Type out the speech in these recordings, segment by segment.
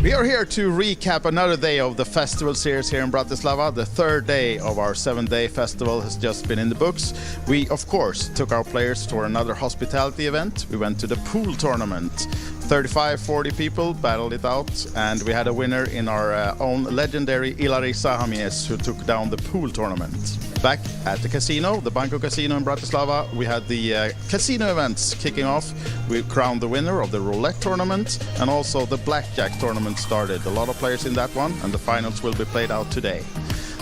We are here to recap another day of the festival series here in Bratislava. The third day of our 7-day festival has just been in the books. We, of course, took our players for another hospitality event. We went to the pool tournament. 35-40 people battled it out, and we had a winner in our own legendary Ilari Sahamies, who took down the pool tournament. Back at the casino, the Banco Casino in Bratislava, we had the casino events kicking off. We crowned the winner of the roulette tournament, and also the blackjack tournament started. A lot of players in that one, and the finals will be played out today.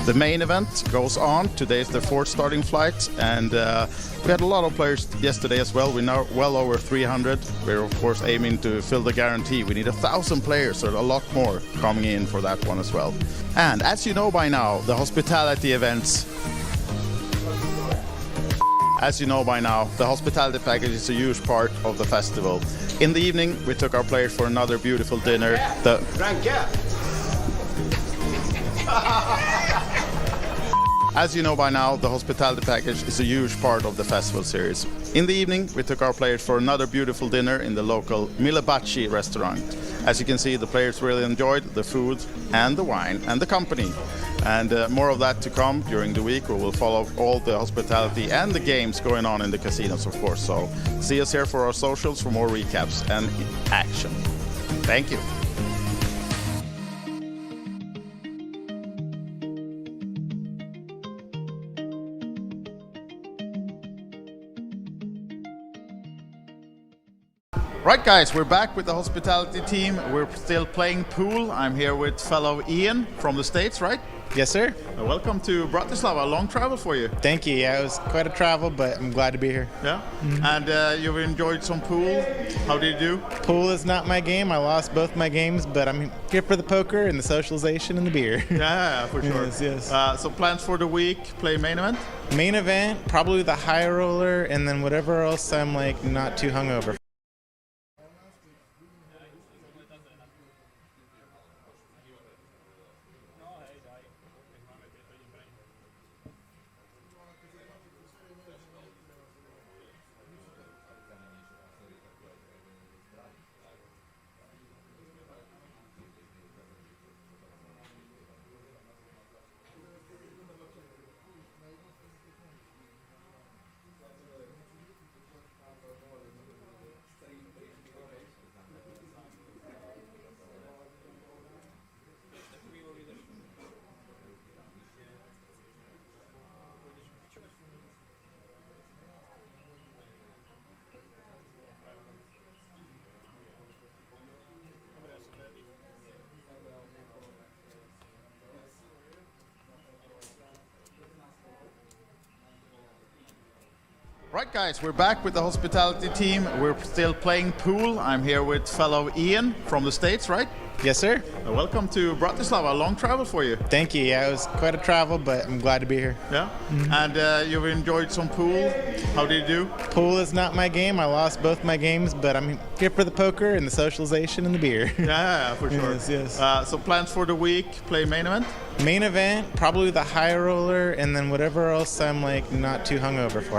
The main event goes on. Today is the fourth starting flight, and we had a lot of players yesterday as well. We're now well over 300. We're of course aiming to fill the guarantee. We need 1,000 players, so a lot more coming in for that one as well. And as you know by now, the hospitality events. As you know by now, the hospitality package is a huge part of the festival. In the evening, we took our players for another beautiful dinner. As you know by now, the hospitality package is a huge part of the festival series. In the evening, we took our players for another beautiful dinner in the local Milebaci restaurant. As you can see, the players really enjoyed the food and the wine and the company. And more of that to come during the week. We will follow all the hospitality and the games going on in the casinos, of course. So see us here for our socials for more recaps and action. Thank you. Right guys, we're back with the hospitality team. We're still playing pool. I'm here with fellow Ian from the States, right? Yes, sir. Welcome to Bratislava. A long travel for you. Thank you. Yeah, it was quite a travel, but I'm glad to be here. Yeah? Mm-hmm. And you've enjoyed some pool. How did you do? Pool is not my game. I lost both my games, but I'm here for the poker and the socialization and the beer. Yeah, for sure. Yes. So plans for the week, play main event? Main event, probably the high roller, and then whatever else I'm like not too hungover. Right guys, we're back with the hospitality team. We're still playing pool. I'm here with fellow Ian from the States, right? Yes, sir. Welcome to Bratislava. A long travel for you. Thank you. Yeah, it was quite a travel, but I'm glad to be here. Yeah? Mm-hmm. And you've enjoyed some pool. How did you do? Pool is not my game. I lost both my games, but I'm here for the poker and the socialization and the beer. Yeah, for sure. Yes. So plans for the week, play main event? Main event, probably the high roller, and then whatever else I'm like not too hungover for.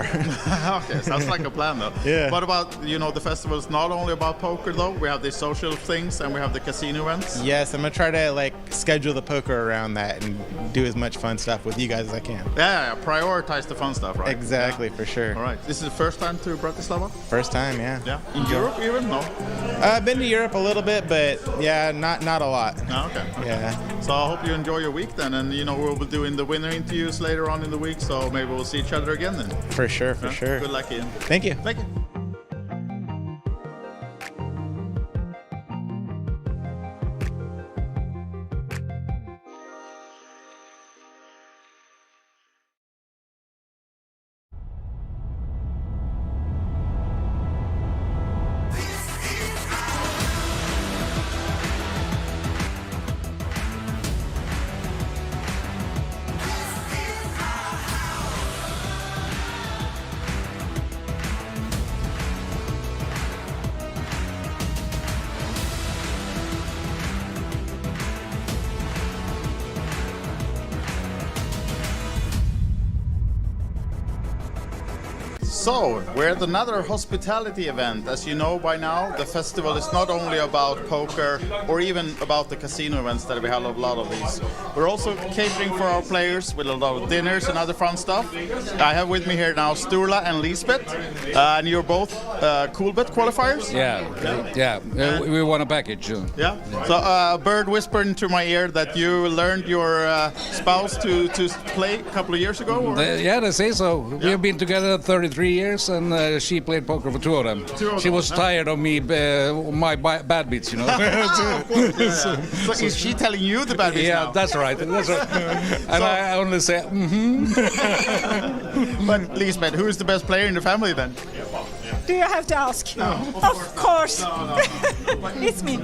Okay, sounds like a plan though. Yeah. What about, the festival is not only about poker though, we have the social things and we have the casino events? Yes, I'm gonna try to schedule the poker around that and do as much fun stuff with you guys as I can. Yeah, prioritize the fun stuff, right? Exactly, for sure. All right, this is the first time to Bratislava? First time, yeah. Yeah, in Europe even? No? I've been to Europe a little bit, but yeah, not a lot. Oh, okay. Yeah. So I hope you enjoy your week then, and we'll be doing the winner interviews later on in the week, so maybe we'll see each other again then. For sure. Good luck, Ian. Thank you. Thank you. So, we're at another hospitality event. As you know by now, the festival is not only about poker or even about the casino events that we have a lot of these. We're also catering for our players with a lot of dinners and other fun stuff. I have with me here now Sturla and Lisbeth, and you're both Coolbet qualifiers? Yeah. We want a package. Yeah. So a bird whispered into my ear that you learned your spouse to play a couple of years ago? Or? They say so. We have been together 33 years, and she played poker for two of them. She was tired of me, my bad beats, you know. Of course, yeah. So is she telling you the bad beats now? That's right. And I only say, But Lisbeth, who is the best player in the family then? Do you have to ask? No. Of course. It's me.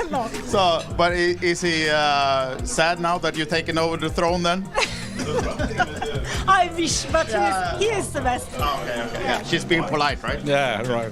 No. So, but is he sad now that you've taken over the throne then? I wish, but he is the best. Okay. Yeah, she's being polite, right? Yeah, right.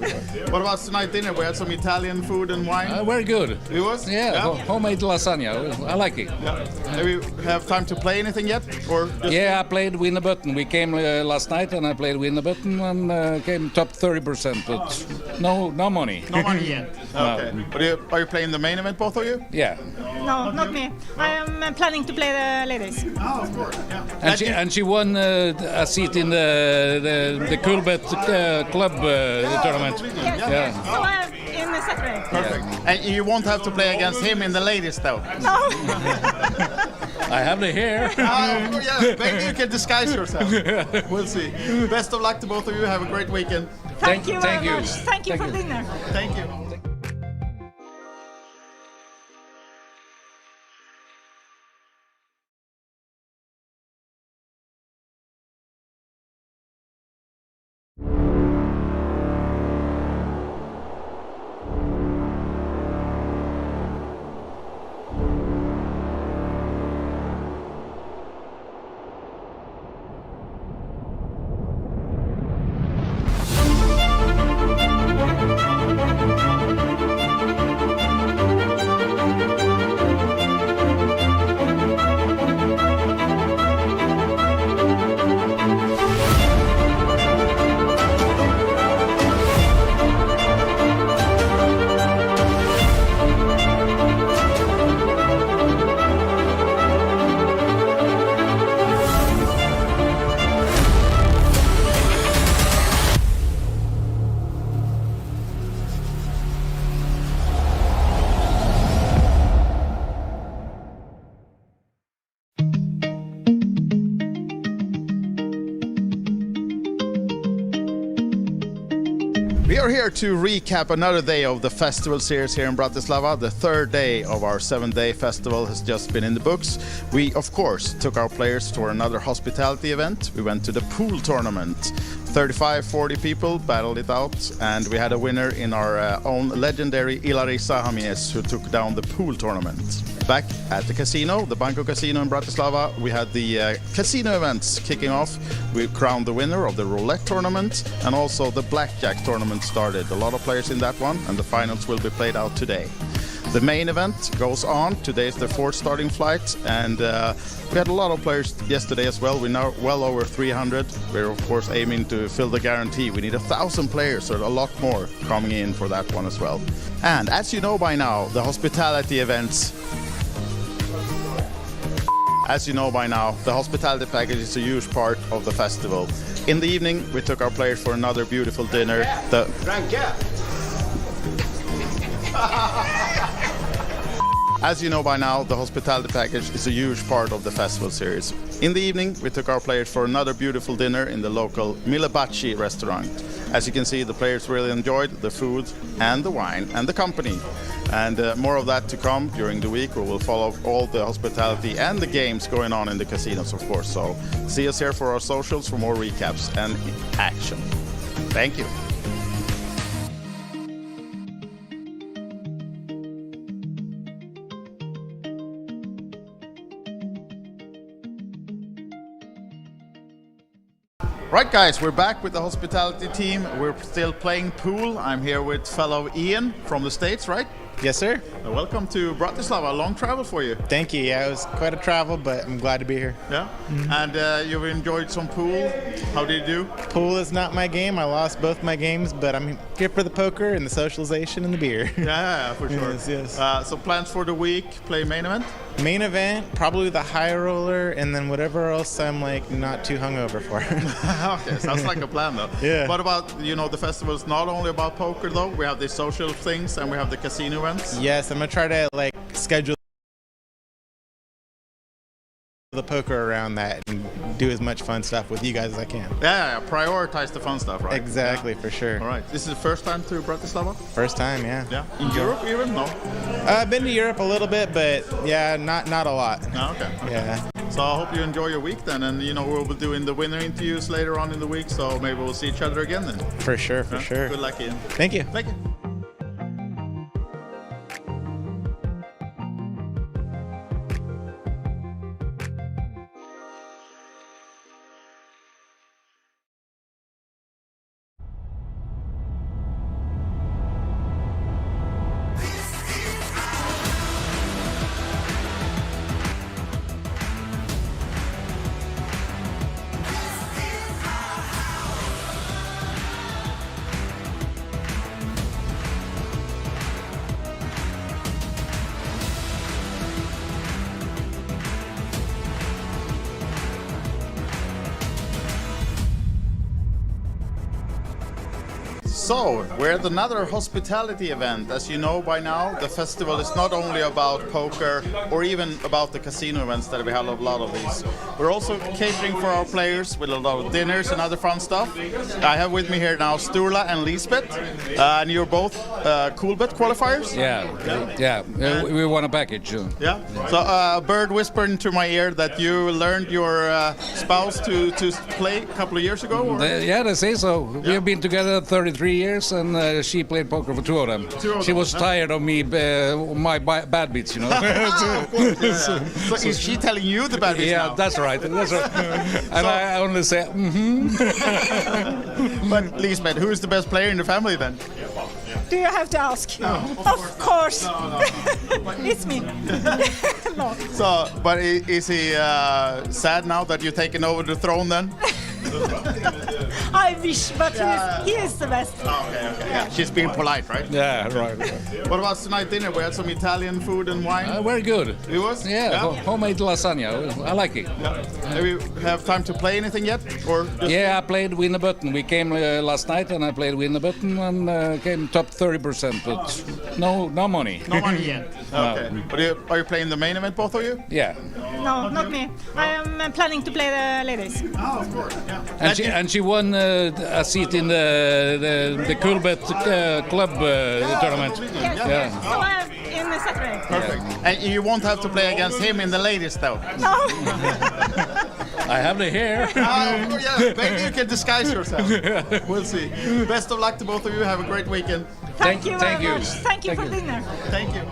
What about tonight dinner? We had some Italian food and wine. Very good. It was? Yeah. Homemade lasagna. I like it. Yeah. Do you have time to play anything yet? Or just I played Win the Button. We came last night and I played Win the Button and came top 30%, but no money. No money yet. Okay. No. But are you playing the main event, both of you? Yeah. No, not me. I am planning to play the ladies. Oh, of course. Yeah. And she won a seat in the Coolbet club tournament. Yes. So I am in the Saturday. Perfect. And you won't have to play against him in the ladies, though. No. I have the hair. Maybe you can disguise yourself. We'll see. Best of luck to both of you. Have a great weekend. Thank you very much. Thank you for dinner. Thank you. We are here to recap another day of the festival series here in Bratislava. The third day of our 7-day festival has just been in the books. We, of course, took our players to another hospitality event. We went to the pool tournament. 35-40 people battled it out, and we had a winner in our own legendary Ilari Sahamies, who took down the pool tournament. Back at the casino, the Banco Casino in Bratislava, we had the casino events kicking off. We crowned the winner of the roulette tournament, and also the blackjack tournament started. A lot of players in that one, and the finals will be played out today. The main event goes on. Today is the fourth starting flight, and we had a lot of players yesterday as well. We're now well over 300. We're of course aiming to fill the guarantee. We need 1,000 players, so a lot more coming in for that one as well. And as you know by now, the hospitality events. As you know by now, the hospitality package is a huge part of the festival. In the evening, we took our players for another beautiful dinner. As you know by now, the hospitality package is a huge part of the festival series. In the evening, we took our players for another beautiful dinner in the local Milebaci restaurant. As you can see, the players really enjoyed the food and the wine and the company. And more of that to come during the week. We will follow all the hospitality and the games going on in the casinos, of course. So see us here for our socials for more recaps and action. Thank you. Right guys, we're back with the hospitality team. We're still playing pool. I'm here with fellow Ian from the States, right? Yes, sir. Welcome to Bratislava. Long travel for you. Thank you. Yeah, it was quite a travel, but I'm glad to be here. Yeah. And you've enjoyed some pool. How did you do? Pool is not my game. I lost both my games, but I'm here for the poker and the socialization and the beer. Yeah, for sure. Yes. So plans for the week? Play main event? Main event, probably the high roller, and then whatever else I'm like not too hungover for. Okay, sounds like a plan though. Yeah. What about, the festival is not only about poker though, we have the social things and we have the casino events. Yes, I'm gonna try to like schedule the poker around that and do as much fun stuff with you guys as I can. Yeah, prioritize the fun stuff, right? Exactly, for sure. All right. This is the first time to Bratislava? First time, yeah. Yeah. In Europe even? No? I've been to Europe a little bit, but yeah, not a lot. No, okay. Yeah. So I hope you enjoy your week then, and we'll be doing the winner interviews later on in the week, so maybe we'll see each other again then. For sure, for Yeah? sure. Good luck, Ian. Thank you. Thank you. So, we're at another hospitality event. As you know by now, the festival is not only about poker or even about the casino events that we have a lot of these. We're also catering for our players with a lot of dinners and other fun stuff. I have with me here now Sturla and Lisbeth, and you're both Coolbet qualifiers? Yeah. We won a package. Yeah. So a bird whispered into my ear that you learned your spouse to play a couple of years ago? Or? They say so. We have been together 33 years, and she played poker for two of them. She was tired of me, my bad beats, Of course, yeah. So is she telling you the bad beats now? Yeah, that's right. And I only say, But Lisbeth, who is the best player in the family then? Do you have to ask? No, of course. No. It's me. No. So, but is he sad now that you're taking over the throne then? I wish, but he is the best. Okay. Yeah, she's being polite, right? yeah, right. What about tonight dinner? We had some Italian food and wine. Very good. It was? Yeah, homemade lasagna. I like it. Do we have time to play anything yet? Or just Yeah, I played Win the Button. We came last night and I played Win the Button and came top 30%, but no money. no money yet? Okay. But are you playing the main event, both of you? Yeah. No, not me. I am planning to play the ladies. Oh, of course. Yeah. And she won a seat in the Coolbet club tournament. Yes. So I am in the Saturday. Perfect. And you won't have to play against him in the ladies, though. No. I have the hair. Yeah, maybe you can disguise yourself. We'll see. Best of luck to both of you. Have a great weekend. Thank you very thank you. much. Thank you for dinner. Thank you.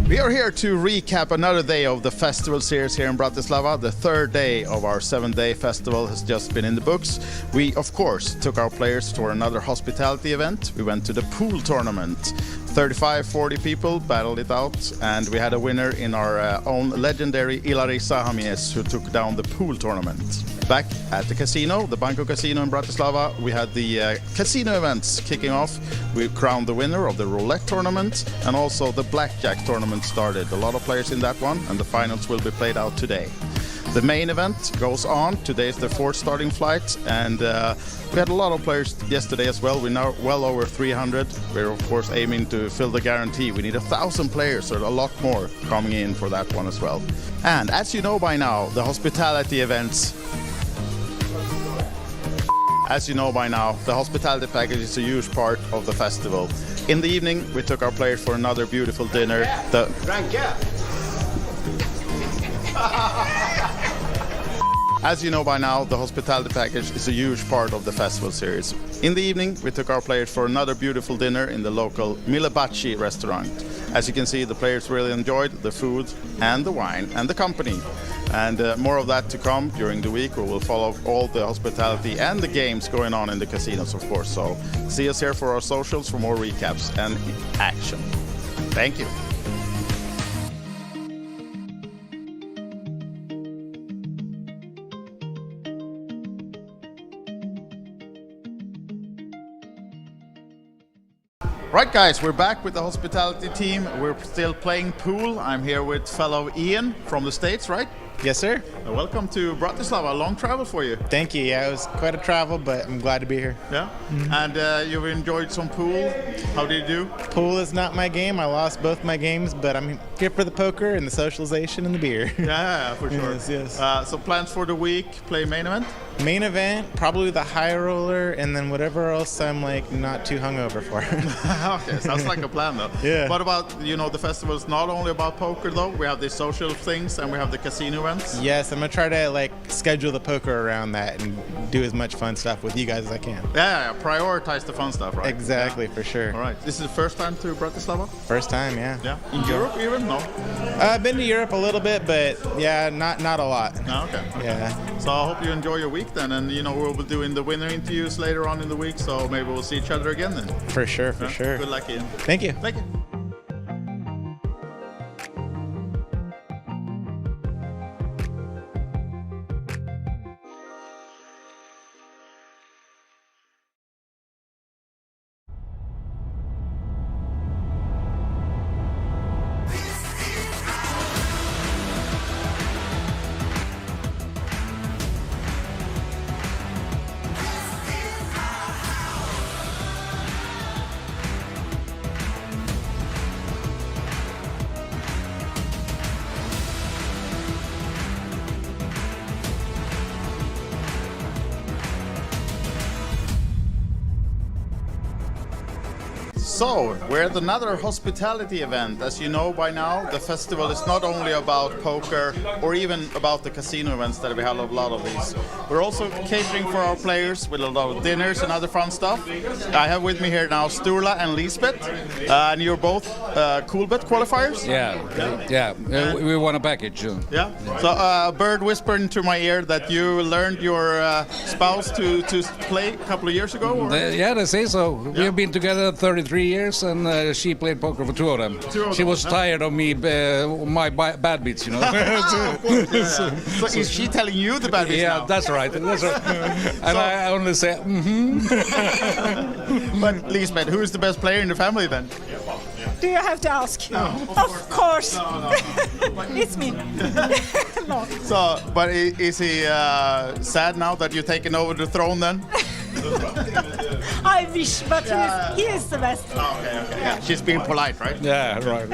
We are here to recap another day of the festival series here in Bratislava. The third day of our 7-day festival has just been in the books. We, of course, took our players to another hospitality event. We went to the pool tournament. 35-40 people battled it out, and we had a winner in our own legendary Ilari Sahamies, who took down the pool tournament. Back at the casino, the Banco Casino in Bratislava, we had the casino events kicking off. We crowned the winner of the roulette tournament, and also the blackjack tournament started. A lot of players in that one, and the finals will be played out today. The main event goes on. Today is the fourth starting flight, and we had a lot of players yesterday as well. We're now well over 300. We're of course aiming to fill the guarantee. We need 1,000 players, so a lot more coming in for that one as well. And as you know by now, the hospitality events. As you know by now, the hospitality package is a huge part of the festival. In the evening, we took our players for another beautiful dinner. As you know by now, the hospitality package is a huge part of the festival series. In the evening, we took our players for another beautiful dinner in the local Milebaci restaurant. As you can see, the players really enjoyed the food and the wine and the company. And more of that to come during the week. We will follow all the hospitality and the games going on in the casinos, of course. So see us here for our socials for more recaps and action. Thank you. Right guys, we're back with the hospitality team. We're still playing pool. I'm here with fellow Ian from the States, right? Yes, sir. Welcome to Bratislava. A long travel for you. Thank you. Yeah, it was quite a travel, but I'm glad to be here. Yeah? And you've enjoyed some pool. How did you do? Pool is not my game. I lost both my games, but I'm here for the poker and the socialization and the beer. Yeah, for sure. Yes. So plans for the week, play main event? Main event, probably the high roller, and then whatever else I'm like not too hungover for. Okay, sounds like a plan though. Yeah. What about, the festival is not only about poker though, we have the social things and we have the casino events. Yes, I'm gonna try to schedule the poker around that and do as much fun stuff with you guys as I can. Yeah, prioritize the fun stuff, right? Exactly, for sure. All right, this is the first time to Bratislava? First time, yeah. Yeah, in Europe even? No? I've been to Europe a little bit, but yeah, not a lot. No, okay. Yeah. So I hope you enjoy your week then, and we'll be doing the winner interviews later on in the week, so maybe we'll see each other again then. For sure, for sure. Good luck, Ian. Thank you. Thank you. So, we're at another hospitality event. As you know by now, the festival is not only about poker or even about the casino events that we have a lot of these. We're also catering for our players with a lot of dinners and other fun stuff. I have with me here now Sturla and Lisbeth, and you're both Coolbet qualifiers? Yeah. We won a package. Yeah. So a bird whispered into my ear that you learned your spouse to play a couple of years ago? Or? They say so. We have been together 33 years, and she played poker for two of them. She was tired of me, my bad beats, Of course, yeah. So is she telling you the bad beats now? That's right. And I only say, But Lisbeth, who is the best player in the family then? Do you have to ask? No, of course. No. It's me. No. So, but is he sad now that you've taken over the throne then? I wish, but he is the best. Okay. Yeah. She's being polite, right? Yeah, right.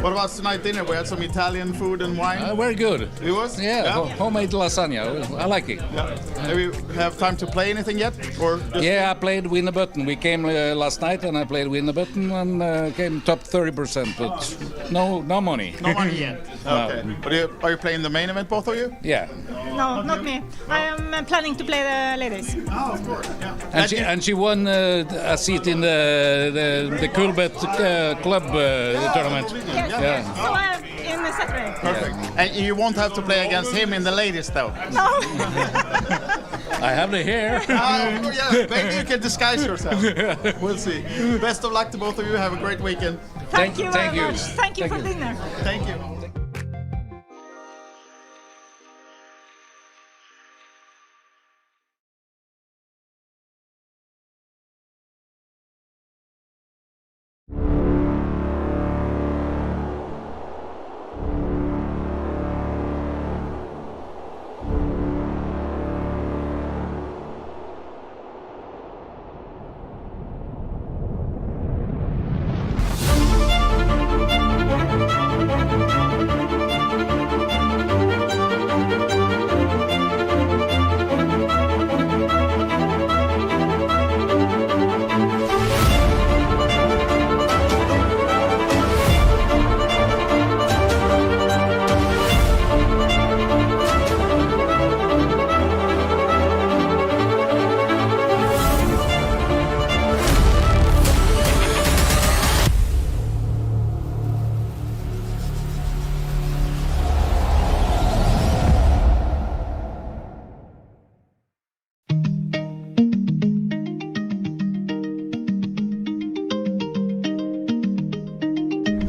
What about tonight dinner? We had some Italian food and wine. Very good. It was? Yeah. Homemade lasagna. I like it. Yeah. Do we have time to play anything yet? Or I played Win the Button. We came last night and I played Win the Button and came top 30%, but no money. No money yet. Okay. No. But are you playing the main event, both of you? Yeah. No, not me. I am planning to play the ladies. Oh, of course. Yeah. And she won a seat in the Coolbet club tournament. Yes. Yeah. So I am in the Saturday. Perfect. And you won't have to play against him in the ladies, though. No. I have the hair. Yeah, maybe you can disguise yourself. We'll see. Best of luck to both of you. Have a great weekend. Thank you very thank you. much. Thank you for dinner. Thank you.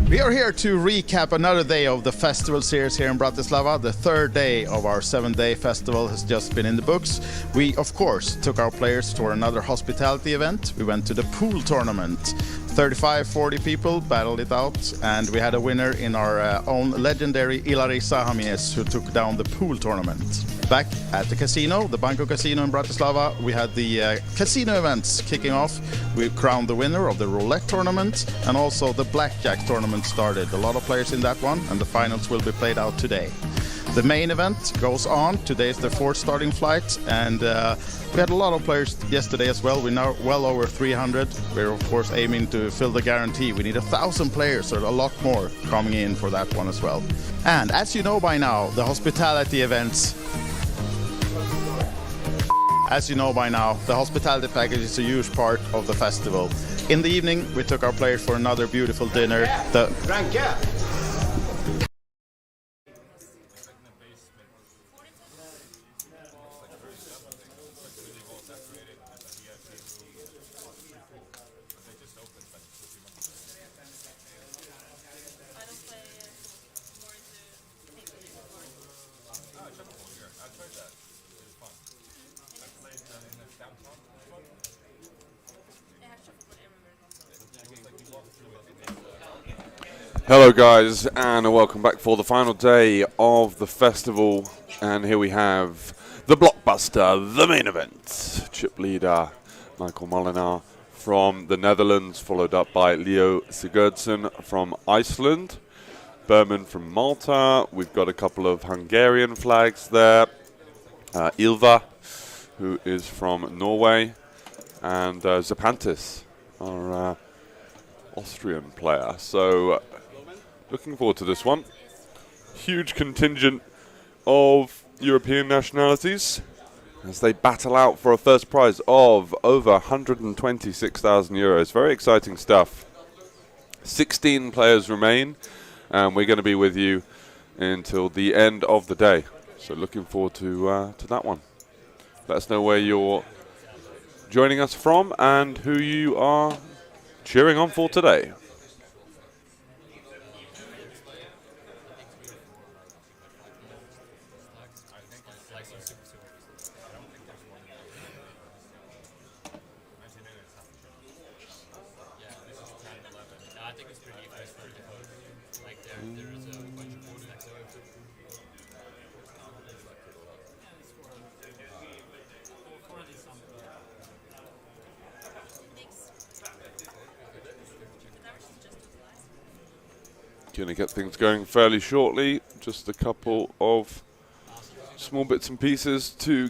We are here to recap another day of the festival series here in Bratislava. The third day of our 7-day festival has just been in the books. We, of course, took our players to another hospitality event. We went to the pool tournament. 35-40 people battled it out, and we had a winner in our own legendary Ilari Sahamies, who took down the pool tournament. Back at the casino, the Banco Casino in Bratislava, we had the casino events kicking off. We crowned the winner of the roulette tournament, and also the blackjack tournament started. A lot of players in that one, and the finals will be played out today. The main event goes on. Today is the fourth starting flight, and we had a lot of players yesterday as well. We're now well over 300. We're of course aiming to fill the guarantee. We need 1,000 players, so a lot more coming in for that one as well. And as you know by now, the hospitality events. As you know by now, the hospitality package is a huge part of the festival. In the evening, we took our players for another beautiful dinner. Hello guys, and welcome back for the final day of the festival, and here we have the blockbuster, the main event. Chip leader Michael Molenaar from the Netherlands, followed up by Leo Sigurdsson from Iceland, Berman from Malta. We've got a couple of Hungarian flags there, Ilva, who is from Norway, and Zapantis, our Austrian player. So looking forward to this one. Huge contingent of European nationalities as they battle out for a first prize of over 126,000 euros. Very exciting stuff. 16 players remain, and we're going to be with you until the end of the day. So looking forward to that one. Let us know where you're joining us from and who you are cheering on for today. Going to get things going fairly shortly. Just a couple of small bits and pieces to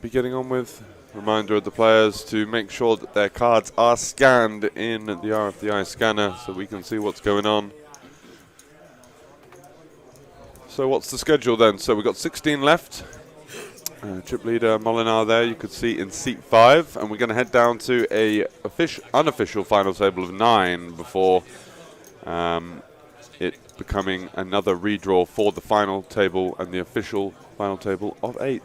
be getting on with. Reminder of the players to make sure that their cards are scanned in the RFDI scanner so we can see what's going on. So what's the schedule then? So we've got 16 left. Chip leader Molenaar there, you could see in seat 5, and we're going to head down to a unofficial final table of 9 before it becoming another redraw for the final table and the official final table of 8.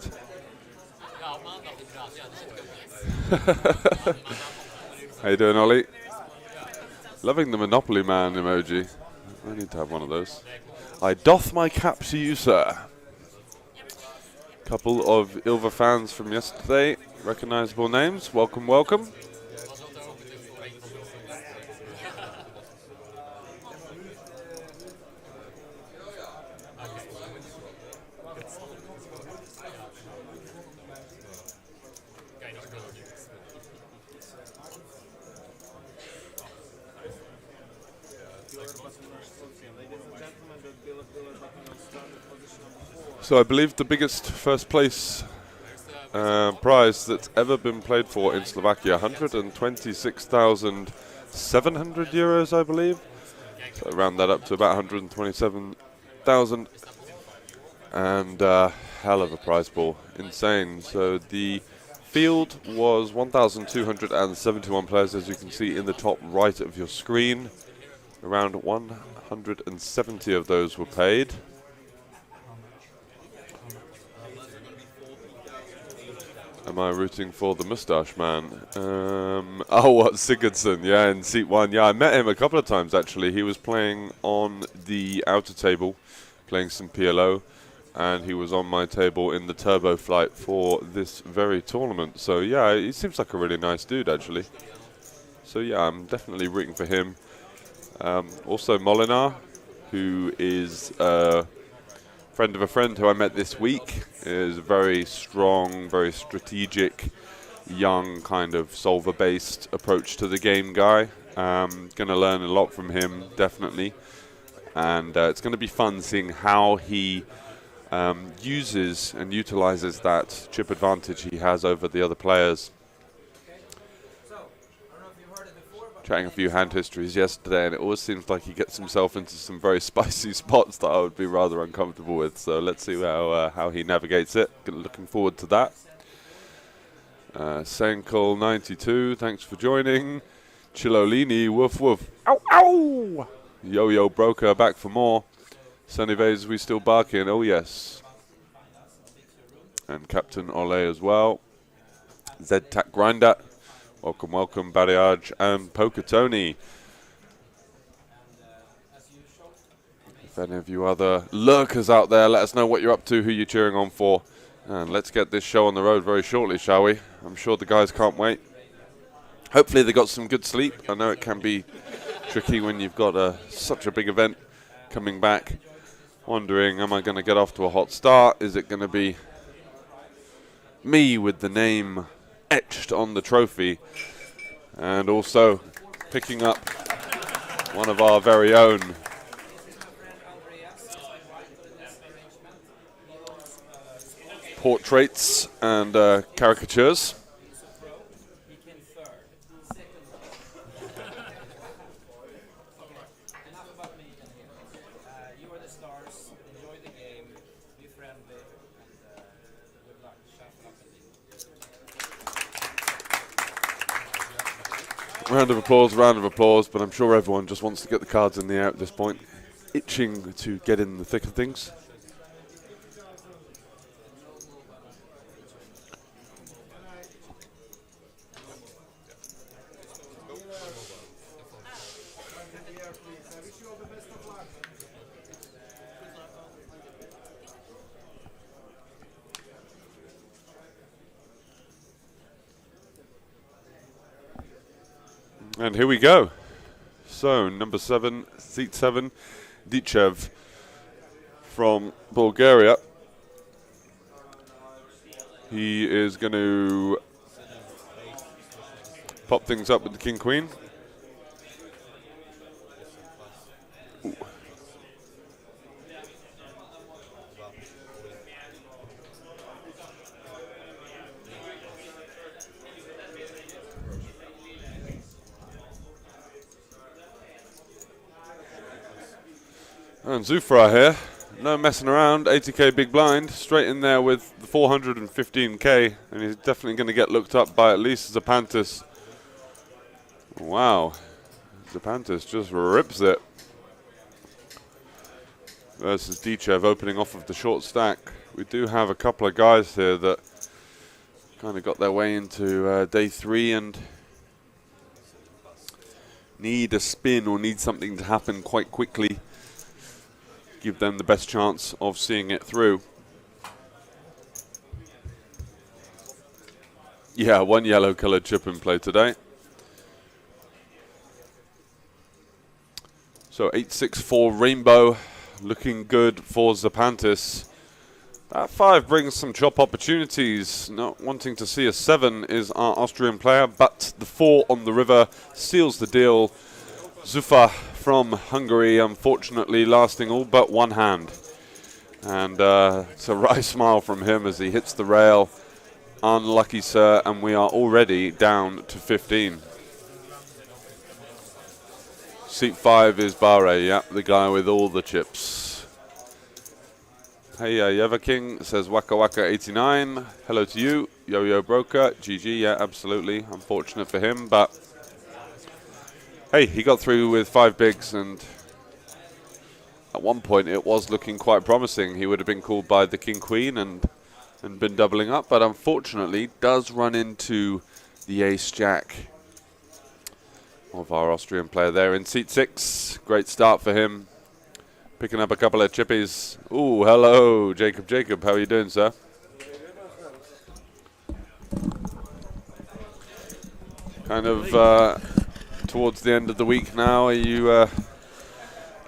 How you doing, Ollie? Loving the Monopoly Man emoji. I need to have one of those. I doff my cap to you, sir. Couple of Ilva fans from yesterday. Recognizable names. Welcome, welcome. So I believe the biggest first place prize that's ever been played for in Slovakia, 126,700 euros, I believe. So round that up to about 127,000. And hell of a prize pool, insane. So the field was 1,271 players, as you can see in the top right of your screen. Around 170 of those were paid. Am I rooting for the moustache man? What, Sigurdsson? Yeah, in seat 1. Yeah, I met him a couple of times, actually. He was playing on the outer table, playing some PLO, and he was on my table in the turbo flight for this very tournament. So, yeah, he seems like a really nice dude, actually. So, yeah, I'm definitely rooting for him. Also, Molinar, who is friend of a friend who I met this week, is a very strong, very strategic, young kind of solver-based approach to the game guy. Going to learn a lot from him, definitely. And it's going to be fun seeing how he uses and utilizes that chip advantage he has over the other players. Chatting a few hand histories yesterday, and it always seems like he gets himself into some very spicy spots that I would be rather uncomfortable with. So let's see how he navigates it. Looking forward to that. Senkel 92, thanks for joining. Chilolini, woof woof. Ow, ow! Yo-Yo Broker back for more. Sunny Vase, we still barking? Oh yes. And Captain Ole as well. Z-Tac Grinder. Welcome, welcome, Bariaj and Poker Tony. If any of you other lurkers out there, let us know what you're up to, who you're cheering on for. And let's get this show on the road very shortly, shall we? I'm sure the guys can't wait. Hopefully they got some good sleep. I know it can be tricky when you've got such a big event coming back. Wondering, am I going to get off to a hot start? Is it going to be me with the name etched on the trophy, and also picking up one of our very own portraits and caricatures. Round of applause, but I'm sure everyone just wants to get the cards in the air at this point, itching to get in the thick of things. And here we go. So, number 7, seat 7, Dichev from Bulgaria. He is going to pop things up with the King Queen. Ooh. And Zufra here, no messing around, 80k big blind, straight in there with the 415k, and he's definitely going to get looked up by at least Zapantis. Wow, Zapantis just rips it. Versus Dichev opening off of the short stack. We do have a couple of guys here that kind of got their way into day 3 and need a spin or need something to happen quite quickly. Give them the best chance of seeing it through. Yeah, 1 yellow-coloured chip in play today. So 8-6-4 Rainbow, looking good for Zapantis. That 5 brings some chop opportunities. Not wanting to see a 7 is our Austrian player, but the 4 on the river seals the deal. Zufa from Hungary, unfortunately lasting all but one hand. And it's a wry smile from him as he hits the rail. Unlucky, sir, and we are already down to 15. Seat 5 is Bare, yeah, the guy with all the chips. Hey, Yeva King says Waka Waka 89. Hello to you, Yo-Yo Broker. GG, yeah, absolutely. Unfortunate for him, but hey, he got through with 5 bigs, and at one point it was looking quite promising. He would have been called by the King Queen and been doubling up, but unfortunately does run into the Ace Jack of our Austrian player there in seat 6. Great start for him. Picking up a couple of chippies. Ooh, hello, Jacob. Jacob, how are you doing, sir? Kind of towards the end of the week now. Are you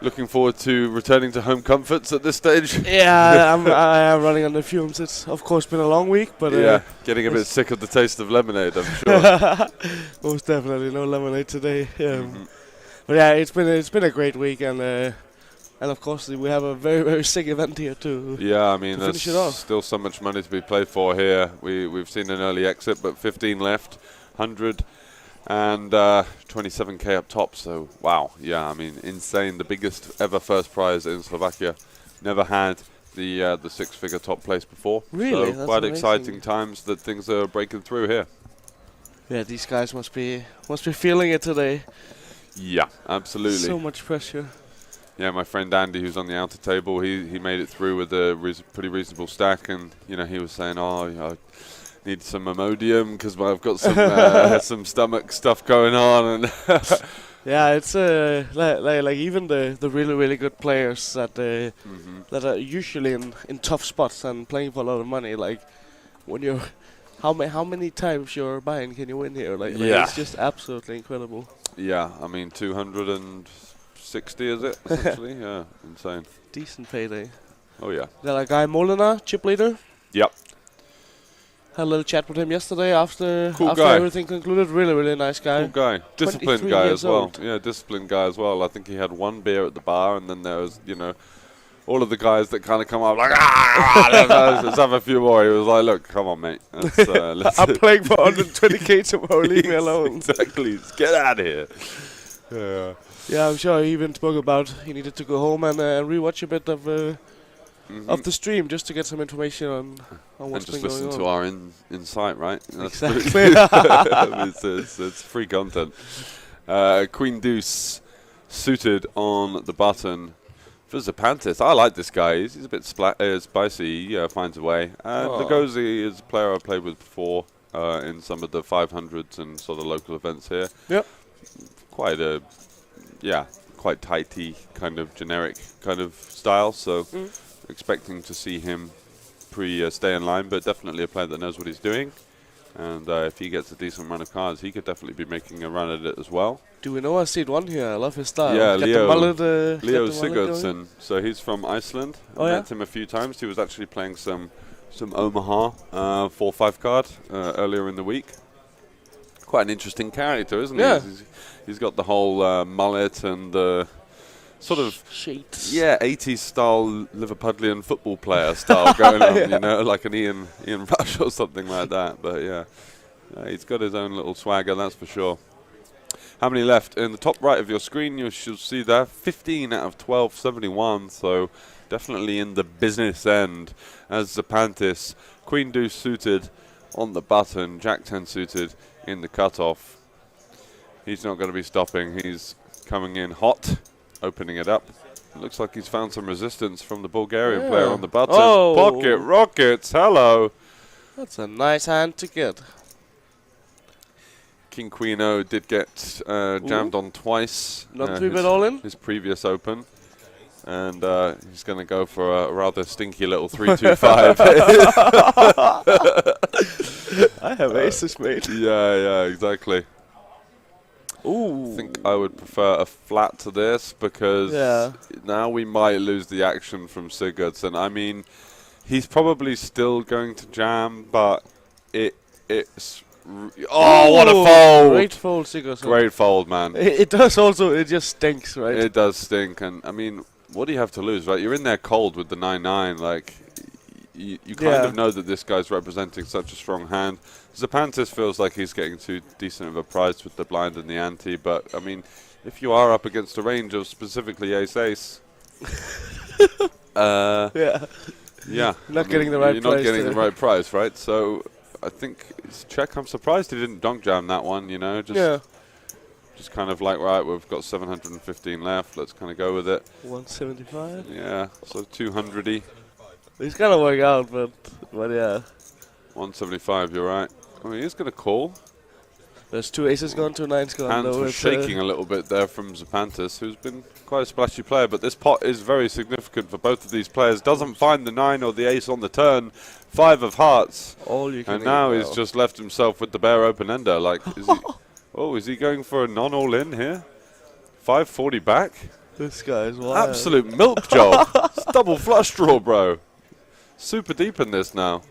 looking forward to returning to home comforts at this stage? Yeah, I am running on the fumes. It's of course been a long week, but yeah, getting a bit sick of the taste of lemonade, I'm sure. Most definitely no lemonade today. But yeah, it's been a great week, and of course we have a very, very sick event here too. Yeah, I mean there's still so much money to be played for here. We've seen an early exit, but 15 left, 100 and 27k up top. So wow, yeah, I mean insane. The biggest ever first prize in Slovakia. Never had the 6-figure top place before. Really, so that's quite amazing. exciting times that things are breaking through here. Yeah, these guys must be feeling it today. Yeah, absolutely. So much pressure. Yeah, my friend Andy, who's on the outer table, he made it through with a pretty reasonable stack, and you know he was saying, "Oh, I need some Imodium because I've got some some stomach stuff going on." And yeah, it's like even the really, really good players that that are usually in tough spots and playing for a lot of money. Like when you're how many times you're buying can you win here? Like it's just absolutely incredible. Yeah, I mean 260 is it essentially? Yeah, insane. Decent payday. Oh yeah. That a guy Molina, chip leader. Yep. Had a little chat with him yesterday after guy. everything concluded. Really, really nice guy. Cool guy. Disciplined 23 guy years as well. old. Yeah, disciplined guy as well. I think he had one beer at the bar, and then there was, you know, all of the guys that kind of come up like, let's have a few more. He was like, look, come on, mate. Let's I'm playing for 120k tomorrow. Leave me alone. Exactly. Let's get out of here. Yeah. Yeah, I'm sure he even spoke about he needed to go home and rewatch a bit of the stream just to get some information on what's been going on. And just listen to our insight, right? That's exactly. it's free content. Queen Deuce suited on the button for Zapantis. I like this guy. He's a bit spicy. He finds a way. And Lugosi is a player I've played with before in some of the 500s and sort of local events here. Yep. Quite a, quite tighty kind of generic kind of style. So expecting to see him stay in line, but definitely a player that knows what he's doing. And if he gets a decent run of cards, he could definitely be making a run at it as well. Do we know I see one here? I love his style. Yeah, Leo Sigurdsson. So he's from Iceland. I met him a few times. He was actually playing some Omaha 4-5 card earlier in the week. Quite an interesting character, isn't he? He's got the whole mullet and the sort of sheets. Yeah, 80s style Liverpudlian football player style going on, you know, like an Ian Rush or something like that. But yeah, he's got his own little swagger, that's for sure. How many left? In the top right of your screen, you should see there 15 out of 1271. So definitely in the business end as Zapantis. Queen Deuce suited on the button, Jack 10 suited in the cutoff. He's not going to be stopping. He's coming in hot, opening it up. It looks like he's found some resistance from the Bulgarian player on the button. Oh. Pocket Rockets, hello. That's a nice hand to get. King Queen O did get jammed on twice. Not 3-bet all in? His previous open. And he's going to go for a rather stinky little 3-2-5. I have aces, mate. Yeah, exactly. Ooh. I think I would prefer a flat to this because now we might lose the action from Sigurdsson. I mean, he's probably still going to jam, but it's... Oh, what a fold! Great fold, Sigurdsson. Great fold, man. It does also, it just stinks, right? It does stink, and I mean, what do you have to lose, right? You're in there cold with the 9-9, like, you kind of know that this guy's representing such a strong hand. Zapantis feels like he's getting too decent of a price with the blind and the ante, but I mean, if you are up against a range of specifically ace-ace, yeah. Yeah. Not getting the right price. You're not getting the right price, right? So I think it's check. I'm surprised he didn't donk jam that one, you know. Just kind of like, right, we've got 715 left. Let's kind of go with it. 175? Yeah, so 200-y. He's going to work out, but yeah. 175, you're right. I mean, he's going to call. There's 2 aces gone, 2 9s gone. Hands were shaking a little bit there from Zapantis, who's been quite a splashy player, but this pot is very significant for both of these players. Doesn't find the 9 or the ace on the turn. 5 of hearts. All you can and now he's just left himself with the bare open-ender. Like, is he... Oh, is he going for a non-all-in here? 540 back? This guy's wild. Absolute milk job. It's double flush draw, bro. Super deep in this now.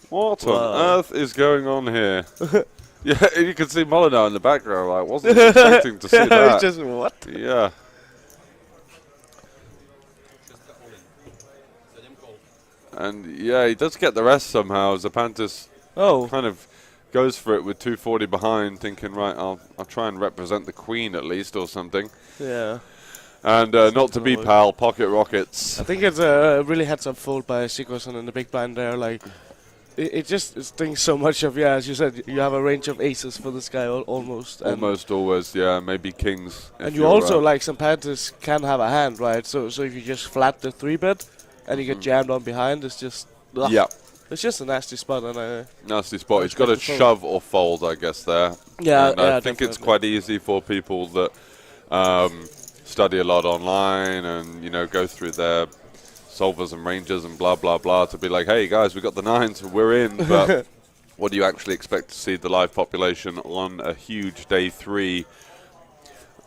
What on earth is going on here? Yeah, you can see Molyneux in the background. Like, wasn't expecting to see that. Just what? Yeah. And yeah, he does get the rest somehow. Zapantis kind of goes for it with 240 behind, thinking, right, I'll try and represent the queen at least or something. Yeah. And not to be pal, pocket rockets. I think it's a really heads-up fold by Sigurdsson in the big blind there. Like, it just stinks so much of, yeah, as you said, you have a range of aces for this guy almost. Almost always, yeah, maybe kings. And you also, like, Zapantis can have a hand, right? So if you just flat the 3-bet and you get jammed on behind, it's just... Ugh. Yeah. It's just a nasty spot. And nasty spot. He's got to shove or fold, I guess, there. Yeah, and I think it's quite easy for people that study a lot online and, you know, go through their solvers and ranges and blah, blah, blah, to be like, hey, guys, we got the 9s, we're in. But what do you actually expect to see the live population on a huge day 3?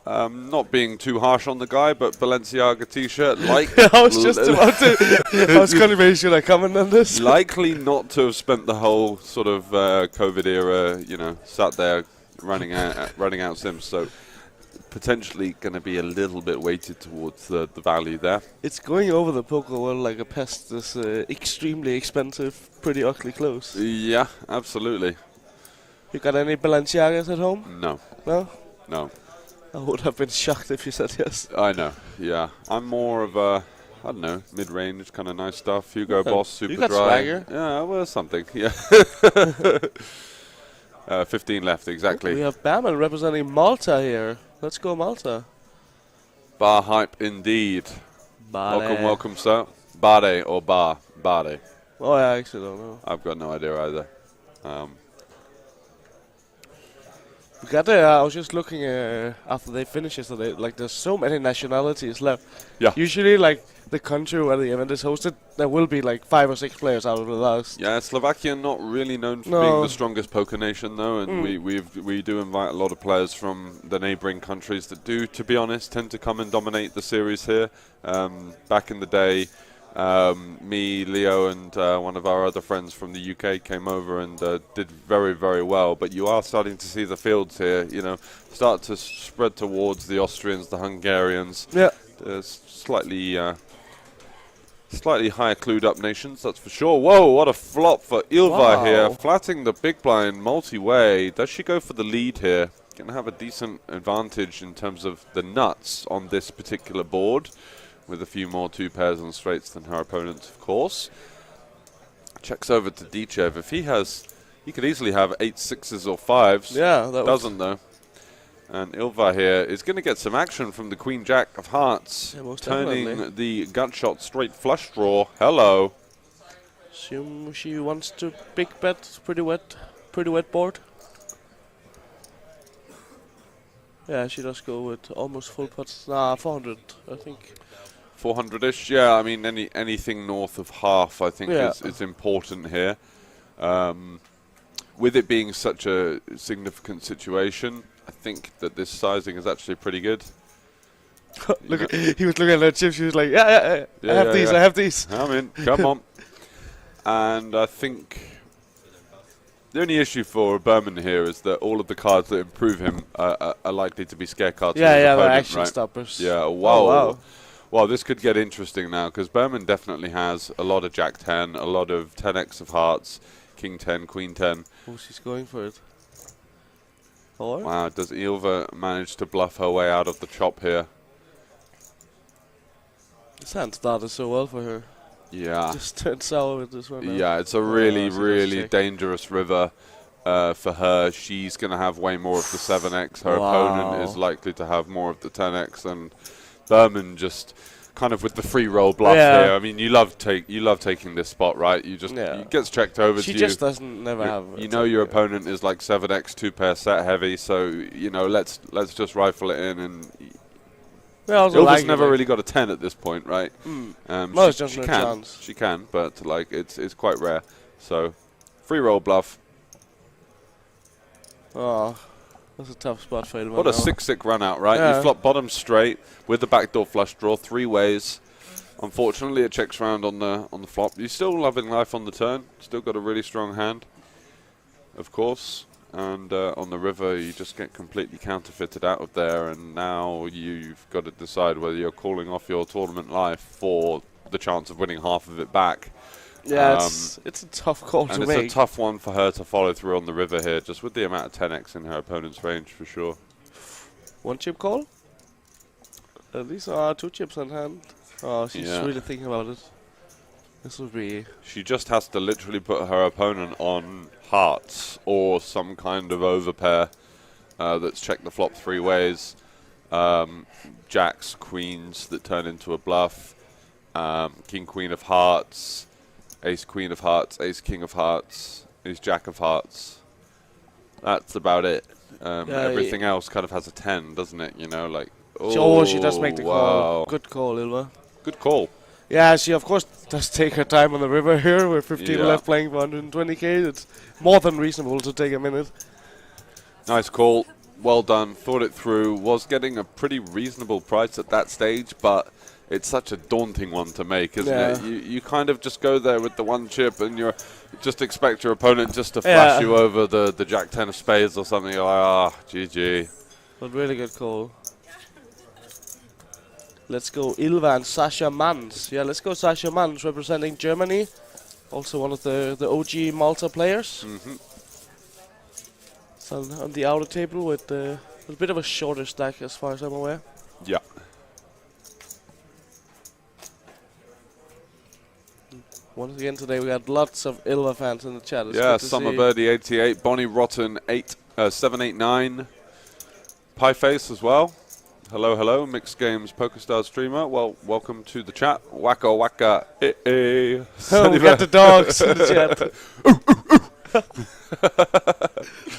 Not being too harsh on the guy, but Balenciaga t-shirt, like... I was just about to... I was going to make sure I comment on this. Likely not to have spent the whole sort of COVID era, you know, sat there running out sims, so potentially going to be a little bit weighted towards the value there. It's going over the poker world like a pest. This extremely expensive, pretty ugly clothes. Yeah, absolutely. You got any Balenciagas at home? No. No? No. I would have been shocked if you said yes. I know, yeah. I'm more of a, I don't know, mid-range kind of nice stuff. Hugo Boss, super you got dry. swagger. Yeah, well, something, yeah. 15 left, exactly. We have Bamel representing Malta here. Let's go Malta. Bar hype indeed. Bale. Welcome, sir. Bade or bar? Bade. Oh, I actually don't know. I've got no idea either. We got I was just looking after they finish yesterday. Like, there's so many nationalities left. Yeah. Usually, like, the country where the event is hosted, there will be like 5 or 6 players out of the last. Yeah, Slovakia not really known for being the strongest poker nation, though, and we do invite a lot of players from the neighbouring countries that do, to be honest, tend to come and dominate the series here. Back in the day, me, Leo, and one of our other friends from the UK came over and did very, very well. But you are starting to see the fields here, you know, start to spread towards the Austrians, the Hungarians. Yeah. Slightly higher clued up nations, that's for sure. Whoa, what a flop for Ylva here. Flatting the big blind multi-way. Does she go for the lead here? Going to have a decent advantage in terms of the nuts on this particular board, with a few more 2 pairs and straights than her opponents, of course. Checks over to Dichev. If he could easily have 8 6s or 5s. Yeah, that doesn't though. And Ylva here is going to get some action from the Queen Jack of Hearts, Yeah, most turning definitely. the gut shot straight flush draw. Hello. Assume she wants to big bet. Pretty wet board. Yeah, she does go with almost full pots. Nah, 400, I think. 400-ish. Yeah, I mean anything north of half, I think, is important here. With it being such a significant situation, I think that this sizing is actually pretty good. Look, he was looking at her chips. She was like, "Yeah, I have these. I have these." I'm in. Come on. And I think the only issue for Berman here is that all of the cards that improve him are likely to be scare cards. Yeah, for his the opponent, action right? stoppers. Yeah. Oh, Wow. wow. Well, this could get interesting now because Berman definitely has a lot of Jack 10, a lot of 10x of hearts, King 10, Queen 10. Oh, she's going for it. Or? Wow, does Ilva manage to bluff her way out of the chop here? This hand started so well for her. Yeah. Just turned sour with this one. Now. Yeah, it's a really dangerous river for her. She's going to have way more of the 7x. Her opponent is likely to have more of the 10x, and Berman just kind of with the free roll bluff here. I mean, you love taking this spot, right? You just it gets checked over to you. She just doesn't have. You know your opponent is like 7x 2-pair set heavy, so you know let's just rifle it in and. Ilva's never really got a 10 at this point, right? No, it's just she no can, chance. She can, but like it's quite rare. So, free roll bluff. Oh, that's a tough spot for Ilva. What a 6-6 run out, right? You flop bottom straight with the backdoor flush draw 3 ways. Unfortunately, it checks round on the flop. You're still loving life on the turn. Still got a really strong hand, of course. And on the river, you just get completely counterfeited out of there, and now you've got to decide whether you're calling off your tournament life for the chance of winning half of it back. Yeah, it's a tough call to make. And it's a tough one for her to follow through on the river here, just with the amount of 10x in her opponent's range, for sure. 1 chip call? These are 2 chips on hand. Oh, she's really thinking about it. This will be... She just has to literally put her opponent on hearts or some kind of overpair that's checked the flop 3 ways. Jacks, queens that turn into a bluff. King, queen of hearts. Ace, queen of hearts. Ace, king of hearts. Ace, jack of hearts. That's about it. Everything else kind of has a 10, doesn't it? You know, like... Oh, she does make the call. Good call, Ilva. Good call. Yeah, she of course does take her time on the river here with 15 left playing for 120k. It's more than reasonable to take a minute. Nice call. Well done. Thought it through. Was getting a pretty reasonable price at that stage, but it's such a daunting one to make, isn't it? You kind of just go there with the 1 chip and you just expect your opponent just to flash you over the Jack 10 of spades or something. You're like, GG. But really good call. Let's go Ilva and Sasha Mans. Yeah, let's go Sasha Mans representing Germany. Also one of the OG Malta players. So on the outer table with a bit of a shorter stack as far as I'm aware. Yeah. Once again today we had lots of Ilva fans in the chat. It's Summer Birdie 88, Bonnie Rotten 789, Pie Face as well. Hello, Mixed Games PokerStars streamer. Well, welcome to the chat. Waka waka. Oh, we got the dogs in the chat.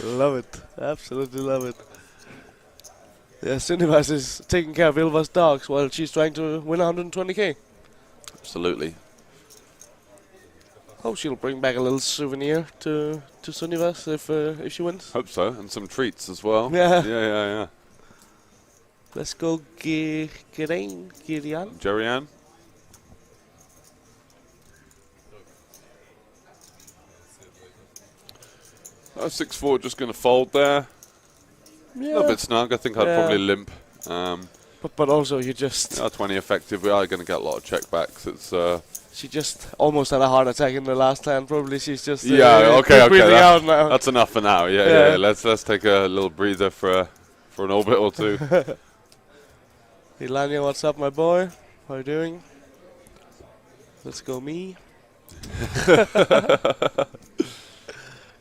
Love it. Absolutely love it. Yeah, Sunivas is taking care of Ilva's dogs while she's trying to win 120k. Absolutely. Hope she'll bring back a little souvenir to Sunivas if she wins. Hope so, and some treats as well. Yeah. Let's go Gerian. Jerry-Ann. Oh, 6-4 just going to fold there. A little bit snug. I think I'd probably limp. But also you just... 20 effective. We are going to get a lot of checkbacks. It's... She just almost had a heart attack in the last hand. Probably she's just breathing out now. That's enough for now. Yeah. Let's take a little breather for an orbit or two. Ilanya, what's up, my boy? How are you doing? Let's go me.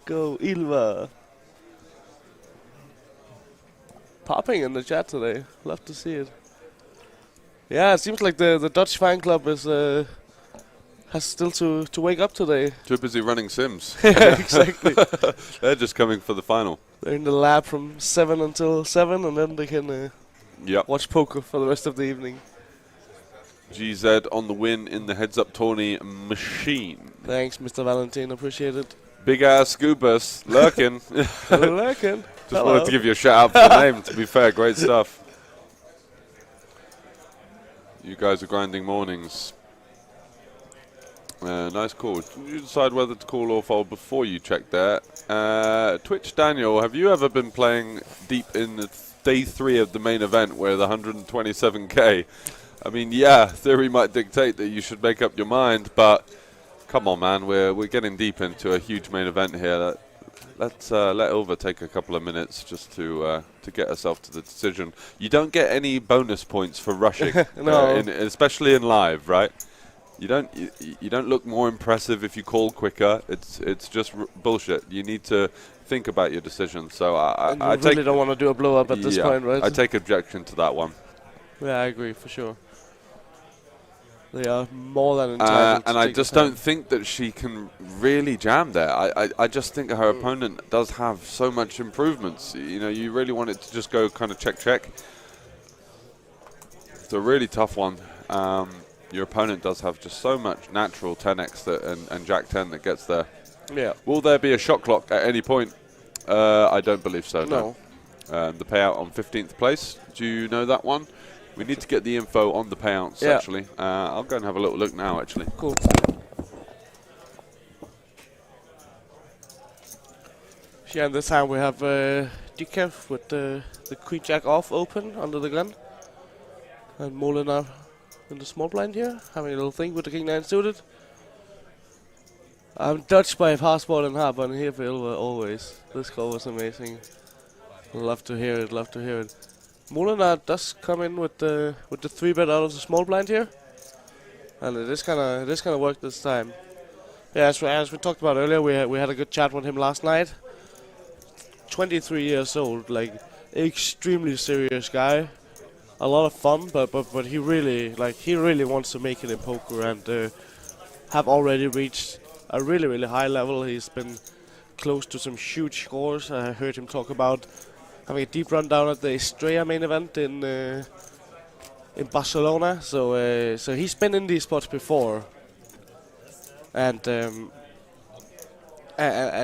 Go Ilva. Popping in the chat today. Love to see it. Yeah, it seems like the Dutch fan club is has still to wake up today. Too busy running sims. Exactly. They're just coming for the final. They're in the lab from 7 until 7, and then they can Yep. watch poker for the rest of the evening. GZ on the win in the heads-up tourney machine. Thanks, Mr. Valentine. Appreciate it. Big ass Scoobus lurking. Lurking. Just wanted to give you a shout out for the name. To be fair, great stuff. You guys are grinding mornings. Nice call. Did you decide whether to call or fold before you checked that? Twitch Daniel, have you ever been playing deep in the day 3 of the main event with 127k? I mean, yeah, theory might dictate that you should make up your mind, but come on, man, we're getting deep into a huge main event here. Let's let Ilva take a couple of minutes just to get herself to the decision. You don't get any bonus points for rushing, No. Especially in live, right? You don't look more impressive if you call quicker. It's just bullshit. You need to think about your decision. So I really don't want to do a blow up at this point, right? I take objection to that one. Yeah, I agree for sure. They are more than entitled to and I take just the time. don't think that she can really jam there. I just think her opponent does have so much improvements. You know, you really want it to just go kind of check. It's a really tough one. Your opponent does have just so much natural 10x and Jack 10 that gets there. Yeah. Will there be a shot clock at any point? I don't believe so, no. The payout on 15th place, do you know that one? We need to get the info on the payouts, actually. I'll go and have a little look now, actually. Cool. Yeah, and this time we have Dukev with the Queen Jack off open under the gun. And Molina in the small blind here, having a little thing with the King 9 suited. I'm touched by fastball and hard, but here for Ilva always. This call was amazing. Love to hear it, love to hear it. Molina does come in with the 3-bet out of the small blind here. And it is gonna work this time. Yeah, as we talked about earlier, we had a good chat with him last night. 23 years old, like extremely serious guy. A lot of fun, but he really wants to make it in poker and have already reached a really high level. He's been close to some huge scores. I heard him talk about having a deep run down at the Estrella main event in Barcelona. So he's been in these spots before, and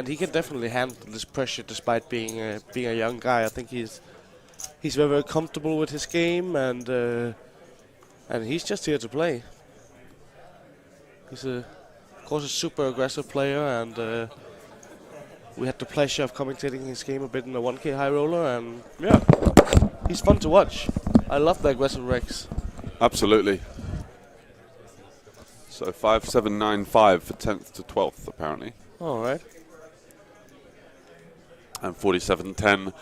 he can definitely handle this pressure despite being a young guy. I think he's very comfortable with his game, and he's just here to play. He's of course a super aggressive player, and we had the pleasure of commentating his game a bit in the 1K high roller, and yeah, he's fun to watch. I love the aggressive Rex. Absolutely. So 5-7-9-5 for 10th to 12th, apparently. All right. And 47-10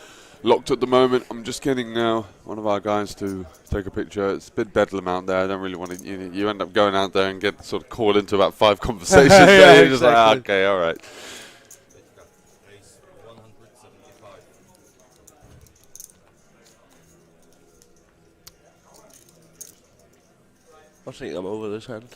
locked at the moment. I'm just getting one of our guys to take a picture. It's a bit bedlam out there. I don't really want to. You end up going out there and get sort of caught into about 5 conversations. Yeah, You're just like, exactly. okay, all right. I think I'm over this hand.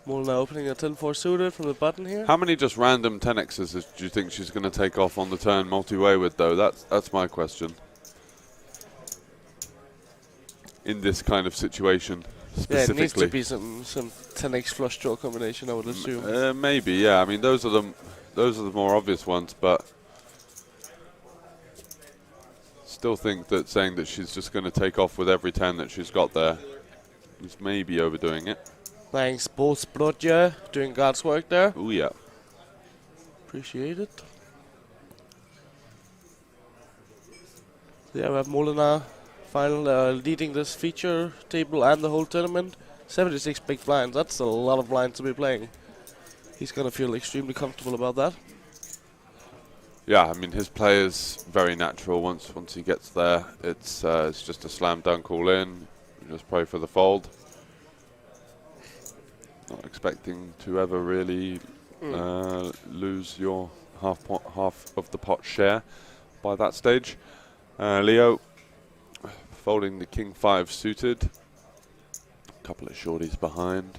Molina opening a 10-4 suited from the button here. How many just random 10x's do you think she's going to take off on the turn multi-way with, though? That's my question. In this kind of situation, specifically. Yeah, it needs to be some 10x flush draw combination, I would assume. Maybe, yeah. I mean, those are the more obvious ones, but still think that saying that she's just going to take off with every 10 that she's got there is maybe overdoing it. Thanks, both Brodja, doing God's work there. Oh yeah. Appreciate it. Yeah, we have Molina final leading this feature table and the whole tournament. 76 big blinds. That's a lot of blinds to be playing. He's gonna feel extremely comfortable about that. Yeah, I mean his play is very natural. Once he gets there, it's just a slam dunk all in. You just pray for the fold. Not expecting to ever really lose your half of the pot share by that stage. Leo, folding the king 5 suited. A couple of shorties behind.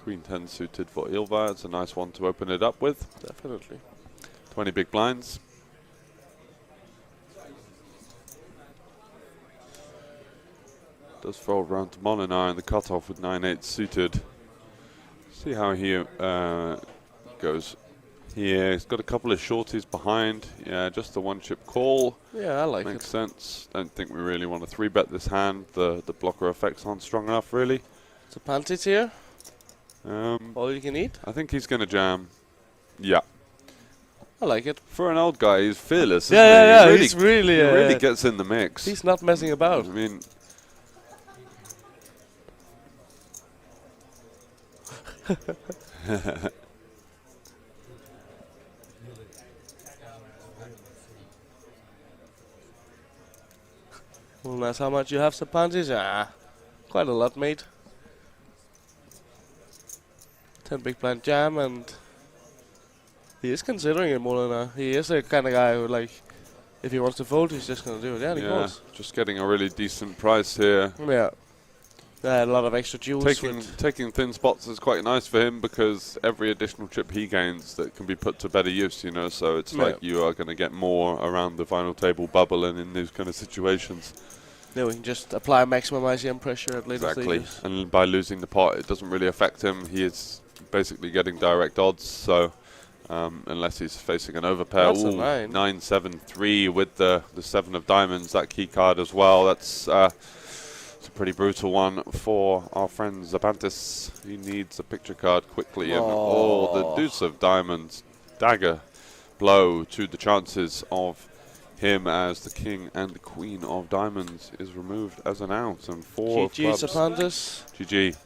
Queen 10 suited for Ilva. It's a nice one to open it up with. Definitely. 20 big blinds. Does fold round to Molinar in the cutoff with 9-8 suited. See how he goes here. He's got a couple of shorties behind. Yeah, just the one chip call. Yeah, I like Makes it. sense. Don't think we really want to 3-bet this hand. The blocker effects aren't strong enough, really. It's a panties here. Um, All you can eat. I think he's going to jam. Yeah. I like it. For an old guy, he's fearless. Yeah, isn't he? he's really, he really gets in the mix. He's not messing about. I mean, Well, that's how much you have some panties. Ah, quite a lot, mate. 10 big blind jam, and he is considering it more than he is the kind of guy who, like, if he wants to fold, he's just gonna do it. Yeah, he calls. just getting a really decent price here. Yeah. A lot of extra jewels. Taking thin spots is quite nice for him because every additional chip he gains that can be put to better use, you know, so it's like you are going to get more around the final table bubble and in these kind of situations. Yeah, we can just apply maximum ICM pressure at later stages. And by losing the pot, it doesn't really affect him. He is basically getting direct odds, so unless he's facing an overpair. That's a 9. 9-7-3 with the 7 of diamonds, that key card as well. That's it's a pretty brutal one for our friend Zabantis. He needs a picture card quickly. And, the deuce of diamonds. Dagger blow to the chances of him as the king and the queen of diamonds is removed as an out. And 4 GG clubs. Zabantis. GG.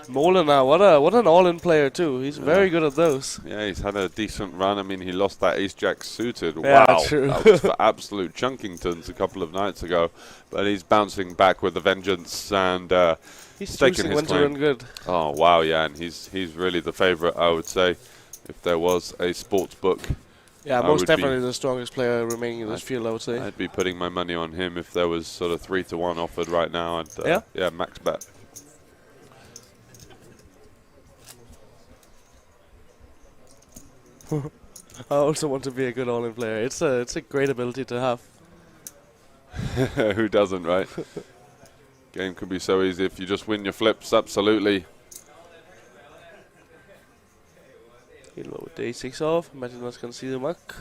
Molina, what an all-in player too. He's very good at those. Yeah, he's had a decent run. I mean, he lost that ace-jack suited. Yeah, wow, true. that was for absolute Chunkingtons a couple of nights ago. But he's bouncing back with a vengeance and He's staking choosing his when to claim. run good. Oh wow, yeah, and he's really the favourite, I would say, if there was a sports book. Yeah, I most would definitely the strongest player remaining in this field, I would say. I'd be putting my money on him if there was sort of 3-1 offered right now. I'd, Yeah? Yeah, max bet. I also want to be a good all-in player. It's a great ability to have. Who doesn't, right? Game can be so easy if you just win your flips, absolutely. He'll load the a6 off. Imagine that's gonna see the muck.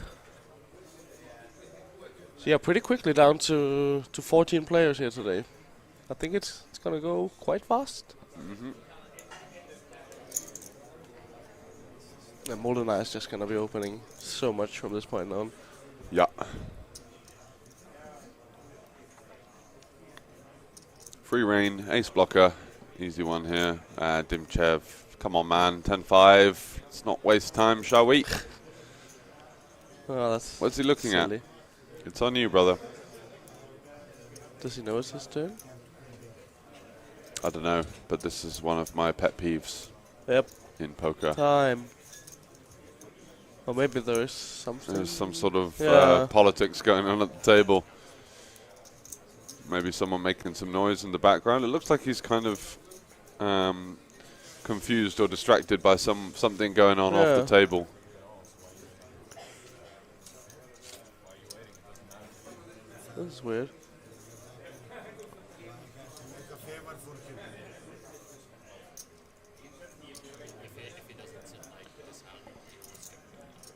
So yeah, pretty quickly down to 14 players here today. I think it's gonna go quite fast. And Molina is just gonna be opening so much from this point on. Yeah. Free reign, ace blocker, easy one here. Dimchev, come on man, 10-5. Let's not waste time, shall we? Oh, that's What's he looking silly. at? It's on you, brother. Does he know it's his turn? I don't know, but this is one of my pet peeves Yep. in poker. Time. Or maybe there is something. There's some sort of Yeah. politics going on at the table. Maybe someone making some noise in the background. It looks like he's kind of confused or distracted by something going on off the table. That's weird.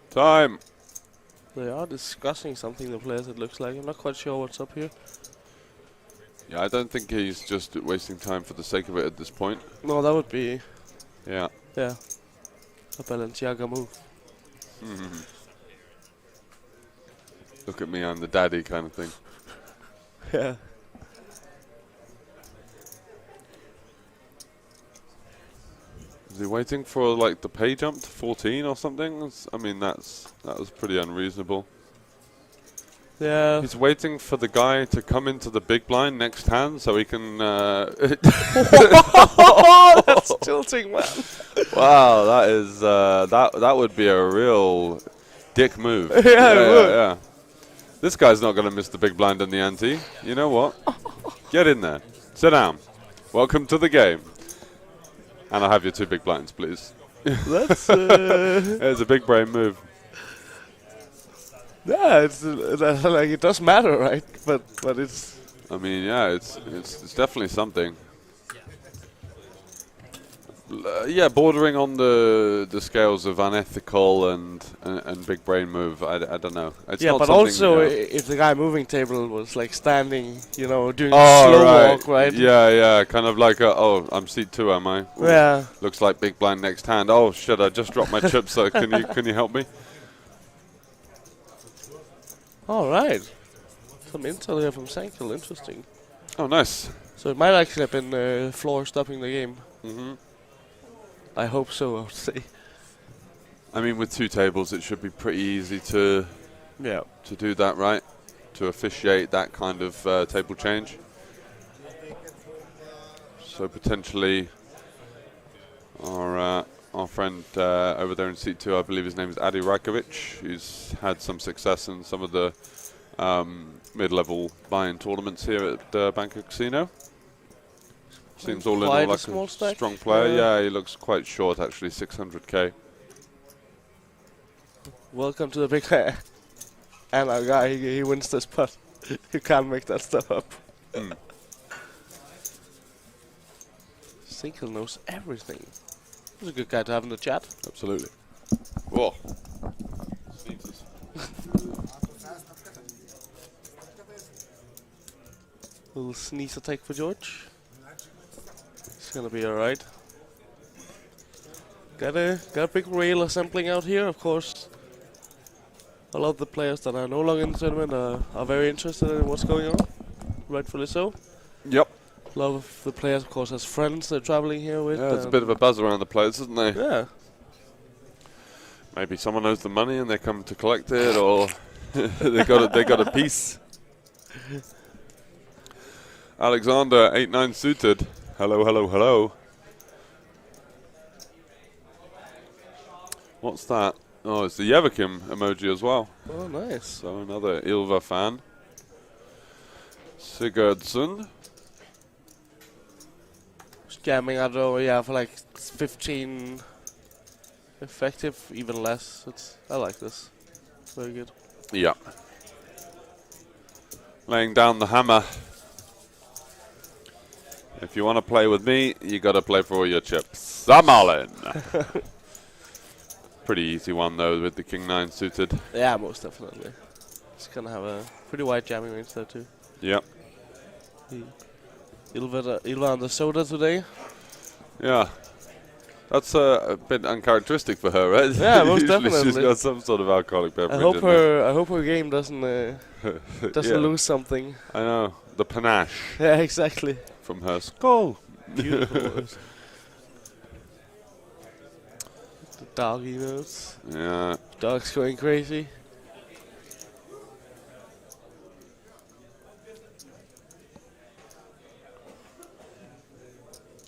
Time. They are discussing something, the players, it looks like. I'm not quite sure what's up here. Yeah, I don't think he's just wasting time for the sake of it at this point. No, that would be, Yeah. a Balenciaga move. Look at me, I'm the daddy kind of thing. Yeah. Is he waiting for like the pay jump to 14 or something? I mean, that was pretty unreasonable. Yeah. He's waiting for the guy to come into the big blind next hand so he can. That's tilting, man. Wow, that is that would be a real dick move. Yeah, it would. Yeah. This guy's not going to miss the big blind and the ante. You know what? Get in there. Sit down. Welcome to the game. And I'll have your 2 big blinds, please. That's It's a big brain move. yeah. It's like it does matter, right? But it's I mean, yeah, it's definitely something. Yeah, bordering on the scales of unethical and big brain move. I don't know. It's yeah. not But something, also, you know. if the guy moving table was like standing, you know, doing Oh, slow right. walk, right? Yeah, kind of like oh, I'm seat 2, am I? Ooh, Yeah. looks like big blind next hand. Oh shit! I just dropped my chips. So can you help me? All right. Some intel here from Sankel. Interesting. Oh, nice. So it might actually have been floor stopping the game. hmm I hope so. I would say. I mean, with 2 tables, it should be pretty easy to Yeah. do that, right? To officiate that kind of table change. So potentially, our friend over there in seat 2, I believe his name is Adi Rajkovic, who's had some success in some of the mid-level buy-in tournaments here at Bangkok Casino. Seems all in all Quite a like small a stack. strong player. Yeah, he looks quite short actually, 600k. Welcome to the big and our guy. He wins this putt. You can't make that stuff up. Sankel knows everything. He's a good guy to have in the chat. Absolutely. Whoa. Little sneeze attack for George. It's gonna be alright. Got a big rail assembling out here, of course. A lot of the players that are no longer in the tournament are very interested in what's going on. Rightfully so. Yep. A lot of the players, of course, has friends they're traveling here with. Yeah, there's a bit of a buzz around the place, isn't there? Yeah. Maybe someone owes the money and they come to collect it, or they got a piece. Alexander, 8-9 suited. Hello, hello, hello. What's that? Oh, it's the Yevakim emoji as well. Oh, nice. So another Ilva fan. Sigurdsson. Just jamming, I don't know, yeah, for like 15 effective, even less. I like this. Very good. Yeah. Laying down the hammer. If you want to play with me, you got to play for all your chips. I'm all in. Pretty easy one though with the King 9 suited. Yeah, most definitely. It's gonna have a pretty wide jamming range there too. Yep. Ilva on the soda today. Yeah. That's a bit uncharacteristic for her, right? Yeah, most Usually definitely. she's got some sort of alcoholic beverage. I hope her game doesn't Yeah. lose something. I know. The panache Yeah, exactly. from her skull. Beautiful words. The doggy notes. Yeah. Dog's going crazy.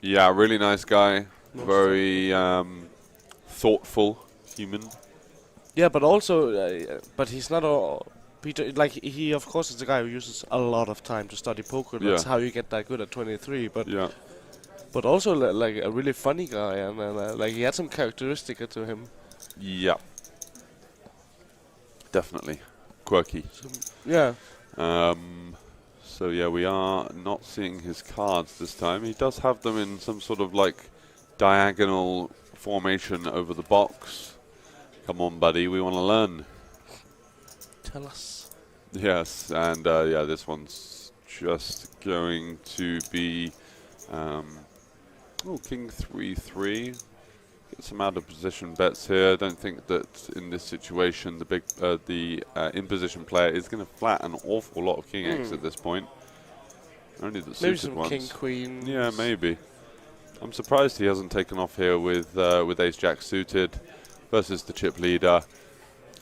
Yeah, really nice guy. Very thoughtful human. Yeah, but also, but he's not a Peter. Like he, of course, is a guy who uses a lot of time to study poker. That's Yeah. how you get that good at 23. But Yeah. but also like a really funny guy, and like he had some characteristic to him. Yeah. Definitely. Quirky. Yeah. So yeah, we are not seeing his cards this time. He does have them in some sort of like diagonal formation over the box. Come on, buddy, we want to learn. Tell us. Yes, and yeah, this one's just going to be King 3-3. Get some out of position bets here. I don't think that in this situation the in position player is going to flat an awful lot of King X at this point. Only the Maybe suited some ones. King Queen. Yeah, maybe. I'm surprised he hasn't taken off here with Ace Jack suited versus the chip leader.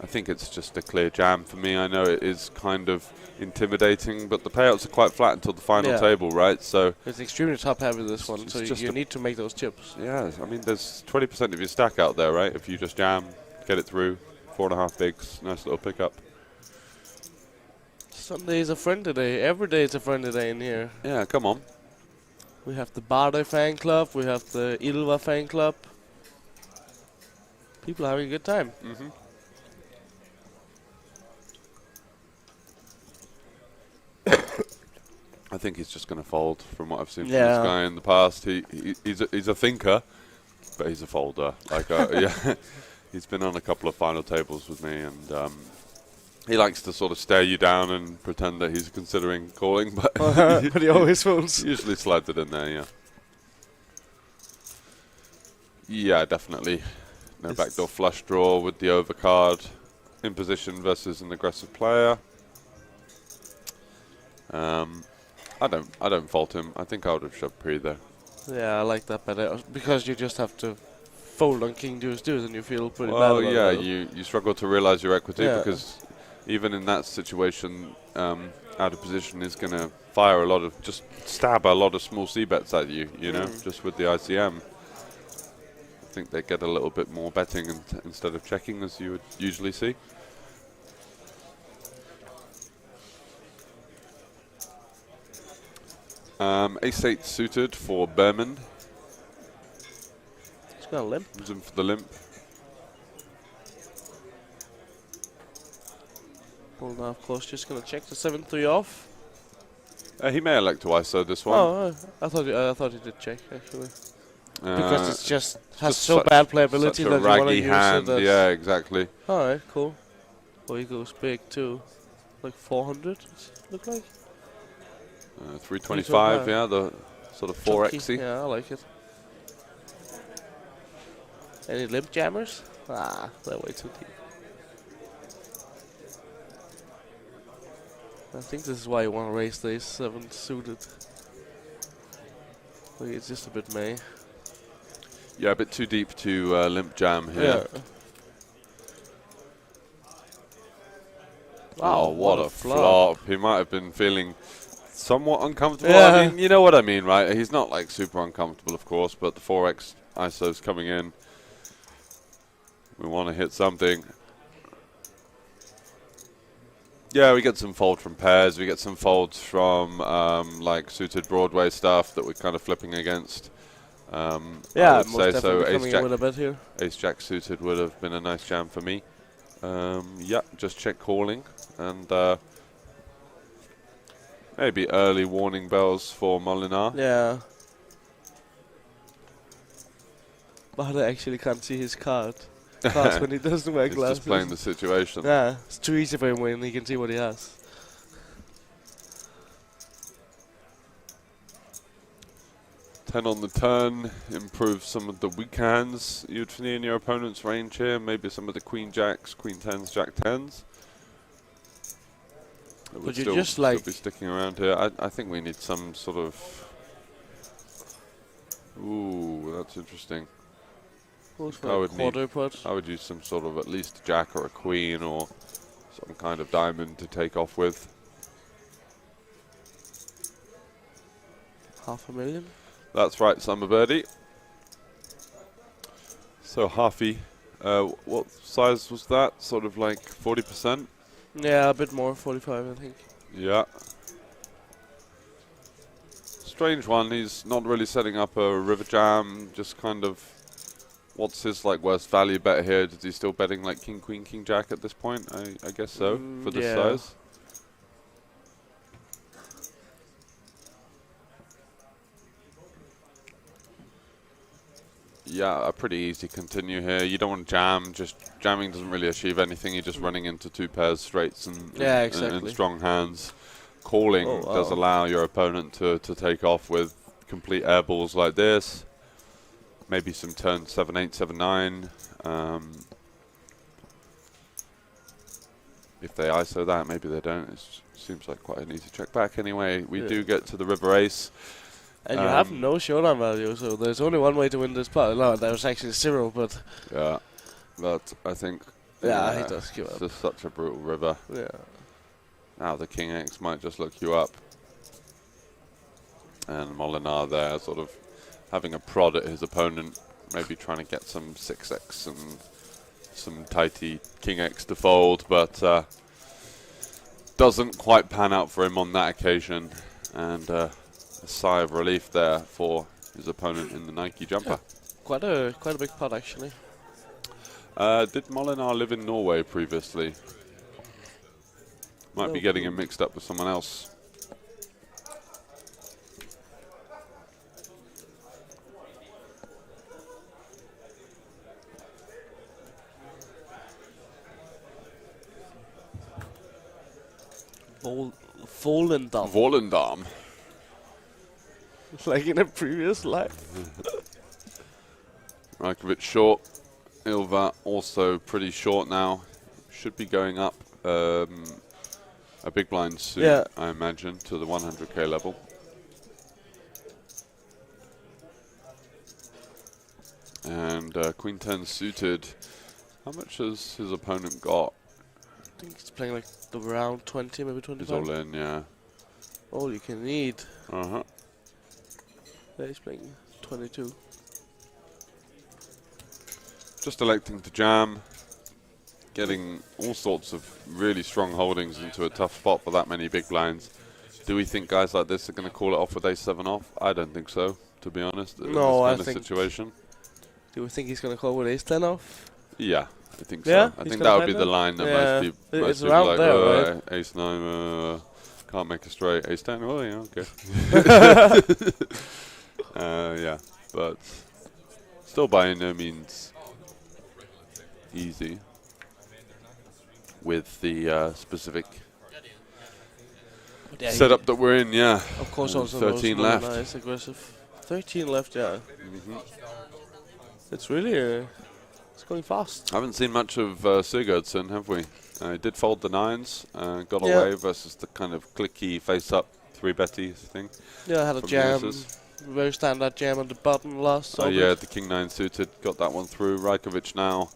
I think it's just a clear jam for me. I know it is kind of intimidating, but the payouts are quite flat until the final table, right? So It's extremely top heavy this one, so just you need to make those chips. yeah, I mean, there's 20% of your stack out there, right? If you just jam, get it through, 4.5 bigs, nice little pickup. Sunday is a friendly day. Every day is a friendly day in here. Yeah, come on. We have the Barde fan club. We have the Ilva fan club. People are having a good time. Mm-hmm. I think he's just going to fold from what I've seen from this guy in the past. He's a thinker, but he's a folder. Like yeah, he's been on a couple of final tables with me, and he likes to sort of stare you down and pretend that he's considering calling, but but he always folds. Usually slides it in there, yeah. Yeah, definitely. No backdoor flush draw with the overcard in position versus an aggressive player. I don't fault him. I think I would have shoved pre there. Yeah, I like that better because you just have to fold on king deuce deuce and you feel pretty bad. Well, about yeah, it. you struggle to realize your equity because even in that situation, out of position is going to fire a lot of, just stab a lot of small C bets at you. You know, just with the ICM. I think they get a little bit more betting instead of checking as you would usually see. Ace-8 suited for Berman. He's got a limp. He's in for the limp. Well, now, of course, just going to check the 7-3 off. He may elect to ISO this one. Oh, I thought he did check, actually. Because it's just has just so bad playability such a that you want to raggy use hand. it. Yeah, exactly. Alright, cool. Well, he goes big, too. Like 400, look like. 325, yeah, the sort of 4xy. Yeah, I like it. Any limp jammers? Ah, they're way too deep. I think this is why you want to raise the ace-7 suited. Like, it's just a bit May. Yeah, a bit too deep to limp jam here. Yeah. Oh, what a flop. He might have been feeling somewhat uncomfortable. Yeah. I mean, you know what I mean, right? He's not like super uncomfortable, of course, but the 4x ISO's coming in. We want to hit something. Yeah, we get some fold from pairs. We get some folds from like suited Broadway stuff that we're kind of flipping against. Yeah, I would most say definitely so. coming in with a bet here. Ace Jack suited would have been a nice jam for me. Yeah, just check calling and maybe early warning bells for Molinar. Yeah. But I actually can't see his cards when he doesn't wear He's glasses. just playing the situation. Yeah, it's too easy for him when he can see what he has. Ten on the turn, improve some of the weak hands you'd see in your opponent's range here. Maybe some of the queen jacks, queen tens, jack tens. It would But you still, just still like be sticking around here. I think we need some sort of. Ooh, that's interesting. I would quarter pot. I would use some sort of at least a jack or a queen or some kind of diamond to take off with. $500,000. That's right, Summer Birdie. So halfy. What size was that? Sort of like 40%? Yeah, a bit more, 45, I think. Yeah. Strange one. He's not really setting up a river jam. Just kind of. What's his like worst value bet here? Is he still betting like king, queen, king, jack at this point? I guess so for this size. Yeah, a pretty easy continue here. You don't want to jam. Just jamming doesn't really achieve anything. You're just running into two pairs straights and strong hands. Calling does allow your opponent to take off with complete air balls like this. Maybe some turn 7-8, 7-9. If they ISO that, maybe they don't. It seems like quite an easy check back anyway. We do get to the river ace. And you have no showdown value, so there's only one way to win this pot. No, there was actually 0, but... Yeah, but I think... Yeah, he does give up. It's just such a brutal river. Yeah. Now the king X might just look you up. And Molinar there sort of having a prod at his opponent, maybe trying to get some 6x and some tighty king X to fold, but doesn't quite pan out for him on that occasion, and a sigh of relief there for his opponent in the Nike jumper. Quite a big pot actually. Did Molinar live in Norway previously? Might be getting him mixed up with someone else. Volendam. Volendam. Like in a previous life. Rajkovic short. Ilva also pretty short now. Should be going up a big blind soon, I imagine, to the 100k level. And Queen 10 suited. How much has his opponent got? I think he's playing like around 20, maybe 25. He's all in, yeah. All you can need. Uh-huh. Yeah, he's playing 22. Just electing to jam. Getting all sorts of really strong holdings into a tough spot for that many big blinds. Do we think guys like this are going to call it off with ace-7 off? I don't think so, to be honest. No, I I think. think. Situation. Do we think he's going to call with ace-10 off? Yeah, I think Yeah, so. I he's think gonna that would play be the that? line that Yeah, most it's people around like, there, right? ace-9, can't make a straight. Ace-10, oh yeah, okay. Yeah, but still by no means easy with the specific setup that we're in, yeah. Of course, also 13 left. Nice, aggressive. 13 left, yeah. It's really, it's going fast. Haven't seen much of Sigurdsson, have we? He did fold the 9s, got Yeah. away versus the kind of clicky face-up 3-betty thing. Yeah, I had a from jam, Uses. very standard jam on the button last. Oh yeah, the King 9 suited, got that one through. Rajkovic now,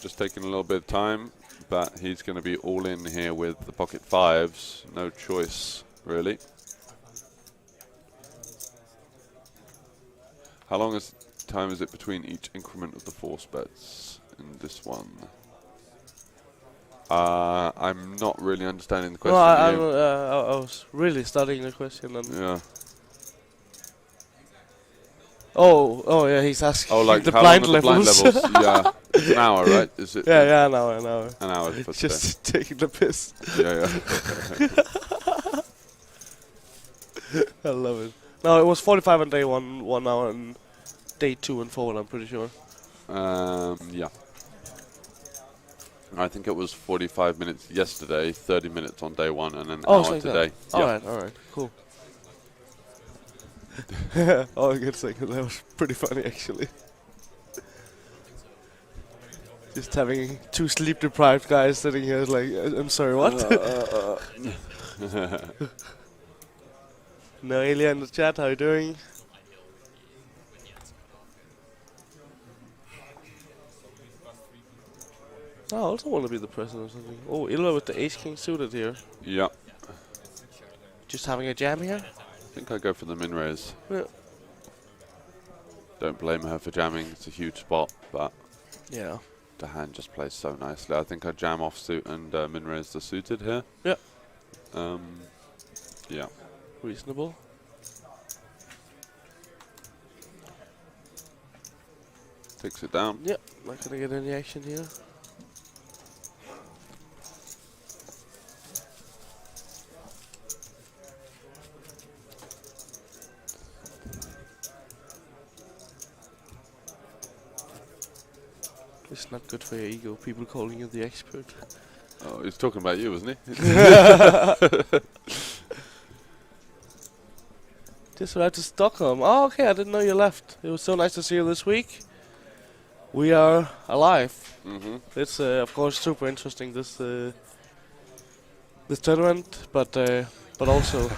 just taking a little bit of time, but he's going to be all in here with the pocket 5s. No choice, really. How long time is it between each increment of the force bets in this one? I'm not really understanding the question. No, I was really studying the question. And yeah. Oh, yeah, he's asking. Oh, like the how blind long are the levels. blind levels? Yeah, it's an hour, right? Is it? Yeah, an hour. An hour for today. Just taking the piss. Yeah. I love it. No, it was 45 on day 1 hour, and day 2 and 4, I'm pretty sure. Yeah. I think it was 45 minutes yesterday, 30 minutes on day 1, and an hour today. Alright, cool. Oh, a good second. That was pretty funny, actually. Just having 2 sleep-deprived guys sitting here like, I'm sorry, what? Noelia in the chat, how you doing? I also want to be the president or something. Oh, Ilva with the ace-king suited here. Yeah. Just having a jam here? I think I go for the min raise. Yeah. Don't blame her for jamming. It's a huge spot, but Yeah. the hand just plays so nicely. I think I jam off suit and min raise the suited here. Yeah. Yeah. Reasonable. Takes it down. Yep. Not gonna get any action here. It's not good for your ego, people calling you the expert. Oh, he's talking about you, wasn't he? Just arrived to Stockholm. Oh, okay, I didn't know you left. It was so nice to see you this week. We are alive. It's of course super interesting this tournament, but also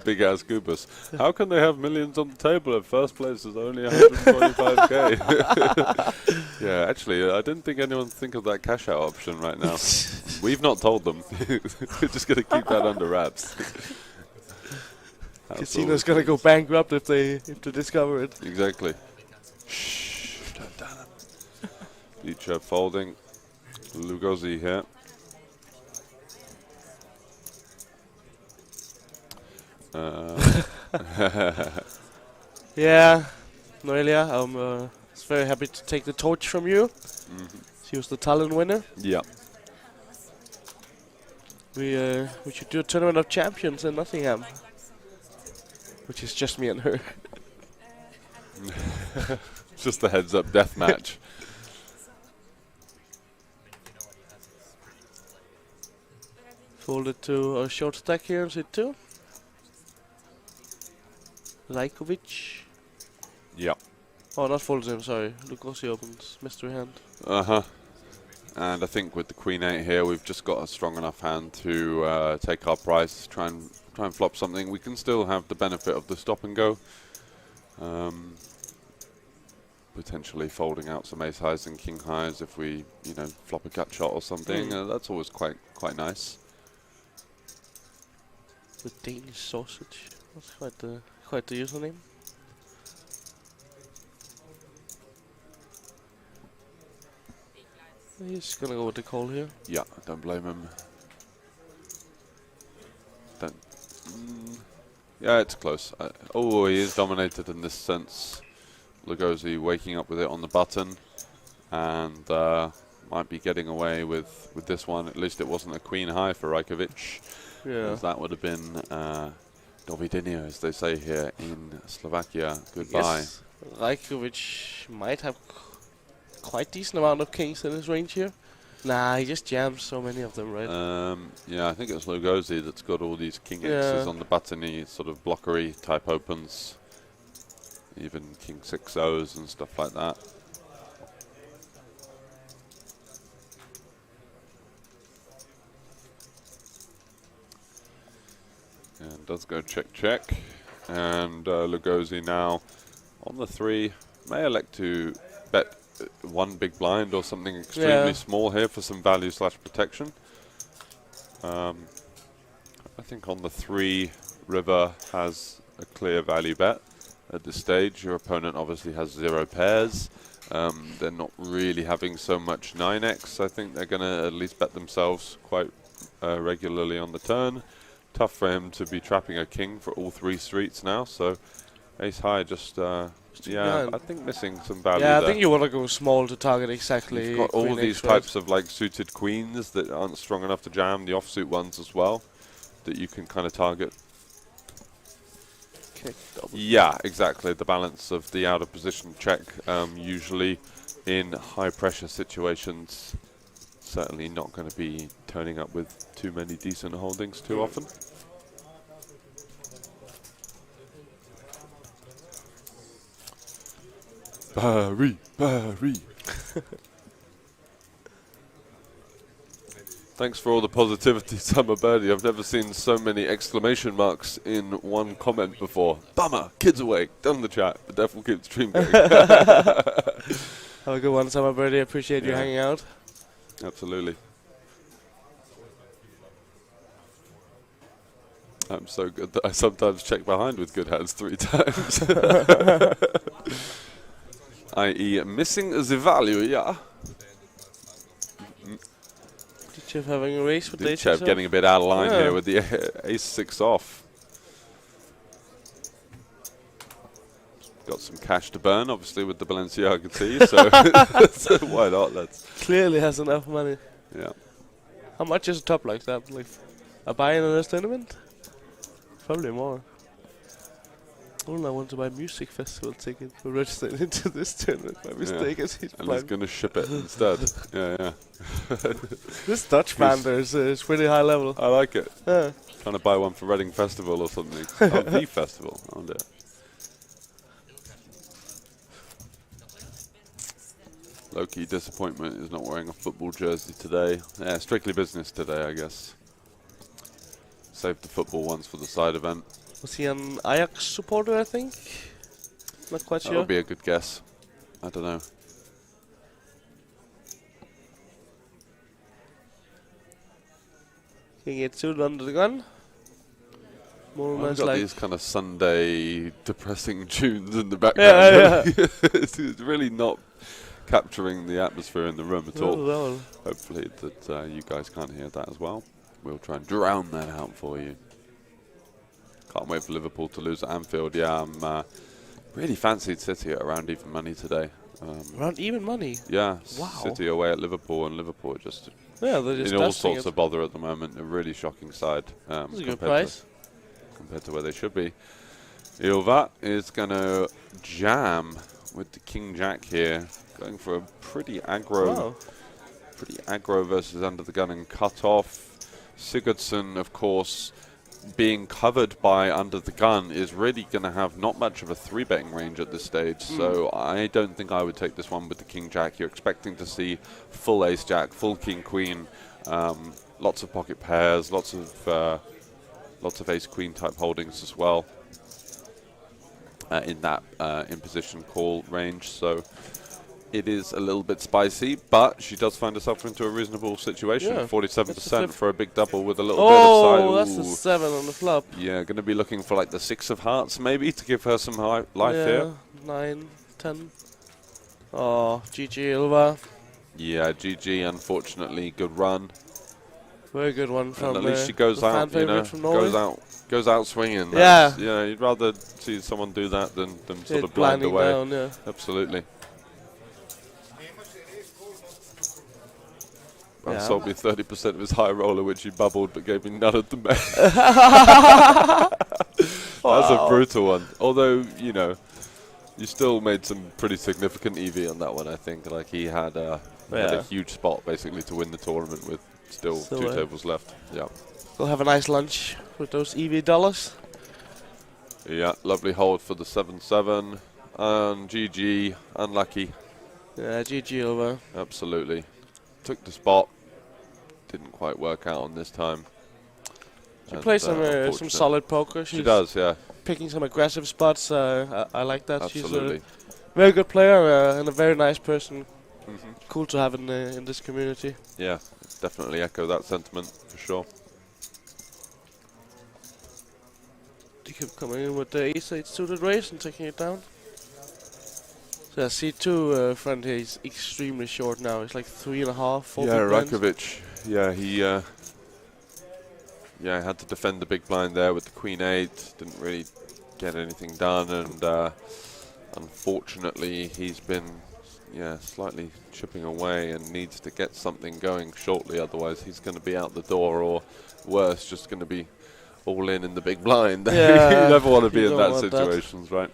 Big ass goobers. How can they have millions on the table if first place is only 125k? Yeah, actually, I didn't think anyone think of that cash out option right now. We've not told them. We're just going to keep that under wraps. Casino's gonna go bankrupt if they discover it. Exactly. Shh, don't tell them. Leech folding. Lugosi here. Yeah, Noelia, I'm very happy to take the torch from you. She was the talent winner. Yeah. We should do a tournament of champions in Nottingham, which is just me and her. Just the heads-up death match. Fold it to a short stack here and sit 2. Lajkovic. Yeah. Oh, not fold to him, sorry. Lugosi opens mystery hand. And I think with the Queen 8 here, we've just got a strong enough hand to take our prize, try and flop something. We can still have the benefit of the stop and go. Potentially folding out some ace highs and king highs if we, flop a gut shot or something. That's always quite nice. The Danish sausage. That's quite the username. He's gonna go with the call here. Yeah, don't blame him. Yeah, it's close. He is dominated in this sense. Lugosi waking up with it on the button, and might be getting away with this one. At least it wasn't a queen high for Rajkovic. Yeah. As that would have been Dovidinho, as they say here in Slovakia. Goodbye. Yes, Rajkovic might have quite decent amount of kings in his range here. Nah, he just jams so many of them, right? Yeah, I think it's Lugosi that's got all these king X's on the button. He sort of blockery type opens. Even king 6 O's and stuff like that. And does go check check. And Lugosi now on the 3 may elect to bet one big blind or something extremely small here for some value / protection. I think on the 3 river has a clear value bet. At this stage, your opponent obviously has 0 pairs. They're not really having so much 9x. I think they're going to at least bet themselves quite regularly on the turn. Tough for him to be trapping a king for all 3 streets now. So ace high just, I think missing some value there. I think you want to go small to target exactly. You've got all these types of like suited queens that aren't strong enough to jam, the offsuit ones as well, that you can kind of target. Yeah, exactly. The balance of the out of position check, usually in high pressure situations, certainly not going to be turning up with too many decent holdings too often. Barry. Thanks for all the positivity, Summer Birdie. I've never seen so many exclamation marks in one comment before. Bummer, kids awake, done the chat, but definitely keep the stream going. Have a good one, Summer Birdie. Appreciate you hanging out. Absolutely. I'm so good that I sometimes check behind with good hands 3 times. I.e. missing the value, yeah. Ditchev having a race with ace Ditchev getting a bit out of line here with the ace 6 off. Got some cash to burn, obviously, with the Balenciaga tee, so why not? Clearly has enough money. Yeah. How much is a top like that? Like a buy in this tournament? Probably more. I want to buy music festival ticket for registering into this tournament by mistake as he's and he's going to ship it instead. Yeah. This Dutch bander is pretty high level. I like it. Trying to buy one for Reading Festival or something. Oh, the festival. Oh, dear. Low-key disappointment is not wearing a football jersey today. Yeah, strictly business today, I guess. Saved the football ones for the side event. Was he an Ajax supporter, I think? Not quite sure. That would be a good guess. I don't know. King get suited under the gun. More I've got like these kind of Sunday depressing tunes in the background. Yeah. It's really not capturing the atmosphere in the room at all. No. Hopefully that you guys can't hear that as well. We'll try and drown that out for you. Can't wait for Liverpool to lose at Anfield. Yeah, I'm really fancied City at around even money today. Around even money? Yeah, Wow. City away at Liverpool, and Liverpool are just Yeah, they're just in all dusting sorts it. of bother at the moment. A really shocking side That's a good price. compared to where they should be. Ilva is going to jam with the King Jack here, going for a pretty aggro versus under the gun and cut off. Sigurdsson, of course, being covered by under the gun is really going to have not much of a 3-betting range at this stage. So I don't think I would take this one with the King Jack. You're expecting to see full Ace Jack, full King Queen, lots of pocket pairs, lots of Ace Queen type holdings as well in that in-position call range. So it is a little bit spicy, but she does find herself into a reasonable situation. Yeah, 47% for a big double with a little bit of side. Oh, that's a 7 on the flop. Yeah, going to be looking for like the 6 of hearts maybe to give her some life Yeah, here. 9, 10. Oh, GG Ilva. Yeah, GG, unfortunately. Good run. Very good one from And at least she goes the fan out, you know, favourite from Norway. goes out swinging. Yeah. That's, yeah, you'd rather see someone do that than sort It of blind blinding away. down, yeah. Absolutely. Yeah. And sold me 30% of his high roller, which he bubbled, but gave me none of the That's a brutal one. Although, you know, you still made some pretty significant EV on that one, I think. Like, he had a huge spot, basically, to win the tournament with still 2 tables left. Yeah. Go have a nice lunch with those EV dollars. Yeah, lovely hold for the 7-7. And GG, unlucky. Yeah, GG Ilva. Absolutely. Took the spot. Didn't quite work out on this time. She plays some solid poker. She does, yeah. Picking some aggressive spots. I like that. Absolutely. She's a very good player and a very nice person. Cool to have in this community. Yeah, definitely echo that sentiment for sure. They keep coming in with the ace-8 suited race and taking it down. So yeah, C2 friend here is extremely short now. He's like 3.5, 4 Yeah, big blinds. Rakovic. Yeah, he had to defend the big blind there with the Queen 8. Didn't really get anything done, and unfortunately he's been slightly chipping away and needs to get something going shortly. Otherwise, he's going to be out the door, or worse, just going to be all in the big blind. Yeah, you never want to be you in don't that want situations, right?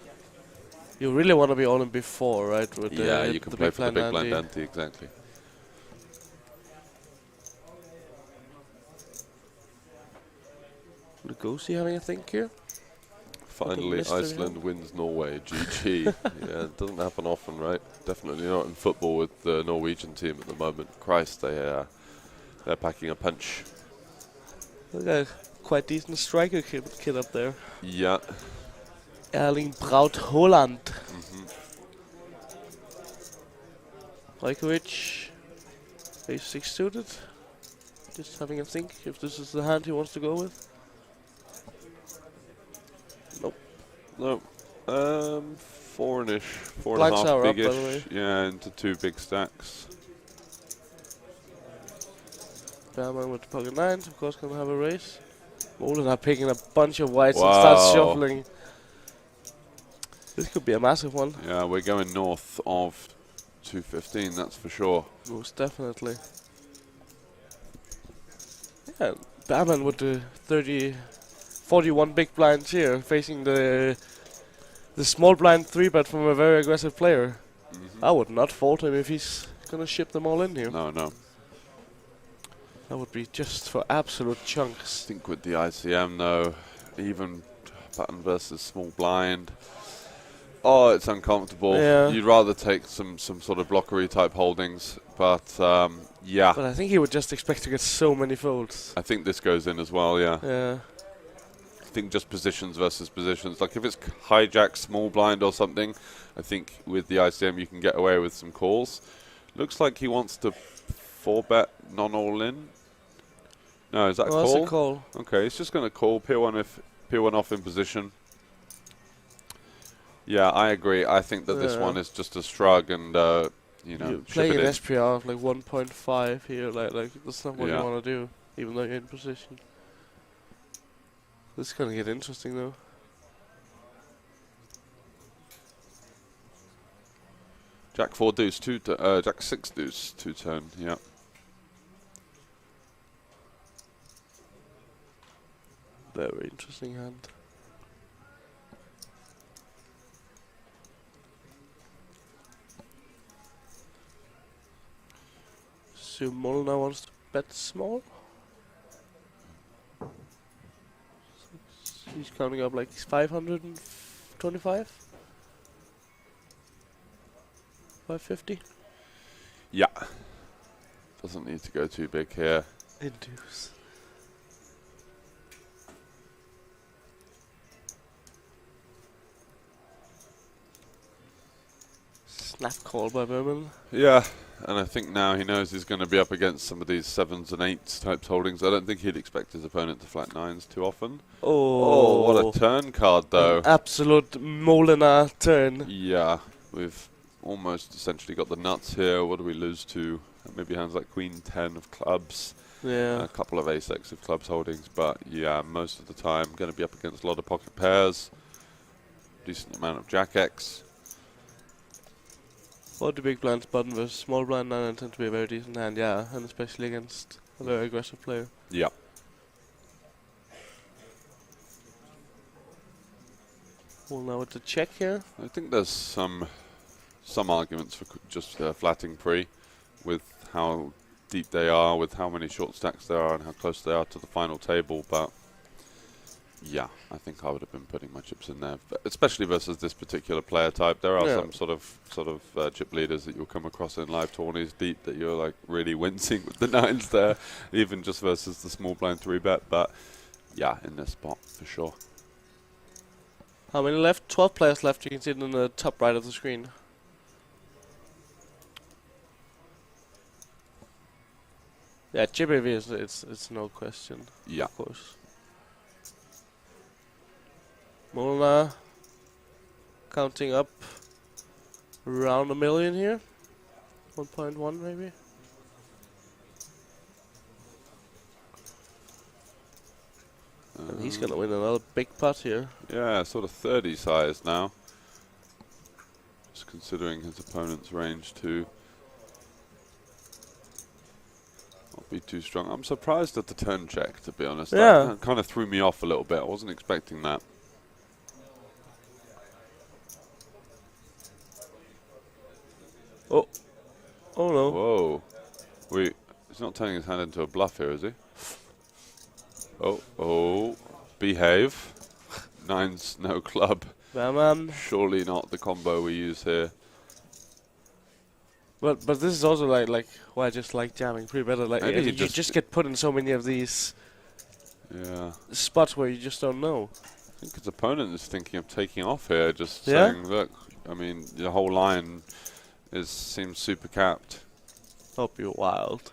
You really want to be all in before, right? With You can play for the big blind ante, exactly. Lugosi having a think here? Finally, Iceland wins Norway. GG. Yeah, it doesn't happen often, right? Definitely not in football with the Norwegian team at the moment. Christ, they're packing a punch. Look at a quite decent striker kid up there. Yeah. Erling Braut Holland. Rajkovic, ace-6 suited. Just having a think if this is the hand he wants to go with. Nope. 4-ish, 4.5 Blinds are up, by the big-ish. way. Yeah, into 2 big stacks. Berman with the pocket 9s, of course, gonna have a race. Molen are picking a bunch of whites and Wow. starts shuffling. This could be a massive one. Yeah, we're going north of 215, that's for sure. Most definitely. Yeah, Berman with the 41 big blinds here, facing the small blind 3-bet from a very aggressive player. I would not fault him if he's gonna ship them all in here. No. That would be just for absolute chunks. I think with the ICM though, even button versus small blind, it's uncomfortable. Yeah. You'd rather take some sort of blockery type holdings, but yeah. But I think he would just expect to get so many folds. I think this goes in as well, yeah. Yeah. I think just positions versus positions. Like if it's hijack small blind or something, I think with the ICM you can get away with some calls. Looks like he wants to 4-bet non-all in. No, is that a call? That's a call. Okay, he's just going to call Pier 1 off in position. Yeah, I agree. I think that this one is just a shrug and You're playing an SPR of like 1.5 here, like that's not what you Yeah. want to do, even though you're in position. This is gonna get interesting though. Jack 4 deuce, Jack 6 deuce, 2-turn, yeah. Very interesting hand. So Molnar wants to bet small. He's counting up like 525? 550? Yeah. Doesn't need to go too big here. Induce. Snap call by Berman. Yeah, and I think now he knows he's going to be up against some of these 7s and 8s types holdings. I don't think he'd expect his opponent to flat 9s too often. Oh, what a turn card though. An absolute Molnar turn. Yeah, we've almost essentially got the nuts here. What do we lose to? Maybe hands like Queen 10 of clubs. Yeah. A couple of ace-X of clubs holdings, but yeah, most of the time going to be up against a lot of pocket pairs. Decent amount of Jack-X. 40 big blinds button versus small blind 9 tend to be a very decent hand, yeah, and especially against a very aggressive player. Yeah. Well, now with the check here. I think there's some arguments for just flatting pre with how deep they are, with how many short stacks there are and how close they are to the final table, but yeah, I think I would have been putting my chips in there, especially versus this particular player type. There are some sort of chip leaders that you'll come across in live tourneys deep that you're like really wincing with the 9s there, even just versus the small blind 3-bet, but yeah, in this spot for sure. How many left? 12 players left. You can see it in the top right of the screen. Yeah, chip AV it's no question. Yeah. Of course. Molnar counting up around $1 million here. 1.1 maybe. And he's gonna win another big pot here. Yeah, sort of 30 size now. Just considering his opponent's range to not be too strong. I'm surprised at the turn check, to be honest. Yeah. That kind of threw me off a little bit. I wasn't expecting that. Oh. Oh no. Whoa. Wait, he's not turning his hand into a bluff here, is he? Oh, behave. 9's no club. Surely not the combo we use here. But this is also like why I just like jamming pretty better. Like Maybe you just get put in so many of these spots where you just don't know. I think his opponent is thinking of taking off here, just saying, look, I mean, the whole line seems super capped. Hope you're wild.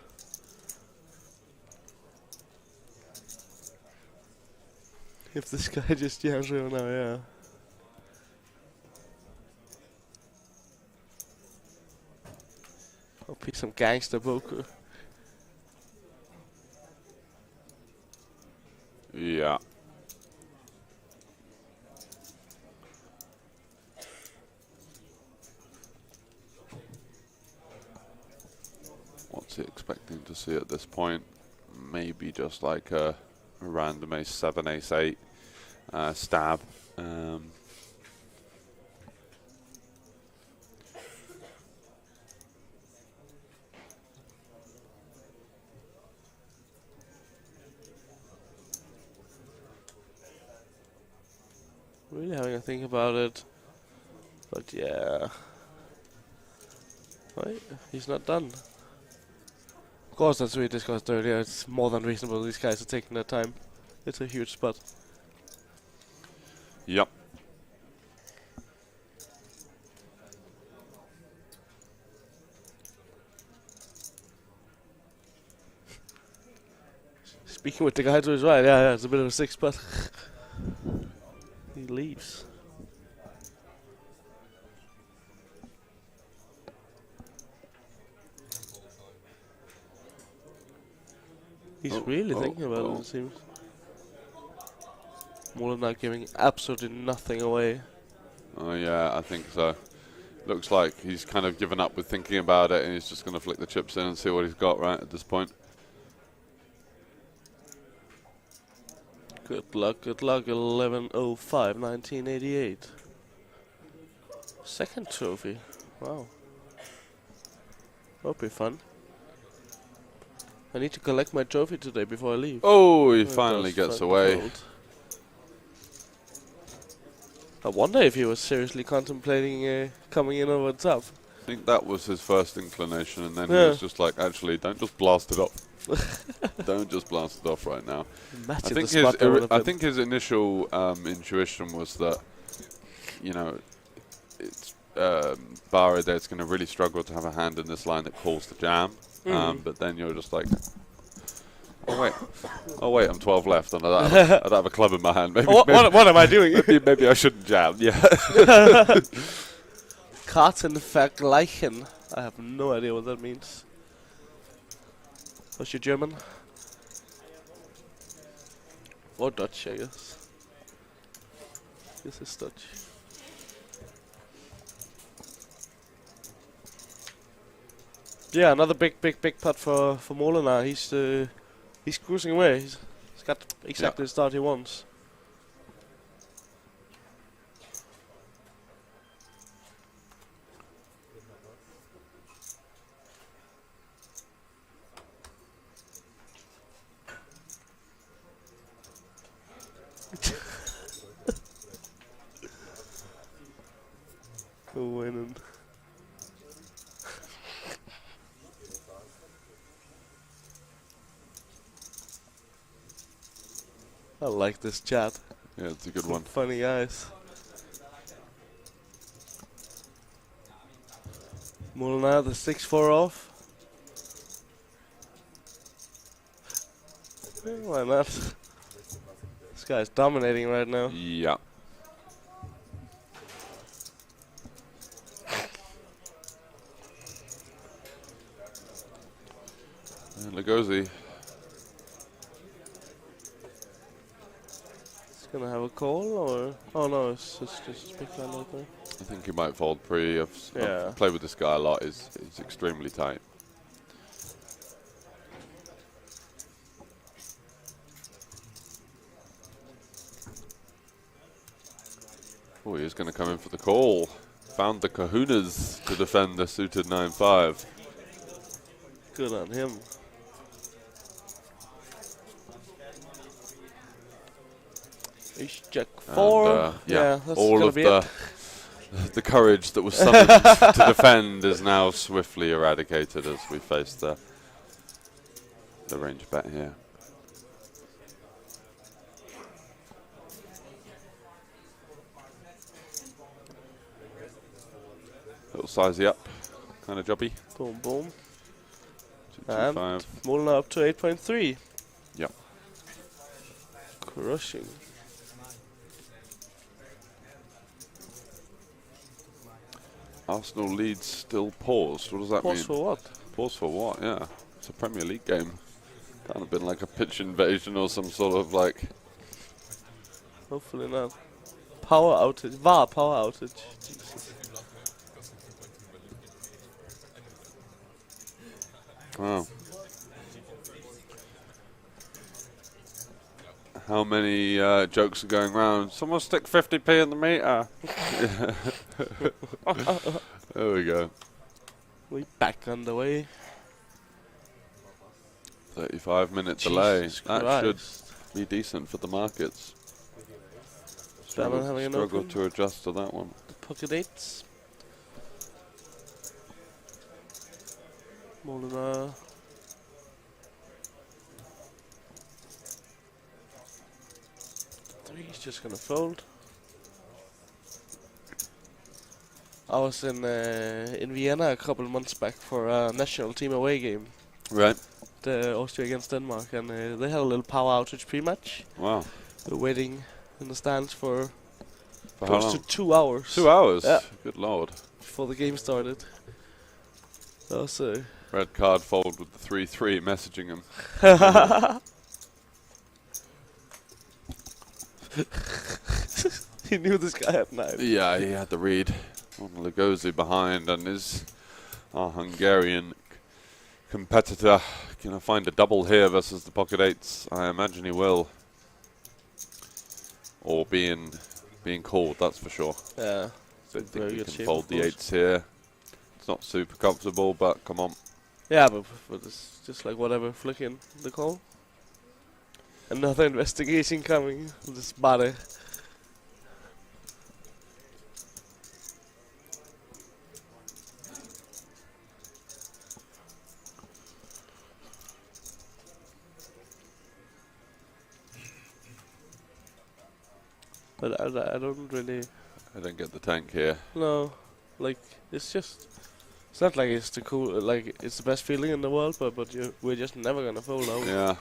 If this guy just jams real now, yeah. Hope he's some gangster poker. Yeah. What's he expecting to see at this point? Maybe just like a random ace-7, ace-8 stab. Really having a think about it. But yeah. Right, he's not done. Of course, as we discussed earlier, it's more than reasonable these guys are taking their time. It's a huge spot. Yep. Speaking with the guy to his right, yeah, it's a bit of a 6 spot. He leaves. He's really thinking about it, it seems. Molinar giving absolutely nothing away. Oh yeah, I think so. Looks like he's kind of given up with thinking about it, and he's just going to flick the chips in and see what he's got right at this point. Good luck, 11:05, 1988. Second trophy. Wow. That'll be fun. I need to collect my trophy today before I leave. Oh, he finally gets away. Cold. I wonder if he was seriously contemplating coming in over the top. I think that was his first inclination, and then he Yeah. was just like, actually, don't just blast it off. Don't just blast it off right now. I think his initial intuition was that, you know, it's Barra that's going to really struggle to have a hand in this line that calls the jam. But then you're just like, oh wait, I'm 12 left, and I'd have a club in my hand. Maybe, what am I doing? maybe I shouldn't jam. Yeah. Kartenvergleichen. I have no idea what that means. What's your German? Or Dutch, I guess. This is Dutch. Yeah, another big putt for Molinar. He's cruising away. He's got exactly the start he wants. Winning. I like this chat. Yeah, it's a good one. Funny guys. Molinar the 6-4 off. Why not? This guy's dominating right now. Yeah. And Lugosi. Gonna have a call, or oh no, it's just a big line out there. I think he might fold pre. Yeah. I've played with this guy a lot. He's extremely tight. Oh, he's going to come in for the call. Found the kahunas to defend the suited 9-5. Good on him. Ace Jack 4. And, yeah, that's all gonna of be the courage that was summoned to defend is now swiftly eradicated as we face the range bet here. Little sizey up kind of jobby. Boom, boom. 2-2-5. Molinar up to 8.3. Yep. Crushing. Arsenal leads still paused. What does that mean? Pause for what? Pause for what? Yeah. It's a Premier League game. Can't have been like a pitch invasion or some sort of like... Hopefully not. Power outage. VAR power outage. Jesus. Wow. How many jokes are going around? Someone stick 50p in the meter. There we go. We back underway. 35-minute delay. Jesus That Christ. should be decent for the markets. Batman having an Struggle open. to adjust to that one. The pocket eights. Molinar. He's just gonna fold. I was in Vienna a couple of months back for a national team away game. Right. The Austria against Denmark, and they had a little power outage pre-match. Wow. They were waiting in the stands for For how close long? to 2 hours. 2 hours? Yeah. Good lord. Before the game started. That was Red card fold with the 3-3 messaging him. He knew this guy had 9. Yeah, he had the read on Lugosi behind, and is our Hungarian competitor going to find a double here versus the pocket 8s? I imagine he will. Or being called, that's for sure. Yeah. Don't think Very he good can shape, fold of the course. 8s here. It's not super comfortable, but come on. Yeah, but it's just like whatever, flicking the call. Another investigation coming. This body. But I don't really. I don't get the tank here. No, like it's just. It's not like it's the cool, like it's the best feeling in the world, but we're just never gonna fold out. Yeah.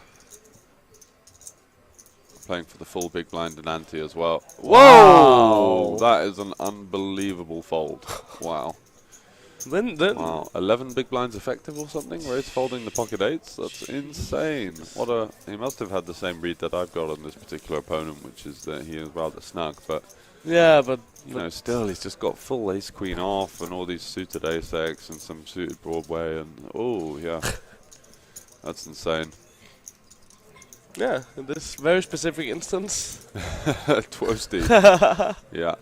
Playing for the full big blind and ante as well. Whoa! Whoa! That is an unbelievable fold. Wow. Then Wow. 11 big blinds effective or something? Where he's folding the pocket 8s? That's insane. What a... He must have had the same read that I've got on this particular opponent, which is that he is rather snug, but... yeah, but You know, still, he's just got full ace-queen off and all these suited ace-x and some suited Broadway and... Oh, yeah. That's insane. yeah, in this very specific instance. Toasty. Yeah.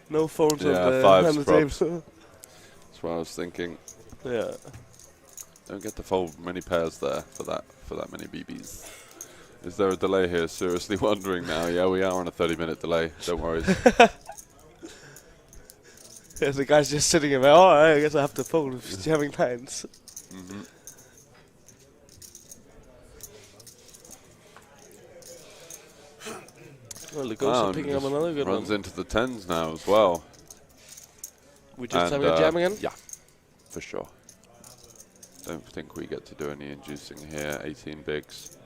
No phones Yeah, on the, fives on the props. table. That's what I was thinking. Yeah. Don't get to fold many pairs there for that many BBs. Is there a delay here? Seriously wondering now. Yeah, we are on a 30-minute delay. Don't worry. Yeah, the guy's just sitting there. Oh, I guess I have to fold if he's having 9s. Mm-hmm. Well, the ghost is picking up another good runs one. into the 10s now as well. We just And, having a jam again? Yeah, for sure. Don't think we get to do any inducing here. 18 bigs.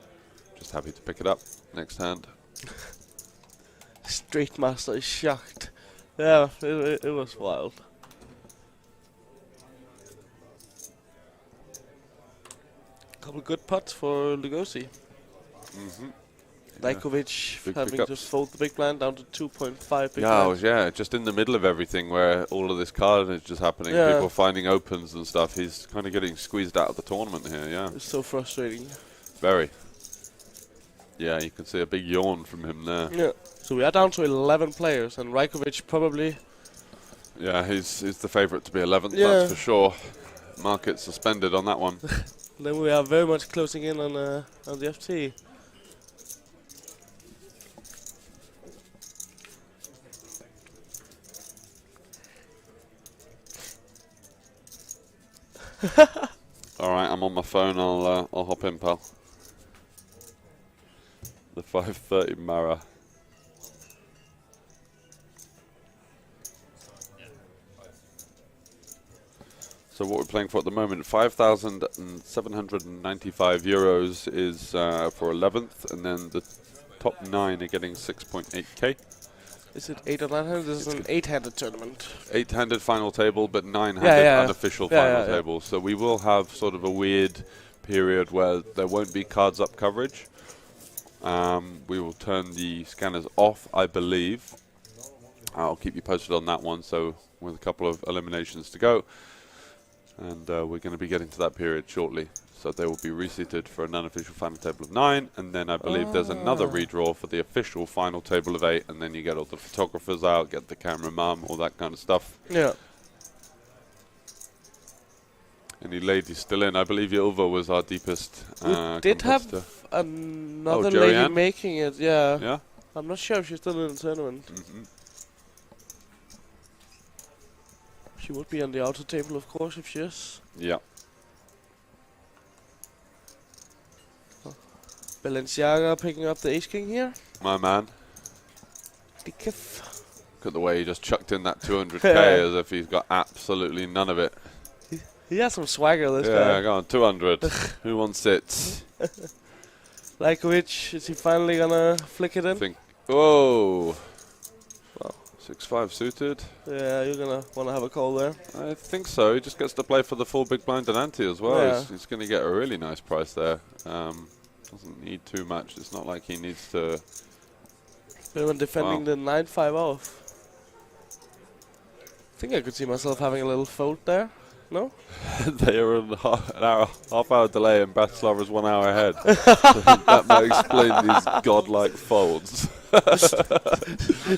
Just happy to pick it up next hand. Straight master is shocked. Yeah, it was wild. Couple good putts for Lugosi. Mm-hmm. Lajkovic Big having pickups. just fold the big blind down to 2.5 big Yeah, blind. yeah, just in the middle of everything where all of this carnage is just happening. Yeah. People finding opens and stuff. He's kind of getting squeezed out of the tournament here, yeah. It's so frustrating. Very. Yeah, you can see a big yawn from him there. Yeah. So we are down to 11 players, and Rajkovic probably. Yeah, he's the favourite to be 11th, Yeah. that's for sure. Market suspended on that one. Then we are very much closing in on the FT. All right, I'm on my phone. I'll hop in, pal. The 5:30 Mara. So what we're playing for at the moment, 5,795 euros is for 11th, and then the top 9 are getting 6.8k. Is it 8 or 900? This is an 8-handed tournament. 8-handed final table, but 9-handed yeah. unofficial Yeah, final yeah. table. So we will have sort of a weird period where there won't be cards up coverage. We will turn the scanners off, I believe. I'll keep you posted on that one. So with a couple of eliminations to go, and we're going to be getting to that period shortly. So they will be reseated for an unofficial final table of 9, and then I believe there's another redraw for the official final table of 8, and then you get all the photographers out, get the camera mum, all that kind of stuff. Yeah. Any ladies still in? I believe Ylva was our deepest We did competitor. have another Jerry lady Ann? making it, yeah. Yeah? I'm not sure if she's still in the tournament. Mm-hmm. She would be on the outer table, of course, if she is. Yeah. Balenciaga picking up the ace-king here. My man. Dikif. Look at the way he just chucked in that 200k as if he's got absolutely none of it. He has some swagger, this Yeah, guy. go on, 200. Who wants it? Lajkovic, is he finally gonna flick it in? I think Whoa. 6-5 suited. Yeah, you're gonna want to have a call there. I think so. He just gets to play for the full big blind and ante as well. Yeah. He's going to get a really nice price there. Doesn't need too much. It's not like he needs to. When defending the 9-5 off. I think I could see myself having a little fold there. No? They are on half-hour delay, and Bratislava's 1 hour ahead. So that might explain these godlike folds.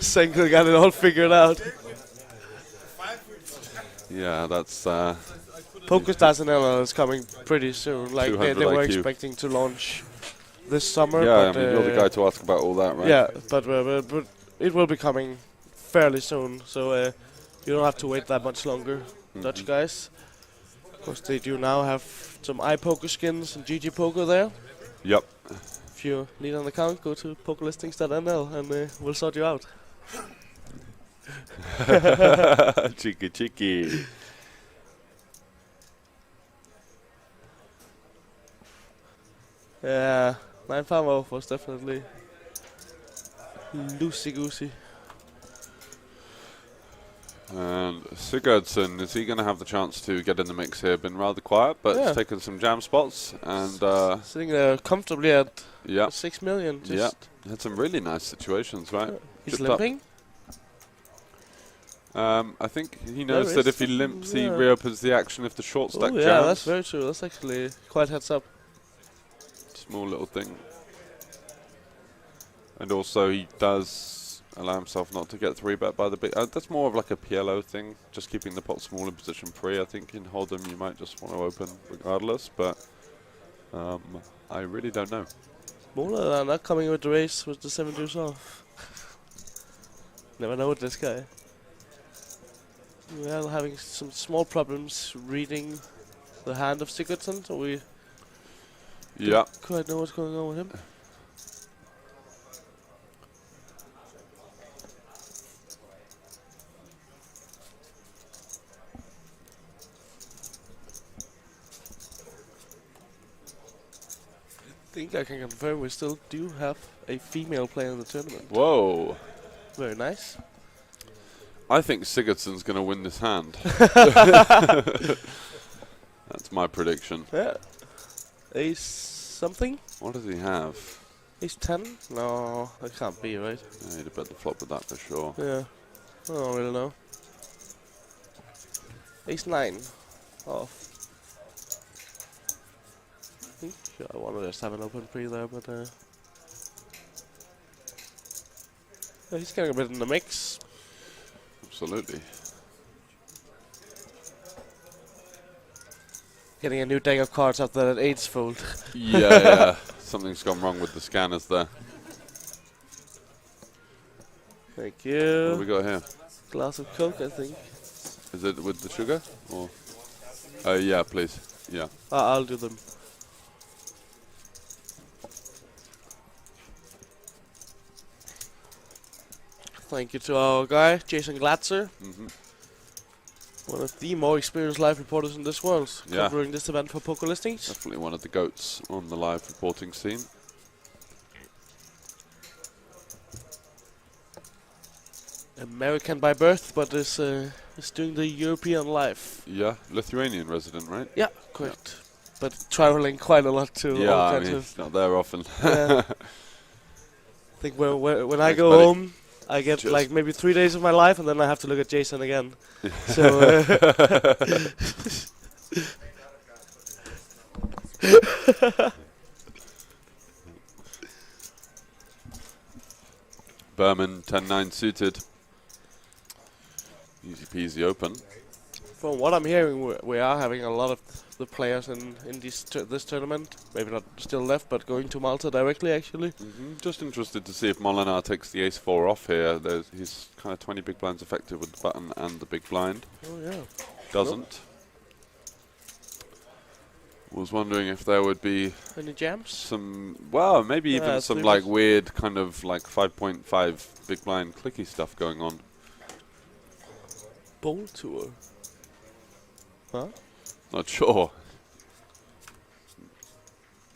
Senko got it all figured out. Yeah, that's. PokerStars and LL is coming pretty soon. Like they 200 were IQ. expecting to launch this summer. Yeah, but, I mean, you're the guy to ask about all that, right? Yeah, but it will be coming fairly soon, so you don't have to wait that much longer, Dutch guys. Of course, they do now have some iPoker skins and GG Poker there. Yep. If you need an account, go to pokerlistings.nl and we'll sort you out. Cheeky, cheeky. Yeah, 9-5 off was definitely loosey-goosey. And Sigurdsson, is he going to have the chance to get in the mix here? Been rather quiet, but Yeah. he's taken some jam spots. And Sitting there comfortably at yeah, 6 million. yeah, had some really nice situations, right? He's Tipped up. limping. I think he knows There that is if he limps, he yeah. reopens the action if the short stack Oh yeah, jams. that's very true. That's actually quite heads up. Small little thing. And also he does allow himself not to get 3-bet by the big. That's more of like a PLO thing, just keeping the pot small in position pre. I think in Hold'em you might just want to open regardless, but I really don't know. Smaller than that, coming with the race with the 7 deuce off. Never know with this guy. We are having some small problems reading the hand of Sigurdsson, so we Yeah. don't quite know what's going on with him. I think I can confirm we still do have a female player in the tournament. Whoa. Very nice. I think Sigurdsson's going to win this hand. That's my prediction. Yeah. Ace something? What does he have? Ace 10? No, that can't be, right? I need to bet the flop with that for sure. Yeah. I don't really know. Ace 9 off. I think I want to just have an open pre there, but yeah, he's getting a bit in the mix. Absolutely. Getting a new deck of cards after that 8's fold. Yeah. Something's gone wrong with the scanners there. Thank What have we you. got here? Glass of Coke, I think. Is it with the sugar? Or? Yeah, please. Yeah. I'll do them. Thank you to our guy, Jason Glatzer. One of the more experienced live reporters in this world, Yeah. covering this event for Poker Listings. Definitely one of the goats on the live reporting scene. American by birth, but is doing the European life. Yeah, Lithuanian resident, right? Yeah, correct. But traveling quite a lot to Yeah, all I kinds mean, of. not there often. Yeah. I think when I Thanks, go buddy. home, I get Cheers. like maybe 3 days of my life, and then I have to look at Jason again. So. Berman 10-9 suited. Easy peasy open. From what I'm hearing, we are having a lot of the players in this tournament. Maybe not still left, but going to Malta directly, actually. Just interested to see if Molinar takes the ace-4 off here. He's kind of 20 big blinds effective with the button and the big blind. Oh, yeah. Doesn't. Was wondering if there would be Any jams? some, well, maybe even Yeah, some three like bets. weird kind of like 5.5 big blind clicky stuff going on. Bowl tour. Huh? Not sure.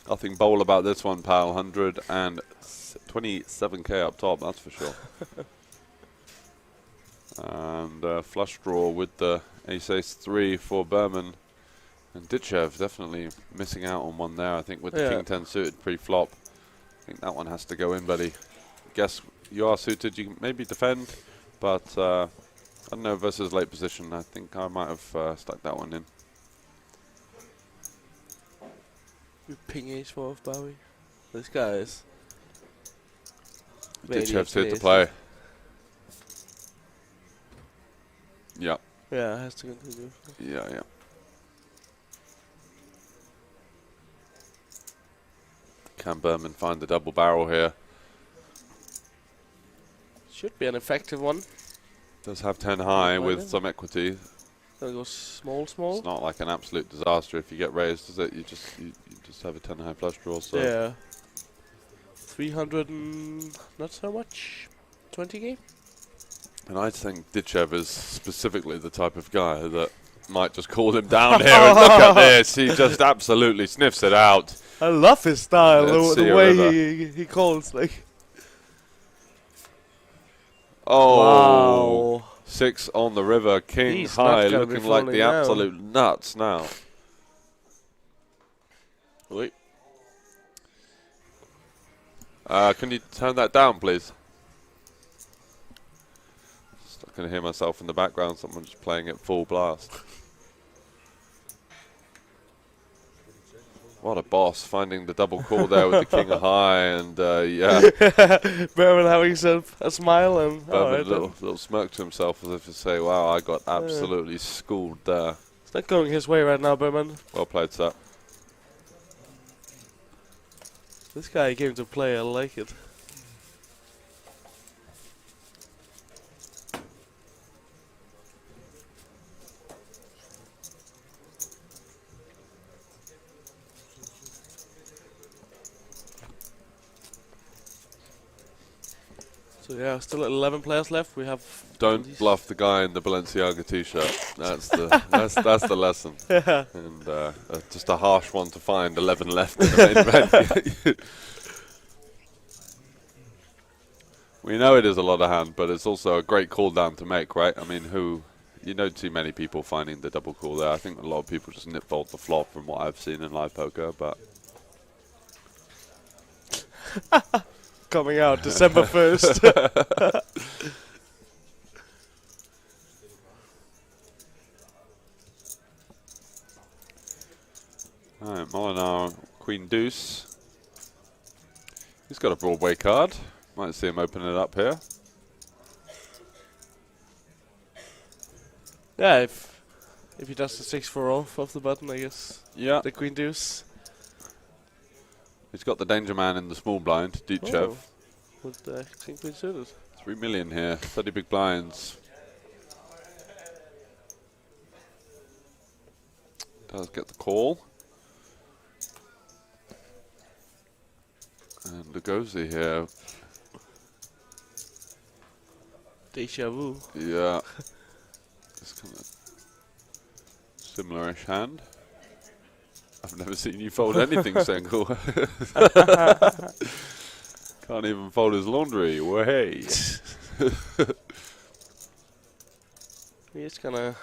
Nothing bowl about this one, pal. 100 and 27k up top, that's for sure. And flush draw with the ace-ace 3 for Berman. And Ditchev definitely missing out on one there, I think, with the king 10 suited pre-flop. I think that one has to go in, buddy. Guess you are suited, you can maybe defend, but I don't know, versus late position, I think I might have stuck that one in. You ping ace-4 of Bowie. This guy is... Ditchev's here to play. Yeah. Yeah, has to continue. Yeah, yeah. Can Berman find the double barrel here? Should be an effective one. Does have 10 high with some equity. Gonna go small, small. It's not like an absolute disaster if you get raised, is it? You just have a 10 high flush draw. So Yeah. 300 and not so much. 20k. And I think Ditchev is specifically the type of guy that might just call him down here. And look at this, he just absolutely sniffs it out. I love his style, Let's the see a way river. he calls, like. Oh, Wow. 6 on the river, king He's high, not gonna be looking like falling the down. absolute nuts now. Wait. Can you turn that down, please? I can hear myself in the background, someone just playing it full blast. What a boss, finding the double call there with the king of high, and yeah. Berman having a smile and Berman little smirk to himself as if to say, wow, I got absolutely schooled there. It's not going his way right now, Berman. Well played, sir. This guy came to play, I like it. So yeah, still 11 players left. We have. Don't bluff the guy in the Balenciaga t-shirt. That's the that's the lesson. Yeah. And just a harsh one to find. 11 left in the main event. We know it is a lot of hand, but it's also a great call down to make, right? I mean, you don't see many people finding the double call there. I think a lot of people just nip fold the flop from what I've seen in live poker, but. Coming out December 1st. Alright, Molinar, Queen Deuce. He's got a Broadway card. Might see him open it up here. Yeah, if he does the 6-4 off the button, I guess. Yeah. The Queen Deuce. He's got the danger man in the small blind, Ditchev. Oh, with the King Queen suited. 3 million here, 30 big blinds. Does get the call. And Lugosi here. Deja vu. Yeah. This kind of similar-ish hand. I've never seen you fold anything single. Can't even fold his laundry. Way. He's gonna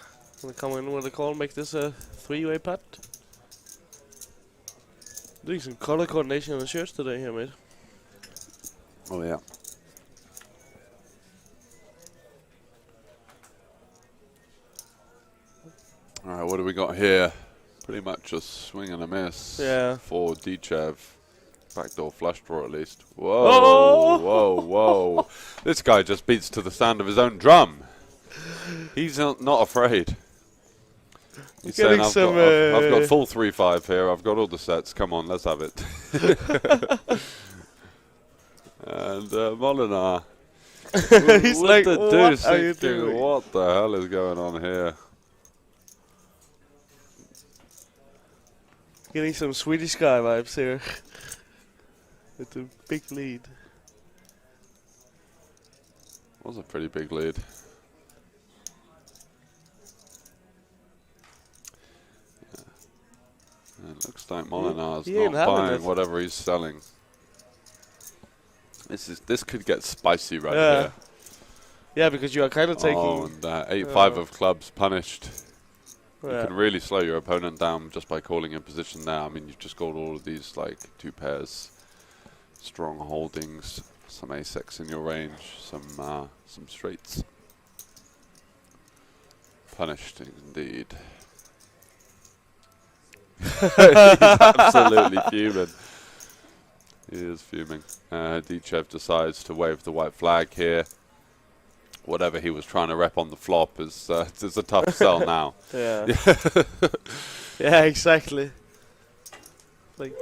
come in with a call, make this a 3-way putt. Doing some color coordination on the shirts today here, mate. Oh yeah. All right, what do we got here? Pretty much a swing and a miss for Ditchev. Backdoor flush draw at least. Whoa, whoa, whoa. This guy just beats to the sound of his own drum. He's not afraid. He's saying, I've got full 3-5 here. I've got all the sets. Come on, let's have it. And Molinar. He's like, what are you doing? What the hell is going on here? Getting some Swedish guy vibes here. With a big lead. Was a pretty big lead. Yeah. It looks like Molinar's not buying whatever he's selling. This could get spicy right Yeah. here. Yeah, because you are kind of taking. Oh, and 8-5 of clubs punished. You Yeah. can really slow your opponent down just by calling in position there. I mean, you've just got all of these like 2 pairs, strong holdings, some ace-x in your range, some straights. Punished indeed. He's absolutely fuming. He is fuming. Dichev decides to wave the white flag here. Whatever he was trying to rep on the flop is a tough sell now. Yeah. Yeah, exactly. Like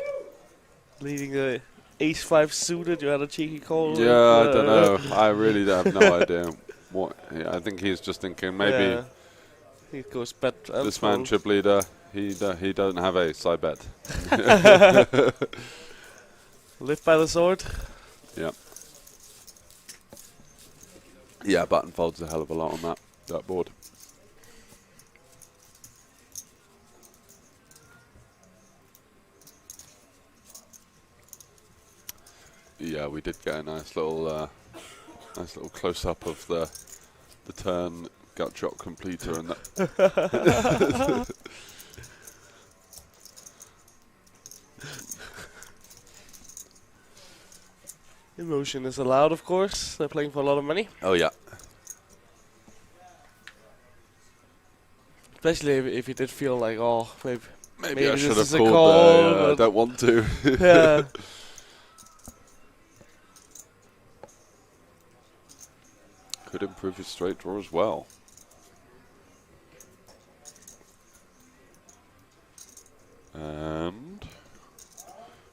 leading the ace-5 suited, you had a cheeky call. Yeah, I don't know. I really have no idea what. Yeah, I think he's just thinking maybe Yeah. He goes bet. this man chip leader. He doesn't have ace. I bet. Live by the sword. Yeah. Yeah, button folds a hell of a lot on that board. Yeah, we did get a nice little close up of the turn gut shot completer and that. Emotion is allowed, of course. They're playing for a lot of money. Oh yeah. Especially if you did feel like, oh, maybe I this should have is a called call, there. I but don't want to. yeah. Could improve his straight draw as well. And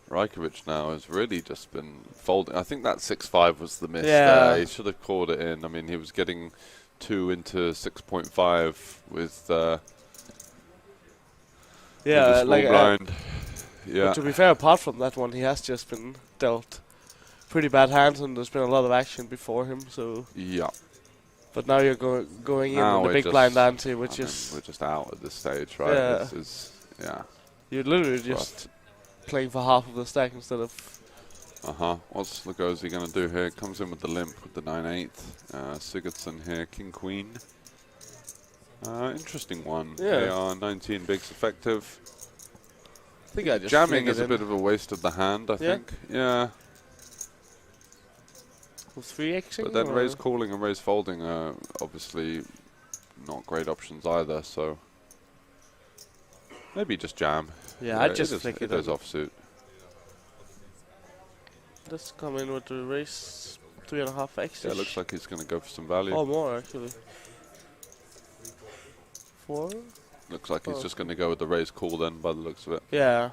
Rajkovic now has really just been folding. I think that 6-5 was the miss there. He should have called it in. I mean, he was getting 2 into 6.5 with Yeah, with the small like blind. Yeah. But to be fair, apart from that one, he has just been dealt pretty bad hands, and there's been a lot of action before him. So Yeah. but now you're going in Now on the we're big just- blind ante, which I mean, is we're just out at this stage, right? Yeah. This is you're literally just playing for half of the stack instead of. What's Lugosi going to do here? Comes in with the limp with the 9-8. Sigurdsson here, King Queen. Interesting one. Yeah. They are 19 bigs effective. I think I just Jamming fling is it a in. bit of a waste of the hand, I Yeah. think. Yeah. With 3xing. But then or- raise calling and raise folding are obviously not great options either, so maybe just jam. Yeah, I'd just it is, flick it it is in. offsuit. Let's come in with the raise 3.5x. Yeah, it looks like he's going to go for some value. Oh, more actually. 4. Looks like he's just going to go with the raise call then, by the looks of it. Yeah.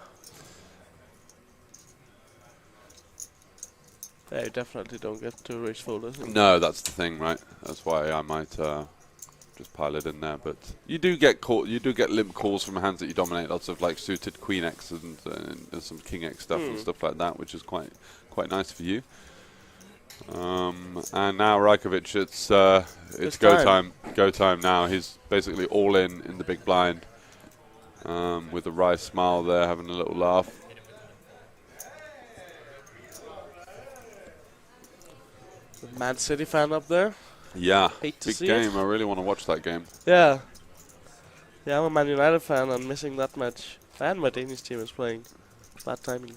Yeah, you definitely don't get to raise folders. No, that's the thing, right? That's why I might just pile it in there. But you do get limp calls from hands that you dominate. Lots of like suited Queen X and some King X stuff and stuff like that, which is quite nice for you. And now Rajkovic, it's go time. Go time now. He's basically all in the big blind, with a wry smile there, having a little laugh. Man City fan up there. Yeah, Hate to big see game. it. I really want to watch that game. Yeah. Yeah, I'm a Man United fan. I'm missing that match. And my Danish team is playing. Bad timing.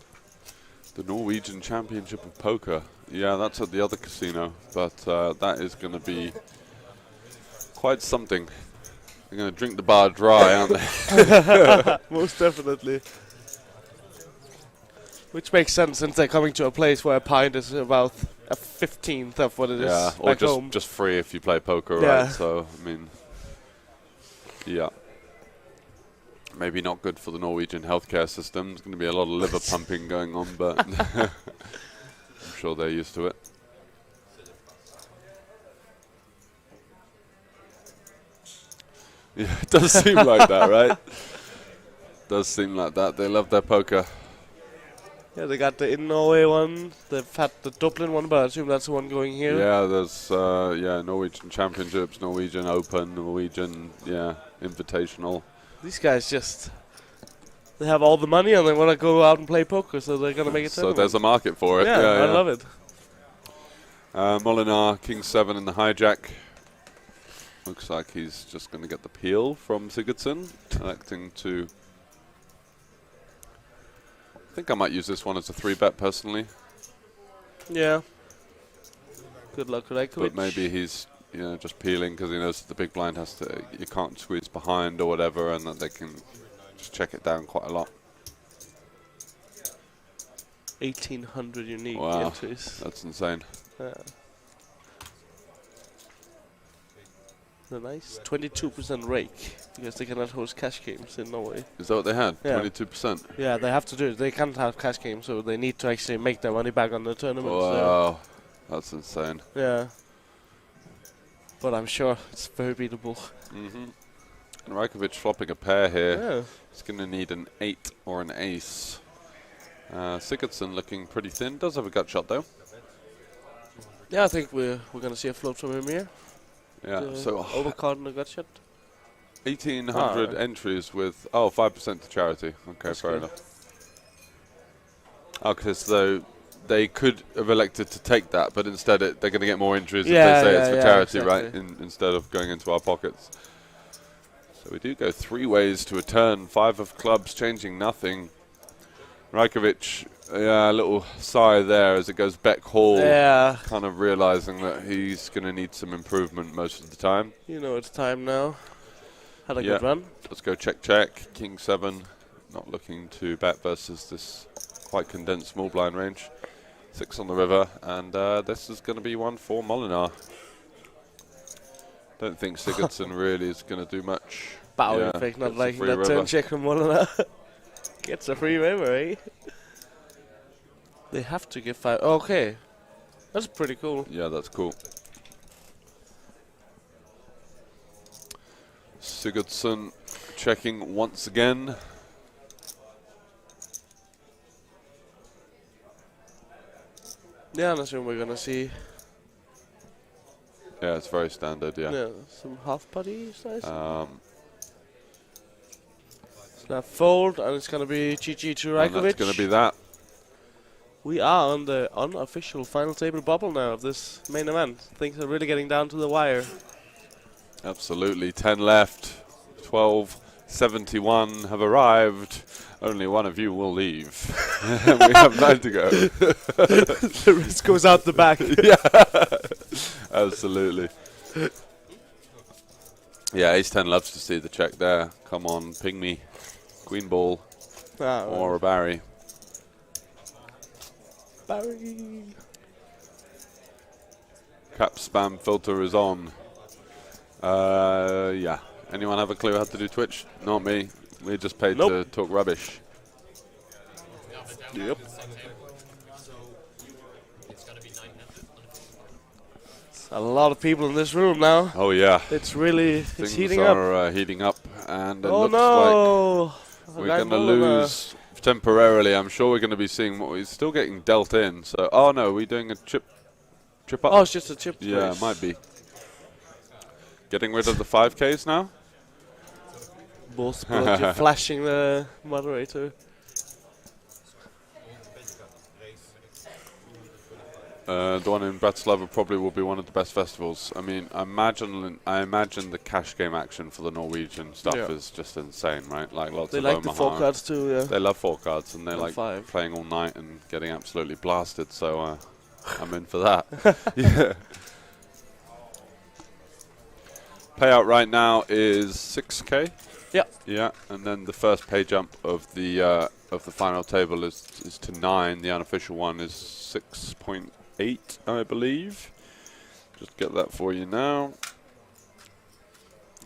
The Norwegian Championship of Poker. Yeah, that's at the other casino, but that is going to be quite something. They're going to drink the bar dry, aren't they? Most definitely. Which makes sense since they're coming to a place where a pint is about a 15th of what it is Yeah, or back home. just free if you play poker, Yeah. right? So, I mean, yeah. Maybe not good for the Norwegian healthcare system. There's going to be a lot of liver pumping going on, but I'm sure they're used to it. Yeah, it does seem like that, right? Does seem like that. They love their poker. Yeah, they got the in Norway one. They've had the Dublin one, but I assume that's the one going here. Yeah, there's Norwegian Championships, Norwegian Open, Norwegian Invitational. These guys just they have all the money and they want to go out and play poker, so they're gonna make it. So there's a market for it. I Yeah. love it. Molinar, King 7 in the hijack. Looks like he's just going to get the peel from Sigurdsson, electing to... I think I might use this one as a 3-bet personally. Yeah. Good luck, Rajkovic. But maybe he's just peeling because he knows that the big blind has to... You can't squeeze behind or whatever, and that they can just check it down quite a lot. 1,800 unique Wow, entries. that's insane. A nice 22% rake because they cannot host cash games in Norway. Is that what they had? Yeah. 22%? Yeah, they have to do it. They can't have cash games, so they need to actually make their money back on the tournament. Wow, that's insane. Yeah. But I'm sure it's very beatable. And Rajkovic flopping a pair here. Yeah. He's going to need an 8 or an ace. Sigurdsson looking pretty thin. Does have a gut shot though. Yeah, I think we're going to see a float from him here. Yeah, so overcard and a gut shot. 1,800 entries with 5% to charity. Okay, That's fair good. enough. Because though they could have elected to take that, but instead they're going to get more entries if they say it's for charity, exactly. right? Instead of going into our pockets. So we do go 3 ways to a turn. 5 of clubs, changing nothing. Rajkovic, a little sigh there as it goes back hall. Yeah. Kind of realizing that he's going to need some improvement most of the time. You know it's time now. Had a good run. Let's go check, check. King 7, not looking to bet versus this quite condensed small blind range. 6 on the river, and this is going to be one for Molinar. Don't think Sigurdsson really is going to do much. Bow effect, not gets a liking free that river. turn check from Molinar. Gets a free river, eh? They have to give 5. Okay. That's pretty cool. Yeah, that's cool. Sigurdsson checking once again. Yeah, and I assume we're gonna see. Yeah, it's very standard, yeah. Some half putty size. So now fold, and it's gonna be GG to And Rajkovic. that's going to be that. We are on the unofficial final table bubble now of this main event. Things are really getting down to the wire. Absolutely. 10 left. 12:71 have arrived. Only one of you will leave. We have 9 to go. The risk goes out the back. Yeah, absolutely. Yeah, ace 10 loves to see the check there. Come on, ping me. Queen ball or a Barry. Barry. Cap spam filter is on. Yeah. Anyone have a clue how to do Twitch? Not me. We just paid to talk rubbish. Yep. A lot of people in this room now. Oh yeah. It's really Things heating up. are heating up, and it Oh looks no! like we're going to lose temporarily. I'm sure we're going to be seeing what we're still getting dealt in. So, oh no, we're doing a chip up. Oh, it's just a chip. Yeah, race. it might be. Getting rid of the 5Ks now. Both flashing the moderator. The one in Bratislava probably will be one of the best festivals. I mean, I imagine the cash game action for the Norwegian stuff is just insane, right? Like lots they of like Omaha. the 4 cards too, yeah. They love 4 cards, and they And like 5. playing all night and getting absolutely blasted. So I'm in for that. Yeah. Payout right now is 6K. Yeah. Yeah, and then the first pay jump of the final table is to 9. The unofficial one is 6.8, I believe. Just get that for you now.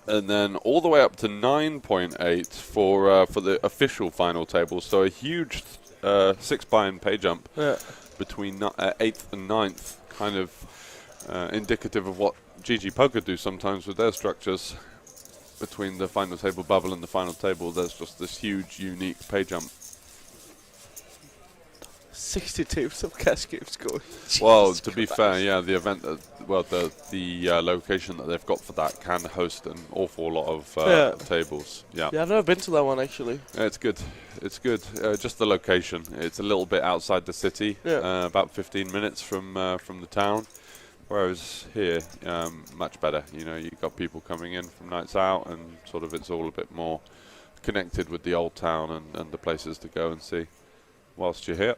And then all the way up to 9.8 for the official final table. So a huge 6-buy-in pay jump between 8th and 9th, kind of indicative of what GG Poker do sometimes with their structures. Between the final table bubble and the final table, there's just this huge, unique pay jump. 60 tables of cash games going. Well, to be fair, yeah, the event, the location that they've got for that can host an awful lot of tables. Yeah. Yeah, I've never been to that one actually. Yeah, it's good. It's good. Just the location. It's a little bit outside the city, about 15 minutes from the town. Whereas here, much better. You know, you've got people coming in from nights out, and sort of it's all a bit more connected with the old town and the places to go and see whilst you're here.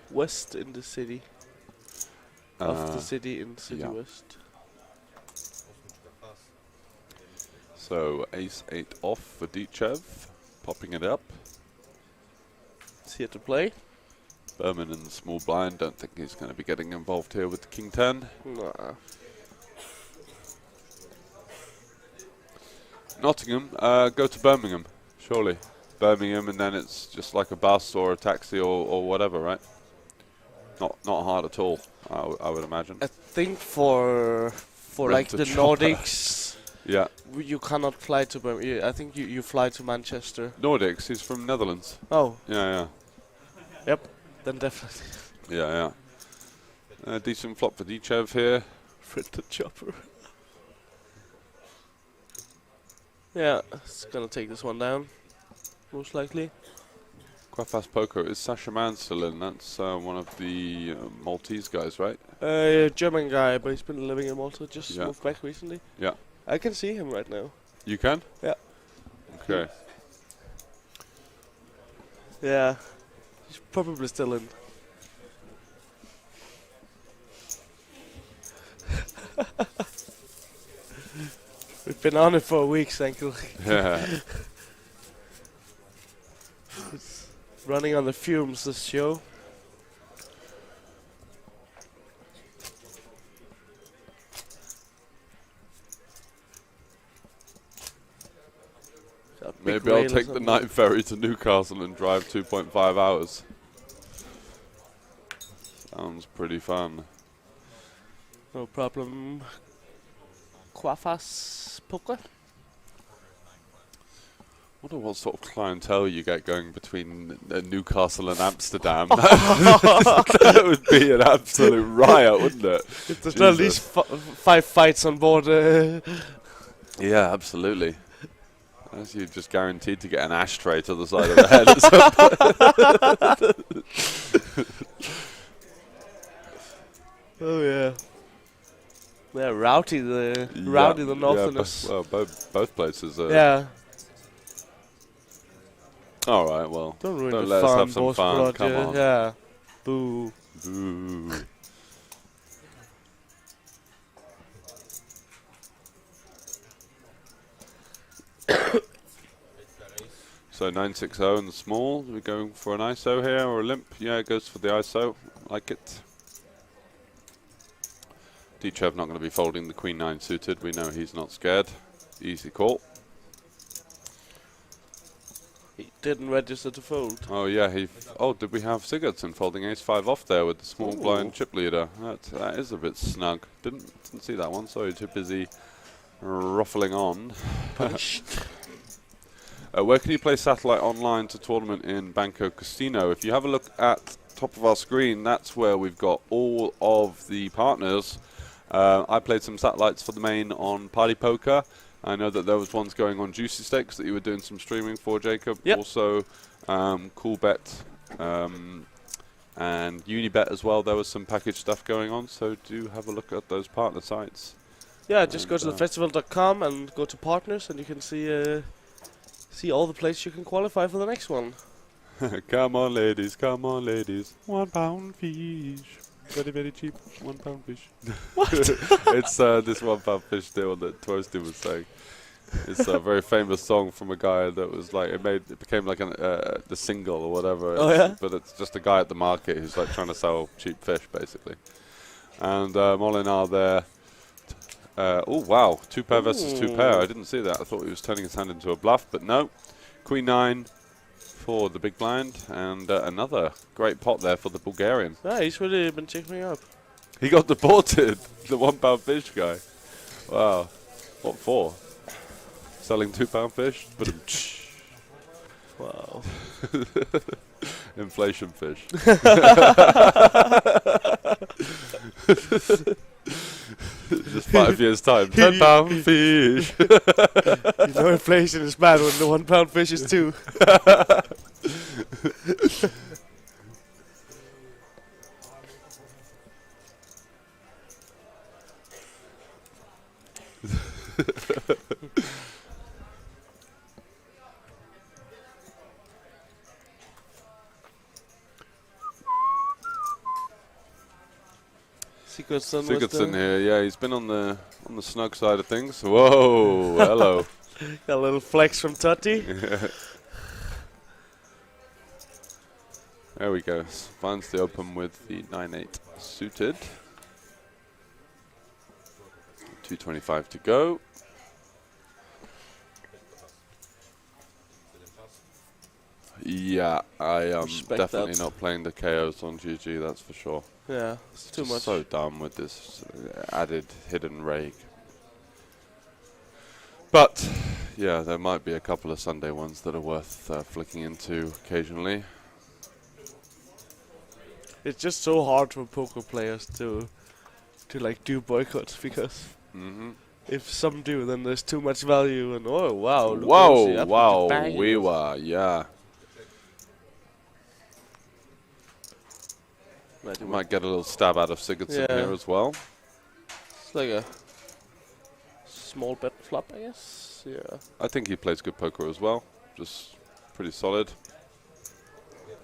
West in the city. Of the city in City West. So ace 8 off for Dichev, popping it up. It's here to play. Berman in the small blind, don't think he's going to be getting involved here with the king 10. Nah. Nottingham, go to Birmingham, surely. Birmingham, and then it's just like a bus or a taxi or whatever, right? Not hard at all, I would imagine. I think for like the Nordics, yeah, you cannot fly to Birmingham. I think you fly to Manchester. Nordics, he's from Netherlands. Oh. Yeah. Yep, then definitely. Yeah. Decent flop for Dichev here. Printed chopper. Yeah, it's gonna take this one down, most likely. Quite fast poker. Is Sasha Mann still in? That's one of the Maltese guys, right? German guy, but he's been living in Malta, just moved back recently. Yeah. I can see him right now. You can? Yeah. Okay. Yeah, he's probably still in. We've been on it for a week, Sankel. Yeah. It's running on the fumes, this show. Maybe I'll take the night ferry to Newcastle and drive 2.5 hours. Sounds pretty fun. No problem. Quafas poker. Wonder what sort of clientele you get going between Newcastle and Amsterdam. That would be an absolute riot, wouldn't it? If there's at least 5 fights on board. Yeah, absolutely. As you're just guaranteed to get an ashtray to the side of the head at some point. Oh yeah. Yeah, rowdy the Northerners. Well, both places are. Yeah. All right, well, Don't ruin the let us have some fun. Come on. Yeah. Boo. Boo. So 960 in the small. Are we going for an ISO here or a limp? Yeah, it goes for the ISO. Like it. Dichev not going to be folding the Queen 9 suited. We know he's not scared. Easy call. He didn't register to fold. Oh yeah, did we have Sigurdsson folding ace 5 off there with the small blind chip leader? That is a bit snug. Didn't see that one. Sorry, too busy ruffling on. Where can you play Satellite online to tournament in Banco Casino? If you have a look at top of our screen, that's where we've got all of the partners. I played some satellites for the main on Party Poker. I know that there was ones going on Juicy Stakes that you were doing some streaming for, Jacob. Yep. Also, Cool Bet and Unibet as well. There was some package stuff going on, so do have a look at those partner sites. Yeah, just go to thefestival.com and go to partners, and you can see all the places you can qualify for the next one. Come on, ladies, come on, ladies. £1 fish. Very, very cheap. £1 fish. What? It's this £1 fish deal that Toasty was saying. It's a very famous song from a guy that was like, it became like the single or whatever. Oh, yeah? But it's just a guy at the market who's like trying to sell cheap fish, basically. And Molinar there. Oh, wow. 2 pair versus 2 pair. I didn't see that. I thought he was turning his hand into a bluff, but no. Queen 9 for the big blind, and another great pot there for the Bulgarian. Yeah, he's really been checking me up. He got deported, the £1 fish guy. Wow. What for? Selling £2 fish? Wow. Inflation fish. Just 5 years time. £10 fish. You know inflation is bad when the £1 fish is 2. Sigurdsson here, yeah, he's been on the snug side of things. Whoa, hello. Got a little flex from Totti. There we go. Finds the open with the 9-8 suited. 2:25 to go. Yeah, I am definitely not playing the KOs on GG, that's for sure. Yeah, it's too much. So dumb with this added hidden rake. But, yeah, there might be a couple of Sunday ones that are worth flicking into occasionally. It's just so hard for poker players to like do boycotts because if some do, then there's too much value and oh wow, we were, yeah. Might get a little stab out of Sigurdsson here as well. It's like a small bet flop, I guess. Yeah. I think he plays good poker as well. Just pretty solid.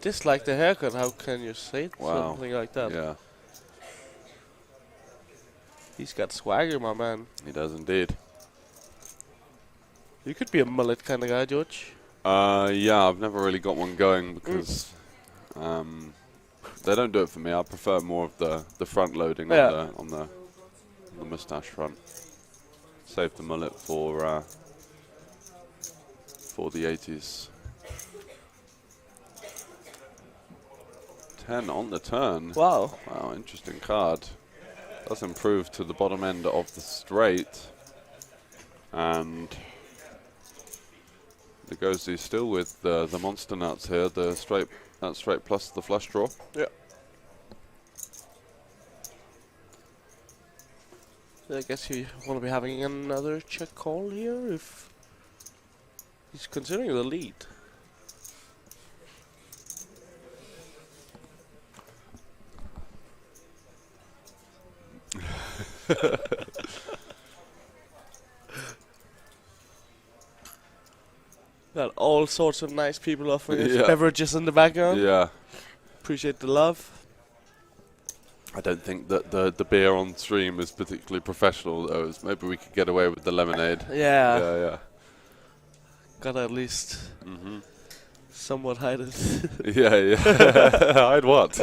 Dislike the haircut. How can you say something like that? Yeah. He's got swagger, my man. He does indeed. You could be a mullet kind of guy, George. Yeah, I've never really got one going because they don't do it for me. I prefer more of the front loading on the moustache front. Save the mullet for the 80s. 10 on the turn. Wow. Wow, interesting card. Does improve to the bottom end of the straight. And Lugosi still with the monster nuts here, the straight plus the flush draw. Yeah. I guess you want to be having another check call here if he's considering the lead. Got all sorts of nice people offering us beverages in the background. Yeah. Appreciate the love. I don't think that the beer on stream is particularly professional though. Maybe we could get away with the lemonade. Yeah. Yeah. Gotta at least somewhat hide it. Yeah. Hide what?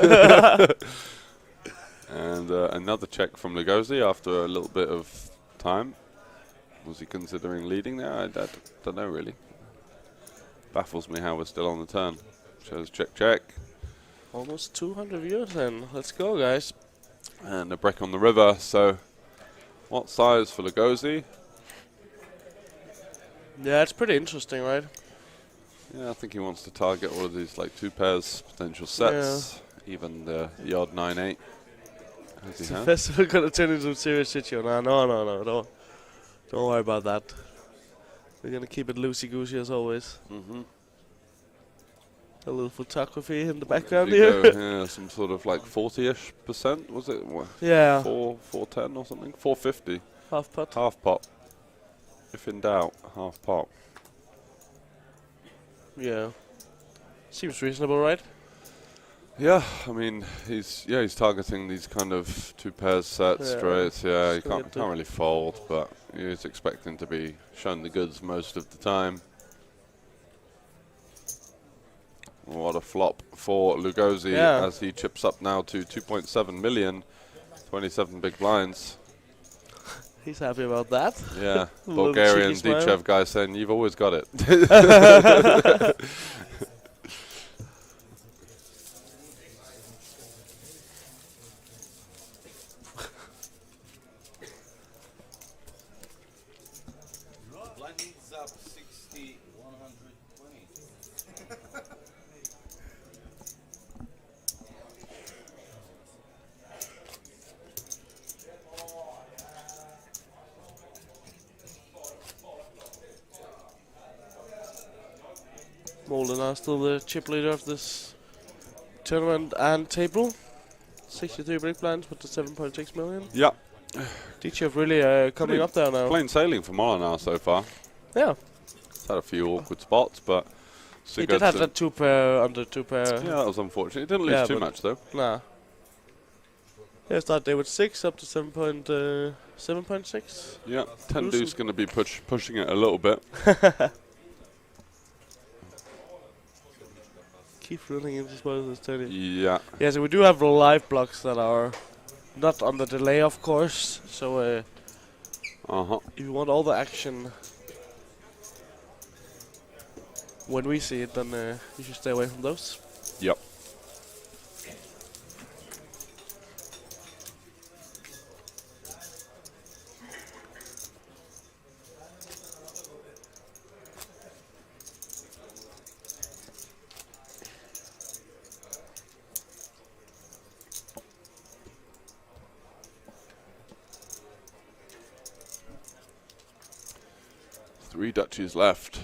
And another check from Lugosi after a little bit of time. Was he considering leading there? I don't know really. Baffles me how we're still on the turn. Shows check. Almost 200 viewers then. Let's go, guys. And a break on the river. So, what size for Lugosi? Yeah, it's pretty interesting, right? Yeah, I think he wants to target all of these like 2 pairs potential sets. Yeah. Even the odd 9-8. Is the festival gonna turn into a serious shit show? No. Don't worry about that. We're gonna keep it loosey-goosey as always. A little photography in the background here. Yeah, some sort of like 40-ish%, was it? Yeah. 410 or something? 450. Half pot. Half pot. If in doubt, half pot. Yeah. Seems reasonable, right? Yeah, I mean, he's targeting these kind of 2 pairs sets straights. Yeah, he can't really fold, but he's expecting to be shown the goods most of the time. What a flop for Lugosi as he chips up now to 2.7 million, 27 big blinds. He's happy about that. Yeah, Bulgarian Dichev guy saying, "You've always got it." Molden are still the chip leader of this tournament and table. 63 big blinds with the 7.6 million. Yeah, DJ really coming up there now. Plain sailing for Molinar so far. Yeah. He's had a few awkward spots, but He did have that 2 pair under 2 pair. Yeah, that was unfortunate. He didn't lose too much though. Nah. Yeah, start day with 6 up to 7.6. Yeah, Tendu's going to be pushing it a little bit. Keep running into spoilers, Tony. Yeah. Yeah, so we do have live blocks that are not on the delay, of course. So if you want all the action when we see it, then you should stay away from those. Yep. Three duchies left.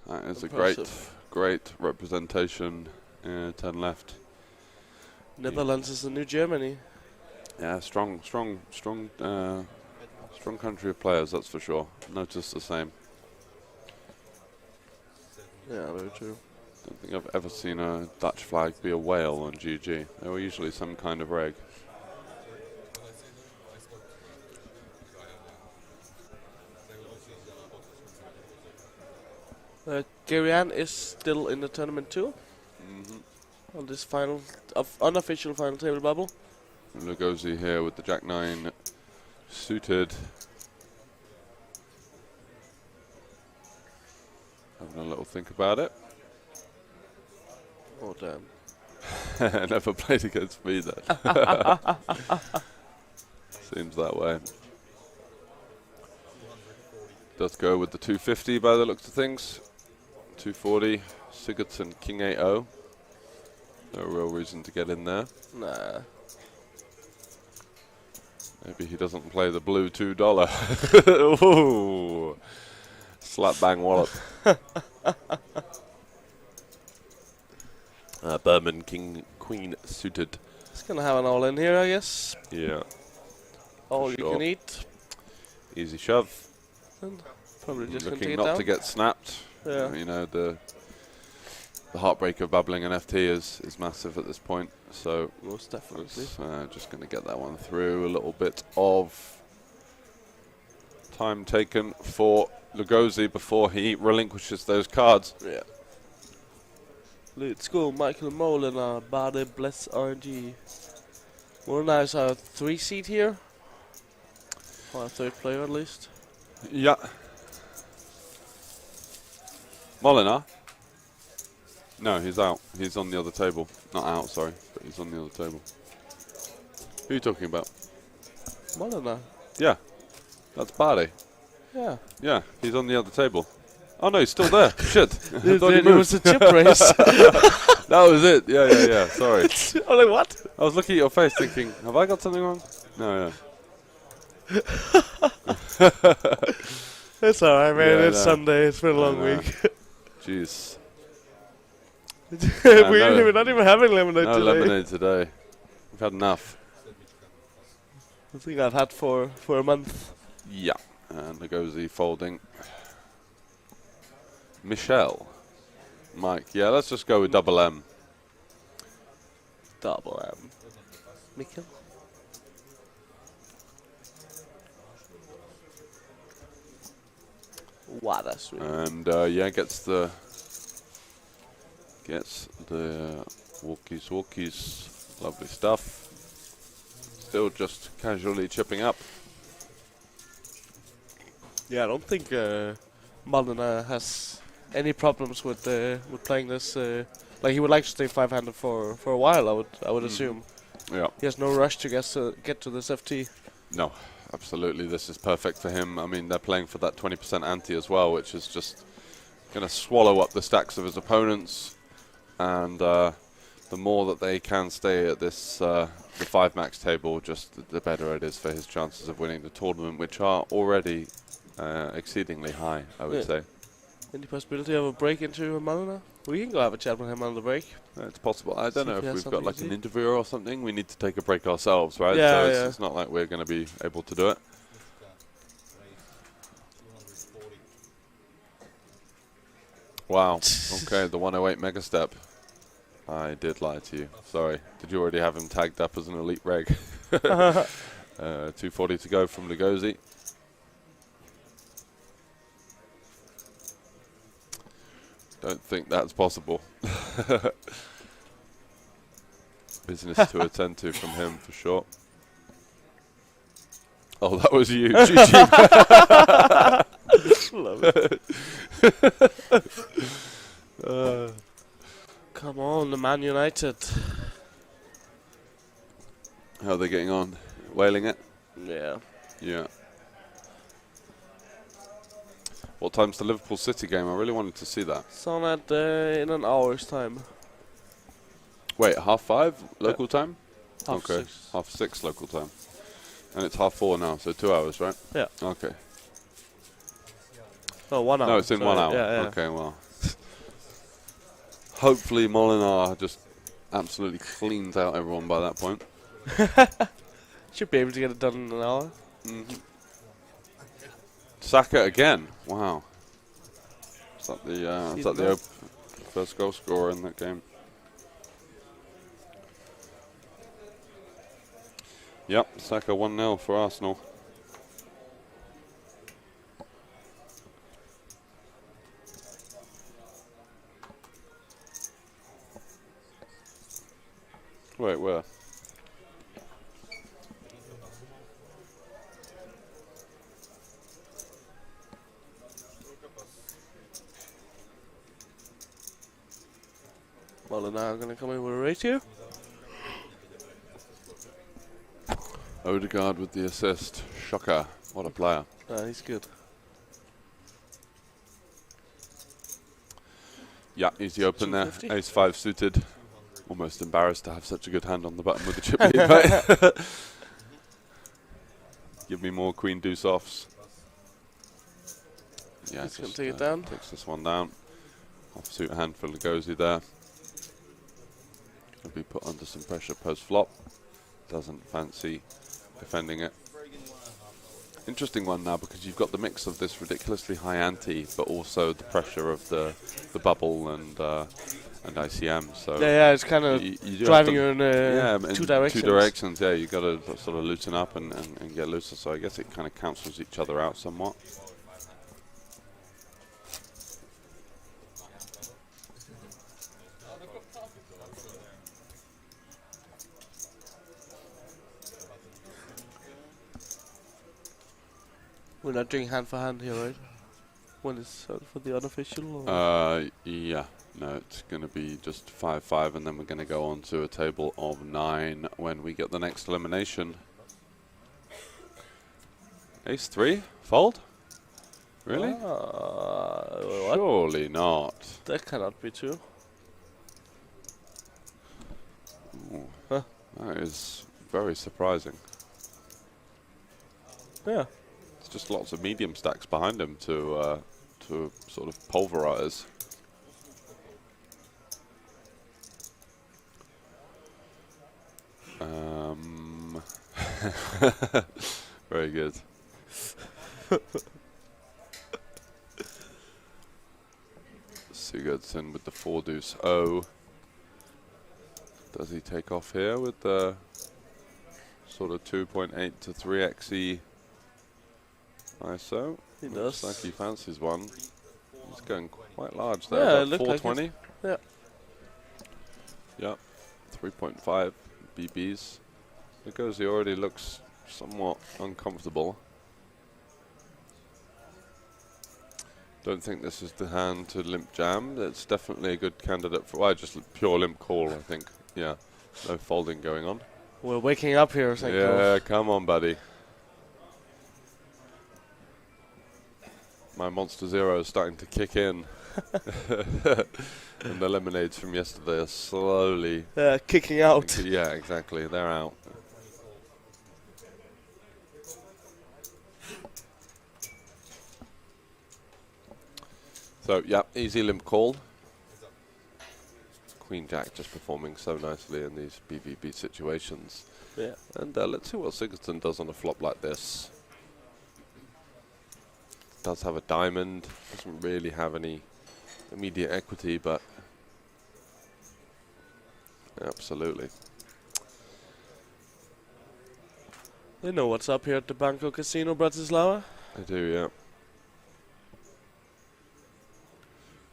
That is Impressive. a great representation. 10 left. Netherlands is the new Germany. Yeah, strong country of players, that's for sure. Notice the same. Yeah, very true. Don't think I've ever seen a Dutch flag be a whale on GG. They were usually some kind of reg. Gerian is still in the tournament too. On this unofficial final table bubble. Lugosi here with the Jack 9 suited. Having a little think about it. Oh damn. Never played against me then. Seems that way. Does go with the 250 by the looks of things. 240, Sigurdsson, King 8-0. No real reason to get in there. Nah. Maybe he doesn't play the blue $2. Ooh. Slap bang wallop. Berman, King, Queen suited. It's gonna have an all in here, I guess. Yeah. All you can eat. Easy shove. And probably just gonna Looking take it not down. to get snapped. Yeah. You know, the heartbreak of bubbling an FT is massive at this point. So most definitely. Just going to get that one through. A little bit of time taken for Lugosi before he relinquishes those cards. Yeah. Let's go, Michael Molinar, Bade Bless RNG. Molinar is our 3 seed here. Or our 3rd player at least. Yeah. Molinar? No, he's out. He's on the other table. Not out, sorry, but he's on the other table. Who are you talking about? Molinar. Yeah. That's Bade. Yeah. Yeah, he's on the other table. Oh no, he's still there. Shit. It was a chip race. That was it. Yeah. Sorry. I'm like, what? I was looking at your face thinking, have I got something wrong? No, yeah. It's alright, man. Yeah, It's Sunday. It's been a long week. Jeez. We're not even having lemonade No today. lemonade today. We've had enough. I think I've had for a month. Yeah. And Lugosi folding. Michelle. Mike. Yeah, let's just go with double M. Double M. Mikkel. Wow, that's sweet. And yeah, gets the walkies. Lovely stuff. Still just casually chipping up. Yeah, I don't think Molinar has any problems with playing this. Like he would like to stay 5-handed for a while. I would assume. Yeah. He has no rush to get to this FT. No, absolutely. This is perfect for him. I mean, they're playing for that 20% ante as well, which is just going to swallow up the stacks of his opponents. And the more that they can stay at this the 5 max table, just the better it is for his chances of winning the tournament, which are already exceedingly high, I would say. Any possibility of a break into Malina? We can go have a chat with him on the break. It's possible. I don't See know if he if has we've got like something an to interviewer or something. We need to take a break ourselves, right? Yeah, so yeah. it's not like we're going to be able to do it. Wow. Okay, the 108 mega step. I did lie to you. Sorry. Did you already have him tagged up as an elite reg? 240 to go from Lugosi. Don't think that's possible. Business to attend to from him for sure. Oh, that was you. GG. Love it. Come on, the Man United. How are they getting on? Whaling it? Yeah. Yeah. What time's the Liverpool City game? I really wanted to see that. It's on at in an hour's time. Wait, 5:30 local time? Half Okay, 6. 6:30 local time. And it's 4:30 now, so 2 hours, right? Yeah. Okay. Oh, 1 hour. No, it's in 1 hour. Yeah, yeah. Okay, well. Hopefully Molinar just absolutely cleans out everyone by that point. Should be able to get it done in an hour. Saka again. Wow. Is that the first goal scorer in that game? Yep, Saka 1-0 for Arsenal. Wait, where? Molinar going to come in with a ratio. Odegaard with the assist. Shocker. What a player. He's good. Yeah, easy open there. 250. Ace 5 suited. Almost embarrassed to have such a good hand on the button with the chip lead, right? Give me more Queen Deuce offs. Yeah, He's going to take it down. Takes this one down. Offsuit hand for Lugosi there. Will be put under some pressure post flop. Doesn't fancy defending it. Interesting one now because you've got the mix of this ridiculously high ante, but also the pressure of the bubble and ICM. So Yeah, it's kind of you do driving you have to- in two directions. Two directions, yeah. You've got to sort of loosen up and get looser. So I guess it kind of cancels each other out somewhat. We're not doing hand for hand here, right? When it's for the unofficial? Yeah. No, it's going to be just 5-5, and then we're going to go on to a table of 9 when we get the next elimination. Ace 3? Fold? Really? What? Surely not. That cannot be true. Ooh, Huh? that is very surprising. Yeah. It's just lots of medium stacks behind him to sort of pulverize. Very good. Sigurdsson with the 4 deuce O. Does he take off here with the sort of 2.8 to 3xe ISO? He Looks does. like he fancies one. He's going quite large there. Yeah, about it looked like 420. Yeah. Yep. 3.5 BBs. Because he already looks somewhat uncomfortable. Don't think this is the hand to limp jam. It's definitely a good candidate for, well, just pure limp call, I think. Yeah, no folding going on. We're waking up here, thank you. Yeah, come on, buddy. My Monster Zero is starting to kick in. And the lemonades from yesterday are slowly... Kicking out. Yeah, exactly. They're out. So, yeah, easy limp call. Queen Jack just performing so nicely in these BVB situations. Yeah. And let's see what Sigurdsson does on a flop like this. Does have a diamond, doesn't really have any immediate equity, but absolutely. They know what's up here at the Banco Casino, Bratislava. They do, yeah.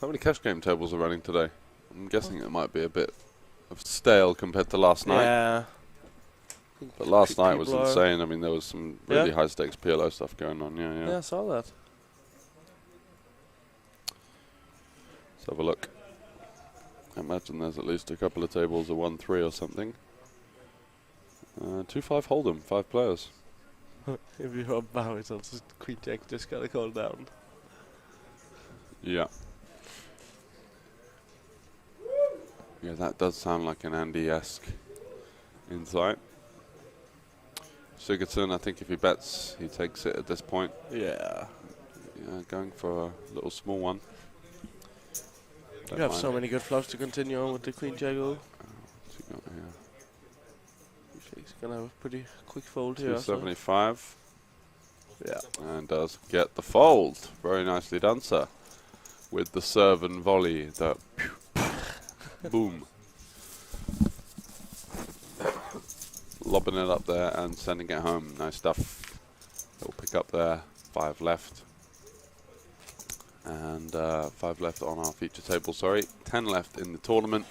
How many cash game tables are running today? I'm guessing it might be a bit of stale compared to last night. Yeah. But last night was People are- insane. I mean, there was some really high stakes PLO stuff going on. Yeah. Yeah, I saw that. Let's have a look. I imagine there's at least a couple of tables of 1-3 or something. 2-5 Hold'em, 5 players. If you're up bow, it's also Queen Jack just gotta call down. Yeah. Yeah, that does sound like an Andy-esque insight. Sigurdsson, I think if he bets, he takes it at this point. Yeah. Yeah, going for a little small one. You have so many good flops to continue on with the Queen Jack. What's he got here? He's gonna have a pretty quick fold here. 275. Yeah. And does get the fold. Very nicely done, sir. With the serve and volley. The boom. Lobbing it up there and sending it home. Nice stuff. Little pick up there. 5 left. And 5 left on our feature table, sorry. 10 left in the tournament.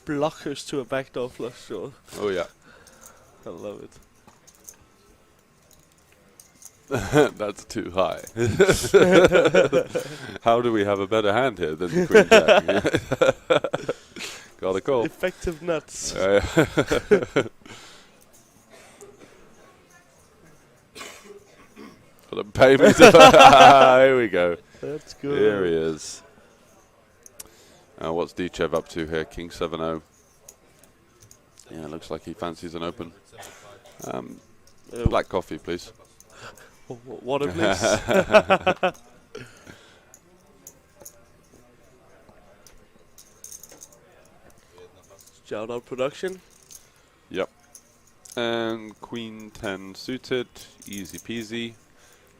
Blockers to a backdoor flush draw. Oh, yeah. I love it. That's too high. How do we have a better hand here than the Queen Jack? Got a call. Effective nuts. For the payment. Here we go. That's good. Here he is. What's Dichev up to here? King 7-0. Yeah, looks like he fancies an open. Black coffee, please. Water, please. Shout out production. Yep. And Queen 10 suited, easy peasy.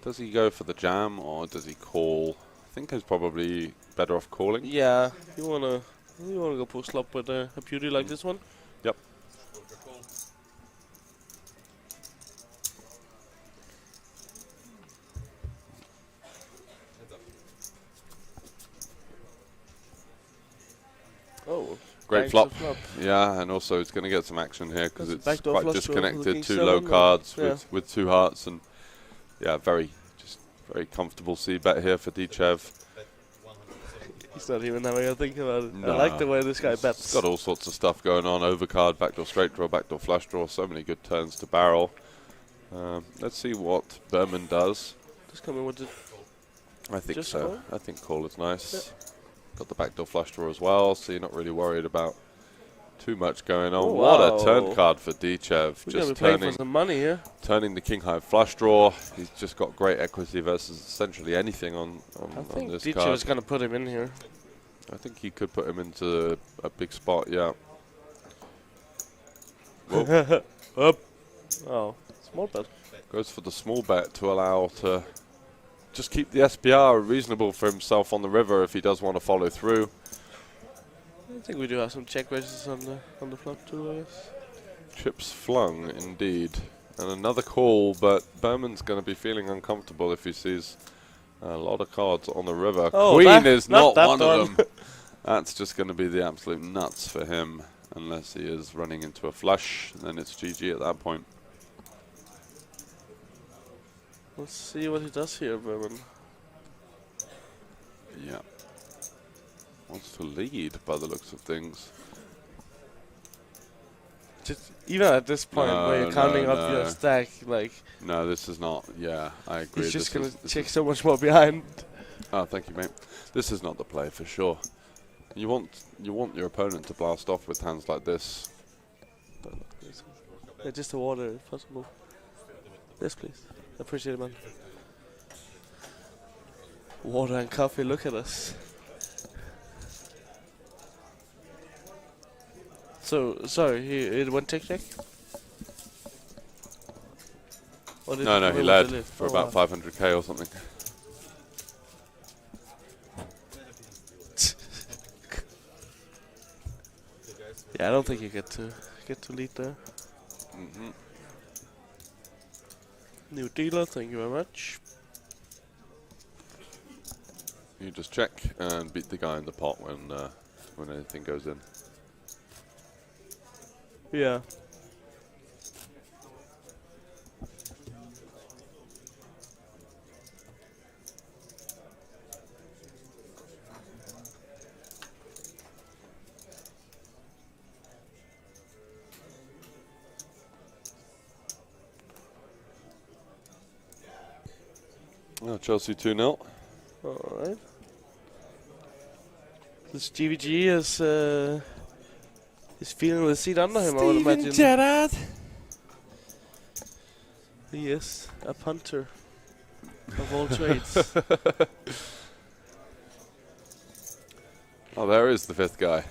Does he go for the jam or does he call? I think he's probably better off calling. Yeah, you wanna go post flop with a beauty like this one? Yep. Oh, Great flop. Yeah, and also it's going to get some action here because it's backdoor quite flush draw for the disconnected. king 2 seven, low or- cards yeah. with 2 hearts, and yeah, very comfortable C bet here for Dichev. He's not even having a think about it. No. I like the way this guy He's bets. got all sorts of stuff going on. Overcard, backdoor straight draw, backdoor flush draw. So many good turns to barrel. Let's see what Berman does. Just coming with the I think Just so. call? I think call is nice. Got the backdoor flush draw as well, so you're not really worried about too much going on. Oh, what wow. a turn card for Dichev. We're gonna be Just playing for some money here. turning the king high flush draw. He's just got great equity versus essentially anything on I think this DJ card. was gonna put him in here. I think he could put him into a big spot, yeah. Whoa. Up. Oh, small bet. Goes for the small bet to allow to just keep the SPR reasonable for himself on the river if he does want to follow through. I think we do have some check raises on the flop too, I guess. Chips flung, indeed. And another call, but Berman's going to be feeling uncomfortable if he sees a lot of cards on the river. Oh, Queen that- is not not that one of one. them. That's just going to be the absolute nuts for him, unless he is running into a flush. Then it's GG at that point. Let's see what he does here, Berman. Yeah. Wants to lead by the looks of things. Just even at this point where you're counting up your no. stack, like No, this is not. Yeah, I agree. he's just This gonna is- check so much more behind. Oh, thank you, mate. This is not the play for sure. You want your opponent to blast off with hands like this. Yeah, just the water, if possible. Yes, please. Appreciate it, man. Water and coffee. Look at us. So, sorry, it went check. No, he led for about 500k or something. Yeah, I don't think you get to lead there. New dealer, thank you very much. You just check and beat the guy in the pot when anything goes in. Yeah. Oh, Chelsea 2-0. Alright. This GVG is feeling the seat under him, I would imagine. Gerrard. He is a punter of all trades. Oh, there is the fifth guy.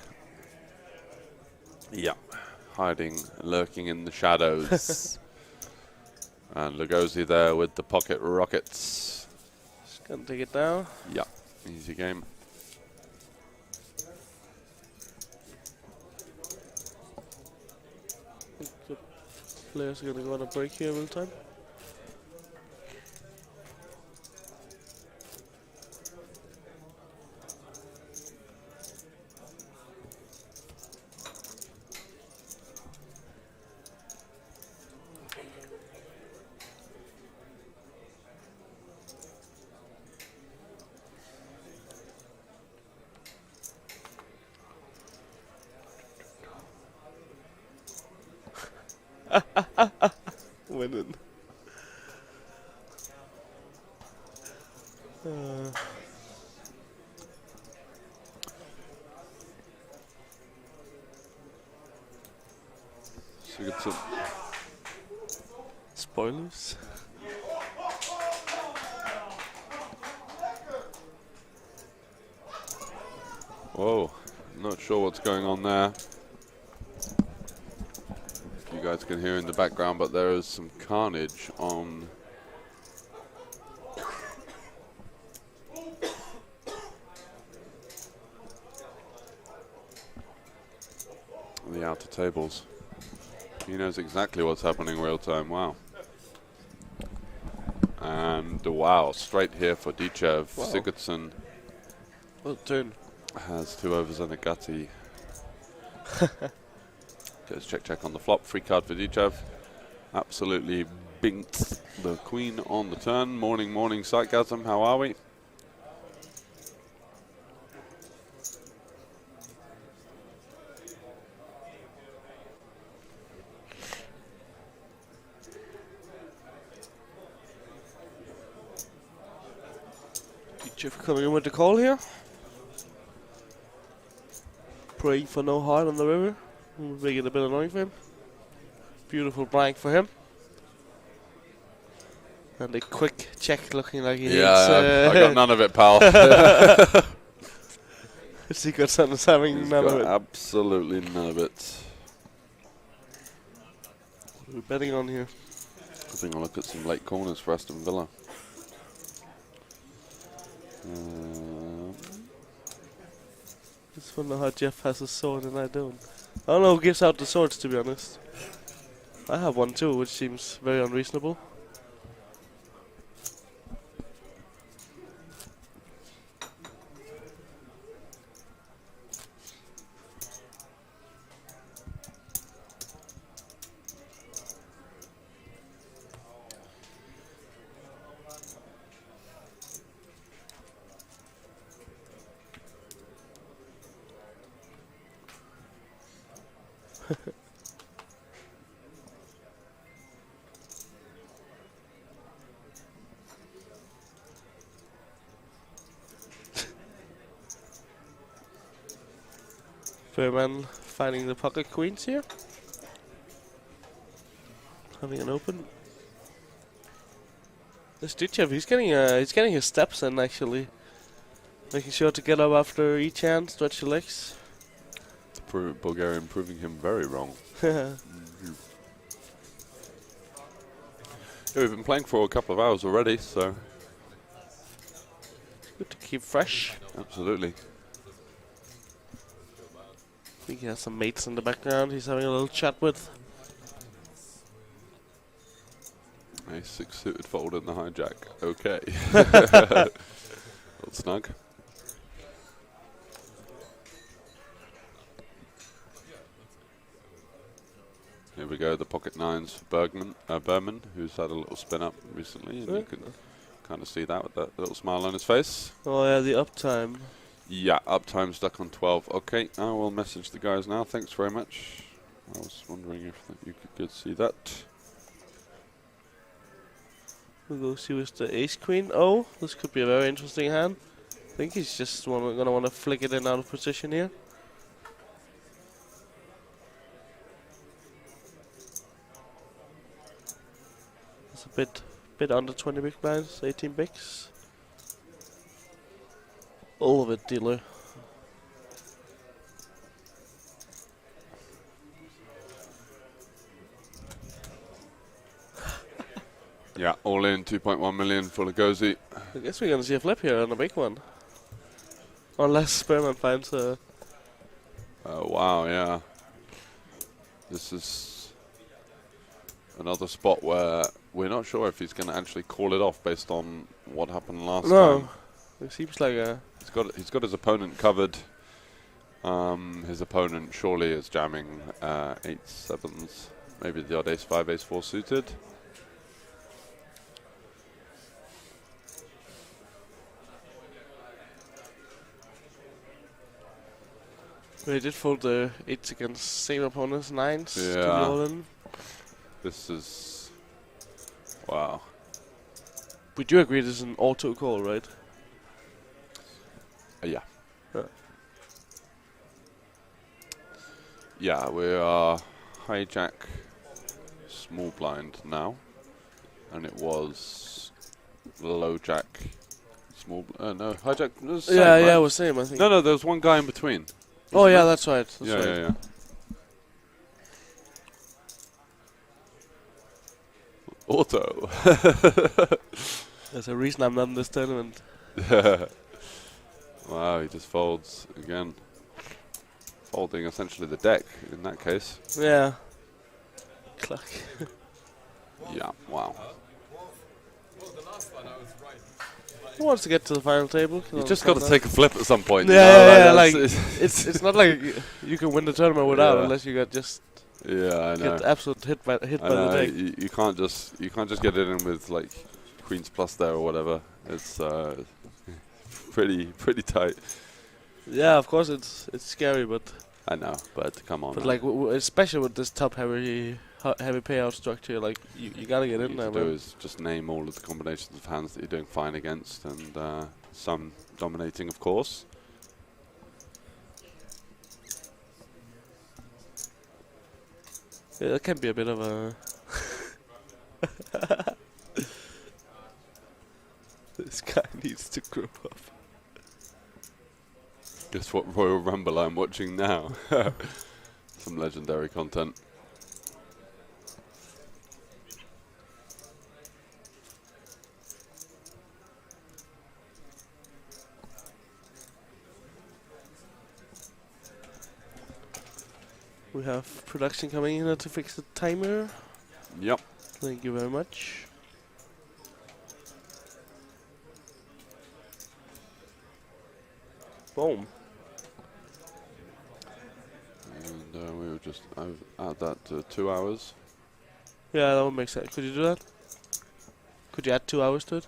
Yeah, hiding, lurking in the shadows. And Lugosi there with the pocket rockets. Just gonna take it down. Yeah, easy game. The players are gonna go on a break here real time. Winning. Sigurdsson. Spoilers. Whoa, not sure what's going on there. You guys can hear in the background, but there is some carnage on the outer tables. He knows exactly what's happening real time. Wow. And wow, straight here for Dichev. Wow. Sigurdsson Well turn. has 2 overs and a gutty. Goes check on the flop. Free card for Dichev. Absolutely binked the queen on the turn. Morning, Psychgasm. How are we? Jeff coming in with the call here. Praying for no heart on the river. Make it a bit annoying for him. Beautiful blank for him. And a quick check looking like he needs. I got none of it, pal. Sigurdsson is having He's none of got it. absolutely none of it. What are we betting on here? I think I'll look at some late corners for Aston Villa. Just wonder how Jeff has a sword and I don't. I don't know who gives out the swords, to be honest. I have one too, which seems very unreasonable. Fairman finding the pocket queens here. Having an open. This Dichev, he's getting his steps in actually. Making sure to get up after each hand, stretch your legs. Bulgarian proving him very wrong. Yeah, we've been playing for a couple of hours already, so Good to keep fresh. absolutely. I think he has some mates in the background he's having a little chat with. A 6-suited fold in the hijack. Okay. Little snug. Here we go, the pocket nines for Berman, who's had a little spin up recently, and you can kind of see that with that little smile on his face. Oh yeah, the uptime. Yeah, uptime stuck on 12. Okay, I will message the guys now. Thanks very much. I was wondering if you could see that. We'll go see with the ace queen. Oh, this could be a very interesting hand. I think he's just gonna want to flick it in out of position here. It's a bit under 20 big blinds, 18 bigs. All of it, dealer. Yeah, all in 2.1 million for Lugosi. I guess we're gonna see a flip here on a big one. Unless Spearman finds a... Oh, wow, yeah. This is another spot where we're not sure if he's going to actually call it off based on what happened last time. It seems like a... He's got his opponent covered. His opponent surely is jamming 8-7s, maybe the odd ace-5, ace-4 suited. We did fold the 8s against same opponent's 9s to the Yeah. all-in. This is... wow. Would you agree this is an auto call, right? Yeah. Yeah. Yeah, we are hijack small blind now, and it was low jack small. No, hijack. Same, Yeah, right? yeah, it was same, I think. No, there was one guy in between. Oh yeah, that's right. That's Yeah, right. yeah, yeah. Auto. There's a reason I'm not in this tournament. Wow, he just folds again. Folding essentially the deck in that case. Yeah. Clock. Yeah, wow. Who wants to get to the final table? You just got to take a flip at some point. Yeah, you know, yeah, like like it's not like you can win the tournament without Yeah. unless you got just yeah, I know. get absolute hit by I the know. deck. You can't just get it in with like queens plus there or whatever. It's pretty tight. Yeah, of course it's scary, but I know, but come on. man. like especially with this top heavy payout structure, like you gotta get What in you there, need to do man. is just name all of the combinations of hands that you're doing fine against, and some dominating, of course. Yeah, that can be a bit of a. This guy needs to grow up. Guess what Royal Rumble I'm watching now? Some legendary content. We have production coming in to fix the timer. Yep. Thank you very much. Boom. And we were just add that to 2 hours. Yeah, that would make sense. Could you do that? Could you add 2 hours to it?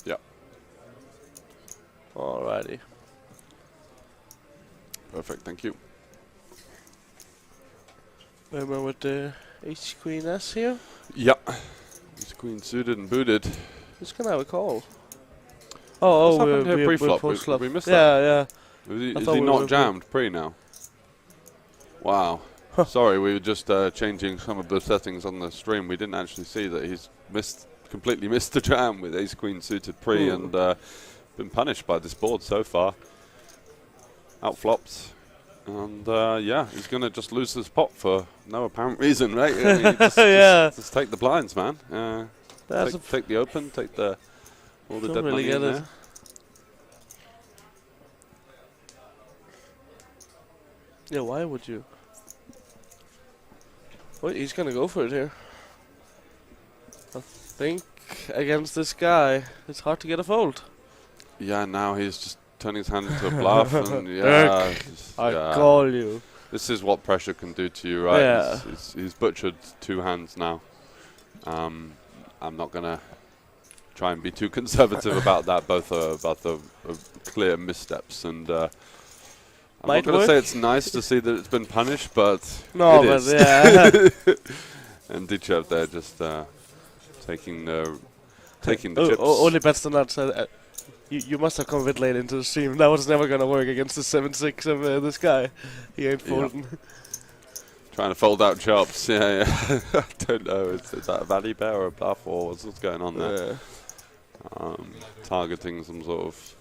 Yep. Alrighty. Perfect. Thank you. Remember with the H Queen S here? Yep. It's queen suited and booted. Who's gonna have a call? Oh, What's happened here we pre-flop? post-flop. We missed Yeah, that. yeah. Is I he thought we not were- jammed pre now? Wow. Sorry, we were just changing some of the settings on the stream. We didn't actually see that he's completely missed the jam with ace queen suited pre and been punished by this board so far. Outflopped. And yeah, he's going to just lose this pot for no apparent reason, right? I mean, just take the blinds, man. Take the open, take all the dead really money in get it. there. Yeah, why would you? Well, he's gonna go for it here. I think against this guy, it's hard to get a fold. Yeah, now he's just turning his hand into a bluff. And I call you. This is what pressure can do to you, right? Yeah. He's butchered 2 hands now. I'm not going to try and be too conservative about that. Both are clear missteps. And I'm not going to say it's nice to see that it's been punished, but no, it but is. yeah. And Dichev there just taking the chips. Only bets the nuts. You must have come a bit late into the stream. That was never going to work against the 7-6 of this guy. He ain't folding. Trying to fold out chops. Yeah. I don't know. Is that a value pair or a bluff or what's going on there? Targeting some sort of...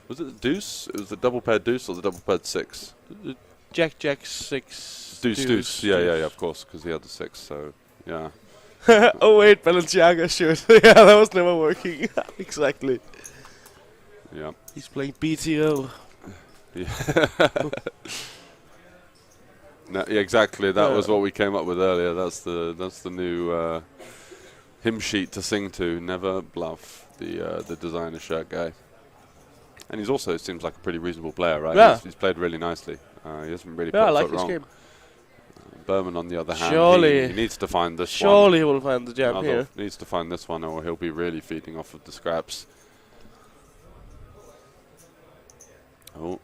Was it the deuce? It was the double paired deuce or the double paired 6? Jack 6. Deuce. Yeah, of course, because he had the 6, so yeah. Oh wait, Balenciaga shoot. Yeah, that was never working. Exactly. Yeah. He's playing BTO. Yeah. No, yeah, exactly. That was what we came up with earlier. That's the new hymn sheet to sing to. Never bluff the designer shirt guy. And he's also seems like a pretty reasonable player, right? Yeah. He's played really nicely. He hasn't really put I a like foot this wrong. game. Berman, on the other hand, Surely he needs to find this one. Surely he will find the jam here. Needs to find this one, or he'll be really feeding off of the scraps. Oh.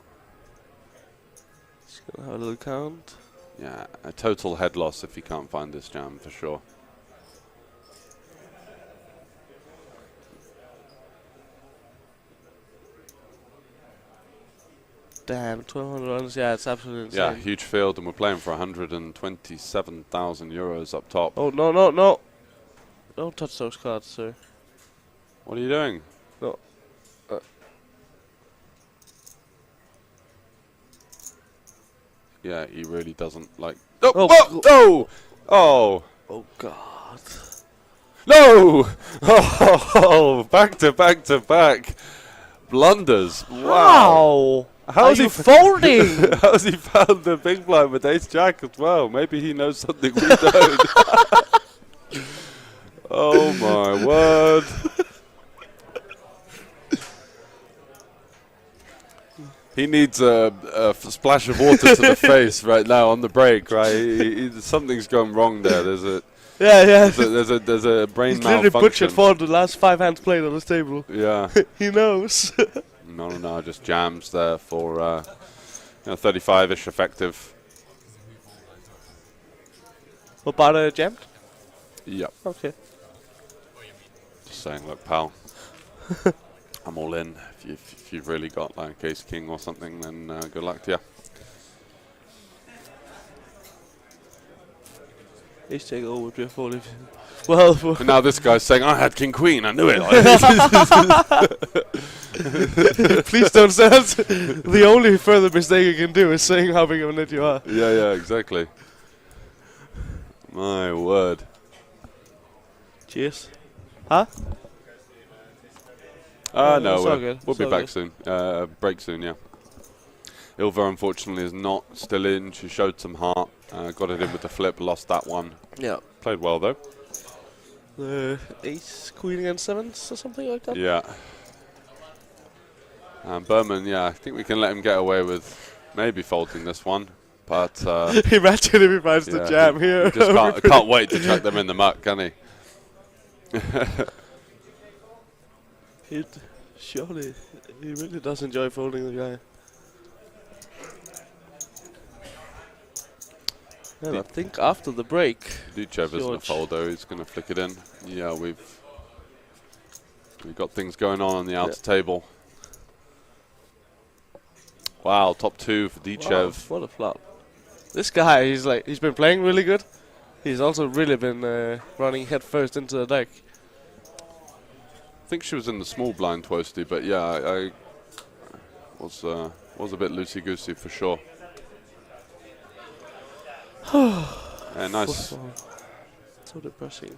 He's gonna have a little count. Yeah, a total head loss if he can't find this jam, for sure. Damn, 1,200 runs. Yeah, it's absolutely insane. Yeah, huge field, and we're playing for 127,000 euros up top. Oh, no. Don't touch those cards, sir. What are you doing? No. Yeah, he really doesn't like... Oh, God. No! Oh, back to back. Blunders. Wow. How's he folding? How's he found the big blind with ace jack as well? Maybe he knows something we don't. Oh my word. He needs a splash of water to the face right now on the break, right? Something's gone wrong there. There's a there's a brain He's literally malfunction. butchered for the last 5 hands played on this table. Yeah. He knows. No, just jams there for 35-ish effective. What about jammed? Yep. Okay. Just saying, look, pal, I'm all in. If you've really got like ace king or something, then good luck to you. Ace take over to a fold if well. And now this guy's saying, I had king queen, I knew it. Please don't say that. The only further mistake you can do is saying how big of a nit you are. Yeah, exactly. My word. Cheers. Huh? No, it's all good. we'll It's be all back good. soon. Break soon, yeah. Ilva, unfortunately, is not still in. She showed some heart. Got it in with the flip, lost that one. Yeah. Played well, though. Ace, queen against sevens or something like that? Yeah. Berman, yeah, I think we can let him get away with maybe folding this one. But imagine if he finds the jam here. He just can't wait to chuck them in the muck, can he? Surely, he really does enjoy folding the guy. And I think after the break, Duchev isn't a folder. He's going to flick it in. Yeah, we've got things going on the outer table. Wow, top 2 for Dichev. Wow, what a flop. This guy, he's been playing really good. He's also really been running head first into the deck. I think she was in the small blind Twosty, but yeah, I was a bit loosey-goosey for sure. Yeah, nice. Football. So depressing.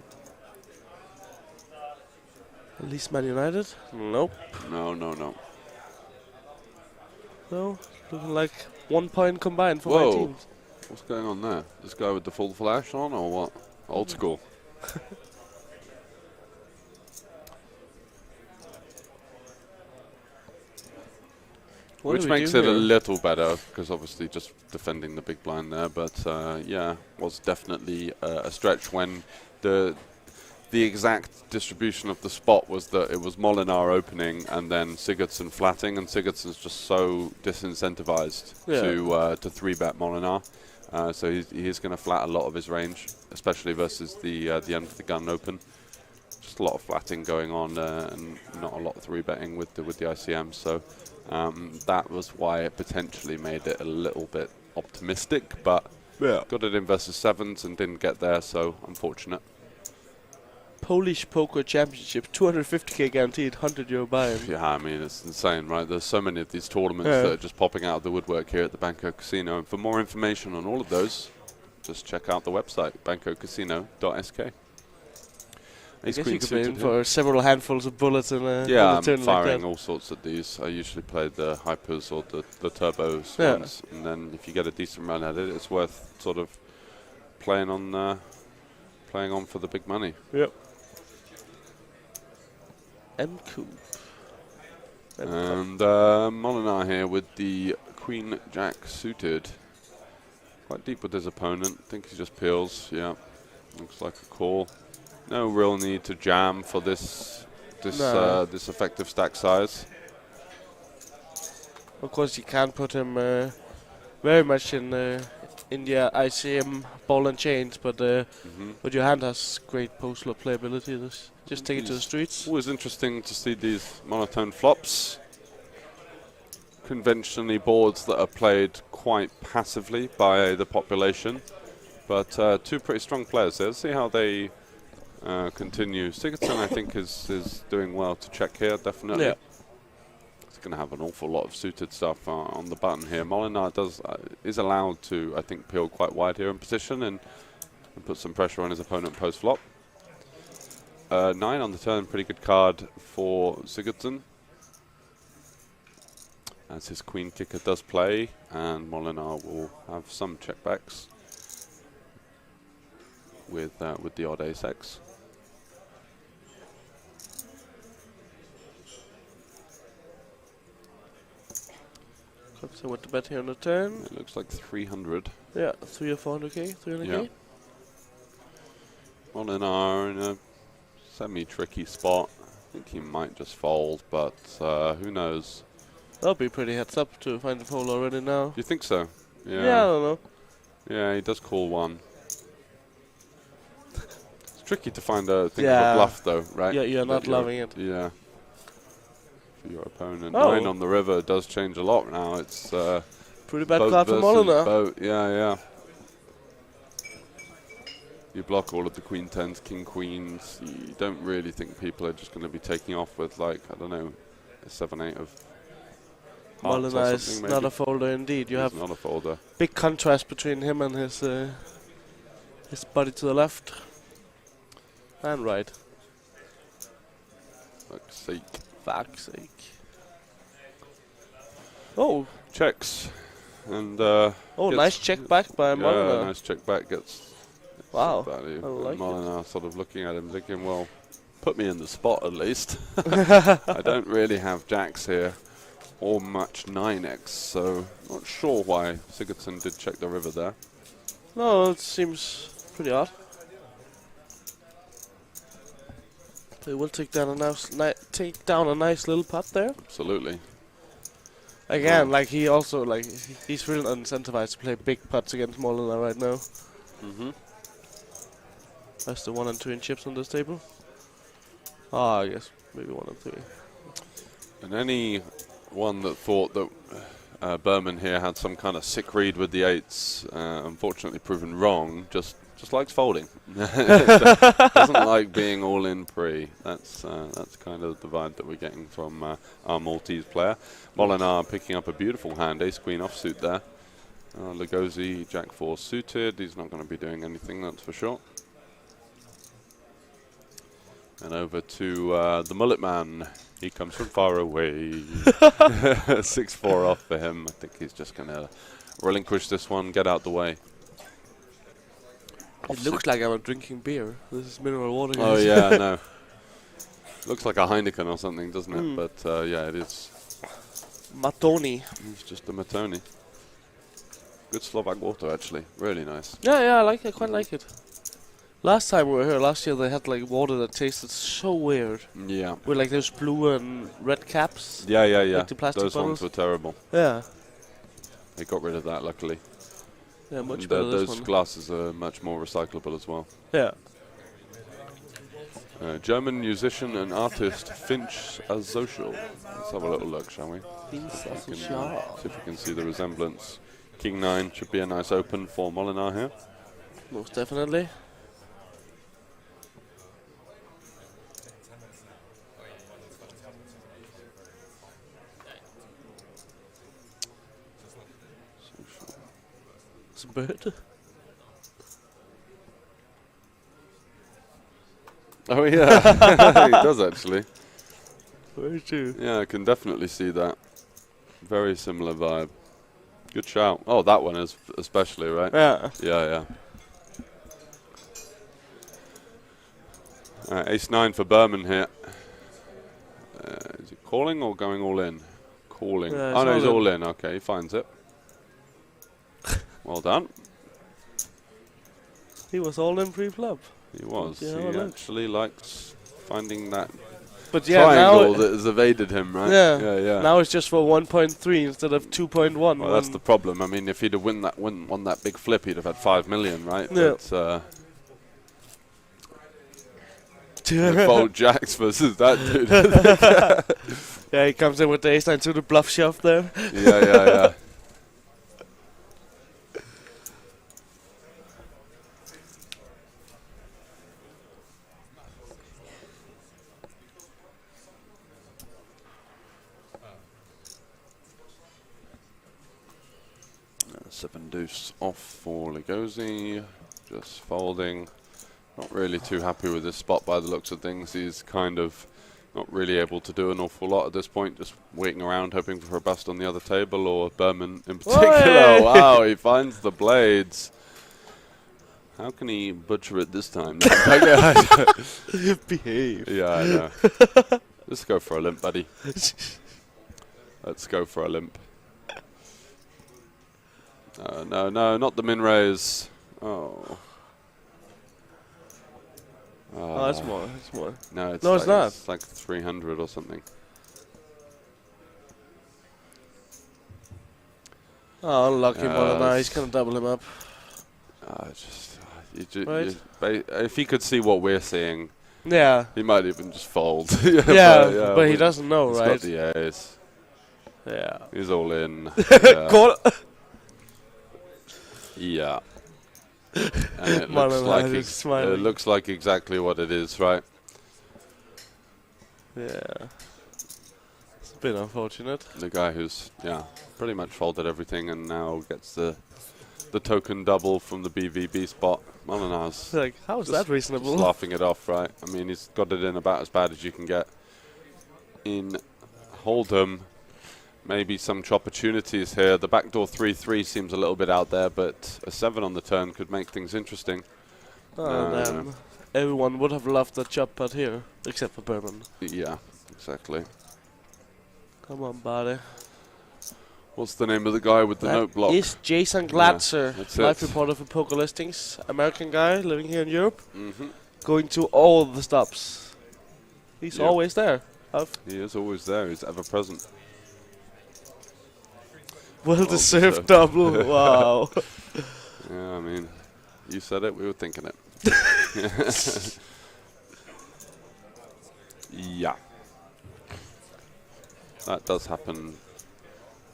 At least Man United? Nope. No. No. Looking like 1 point combined for Whoa. my teams. What's going on there? This guy with the full flash on, or what? Old school. What Which do we makes do it a here? little better, because obviously just defending the big blind there. But yeah, was definitely a stretch when the exact distribution of the spot was that it was Molinar opening and then Sigurdsson flatting, and Sigurdsson's just so disincentivized to 3-bet Molinar. So he is going to flat a lot of his range, especially versus the end of the gun open. Just a lot of flatting going on and not a lot of 3-betting with the ICM. So that was why it potentially made it a little bit optimistic, but got it in versus 7s and didn't get there, so unfortunate. Polish Poker Championship, 250k guaranteed, €100 buy-in. Yeah, I mean, it's insane, right? There's so many of these tournaments that are just popping out of the woodwork here at the Bangkok Casino. And for more information on all of those, just check out the website, bangkokcasino.sk. I guess you could be in for several handfuls of bullets in a yeah, I'm turn firing like that. all sorts at these. I usually play the hypers or the turbos ones, and then if you get a decent run at it, it's worth sort of playing on for the big money. Yep. M-Coup. And Molinar here with the Queen Jack suited. Quite deep with his opponent. I think he just peels. Yeah, looks like a call. No real need to jam for this effective stack size. Of course, you can't put him very much in India ICM ball and chains, but your hand has great post-flop playability. Just take it to the streets. Always interesting to see these monotone flops. Conventionally boards that are played quite passively by the population, but two pretty strong players here. Let's see how they continue. Sigurdsson, I think, is doing well to check here, definitely. Yeah. He's going to have an awful lot of suited stuff on the button here. Molinar is allowed to, I think, peel quite wide here in position and put some pressure on his opponent post-flop. 9 on the turn, pretty good card for Sigurdsson, as his queen kicker does play, and Molinar will have some checkbacks with the odd ace-x. So what to bet here on the turn? It looks like 300. Yeah, 300 or 400k, 300k. Yeah. Molinar in a semi-tricky spot. I think he might just fold, but who knows? That'll be pretty heads up to find the fold already now. Do you think so? Yeah, I don't know. Yeah, he does call one. It's tricky to find a thing of a bluff, though, right? Yeah, you're not loving it. Yeah. For your opponent. Oh. 9 on the river does change a lot now. It's pretty bad boat card for versus Molinar. boat. Yeah. You block all of the queen tens, king queens. You don't really think people are just going to be taking off with, like, I don't know, a 7-8 of hearts or Molinar is something, not maybe. a folder indeed. You He's have not a folder. big contrast between him and his buddy to the left and right. Fuck's sake. Fuck's sake. Oh, Checks. And nice check back by Molinar. nice check back gets Wow, value. I like Molinar sort of looking at him thinking, well, put me in the spot at least. I don't really have jacks here or much 9x, so not sure why Sigurdsson did check the river there. No, it seems pretty odd. They will take down a nice little putt there. Absolutely. Again, he's really incentivized to play big putts against Molinar right now. That's the 1 and 2 in chips on this table. I guess maybe 1 and 3. And anyone that thought that Berman here had some kind of sick read with the 8s, unfortunately proven wrong, just likes folding. Doesn't like being all in pre. That's kind of the vibe that we're getting from our Maltese player. Molinar picking up a beautiful hand, ace queen offsuit there. Lugosi, jack 4 suited. He's not going to be doing anything, that's for sure. And over to the mullet man. He comes from far away. 6-4 off for him. I think he's just going to relinquish this one, get out the way. It looks like I'm drinking beer. This is mineral water. Oh yeah, I know. Looks like a Heineken or something, doesn't it? But yeah, it is. Matoni. It's just a Matoni. Good Slovak water, actually. Really nice. Yeah, I like it. I quite like it. Last time we were here, last year, they had like water that tasted so weird. Yeah. With like those blue and red caps. Yeah. Like the plastic Those bottles. ones were terrible. Yeah. They got rid of that, luckily. Yeah, much And, better this those one. glasses are much more recyclable as well. Yeah. German musician and artist Finch Asocial. Let's have a little look, shall we? See if we can see the resemblance. King 9 should be a nice open for Molinar here. Most definitely. It's a bird. Oh yeah, he does actually. Very true. Yeah, I can definitely see that. Very similar vibe. Good shout. Oh, that one is especially, right? Yeah. Yeah. Ace 9 for Berman here. Is he calling or going all in? Calling. Yeah, Oh no, he's all all in. Okay, he finds it. Well done. He was all in pre-flop. He was. Yeah, He well done. actually likes finding that But yeah, triangle now that has evaded him, right? Yeah. Now it's just for 1.3 instead of 2.1. Well, that's the problem. I mean, if he'd have won that big flip, he'd have had 5 million, right? Yeah. But fold jacks versus that dude. Yeah, he comes in with the ace-9 to the bluff shove there. Yeah. Seven deuce off for Lugosi, just folding. Not really too happy with this spot by the looks of things. He's kind of not really able to do an awful lot at this point, just waiting around hoping for a bust on the other table, or Berman in particular. Wow, he finds the blades. How can he butcher it this time? Behave. Yeah, I know. Let's go for a limp, buddy. Let's go for a limp. No, not the min raise. Oh. Oh, that's more. That's more. No, it's not. It's like 300 or something. Oh, unlucky Molinar. He's going to double him up. If he could see what we're seeing, Yeah. he might even just fold. but he doesn't know, he's right? got the ace. Yeah. He's all in. Call. Yeah. And it looks like exactly what it is, right? Yeah. It's a bit unfortunate. The guy who's pretty much folded everything and now gets the token double from the BVB spot. Molinar's Like, how is that reasonable? just laughing it off, right? I mean, he's got it in about as bad as you can get in Hold'em. Maybe some opportunities here. The backdoor 3-3 seems a little bit out there, but a 7 on the turn could make things interesting. Then everyone would have loved that chop putt here, except for Berman. Yeah, exactly. Come on, buddy. What's the name of the guy with the note block? Is Jason Glatzer, that's live it. reporter for Poker Listings, American guy living here in Europe, Mm-hmm. going to all the stops. He's Yeah. always there. He is always there. He's ever present. Well-deserved double. Wow. Yeah, I mean, you said it. We were thinking it. Yeah. That does happen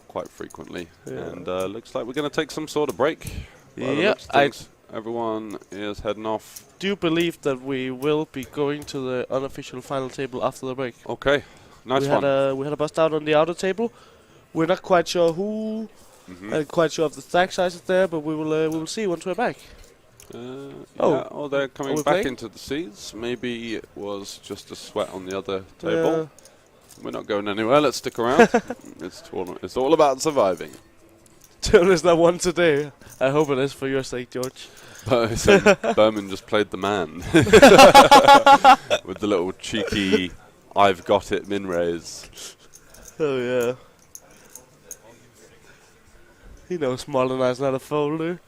quite frequently. Yeah. And looks like we're going to take some sort of break. By the Yeah, looks of things. Everyone is heading off. do believe that we will be going to the unofficial final table after the break. Okay, nice we one. We had a bust out on the outer table. We're not quite sure who, quite sure of the stack sizes there, but we will see once we're back. Yeah, they're coming we back playing? into the seats. Maybe it was just a sweat on the other table. We're not going anywhere. Let's stick around. It's all about surviving. There's not one today. I hope it is for your sake, George. So Berman just played the man with the little cheeky "I've got it" min raise. Oh yeah. He knows Molyneux's not a folder.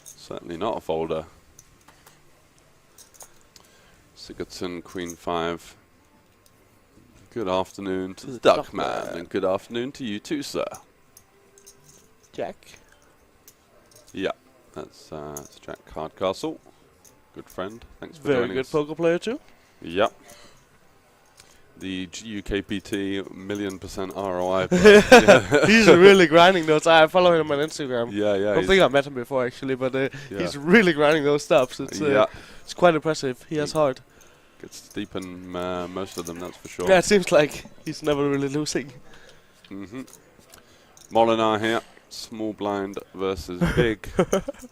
Certainly not a folder. Sigurdsson, Queen 5. Good afternoon to the Duckman, and good afternoon to you too, sir. Jack. Yeah, that's Jack Hardcastle. Good friend. Thanks for Very joining good us. poker player too. Yep. The UKPT 1,000,000% ROI. Yeah. He's really grinding those. I follow him on Instagram. Yeah. I don't think I've met him before actually, but he's really grinding those stops. It's quite impressive. He has heart. Gets deep in most of them, that's for sure. Yeah, it seems like he's never really losing. Molinar here. Small blind versus big.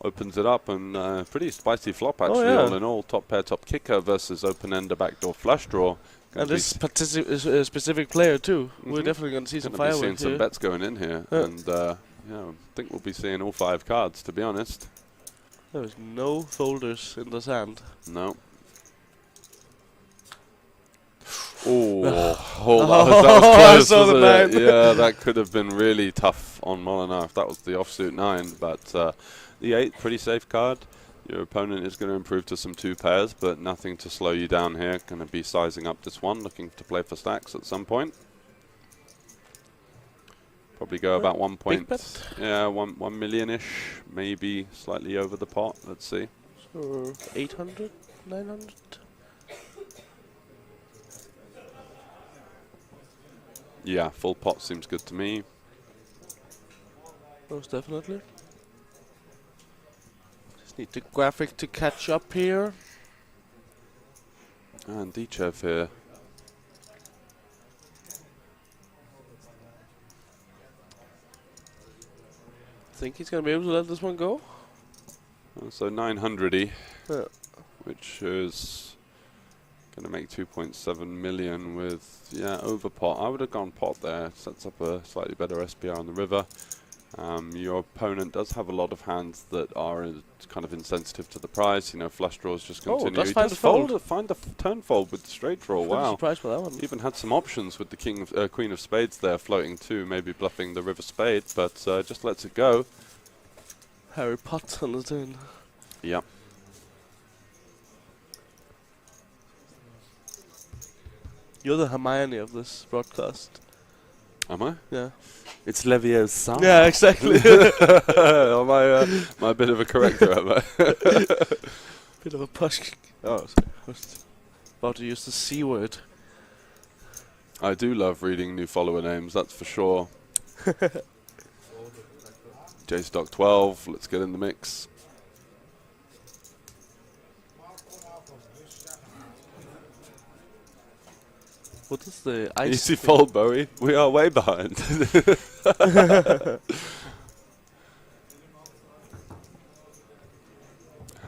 Opens it up and pretty spicy flop actually all in all. Top pair, top kicker versus open-ender backdoor flush draw. And this specific player too. We're definitely going to see some fireworks seeing some bets going in here. And I think we'll be seeing all 5 cards, to be honest. There's no folders in the sand. No. Oh, that was close, wasn't it? Yeah, that could have been really tough on Molinar if that was the offsuit 9. But the 8, pretty safe card. Your opponent is going to improve to some 2 pairs, but nothing to slow you down here. Going to be sizing up this one, looking to play for stacks at some point. Probably go about 1 point. Yeah, 1 million-ish, maybe slightly over the pot. Let's see. So 800, 900. Yeah, full pot seems good to me. Most definitely. Just need the graphic to catch up here. And Dichev here. Think he's going to be able to let this one go? So 900-y, Yeah. which is going to make 2.7 million with, over pot. I would have gone pot there. Sets up a slightly better SPR on the river. Your opponent does have a lot of hands that are kind of insensitive to the price. You know, flush draws just continue. does He find does the fold. find the turn fold with the straight draw. Wow. Surprised by that one. Even had some options with the Queen of Spades there floating too, maybe bluffing the river spade, but just lets it go. Harry Potter on the turn. Yep. You're the Hermione of this broadcast. Am I? Yeah. It's Leviosa. Yeah, exactly. Am I a bit of a corrector, am I? Bit of a push. Oh, sorry. I was about to use the C word. I do love reading new follower names, that's for sure. JStock 12, let's get in the mix. What is the ice? Easy fold, Bowie. We are way behind.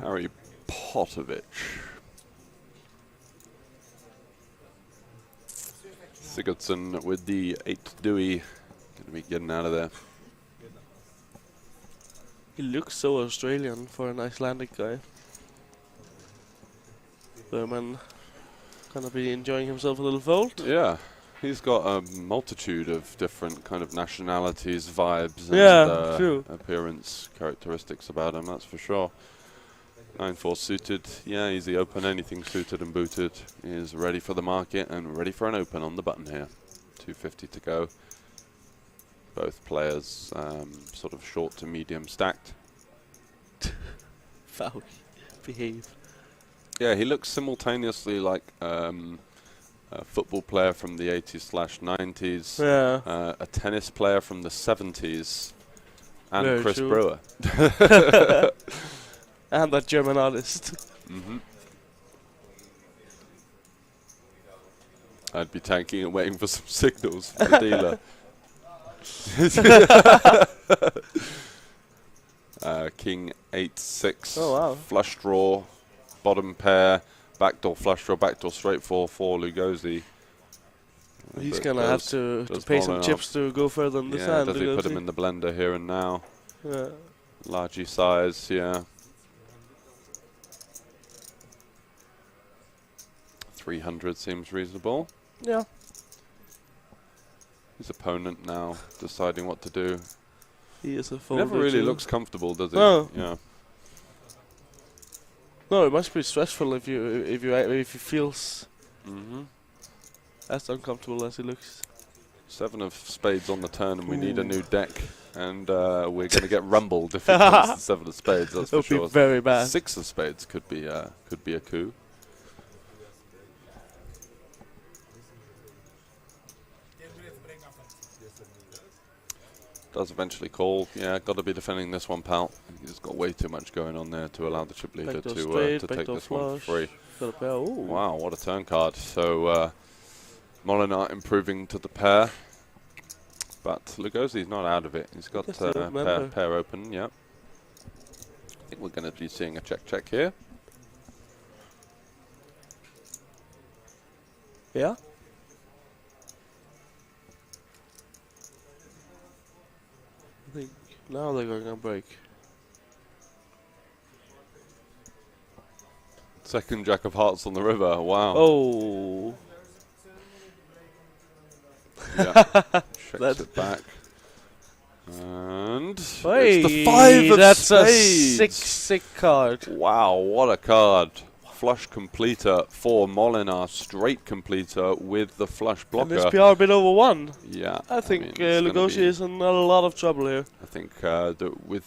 Harry Pottovich. Sigurdsson with the 8 Dewey. Gonna be getting out of there. He looks so Australian for an Icelandic guy. Berman gonna be enjoying himself a little fold. Yeah, he's got a multitude of different kind of nationalities, vibes, Yeah, and true. appearance characteristics about him, that's for sure. 9-4 suited, yeah, easy open, anything suited and booted. He is ready for the market and ready for an open on the button here. 250 to go. Both players sort of short to medium stacked. Foul. Behave. Yeah, he looks simultaneously like a football player from the 80s/90s, a tennis player from the 70s, and Very Chris true. Brewer. And that German artist. I'd be tanking and waiting for some signals from the dealer. King 8-6. Oh, wow. Flush draw, bottom pair, backdoor flush draw, backdoor straight for Lugosi. He's But gonna have to pay some Molinov. chips to go further than this Yeah, hand. does he put him in the blender here and now? Yeah. Largy size, yeah. 300 seems reasonable. Yeah. His opponent now deciding what to do. He is a He folder. never really too. looks comfortable, does he? No. Yeah. No, it must be stressful if he feels as uncomfortable as he looks. 7 of spades on the turn, and we need a new deck. And we're going to get rumbled if he comes to 7 of spades. That's for It'll sure. be very bad. 6 of spades could be a coup. Does eventually call. Yeah, got to be defending this one, pal. He's got way too much going on there to allow the chip leader Backdoor to straight, take backdoor this one for flush. free. Got a pair. Ooh. Wow, what a turn card. So Molinar improving to the pair. But Lugosi's not out of it. He's got Yes, I remember. pair open, yeah. I think we're going to be seeing a check here. Yeah. I think now they're going to break. Second jack of hearts on the river. Wow. Oh. Yeah. Checks it back. And Hey, it's the 5 of that's spades. a sick card. Wow, what a card. Flush completer for Molinar. Straight completer with the flush And this blocker. PR a bit over 1. Yeah. I think mean, it's gonna Lugosi be- is in a lot of trouble here. I think with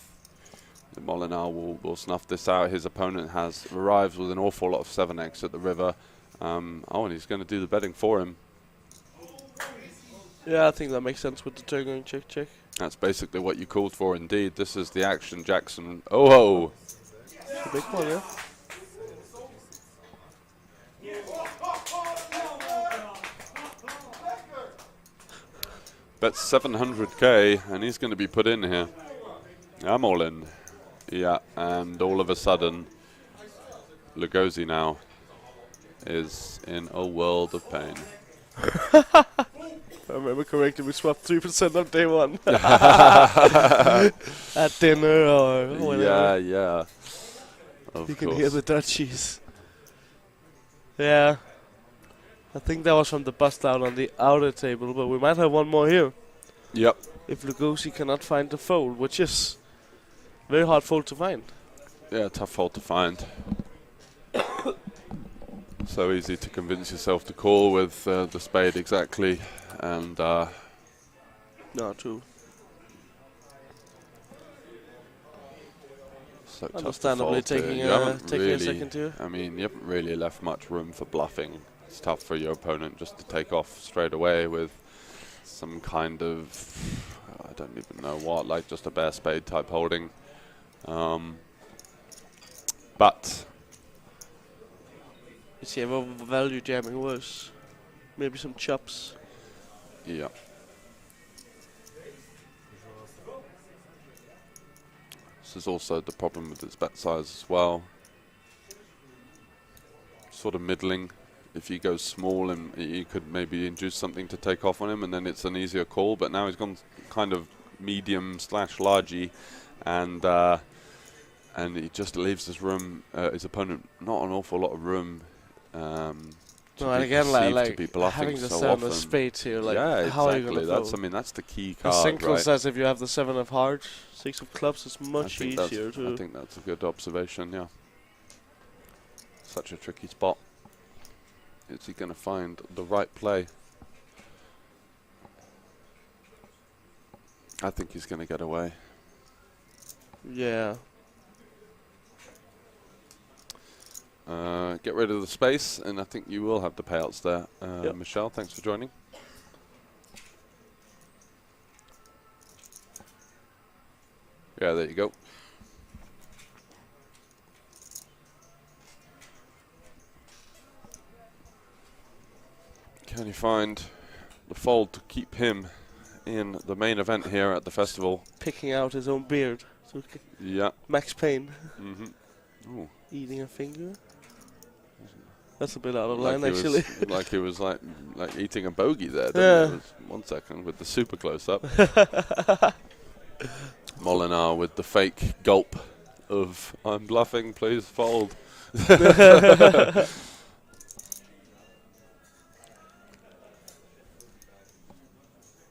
the Molinar will snuff this out. His opponent arrives with an awful lot of 7x at the river. And he's going to do the betting for him. Yeah, I think that makes sense with the turn going check. That's basically what you called for indeed. This is the action, Jackson. Oh! It's a big one, yeah. Bet 700k, and he's going to be put in here. I'm all in. Yeah, and all of a sudden, Lugosi now is in a world of pain. If I remember correctly, we swapped 3% on day 1. At dinner or whatever. Yeah. Of You course. can hear the Dutchies. Yeah. I think that was from the bust down on the outer table, but we might have one more here. Yep. If Lugosi cannot find the fold, which is very hard fold to find. Yeah, tough fold to find. So easy to convince yourself to call with the spade exactly, and No, true. so tough to Understandably fold here. taking You haven't a really, second here. I mean, you haven't really left much room for bluffing. It's tough for your opponent just to take off straight away with some kind of, I don't even know what, like just a bare spade type holding. But You see, what value jamming was. Maybe some chops. yeah. This is also the problem with its bet size as well. Sort of middling. If he goes small, and you could maybe induce something to take off on him, and then it's an easier call. But now he's gone kind of medium/largy, and he just leaves his opponent not an awful lot of room. No, and again, like to be bluffing having the so 7 often. of spades here, like yeah, how are you exactly. gonna That's fold? that's the key The card, Synchro right? says if you have the 7 of hearts, 6 of clubs, it's much I easier to. think that's a good observation. Yeah. Such a tricky spot. Is he going to find the right play? I think he's going to get away. Yeah. get rid of the space, and I think you will have the payouts there. Yep. Michelle, thanks for joining. Yeah, there you go. Can you find the fold to keep him in the main event here at the festival? Picking out his own beard. So Yeah. Max Payne. Ooh. Eating a finger. That's a bit out of Like line, he actually. was, like he was like eating a bogey there. Yeah. It was 1 second with the super close up. Molinar with the fake gulp of "I'm bluffing, please fold."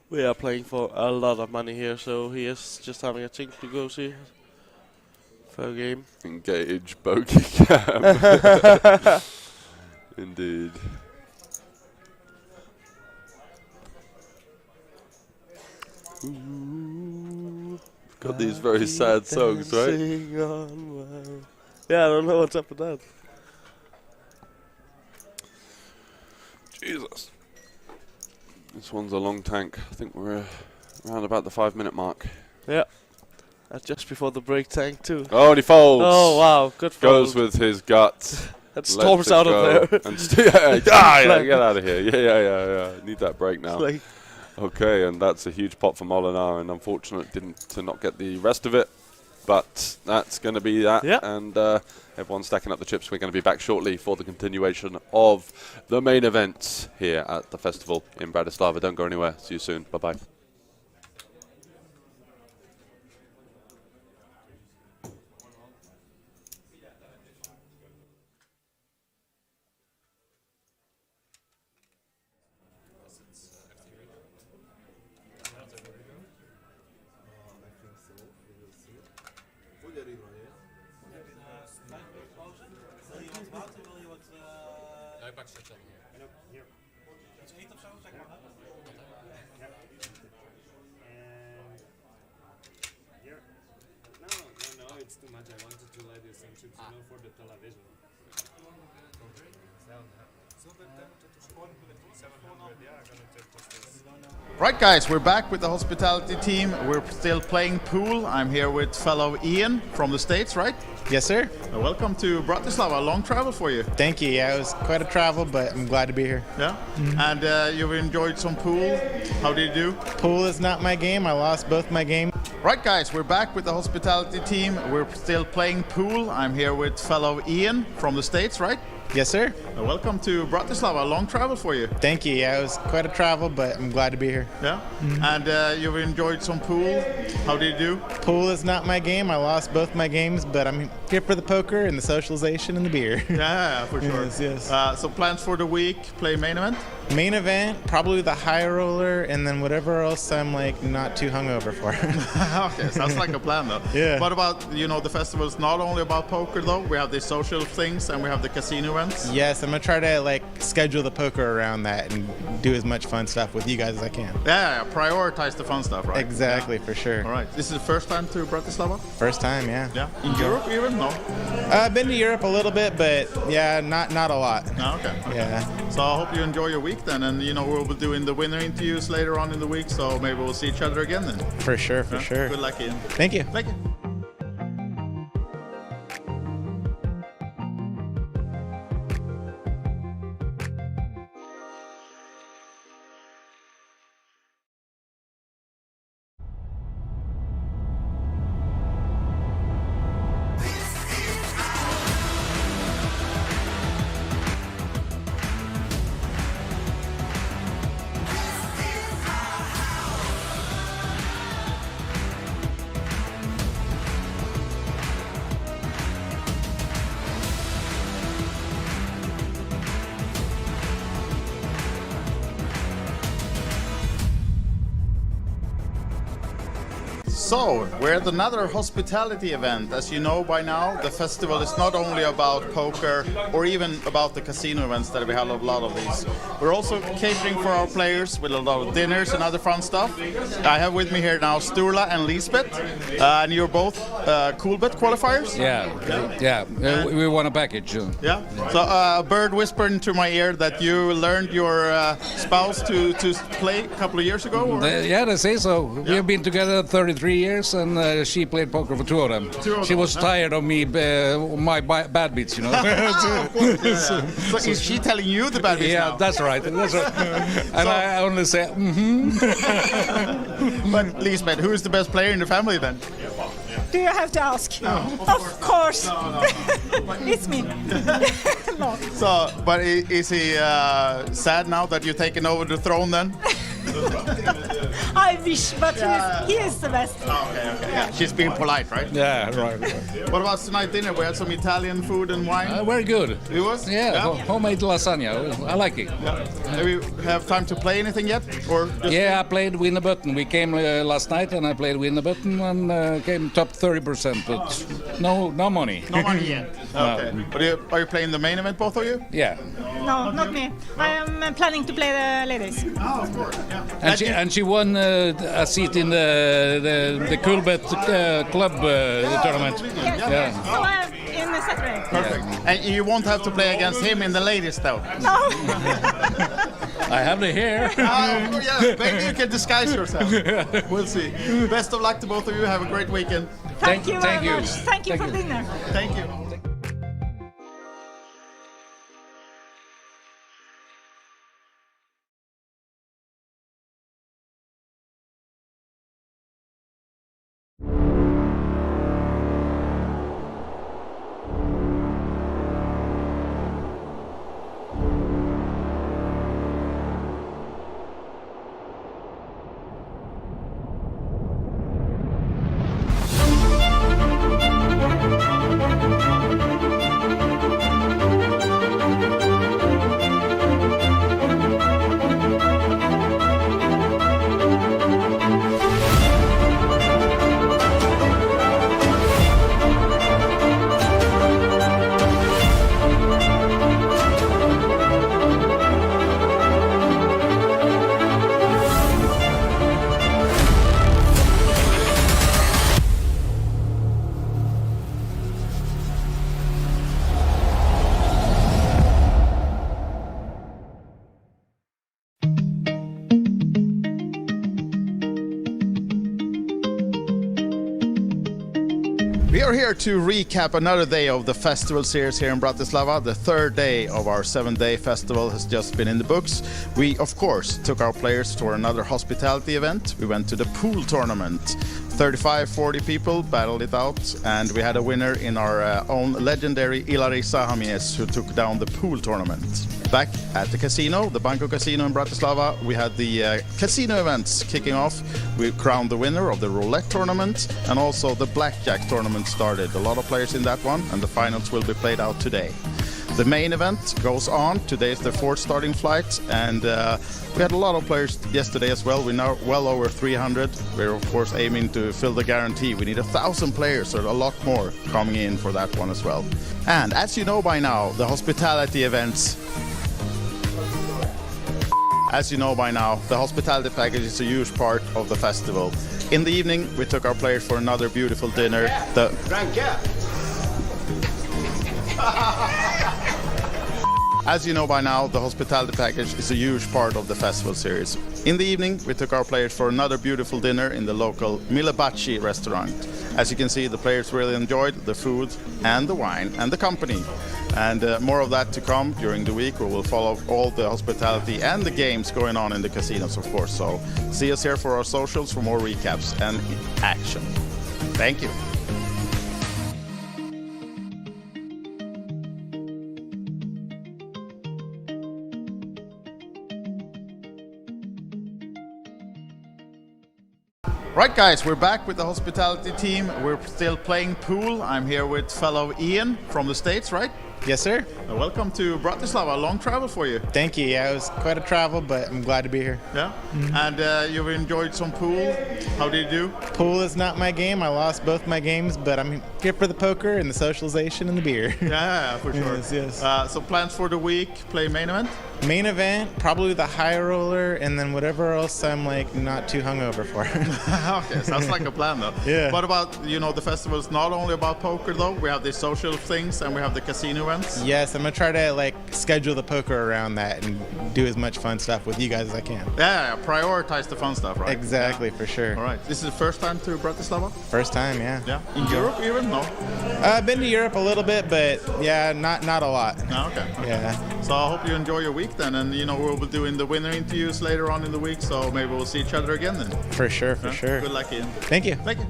We are playing for a lot of money here, so he is just having a think to go see fair game. Engage bogey cam. Indeed. Ooh. Got these very sad songs, right? Yeah, I don't know what's up with that. Jesus. This one's a long tank. I think we're around about the 5-minute mark. Yeah. That's just before the break tank too. Oh, and he folds. Oh wow, good fold. Goes with his guts. And storms out of there. And yeah, get out of here. Yeah. Need that break now. Like, okay, and that's a huge pot for Molinar, and unfortunate to not get the rest of it. But that's going to be that. Yeah. And everyone's stacking up the chips. We're going to be back shortly for the continuation of the main event here at the festival in Bratislava. Don't go anywhere. See you soon. Bye-bye. It's too much. I wanted to light the same chips, for the television. Right, guys, we're back with the hospitality team. We're still playing pool. I'm here with fellow Ian from the States, right? Yes, sir. Welcome to Bratislava. A long travel for you. Thank you. Yeah, it was quite a travel, but I'm glad to be here. Yeah. And you've enjoyed some pool. How did you do? Pool is not my game. I lost both my games. Right, guys, we're back with the hospitality team. We're still playing pool. I'm here with fellow Ian from the States, right? Yes, sir. Welcome to Bratislava. A long travel for you. Thank you. Yeah, it was quite a travel, but I'm glad to be here. Yeah. And you've enjoyed some pool. How did you do? Pool is not my game. I lost both my games, but I'm here for the poker and the socialization and the beer. Yeah, for sure. Yes. So plans for the week, play main event? Main event, probably the high roller, and then whatever else I'm like not too hungover for. Okay, sounds like a plan though. Yeah. What about, the festival is not only about poker though, we have the social things and we have the casino events. Yes, I'm gonna try to schedule the poker around that and do as much fun stuff with you guys as I can. Yeah, prioritize the fun stuff, right? Exactly, for sure. All right, this is the first time to Bratislava? First time, yeah. Yeah. In Europe even? No? I've been to Europe a little bit, but yeah, not a lot. No, okay. Yeah. So I hope you enjoy your week then, and we'll be doing the winner interviews later on in the week, so maybe we'll see each other again then. For sure, for sure. Good luck, Ian. Thank you. Thank you. So, we're at another hospitality event. As you know by now, the festival is not only about poker or even about the casino events that we have a lot of these. We're also catering for our players with a lot of dinners and other fun stuff. I have with me here now Sturla and Lisbeth, and you're both Coolbet qualifiers? Yeah. We won a package. Yeah. So a bird whispered into my ear that you learned your spouse to play a couple of years ago? Or? They say so. We have been together 33 years, and she played poker for two of them. She was tired of me, my bad beats, you know. Of course, So is she telling you the bad beats now? That's right. And I only say, But Lisbeth, who is the best player in the family then? Do you have to ask? No, of course. It's me. No. So, but is he sad now that you've taken over the throne then? I wish, but he is the best. Okay. Yeah. She's being polite, right? yeah, right. What about tonight dinner? We had some Italian food and wine. Very good. It was? Homemade lasagna. I like it. Yeah. Do we have time to play anything yet? Or just I played Win the Button. We came last night and I played Win the Button and came top 30%, but no money. No money yet. Okay. No. But are you playing the main event, both of you? Yeah. No, not me. I am planning to play the ladies. Oh, of course. Yeah. And she won a seat in the Coolbet club tournament. Yes. So I am in the Saturday. Perfect. And you won't have to play against him in the ladies, though. No. I have the hair. Maybe you can disguise yourself. We'll see. Best of luck to both of you. Have a great weekend. Thank you very much. Thank you for dinner. Thank you. We are here to recap another day of the festival series here in Bratislava. The third day of our 7-day festival has just been in the books. We, of course, took our players to another hospitality event. We went to the pool tournament. 35-40 people battled it out, and we had a winner in our own legendary Ilari Sahamies, who took down the pool tournament. Back at the casino, the Banco Casino in Bratislava, we had the casino events kicking off. We crowned the winner of the roulette tournament, and also the blackjack tournament started. A lot of players in that one, and the finals will be played out today. The main event goes on. Today is the fourth starting flight, and we had a lot of players yesterday as well. We're now well over 300. We're of course aiming to fill the guarantee. We need 1,000 players, so a lot more coming in for that one as well. And as you know by now, the hospitality events. As you know by now, the hospitality package is a huge part of the festival. In the evening, we took our players for another beautiful dinner. As you know by now, the hospitality package is a huge part of the festival series. In the evening, we took our players for another beautiful dinner in the local Milebaci restaurant. As you can see, the players really enjoyed the food and the wine and the company. And more of that to come during the week, where we'll follow all the hospitality and the games going on in the casinos, of course. So see us here for our socials for more recaps and action. Thank you. Right, guys, we're back with the hospitality team. We're still playing pool. I'm here with fellow Ian from the States, right? Yes, sir. Welcome to Bratislava. Long travel for you. Thank you. Yeah, it was quite a travel, but I'm glad to be here. Yeah. And you've enjoyed some pool. How did you do? Pool is not my game. I lost both my games, but I'm here for the poker and the socialization and the beer. Yeah, for sure. Yes. So plans for the week? Play main event? Main event, probably the high roller, and then whatever else I'm like not too hungover for. Okay, sounds like a plan though. Yeah. What about, the festival is not only about poker though, we have the social things and we have the casino events. Yes, I'm gonna try to schedule the poker around that and do as much fun stuff with you guys as I can. Yeah, prioritize the fun stuff, right? Exactly, for sure. All right. This is the first time to Bratislava? First time, yeah. Yeah. In Europe even? No? I've been to Europe a little bit, but yeah, not a lot. No, okay. Yeah. So I hope you enjoy your week then, and we'll be doing the winner interviews later on in the week, so maybe we'll see each other again then. For sure, for Yeah? sure. Good luck, Ian. Thank you. Thank you.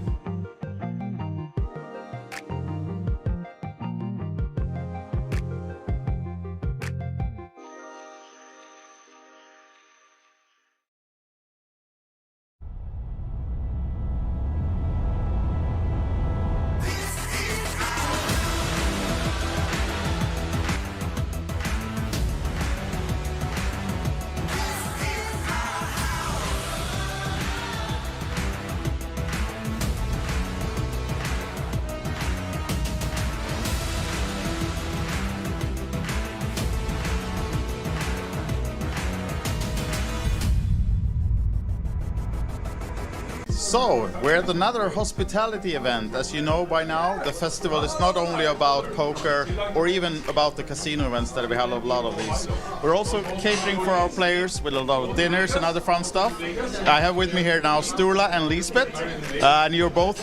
So, we're at another hospitality event. As you know by now, the festival is not only about poker or even about the casino events that we have a lot of these. We're also catering for our players with a lot of dinners and other fun stuff. I have with me here now Sturla and Lisbeth, and you're both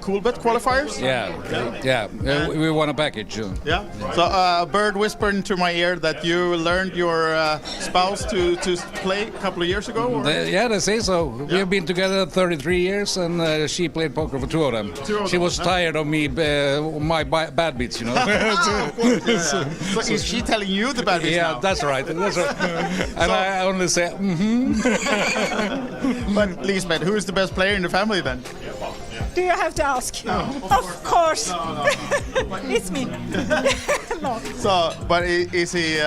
Coolbet qualifiers? Yeah. We won a package. Yeah. So a bird whispered into my ear that you learned your spouse to play a couple of years ago? Or? They say so. We have been together 33 years, and she played poker for two of them. She was tired of me, my bad beats, Of course, yeah. So is she telling you the bad beats now? Yeah, that's right. And I only say, But Lisbeth, who is the best player in the family then? Do you have to ask? No, of course. No. It's me. No. So, but is he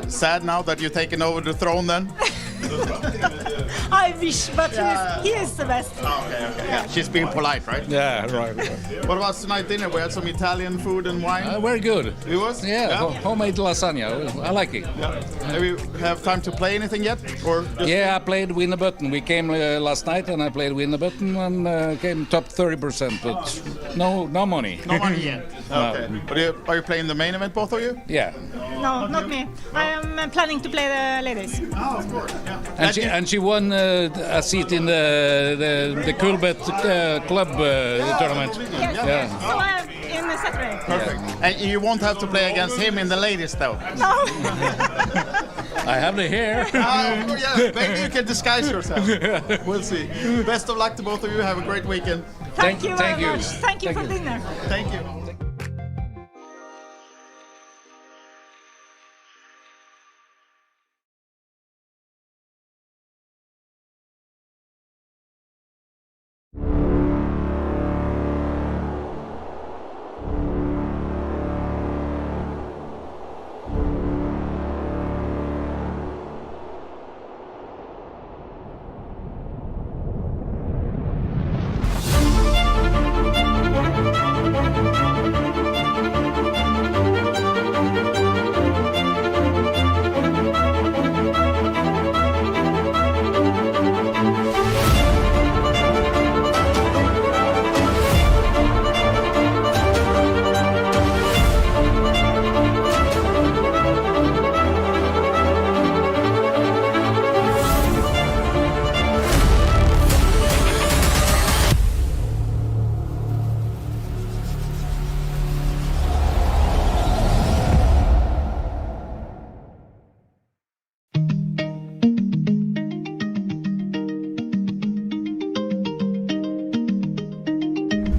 sad now that you've taken over the throne then? I wish, but he is the best. Okay. Yeah, she's being polite, right? yeah, right. What about tonight dinner? We had some Italian food and wine. Very good. It was? Yeah, homemade lasagna. I like it. Yeah. Have you have time to play anything yet? Or just Yeah, I played Win the Button. We came last night and I played Win the Button and came top 30%, but no money. no money yet? Okay. But are you playing the main event, both of you? Yeah. No, not me. I am planning to play the ladies. Oh, of course. Yeah. And she won a seat in the Coolbet club tournament. Yes. So I am in the Saturday. Perfect. And you won't have to play against him in the ladies, though. No. I have the hair. Yeah, maybe you can disguise yourself. We'll see. Best of luck to both of you. Have a great weekend. Thank you very thank you. much. Thank you Thank for you. dinner. Thank you.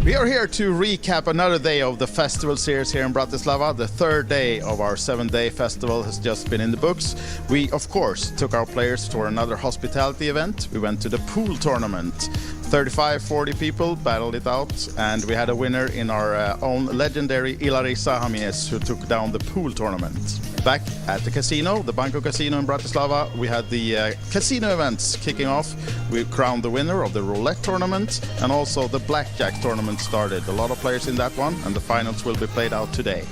We are here to recap another day of the festival series here in Bratislava. The third day of our 7-day festival has just been in the books. We, of course, took our players to another hospitality event. We went to the pool tournament. 35, 40 people battled it out, and we had a winner in our own legendary Ilari Sahamies, who took down the pool tournament. Back at the casino, the Banco Casino in Bratislava, we had the casino events kicking off. We crowned the winner of the roulette tournament, and also the blackjack tournament started. A lot of players in that one, and the finals will be played out today.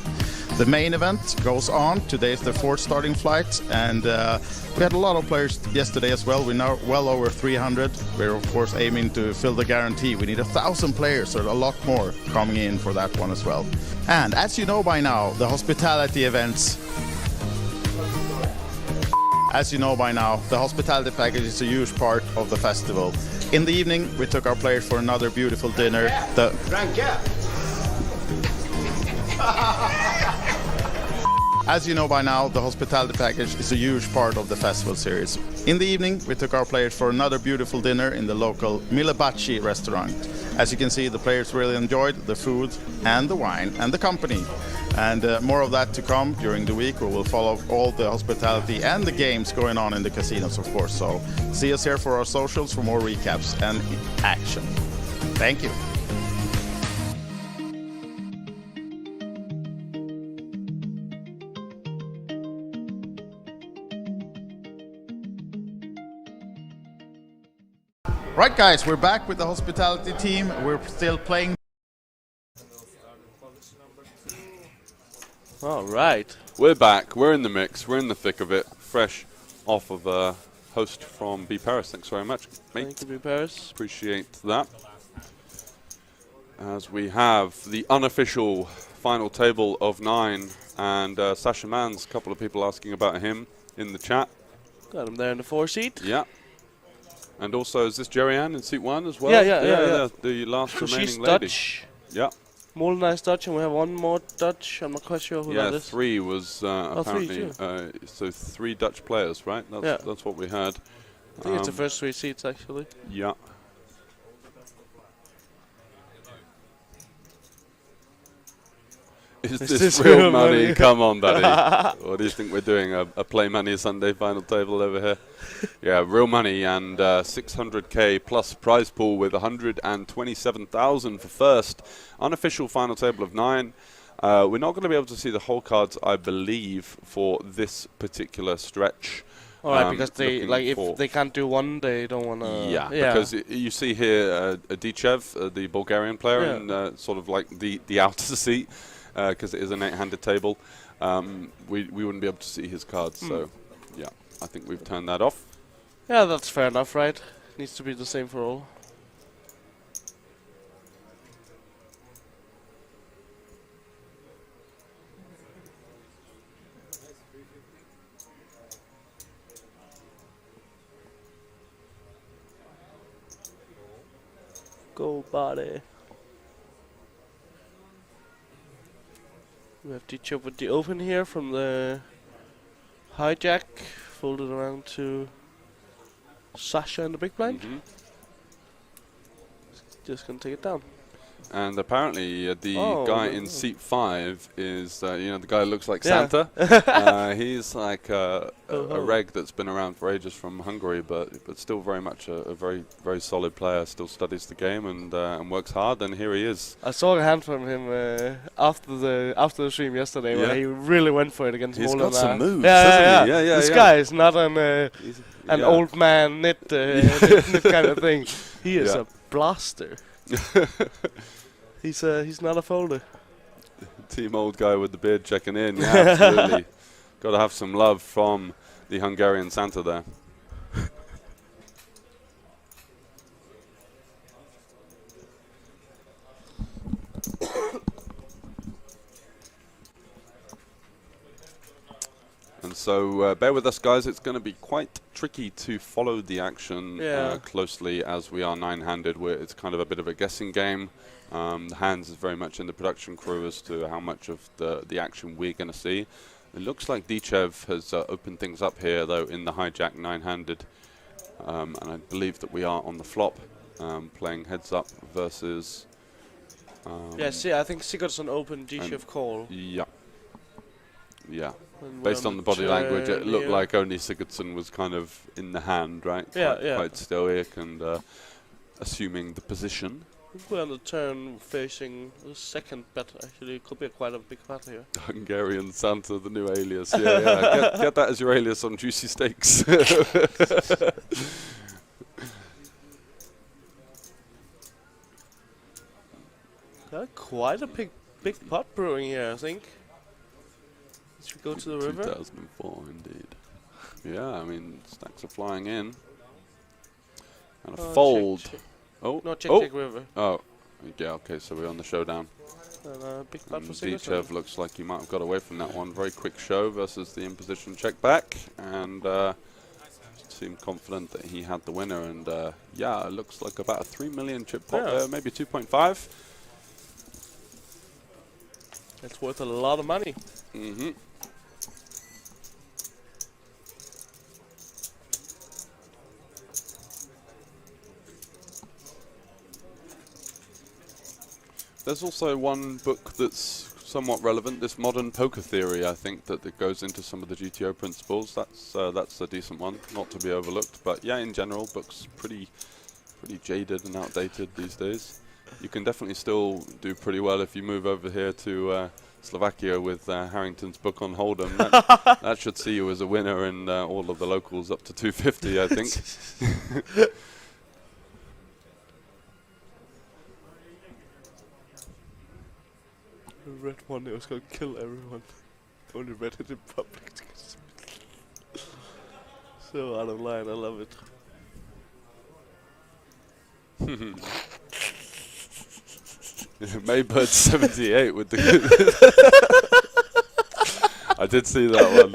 The main event goes on. Today is the 4th starting flight, and we had a lot of players yesterday as well. We're now well over 300. We're of course aiming to fill the guarantee. We need 1,000 players, so a lot more coming in for that one as well. And as you know by now, the hospitality events. As you know by now, the hospitality package is a huge part of the festival. In the evening, we took our players for another beautiful dinner. As you know by now, the hospitality package is a huge part of the festival series. In the evening, we took our players for another beautiful dinner in the local Milebaci restaurant. As you can see, the players really enjoyed the food and the wine and the company. And more of that to come during the week. We will follow all the hospitality and the games going on in the casinos, of course. So see us here for our socials for more recaps and action. Thank you. Right, guys, we're back with the hospitality team. We're still playing. All right. We're back. We're in the mix. We're in the thick of it. Fresh off of a host from B Paris. Thanks very much, mate. Thank you, B Paris. Appreciate that. As we have the unofficial final table of 9, and Sasha Mans, a couple of people asking about him in the chat. Got him there in the 4 seat. Yeah. And also, is this Jerry Ann in seat 1 as well? Yeah. The last So remaining she's lady. Dutch. Yeah. Molenaar's Dutch, and we have one more Dutch. I'm not quite sure who that Yeah, is. 3 was apparently. Three, So 3 Dutch players, right? That's what we had. I think it's the first 3 seats, actually. Yeah. Is this real money? Come on, buddy. What do you think we're doing? A Play Money Sunday final table over here? Yeah, real money, and 600k plus prize pool with 127,000 for first. Unofficial final table of 9. We're not going to be able to see the whole cards, I believe, for this particular stretch. All right, because they if they can't do one, they don't want to. Yeah, because you see here Dichev, the Bulgarian player, in sort of like the outer seat. Because it is an 8-handed table, we wouldn't be able to see his cards. So, yeah, I think we've turned that off. Yeah, that's fair enough, right? Needs to be the same for all. Go, buddy. We have Dicho with the open here from the hijack, folded around to Sasha in the big blind. Just gonna take it down. And apparently the guy in seat 5 is, the guy who looks like Santa. He's like a reg that's been around for ages from Hungary, but still very much a very, very solid player, still studies the game and works hard, and here he is. I saw a hand from him after the stream yesterday where he really went for it against Molenaar. He's got some moves, hasn't he? This guy is not an old man knit kind of thing. He is a blaster. He's not a folder. Team old guy with the beard checking in. Yeah, absolutely. Got to have some love from the Hungarian Santa there. And so bear with us, guys. It's going to be quite tricky to follow the action closely as we are 9-handed. It's kind of a bit of a guessing game. The hands is very much in the production crew as to how much of the action we're going to see. It looks like Dichev has opened things up here, though, in the hijack 9-handed. And I believe that we are on the flop, playing heads up versus... see, I think Sigurdsson opened Dichev call. Yeah. Yeah. Based on the body language, it looked like only Sigurdsson was kind of in the hand, right? Quite stoic and assuming the position. We're on the turn facing the second bet. Actually, it could be quite a big bet here. Hungarian Santa, the new alias. Yeah. Get that as your alias on Juicy Steaks. Got quite a big pot brewing here, I think. Should we go to the river? 2004, indeed. Yeah, I mean, stacks are flying in. And a fold. Oh, no, check river. Oh, yeah, okay, so we're on the showdown. And big pot for Dichev looks like he might have got away from that one. Very quick show versus the in-position check back. And seemed confident that he had the winner. And yeah, it looks like about a 3 million chip pot there, maybe 2.5. It's worth a lot of money. Mm-hmm. There's also one book that's somewhat relevant, this Modern Poker Theory, I think, that goes into some of the GTO principles. That's a decent one, not to be overlooked. But yeah, in general, books pretty jaded and outdated these days. You can definitely still do pretty well if you move over here to Slovakia with Harrington's book on Hold'em. That should see you as a winner in all of the locals up to 250, I think. I read one that was going to kill everyone. Only read it in public. So out of line, I love it. Maybird 78 with the. I did see that one.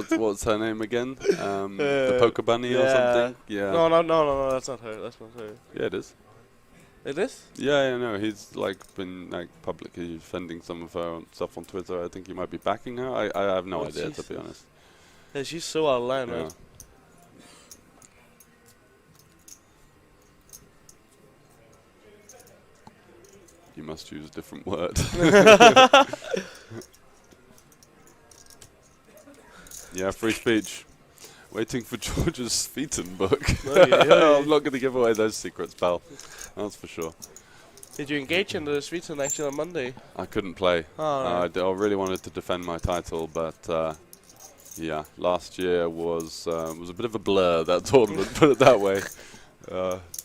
And what's her name again? The Poker Bunny or something? Yeah. No, that's not her. That's not her. Yeah, it is. It is? Yeah, no, he's like been like publicly defending some of her stuff on Twitter. I think he might be backing her. I have no idea, to be honest. Yeah, she's so out of line, Yeah. right? You must use a different word. Yeah, free speech. Waiting for George's Sveton book. I'm not going to give away those secrets, pal. That's for sure. Did you engage in the Sveton action on Monday? I couldn't play. Oh, I really wanted to defend my title, but yeah, last year was a bit of a blur, that tournament, put it that way.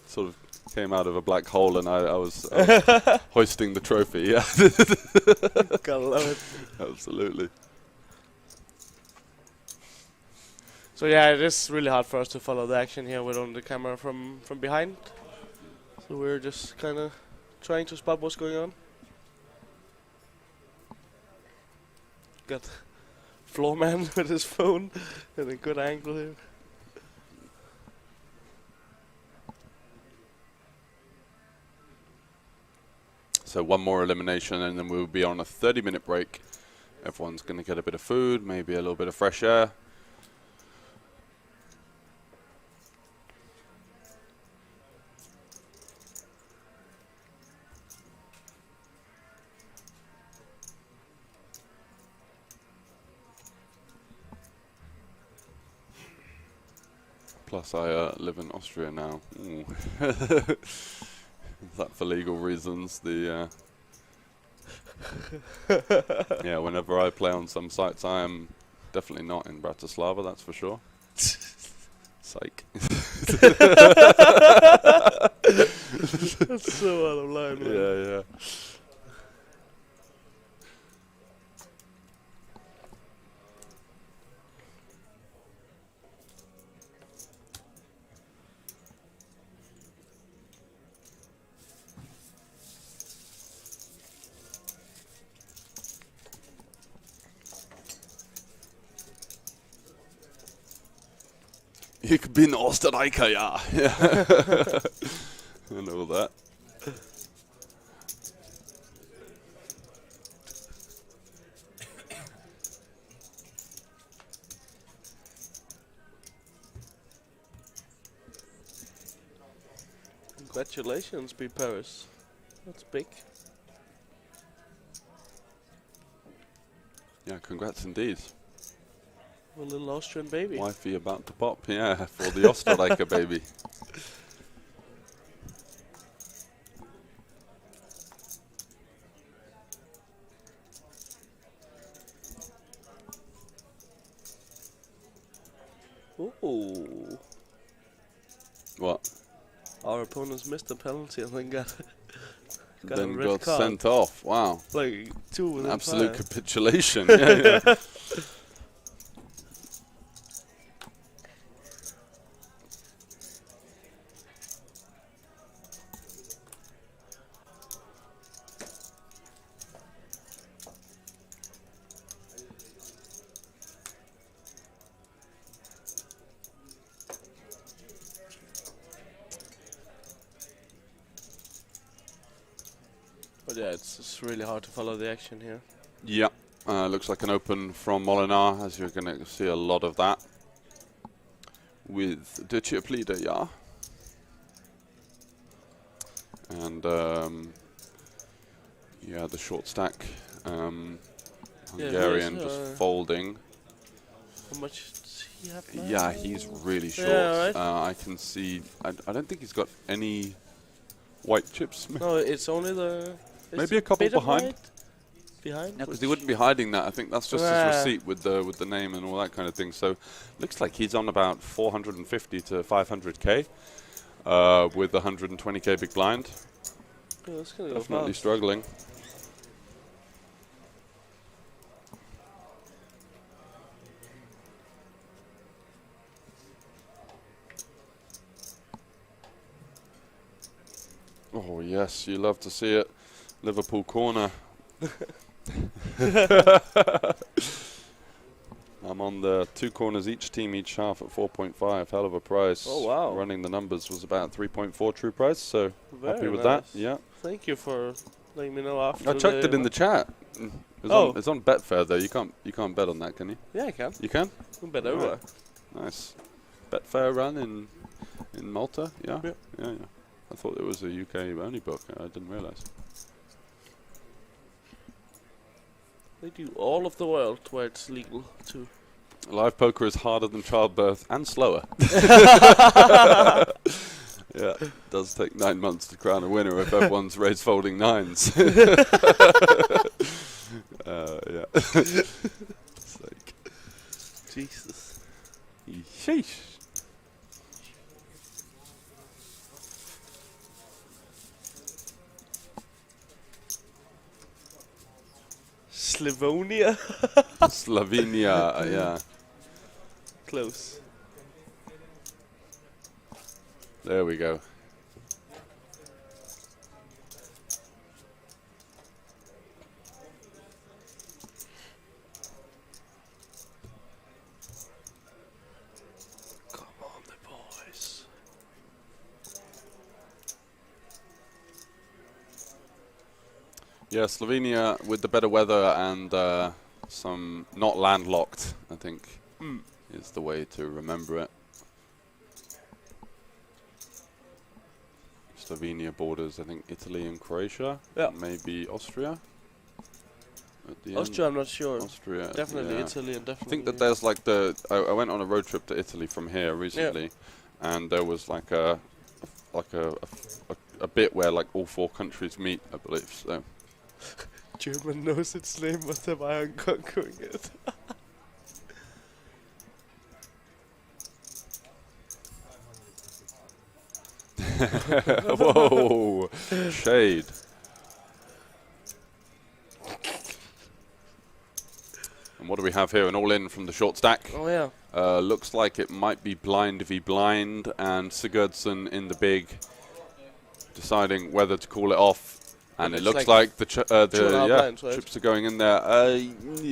Sort of came out of a black hole, and I was hoisting the trophy. Yeah, gotta love it. Absolutely. So yeah, it is really hard for us to follow the action here with on the camera from behind. So we're just kind of trying to spot what's going on. Got Floorman with his phone and a good angle here. So one more elimination, and then we'll be on a 30-minute break. Everyone's going to get a bit of food, maybe a little bit of fresh air. Plus, I live in Austria now. Is that for legal reasons? The yeah, whenever I play on some sites, I am definitely not in Bratislava. That's for sure. Psych. That's so out of line, man. Yeah. Ich bin Österreicher, ja. I know that. Congratulations, B. Paris. That's big. Yeah, congrats indeed. A little Austrian baby. Wifey about to pop, yeah, for the Österreicher baby. Ooh. What? Our opponents missed a penalty and then got a Then red got card. sent off. Wow. Like 2 within Absolute 5. capitulation. Yeah, yeah. But yeah, it's really hard to follow the action here. Yeah, looks like an open from Molinar, as you're going to see a lot of that. With the chip leader, yeah. And yeah, the short stack Hungarian just folding. How much does he have now? Yeah, he's really short. Yeah, right. I can see. I don't think he's got any white chips. No, it's only the... Maybe a couple bit of behind. white behind? Yeah, because he wouldn't be hiding that. I think that's just his receipt with the name and all that kind of thing. So looks like he's on about 450 to 500k with 120k big blind. Yeah, that's gonna go Definitely fast. struggling. Oh yes, you love to see it. Liverpool corner. I'm on the 2 corners each team each half at 4.5. Hell of a price. Oh, wow. Running the numbers was about 3.4 true price, so Very happy with nice. that. Yeah. Thank you for letting me know after. I chucked it in the chat. It's on Betfair though. You can't bet on that, can you? Yeah, I can. You can? You can bet All over. right. Nice. Betfair run in Malta. Yeah. Yeah. Yeah. I thought it was a UK only book. I didn't realise. They do all of the world where it's legal to. Live poker is harder than childbirth and slower. Yeah, it does take 9 months to crown a winner if everyone's raised folding 9s. Yeah. It's like, Jesus. sheesh. Slavonia? Slovenia, yeah. Close. There we go. Come on, the boys. Yeah, Slovenia with the better weather and some not landlocked, I think, is the way to remember it. Slovenia borders, I think, Italy and Croatia. Yeah. Maybe Austria. At the Austria, end. I'm not sure. Austria. Definitely yeah. Italy and I definitely. think that there's like I went on a road trip to Italy from here recently, and there was like a bit where like all 4 countries meet, I believe. So. German knows its name, but am I conquering it? Whoa, shade. And what do we have here? An all-in from the short stack. Oh yeah. Looks like it might be blind v blind, and Sigurdsson in the big, deciding whether to call it off. And it looks like the blinds, right? chips are going in there.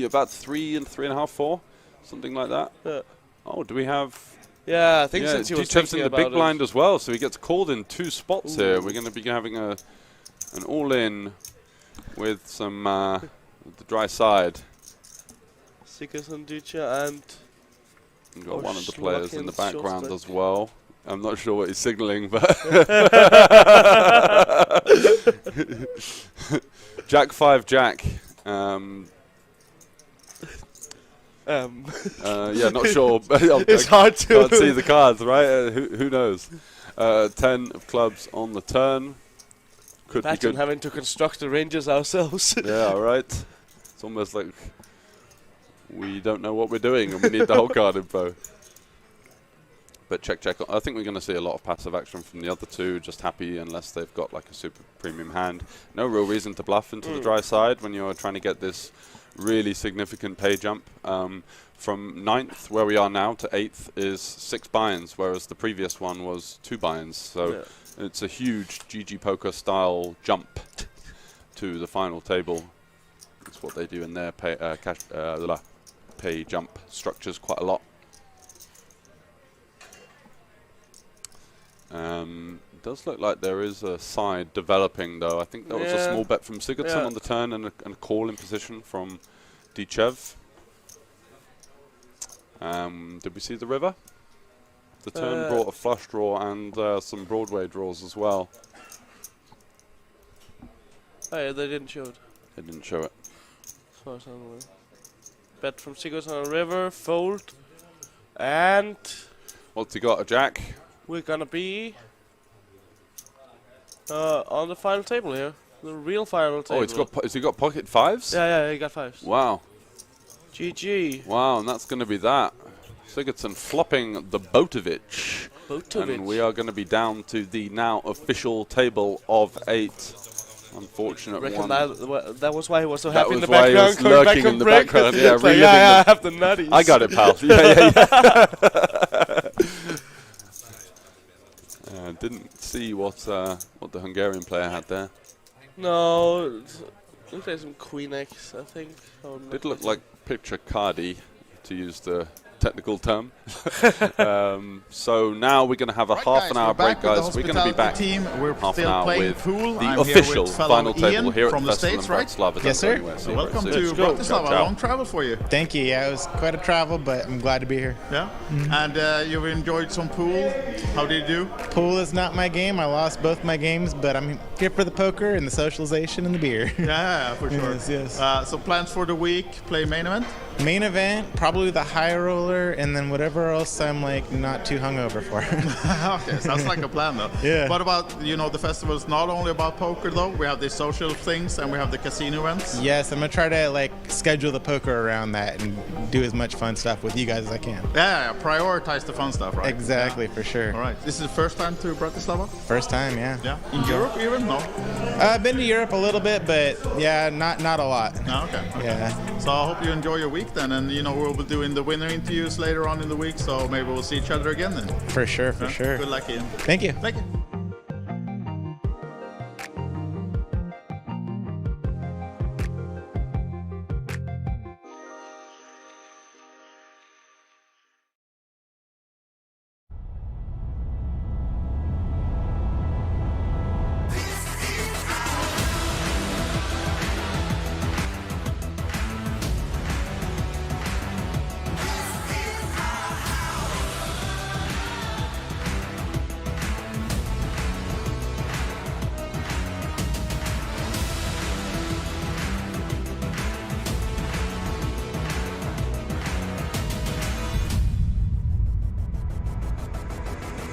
About 3 and 3.5, 4, something like that. Yeah. Oh, do we have? Yeah, I think since he was chips thinking in the about big blind as well, so he gets called in 2 spots here. We're going to be having an all-in with some the dry side. Sigurdsson, Ducha, and We've got one of the Schlock players in in the short background stack. as well. I'm not sure what he's signaling, but Jack 5 Jack. Yeah, not sure. It's hard to. Can't see the cards, right? Who knows? 10 of clubs on the turn. Could be Imagine good. having to construct the ranges ourselves. Yeah, right. It's almost like we don't know what we're doing and we need the whole card info. But check. I think we're going to see a lot of passive action from the other two. Just happy unless they've got like a super premium hand. No real reason to bluff into the dry side when you're trying to get this really significant pay jump. From 9th, where we are now, to 8th is 6 buy-ins, whereas the previous one was 2 buy-ins. So it's a huge GG Poker style jump to the final table. That's what they do in their pay jump structures quite a lot. Does look like there is a side developing, though. I think there was a small bet from Sigurdsson on the turn and a call in position from Dichev. Did we see the river? The turn brought a flush draw and some Broadway draws as well. Oh yeah, they didn't show it. They didn't show it. As far as I'm aware. Bet from Sigurdsson on river, fold, and What's he got? A jack? we're gonna be on the final table here. The real final table. Oh, has he got pocket 5s? Yeah, he got 5s. Wow. GG. Wow, and that's going to be that. Sigurdsson flopping the Botovic. And we are going to be down to the now official table of 8. Unfortunate one. That was why he was so happy in the That was why he background. was lurking in the background. Yeah, It's like, I have the nutties. I got it, pal. Yeah. Didn't see what the Hungarian player had there. No, looked like some Queen X, I think. Did look like picture cardi, to use the technical term. So now we're going to have a half an hour break, guys. We're going to be back We're half an still hour playing with pool. the I'm official here with fellow final table Ian here at from the the festival States, in right? Bratislava. Yes, sir. So welcome to Bratislava. Ciao. Long travel for you. Thank you. Yeah, it was quite a travel, but I'm glad to be here. Yeah. And you've enjoyed some pool. How did you do? Pool is not my game. I lost both my games, but I'm here for the poker and the socialization and the beer. Yeah, for sure. Yes. So plans for the week? Play main event? Main event, probably the high roller, and then whatever else I'm like not too hungover for. Okay, sounds like a plan though. Yeah. What about, the festival is not only about poker though. We have the social things and we have the casino events. Yes, I'm gonna try to schedule the poker around that and do as much fun stuff with you guys as I can. Yeah, prioritize the fun stuff, right? Exactly, for sure. All right. This is the first time to Bratislava? First time, yeah. Yeah. In Europe even? No? I've been to Europe a little bit, but yeah, not a lot. No, okay. Yeah. So I hope you enjoy your week then, and we'll be doing the winner interviews later on in the week, so maybe we'll see each other again then. For sure, for sure. Good luck, Ian. Thank you. Thank you.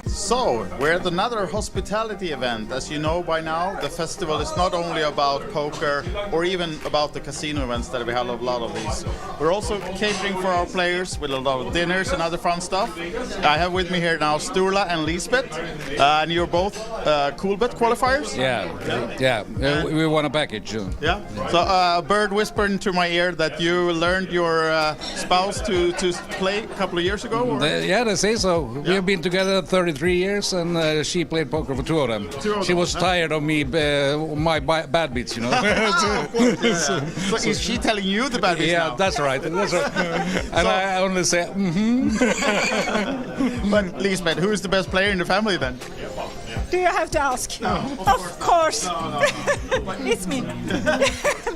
So, we're at another hospitality event. As you know by now, the festival is not only about poker or even about the casino events that we have a lot of these. We're also catering for our players with a lot of dinners and other fun stuff. I have with me here now Sturla and Lisbeth, and you're both Coolbet qualifiers? Yeah. We won a package soon. Yeah. So a bird whispered into my ear that you learned your spouse to play a couple of years ago? Or? They say so. We have been together 33 years, and she played poker for 2 of them. She was tired of me, my bad beats, So is she telling you the bad beats Yeah, now? that's right. And I only say, But Lisbeth, who is the best player in the family then? Do you have to ask? No, of course. It's me.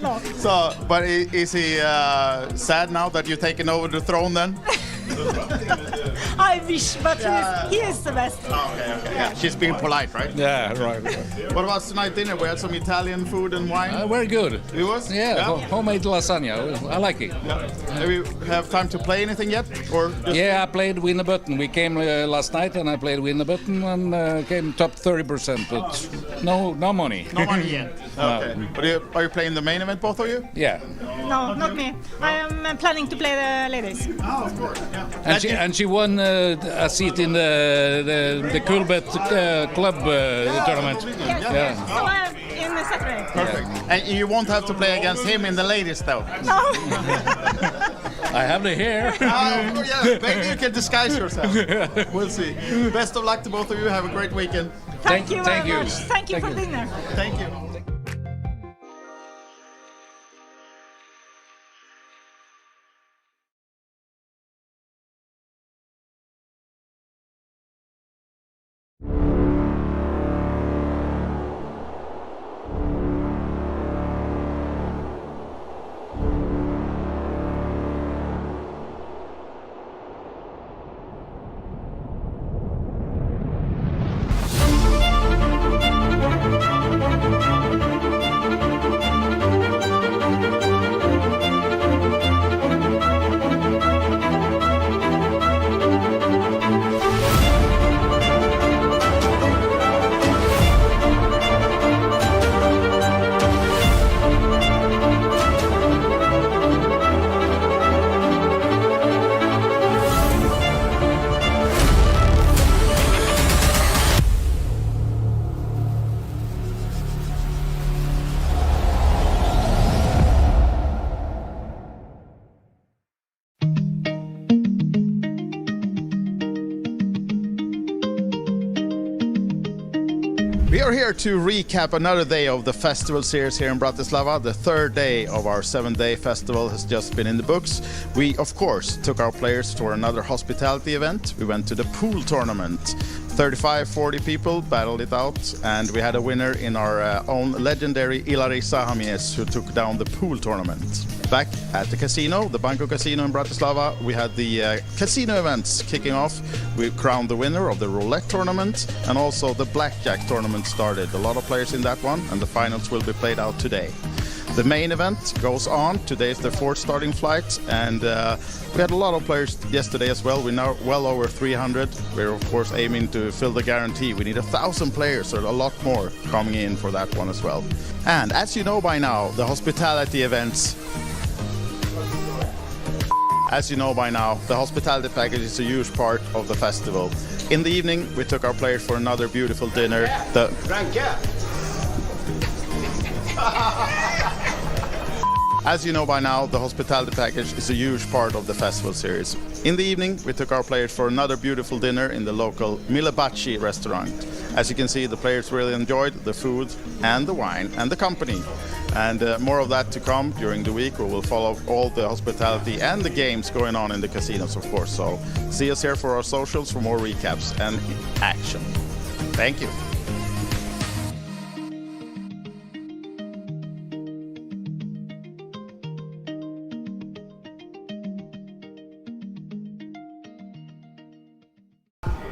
No. So, but is he sad now that you've taken over the throne then? I wish, but he is the best. Oh, okay. Yeah, she's being polite, right? Yeah, right. What about tonight dinner? We had some Italian food and wine. Very good. It was? Yeah, homemade lasagna. I like it. Yeah. Have you have time to play anything yet? Or just Yeah, I played Win the Button. We came last night and I played Win the Button and came top 30%, but no money. no money yet? Okay. But are you playing the main event, both of you? Yeah, No, not me. I am planning to play the ladies. Oh, of course. Yeah. and she won a seat in the Kulbet club tournament. Yes, Yeah. So in the Saturday. Perfect. And you won't have to play against him in the ladies, though. No. I have the hair. Oh, yeah. Maybe you can disguise yourself. We'll see. Best of luck to both of you. Have a great weekend. Thank you thank very you. much. Thank you for dinner. Thank you. We are here to recap another day of the festival series here in Bratislava. The third day of our 7-day festival has just been in the books. We, of course, took our players for another hospitality event. We went to the pool tournament. 35-40 people battled it out, and we had a winner in our own legendary Ilari Sahamies, who took down the pool tournament. Back at the casino, the Banco Casino in Bratislava, we had the casino events kicking off. We crowned the winner of the roulette tournament, and also the blackjack tournament started. A lot of players in that one, and the finals will be played out today. The main event goes on. Today is the fourth starting flight, and we had a lot of players yesterday as well. We're now well over 300. We're of course aiming to fill the guarantee. We need 1,000 players, so a lot more coming in for that one as well. And as you know by now, the hospitality events. As you know by now, the hospitality package is a huge part of the festival. In the evening, we took our players for another beautiful dinner. As you know by now, the hospitality package is a huge part of the festival series. In the evening, we took our players for another beautiful dinner in the local Milebaci restaurant. As you can see, the players really enjoyed the food and the wine and the company. And more of that to come during the week. We will follow all the hospitality and the games going on in the casinos, of course. So see us here for our socials for more recaps and action. Thank you.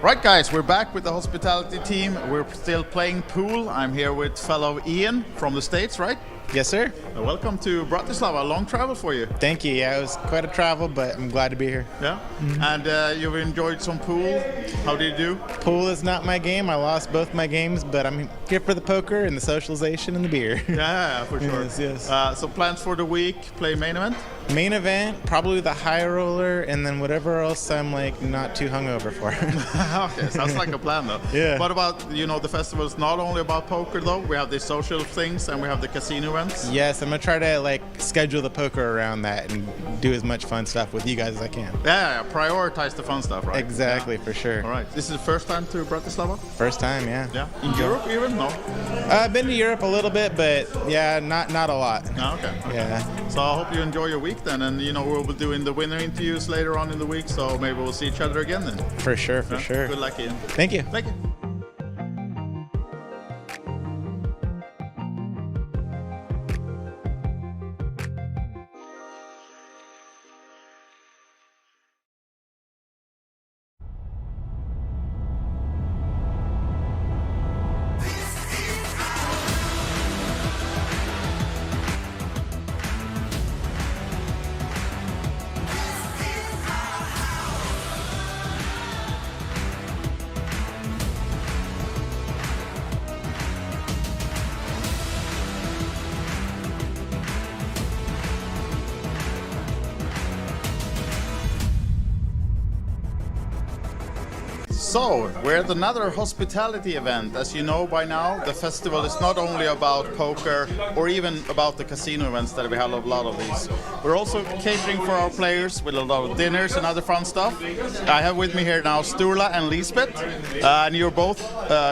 Right, guys, we're back with the hospitality team. We're still playing pool. I'm here with fellow Ian from the States, right? Yes, sir. Welcome to Bratislava. A long travel for you. Thank you. Yeah, it was quite a travel, but I'm glad to be here. Yeah. And you've enjoyed some pool. How did you do? Pool is not my game. I lost both my games, but I'm here for the poker and the socialization and the beer. Yeah, for sure. Yes. So plans for the week, play main event? Main event, probably the high roller, and then whatever else I'm like not too hungover for. Okay, sounds like a plan though. Yeah. What about, the festival is not only about poker though. We have the social things and we have the casino events. Yes, I'm gonna try to schedule the poker around that and do as much fun stuff with you guys as I can. Yeah, prioritize the fun stuff, right? Exactly, for sure. All right. This is the first time to Bratislava? First time, yeah. Yeah. In Europe even? No? I've been to Europe a little bit, but yeah, not a lot. Oh, okay. Yeah. So I hope you enjoy your week then, and we'll be doing the winner interviews later on in the week, so maybe we'll see each other again then. For sure, for Yeah? sure. Good luck, Ian. Thank you. Thank you. So, we're at another hospitality event. As you know by now, the festival is not only about poker or even about the casino events that we have a lot of these. We're also catering for our players with a lot of dinners and other fun stuff. I have with me here now Sturla and Lisbeth, and you're both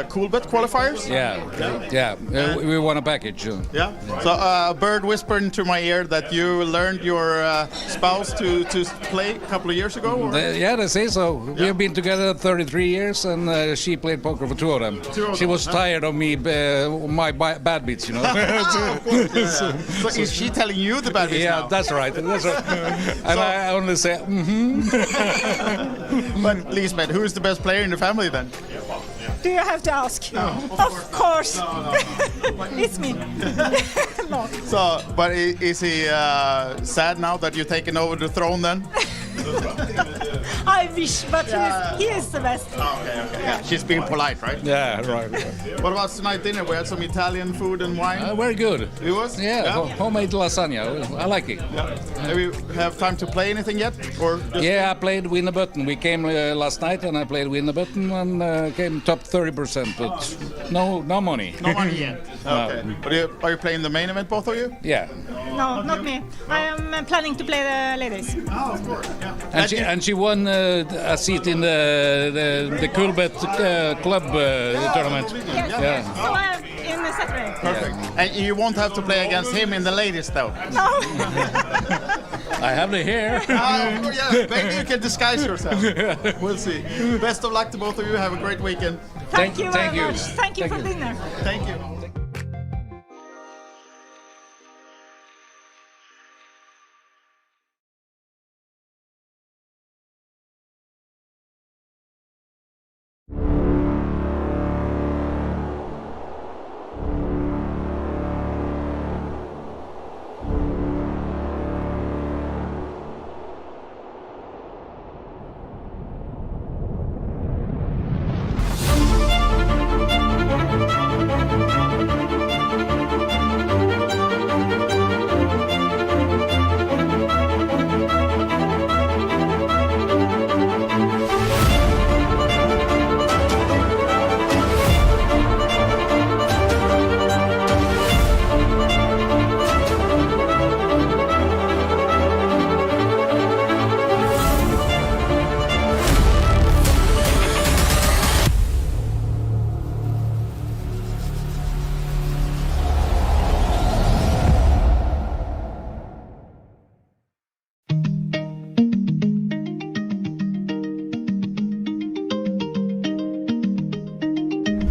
Coolbet qualifiers? Yeah. We won a package. Yeah. So a bird whispered into my ear that you learned your spouse to play a couple of years ago? Or? They say so. We have been together 33 years, and she played poker for two of them. She was tired of me, my bad beats, you know. Of course, yeah. So is she telling you the bad beats now? Yeah, that's right. And I only say, But Lisbeth, who is the best player in the family then? Do you have to ask? No, of course. It's me. No. So, but is he sad now that you've taken over the throne then? I wish, but he is the best. Okay. Yeah, she's being polite, right? yeah, right. What about tonight dinner? We had some Italian food and wine. Very good. It was? Yeah, homemade lasagna. I like it. Yeah. Have you have time to play anything yet? Or just Yeah, I played Win a Button. We came last night and I played Win a Button and came top 30%, but no money. no money yet? Okay. But are you playing the main event, both of you? Yeah. No, not me. I am planning to play the ladies. Oh, of course. Yeah. And she won a seat in the Coolbet club tournament. Yes. Yeah. So I am in the Saturday. Perfect. And you won't have to play against him in the ladies, though. No. I have the hair. Yeah, maybe you can disguise yourself. We'll see. Best of luck to both of you. Have a great weekend. Thank you very thank you. much. Thank you for dinner. Thank you.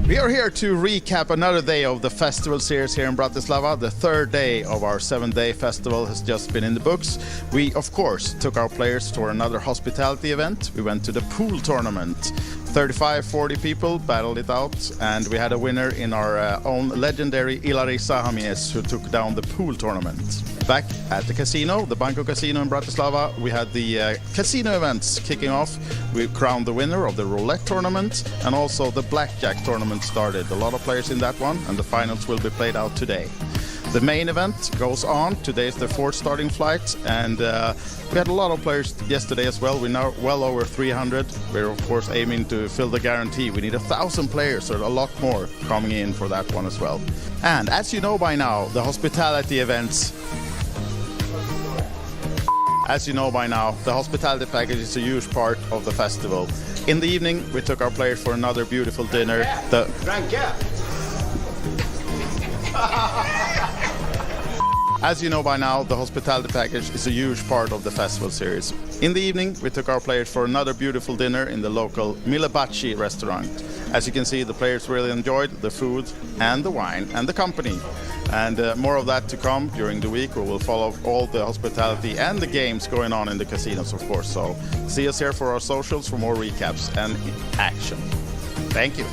We are here to recap another day of the festival series here in Bratislava. The third day of our 7-day festival has just been in the books. We, of course, took our players for another hospitality event. We went to the pool tournament. 35-40 people battled it out, and we had a winner in our own legendary Ilari Sahamies, who took down the pool tournament. Back at the casino, the Banco Casino in Bratislava, we had the casino events kicking off. We crowned the winner of the roulette tournament, and also the blackjack tournament started. A lot of players in that one, and the finals will be played out today. The main event goes on. Today is the fourth starting flight, and we had a lot of players yesterday as well. We're now well over 300. We're of course aiming to fill the guarantee. We need 1,000 players, so a lot more coming in for that one as well. And as you know by now, the hospitality events. As you know by now, the hospitality package is a huge part of the festival. In the evening, we took our players for another beautiful dinner. As you know by now, the hospitality package is a huge part of the festival series. In the evening, we took our players for another beautiful dinner in the local Milebaci restaurant. As you can see, the players really enjoyed the food and the wine and the company. And more of that to come during the week. We will follow all the hospitality and the games going on in the casinos, of course. So see us here for our socials for more recaps and action. Thank you.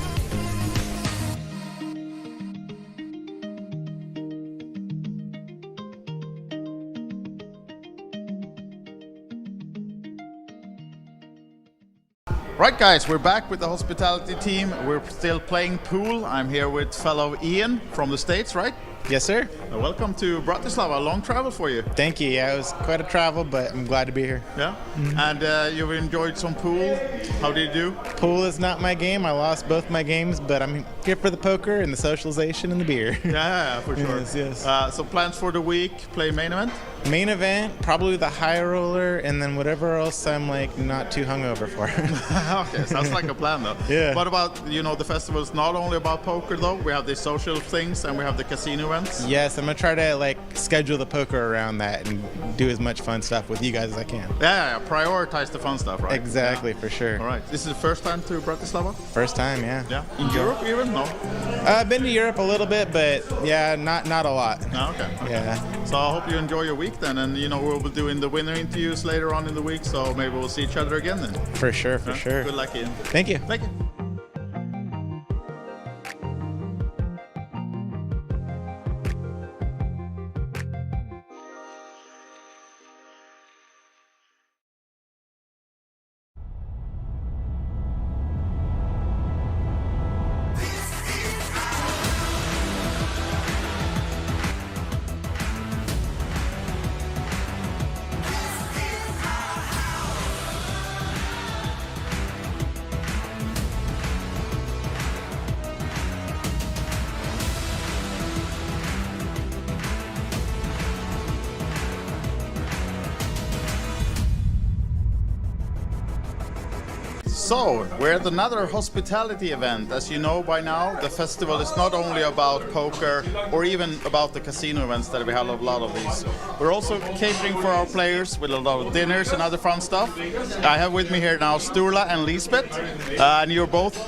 Right guys, we're back with the hospitality team. We're still playing pool. I'm here with fellow Ian from the States, right? Yes, sir. Welcome to Bratislava. Long travel for you. Thank you. Yeah, it was quite a travel, but I'm glad to be here. Yeah. And you've enjoyed some pool. How did you do? Pool is not my game. I lost both my games, but I'm here for the poker and the socialization and the beer. Yeah, for sure. Yes. So plans for the week? Play main event? Main event, probably the high roller, and then whatever else I'm like not too hungover for. Okay, sounds like a plan though. Yeah. What about, the festival is not only about poker though, we have the social things and we have the casino events. Yes, I'm gonna try to like schedule the poker around that and do as much fun stuff with you guys as I can. Yeah, prioritize the fun stuff, right? Exactly, for sure. All right. This is the first time to Bratislava? First time, yeah. Yeah. In Europe even? No? I've been to Europe a little bit, but yeah, not a lot. No, okay. Yeah. So I hope you enjoy your week then, and we'll be doing the winner interviews later on in the week, so maybe we'll see each other again then. For sure, for sure. Good luck, Ian. Thank you. Thank you. So, we're at another hospitality event. As you know by now, the festival is not only about poker or even about the casino events that we have a lot of these. We're also catering for our players with a lot of dinners and other fun stuff. I have with me here now Sturla and Lisbeth, and you're both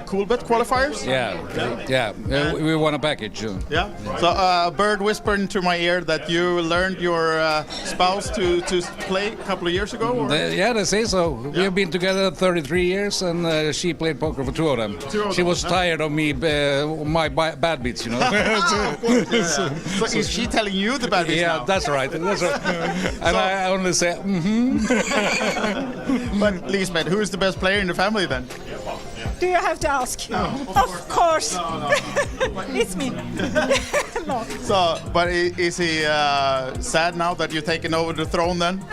Coolbet qualifiers? Yeah. We won a package. Yeah. So a bird whispered into my ear that you learned your spouse to play a couple of years ago? Or? They say so. We have been together 33 years, and she played poker for 2 of them. She was tired of me, my bad beats, Of course, yeah. So is she telling you the bad beats now? That's right. And I only say, But Lisbeth, who is the best player in the family then? Do you have to ask? No, of course. It's me. No. So, but is he sad now that you're taking over the throne then?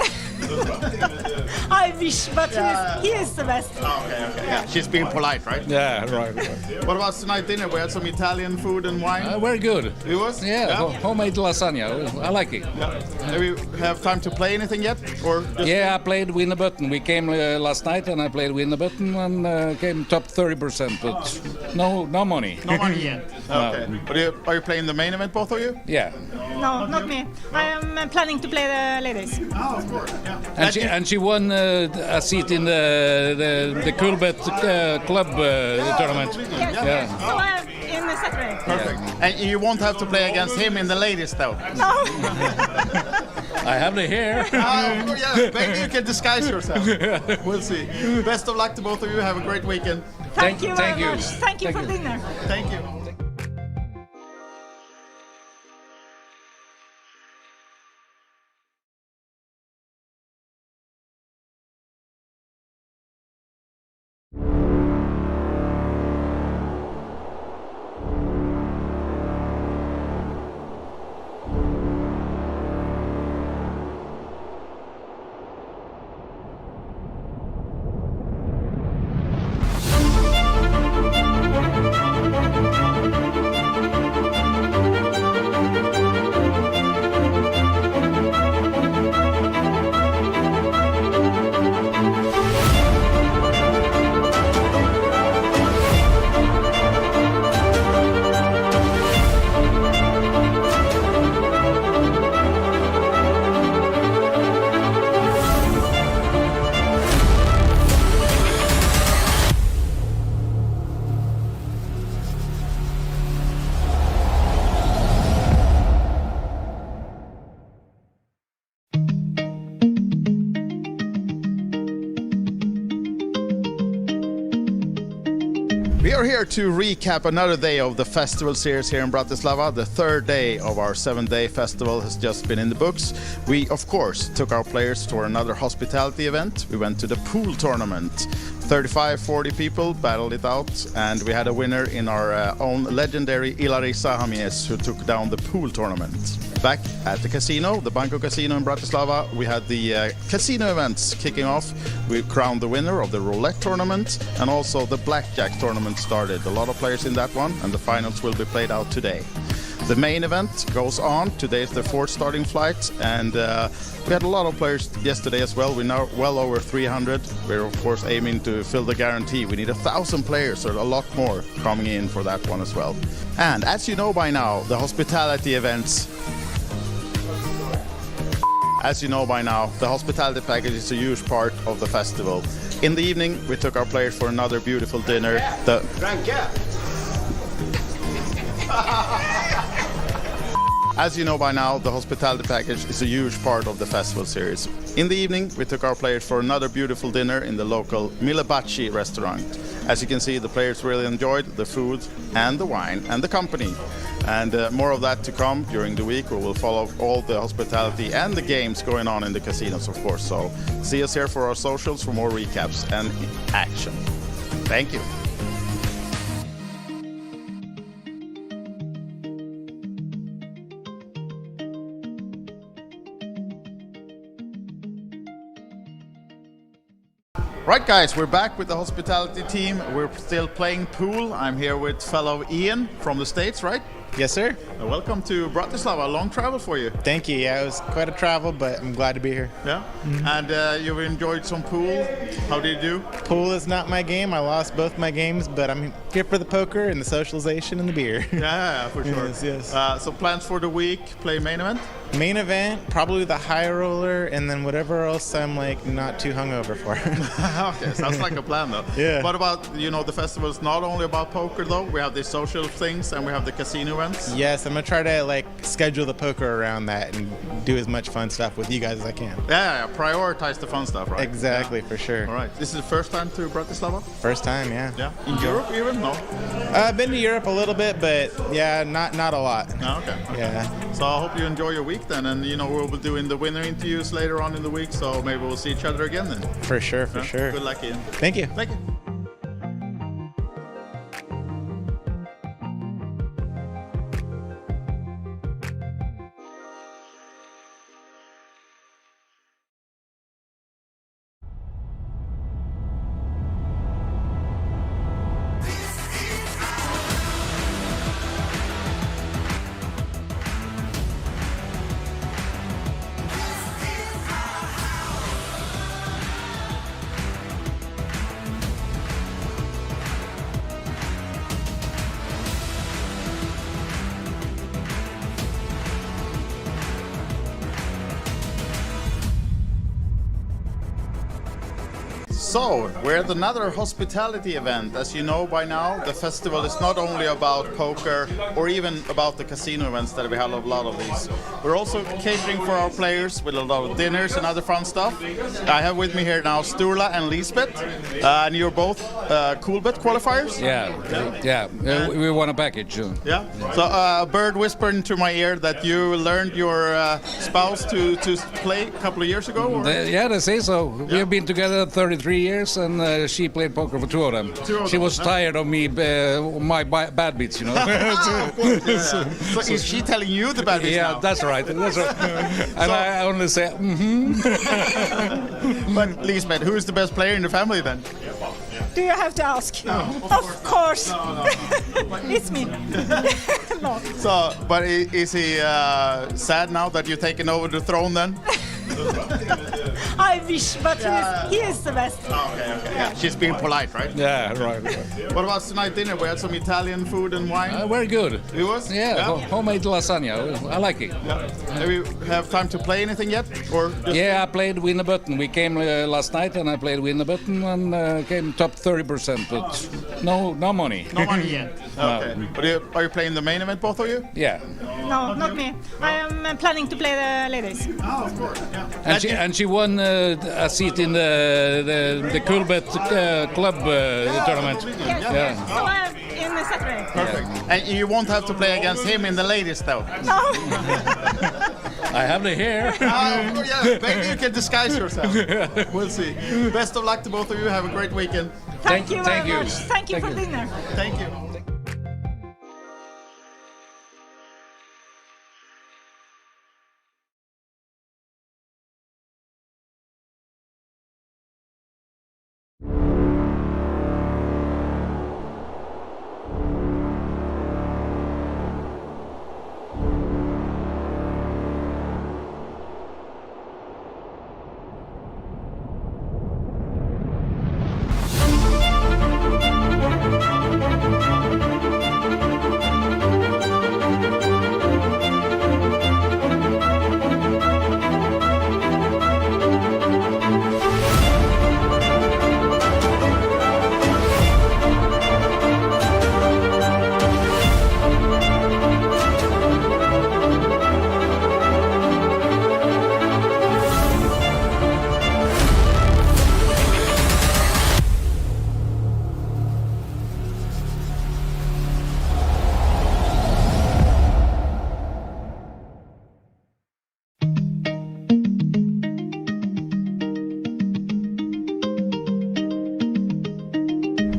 I wish, but he is the best. Okay. Yeah, she's being polite, right? Yeah, right. What about tonight dinner? We had some Italian food and wine. Very good. It was? Yeah, homemade lasagna. I like it. Yeah. Do we have time to play anything yet? Or just I played Win the Button. We came last night and I played Win the Button and came top 30%, but no money. No money yet. Okay. No. But are you playing the main event, both of you? Yeah. No, not me. I am planning to play the ladies. Oh, of course. Yeah. And she won a seat in the Coolbet club tournament. Yes. So I am in the Saturday. Perfect. And you won't have to play against him in the ladies, though. No. I have the hair. Yeah, maybe you can disguise yourself. We'll see. Best of luck to both of you. Have a great weekend. Thank you very much. Thank you for dinner. Thank you. We are here to recap another day of the festival series here in Bratislava. The third day of our 7-day festival has just been in the books. We, of course, took our players to another hospitality event. We went to the pool tournament. 35-40 people battled it out, and we had a winner in our own legendary Ilari Sahamies, who took down the pool tournament. Back at the casino, the Banco Casino in Bratislava, we had the casino events kicking off. We crowned the winner of the roulette tournament, and also the blackjack tournament started. A lot of players in that one, and the finals will be played out today. The main event goes on. Today is the fourth starting flight, and we had a lot of players yesterday as well. We're now well over 300. We're of course aiming to fill the guarantee. We need 1,000 players, so a lot more coming in for that one as well. And as you know by now, the hospitality events. As you know by now, the hospitality package is a huge part of the festival. In the evening, we took our players for another beautiful dinner. As you know by now, the hospitality package is a huge part of the festival series. In the evening, we took our players for another beautiful dinner in the local Milebaci restaurant. As you can see, the players really enjoyed the food and the wine and the company. And more of that to come during the week. We will follow all the hospitality and the games going on in the casinos, of course. So see us here for our socials for more recaps and action. Thank you. Right, guys, we're back with the hospitality team. We're still playing pool. I'm here with fellow Ian from the States, right? Yes, sir. Welcome to Bratislava. A long travel for you. Thank you. Yeah, it was quite a travel, but I'm glad to be here. Yeah? And you've enjoyed some pool. How did you do? Pool is not my game. I lost both my games, but I'm here for the poker and the socialization and the beer. Yeah, for sure. Yes. So plans for the week, play main event? Main event, probably the high roller, and then whatever else I'm like not too hungover for. Okay, sounds like a plan though. Yeah. What about, you know, the festival is not only about poker though. We have the social things and we have the casino events. Yes, I'm gonna try to like schedule the poker around that and do as much fun stuff with you guys as I can. Yeah, prioritize the fun stuff, right? Exactly, for sure. All right. This is the first time to Bratislava? First time, yeah. Yeah. In Europe even? No? I've been to Europe a little bit, but yeah, not a lot. Oh, okay. Yeah. So I hope you enjoy your week then, and you know we'll be doing the winner interviews later on in the week, so maybe we'll see each other again then. For sure, for sure. Good luck, Ian. Thank you. Thank you. So, we're at another hospitality event. As you know by now, the festival is not only about poker or even about the casino events that we have a lot of these. We're also catering for our players with a lot of dinners and other fun stuff. I have with me here now Sturla and Lisbeth, and you're both Coolbet qualifiers? Yeah. We won a package. Yeah. So a bird whispered into my ear that you learned your spouse to play a couple of years ago? Or? They say so. We have been together 33 years, and she played poker for two of them. She was tired of me, my bad beats, you know. Of course, yeah. So is she telling you the bad beats Yeah, now? that's right. And I only say, But Lisbeth, who is the best player in the family then? Do you have to ask? No, of course. No. It's me. No. So, but is he sad now that you've taken over the throne then? I wish, but he is the best. Okay. Yeah. She's being polite, right? yeah, right. What about tonight dinner? We had some Italian food and wine. Very good. It was? Yeah, homemade lasagna. I like it. Yeah. Have you have time to play anything yet? Or just Yeah, I played Win a Button. We came last night and I played Win a Button and came top 30%, but no money. no money yet? Okay. But are you playing the main event, both of you? Yeah. No, not me. I am planning to play the ladies. Oh, of course. Yeah. And she won a seat in the Coolbet club tournament. Yes. Yeah. So I am in the Saturday. Perfect. And you won't have to play against him in the ladies, though. No. I have the hair. Yeah, maybe you can disguise yourself. We'll see. Best of luck to both of you. Have a great weekend. Thank you very thank you. much. Thank you for dinner. Thank you.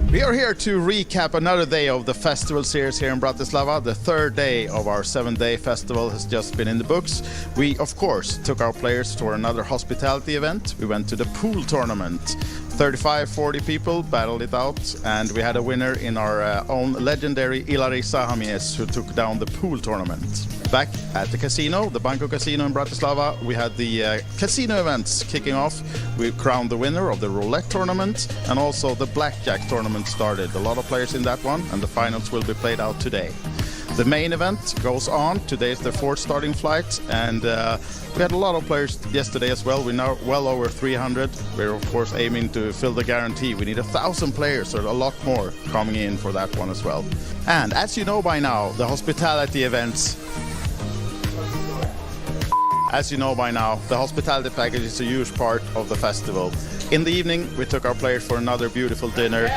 We are here to recap another day of the festival series here in Bratislava. The third day of our 7-day festival has just been in the books. We, of course, took our players for another hospitality event. We went to the pool tournament. 35-40 people battled it out, and we had a winner in our own legendary Ilari Sahamies, who took down the pool tournament. Back at the casino, the Banco Casino in Bratislava, we had the casino events kicking off. We crowned the winner of the roulette tournament, and also the blackjack tournament started. A lot of players in that one, and the finals will be played out today. The main event goes on. Today is the fourth starting flight, and we had a lot of players yesterday as well. We're now well over 300. We're of course aiming to fill the guarantee. We need 1,000 players, so a lot more coming in for that one as well. And as you know by now, the hospitality events. As you know by now, the hospitality package is a huge part of the festival. In the evening, we took our players for another beautiful dinner.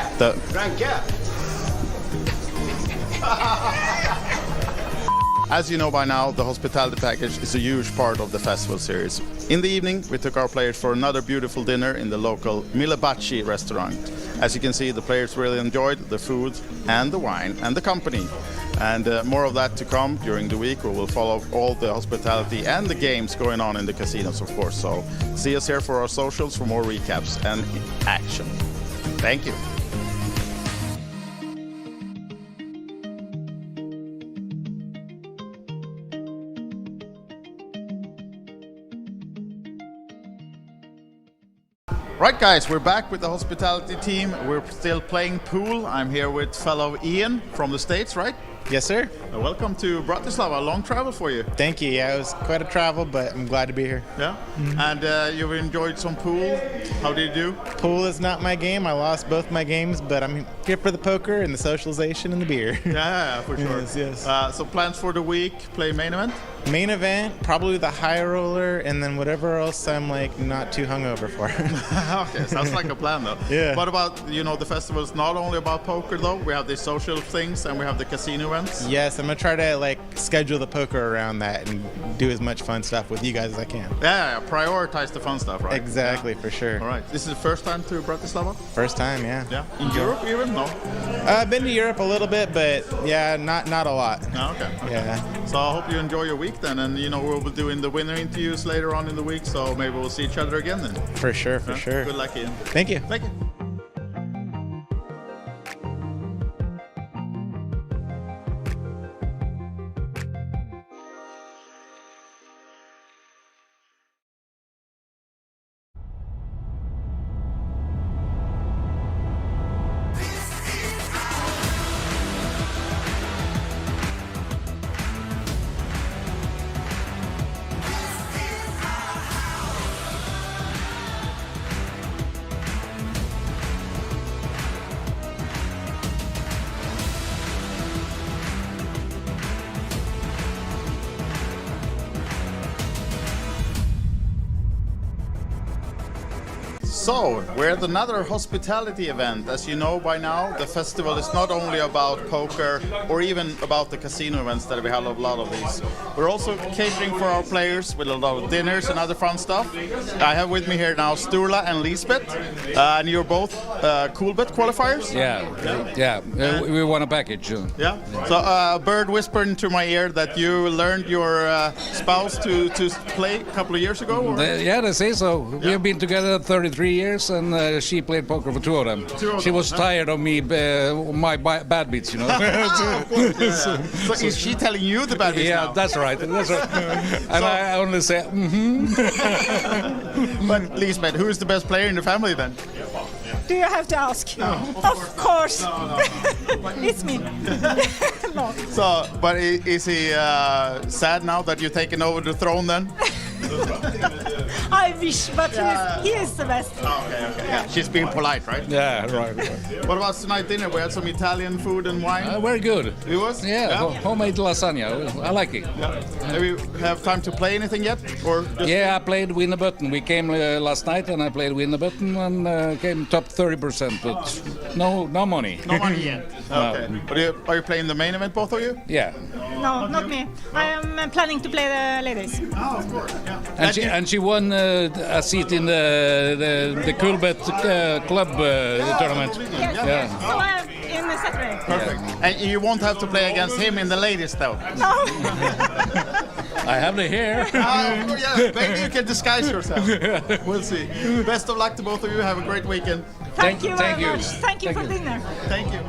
As you know by now, the hospitality package is a huge part of the festival series. In the evening, we took our players for another beautiful dinner in the local Milebaci restaurant. As you can see, the players really enjoyed the food and the wine and the company. And more of that to come during the week. We will follow all the hospitality and the games going on in the casinos, of course. So see us here for our socials for more recaps and action. Thank you. Right guys, we're back with the hospitality team. We're still playing pool. I'm here with fellow Ian from the States, right? Yes, sir. Welcome to Bratislava. Long travel for you. Thank you. Yeah, it was quite a travel, but I'm glad to be here. Yeah? And you've enjoyed some pool. How did you do? Pool is not my game. I lost both my games, but I'm here for the poker and the socialization and the beer. Yeah, for sure. Yes. So plans for the week, play main event? Main event, probably the high roller, and then whatever else I'm like not too hungover for. Okay, sounds like a plan though. Yeah. What about, you know, the festival is not only about poker though. We have the social things and we have the casino events. Yes, I'm gonna try to like schedule the poker around that and do as much fun stuff with you guys as I can. Yeah, prioritize the fun stuff, right? Exactly, for sure. All right. This is the first time to Bratislava? First time, yeah. Yeah. In Europe even? No? I've been to Europe a little bit, but yeah, not a lot. Oh, okay. Yeah. So I hope you enjoy your week then, and you know we'll be doing the winner interviews later on in the week, so maybe we'll see each other again then. For sure, for Yeah? sure. Good luck, Ian. Thank you. Thank you. So, we're at another hospitality event. As you know by now, the festival is not only about poker or even about the casino events that we have a lot of these. We're also catering for our players with a lot of dinners and other fun stuff. I have with me here now Sturla and Lisbeth, and you're both Coolbet qualifiers? Yeah. We won a package. Yeah. So a bird whispered into my ear that you learned your spouse to play a couple of years ago? Or? They say so. We have been together 33 years, and she played poker for two of them. She was tired of me, my bad beats, So is she telling you the bad beats Yeah, now? that's right. And I only say, But Lisbeth, who is the best player in the family then? Do you have to ask? No, of course. It's me. No. So, but is he sad now that you're taking over the throne then? I wish, but he is the best. Okay. Yeah, she's being polite, right? yeah, right. What about tonight dinner? We had some Italian food and wine. Very good. It was? Yeah, homemade lasagna. I like it. Yeah. Have you have time to play anything yet? Or just Yeah, I played Win the Button. We came last night and I played Win the Button and came top 30%, but no money. no money yet? Okay. But are you playing the main event, both of you? Yeah. No, not me. I am planning to play the ladies. Oh, of course. Yeah. And she won a seat in the Coolbet club tournament. Yes. Yeah. So I am in the Saturday. Perfect. And you won't have to play against him in the ladies, though. No. I have the hair. Yeah, maybe you can disguise yourself. We'll see. Best of luck to both of you. Have a great weekend. Thank you thank very you. much. Thank you for dinner. Thank you.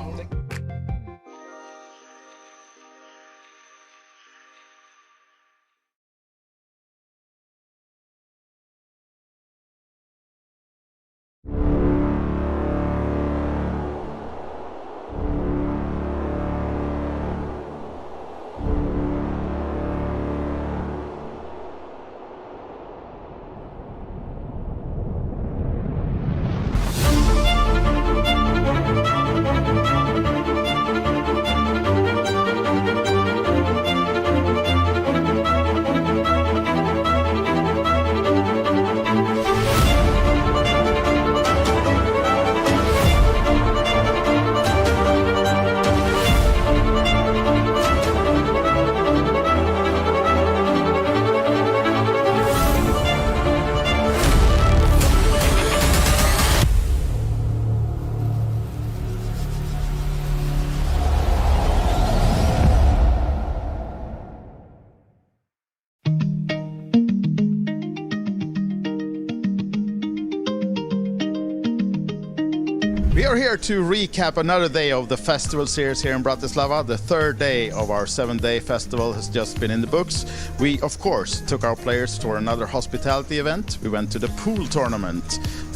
We are here to recap another day of the festival series here in Bratislava. The third day of our 7-day festival has just been in the books. We, of course, took our players for another hospitality event. We went to the pool tournament.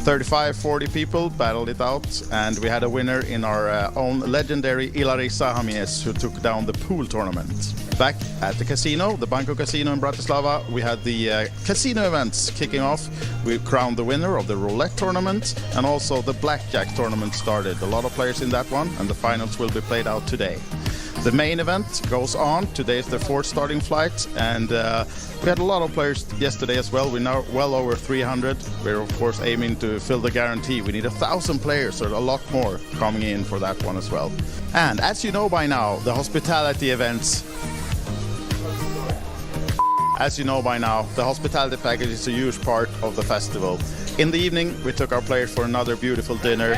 35-40 people battled it out, and we had a winner in our own legendary Ilari Sahamies, who took down the pool tournament. Back at the casino, the Banco Casino in Bratislava, we had the casino events kicking off. We crowned the winner of the roulette tournament, and also the blackjack tournament started. A lot of players in that one, and the finals will be played out today. The main event goes on. Today is the fourth starting flight, and we had a lot of players yesterday as well. We're now well over 300. We're of course aiming to fill the guarantee. We need 1,000 players, so a lot more coming in for that one as well. And as you know by now, the hospitality events. As you know by now, the hospitality package is a huge part of the festival. In the evening, we took our players for another beautiful dinner.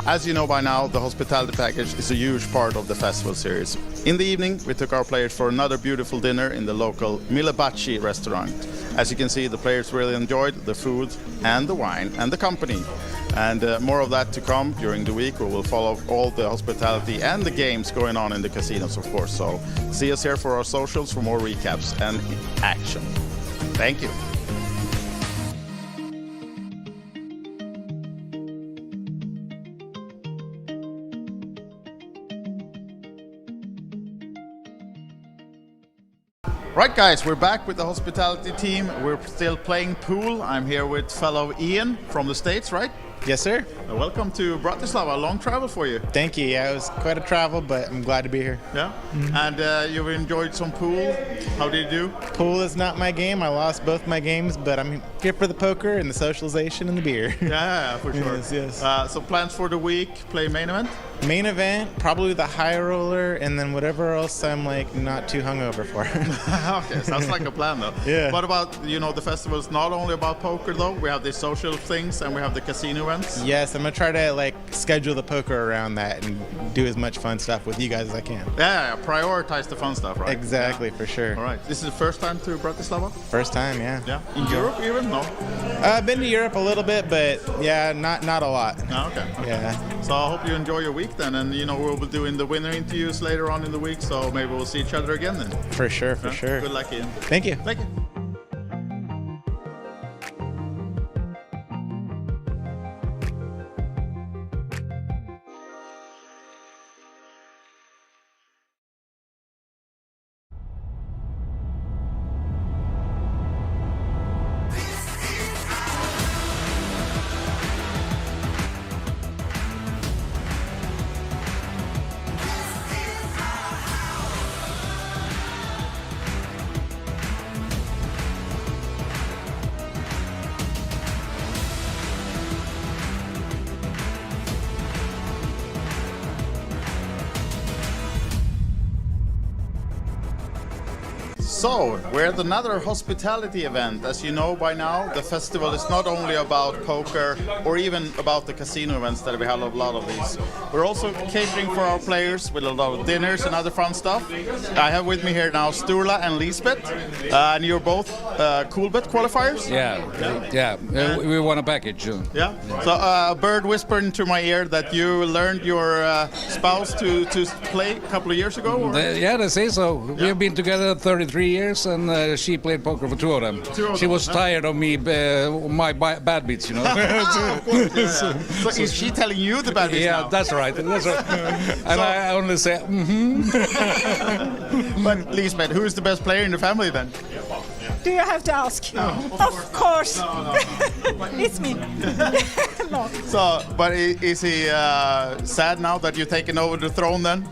As you know by now, the hospitality package is a huge part of the festival series. In the evening, we took our players for another beautiful dinner in the local Milebaci restaurant. As you can see, the players really enjoyed the food and the wine and the company. And more of that to come during the week. We will follow all the hospitality and the games going on in the casinos, of course. So see us here for our socials for more recaps and action. Thank you. Right, guys, we're back with the hospitality team. We're still playing pool. I'm here with fellow Ian from the States, right? Yes, sir. Welcome to Bratislava. A long travel for you. Thank you. Yeah, it was quite a travel, but I'm glad to be here. Yeah. And you've enjoyed some pool. How did you do? Pool is not my game. I lost both my games, but I'm here for the poker and the socialization and the beer. Yeah, for sure. Yes. So plans for the week, play main event? Main event, probably the high roller, and then whatever else I'm like not too hungover for. Okay, sounds like a plan though. Yeah. What about, the festival is not only about poker though, we have the social things and we have the casino events. Yes, I'm gonna try to like schedule the poker around that and do as much fun stuff with you guys as I can. Yeah, prioritize the fun stuff, right? Exactly, for sure. All right. This is the first time to Bratislava? First time, yeah. Yeah. In Europe even? No? I've been to Europe a little bit, but yeah, not a lot. No, okay. Yeah. So I hope you enjoy your week then, and we'll be doing the winner interviews later on in the week, so maybe we'll see each other again then. For sure, for sure. Good luck, Ian. Thank you. Thank you. So, we're at another hospitality event. As you know by now, the festival is not only about poker or even about the casino events that we have a lot of these. We're also catering for our players with a lot of dinners and other fun stuff. I have with me here now Sturla and Lisbeth, and you're both Coolbet qualifiers? Yeah. We won a package. Yeah. So a bird whispered into my ear that you learned your spouse to play a couple of years ago? Or? They say so. We have been together 33 years, and she played poker for two of them. She was tired of me, my bad beats, Of course, So is she telling you the bad beats Yeah, now? that's right. And I only say, But Lisbeth, who is the best player in the family then? Do you have to ask? No, of course. No. It's me. No. So, but is he sad now that you've taken over the throne then?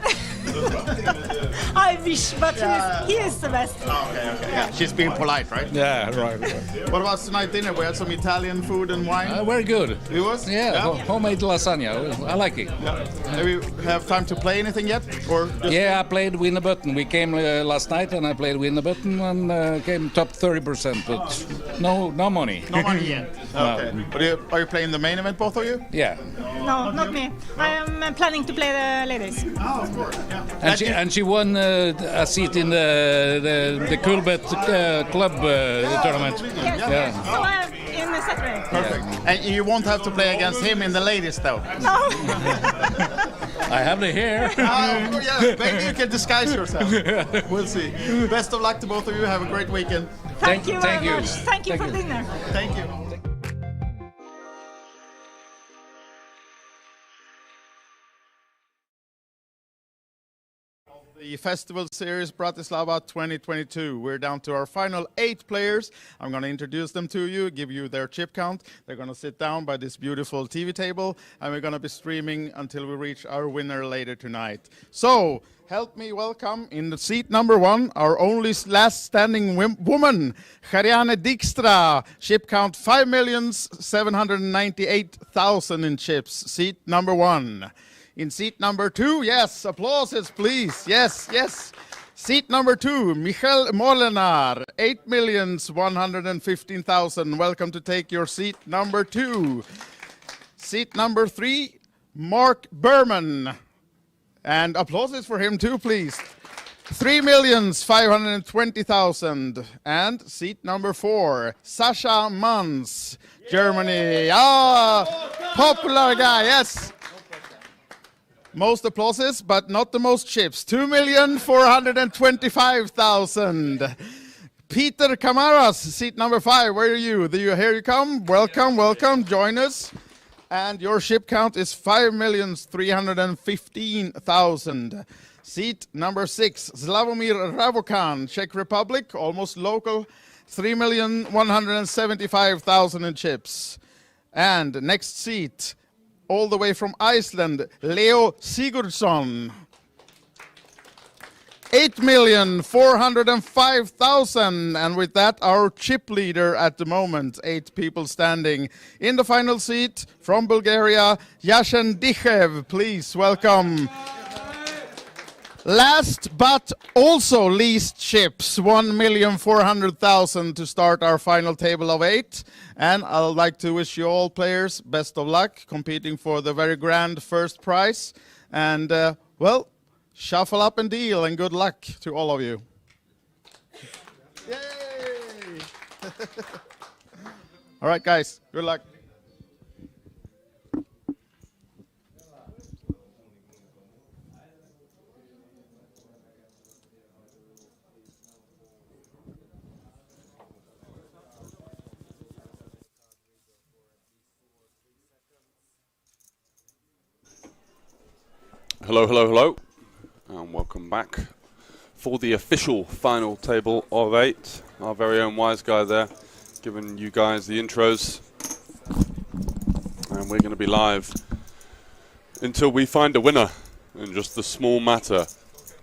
I wish, but he is the best. Okay. Yeah, she's being polite, right? yeah, right. What about tonight dinner? We had some Italian food and wine. Very good. It was? Yeah, homemade lasagna. I like it. Yeah. Do you have time to play anything yet? Or just Yeah, I played Win the Button. We came last night and I played Win the Button and came top 30%, but no money. no money yet? No. Okay. But are you playing the main event, both of you? Yeah. No, not me. I am planning to play the ladies. Oh, of course. Yeah. And she won a seat in the Coolbet club tournament. Yes. Yeah. So I am in the Saturday. Perfect. And you won't have to play against him in the ladies, though. No. I have the hair. Yeah, maybe you can disguise yourself. We'll see. Best of luck to both of you. Have a great weekend. Thank you thank very you. much. Thank you Thank for you. dinner. Thank you. The festival series Bratislava 2022. We're down to our final 8 players. I'm going to introduce them to you, give you their chip count. They're going to sit down by this beautiful TV table, and we're going to be streaming until we reach our winner later tonight. So, help me welcome in the seat number 1, our only last standing woman, Hariane Dijkstra. Chip count 5,798,000 in chips. Seat number 1. In seat number 2, yes, applauses, please. Yes. Seat number 2, Michal Molenar, 8,115,000. Welcome to take your seat number 2. Seat number 3, Mark Berman. And applauses for him too, please. 3,520,000. And seat number 4, Sasha Mans, Germany. Popular guy, yes. Most applauses, but not the most chips. 2,425,000. Peter Camaras, seat number 5. Where are you? Here you come. Welcome. Join us. And your chip count is 5,315,000. Seat number 6, Slavomir Ravokan, Czech Republic, almost local. 3,175,000 in chips. And next seat, all the way from Iceland, Leo Sigurdsson. 8,405,000, and with that, our chip leader at the moment, 8 people standing. In the final seat, from Bulgaria, Yashin Dichev, please welcome. Last but also least chips, 1,400,000 to start our final table of 8. And I'd like to wish you all players best of luck competing for the very grand first prize. And well, shuffle up and deal, and good luck to all of you. Yay! All right, guys, good luck. Hello, hello, hello, and welcome back for the official final table of 8. Our very own wise guy there, giving you guys the intros, and we're going to be live until we find a winner in just the small matter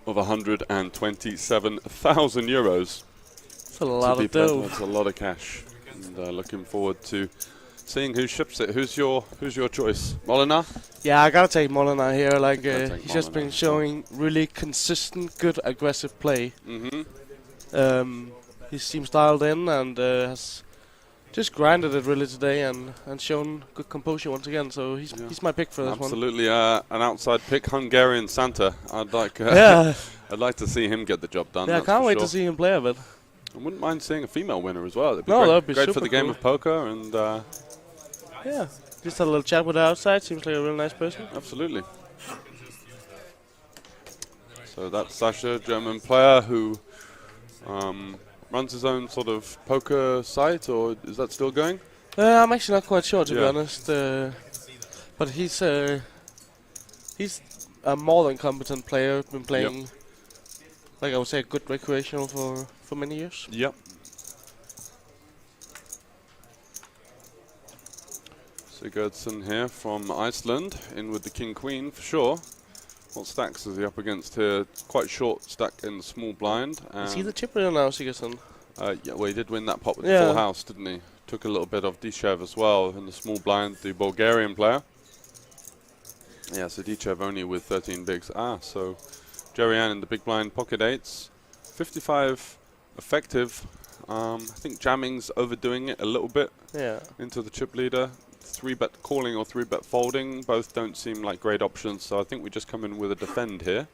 of 127,000 euros. That's a lot of dough. That's a lot of cash, and looking forward to seeing who ships it. Who's your choice? Molinar? Yeah, I gotta take Molinar here. Like he's just Molinar. been showing really consistent, good, aggressive play. He seems dialed in and has just grinded it really today and shown good composure once again. So he's my pick for this one. Absolutely, an outside pick, Hungarian Santa. I'd like I'd like to see him get the job done. Yeah, I can't wait to see him play a bit. I wouldn't mind seeing a female winner as well. That'd be No, great. that'd be great for super the game cool. of poker, and Yeah, just had a little chat with her outside. Seems like a real nice person. absolutely. So that's Sasha, German player who runs his own sort of poker site, or is that still going? I'm actually not quite sure, to be Yeah. honest. But he's a more than competent player. Been playing, like I would say, good recreational for many years. Yep. Sigurdsson here from Iceland, in with the King-Queen for sure. What stacks is he up against here? Quite short stack in the small blind. Is he the chip winner now, Sigurdsson? Yeah, well, he did win that pot with the Yeah. full house, didn't he? Took a little bit of Dichev as well in the small blind, the Bulgarian player. Yeah, so Dichev only with 13 bigs. So Jerry Ann in the big blind, pocket 8s. 55 effective. I think jamming's overdoing it a little bit Yeah. into the chip leader. 3-bet calling or 3-bet folding, both don't seem like great options, so I think we just come in with a defend here.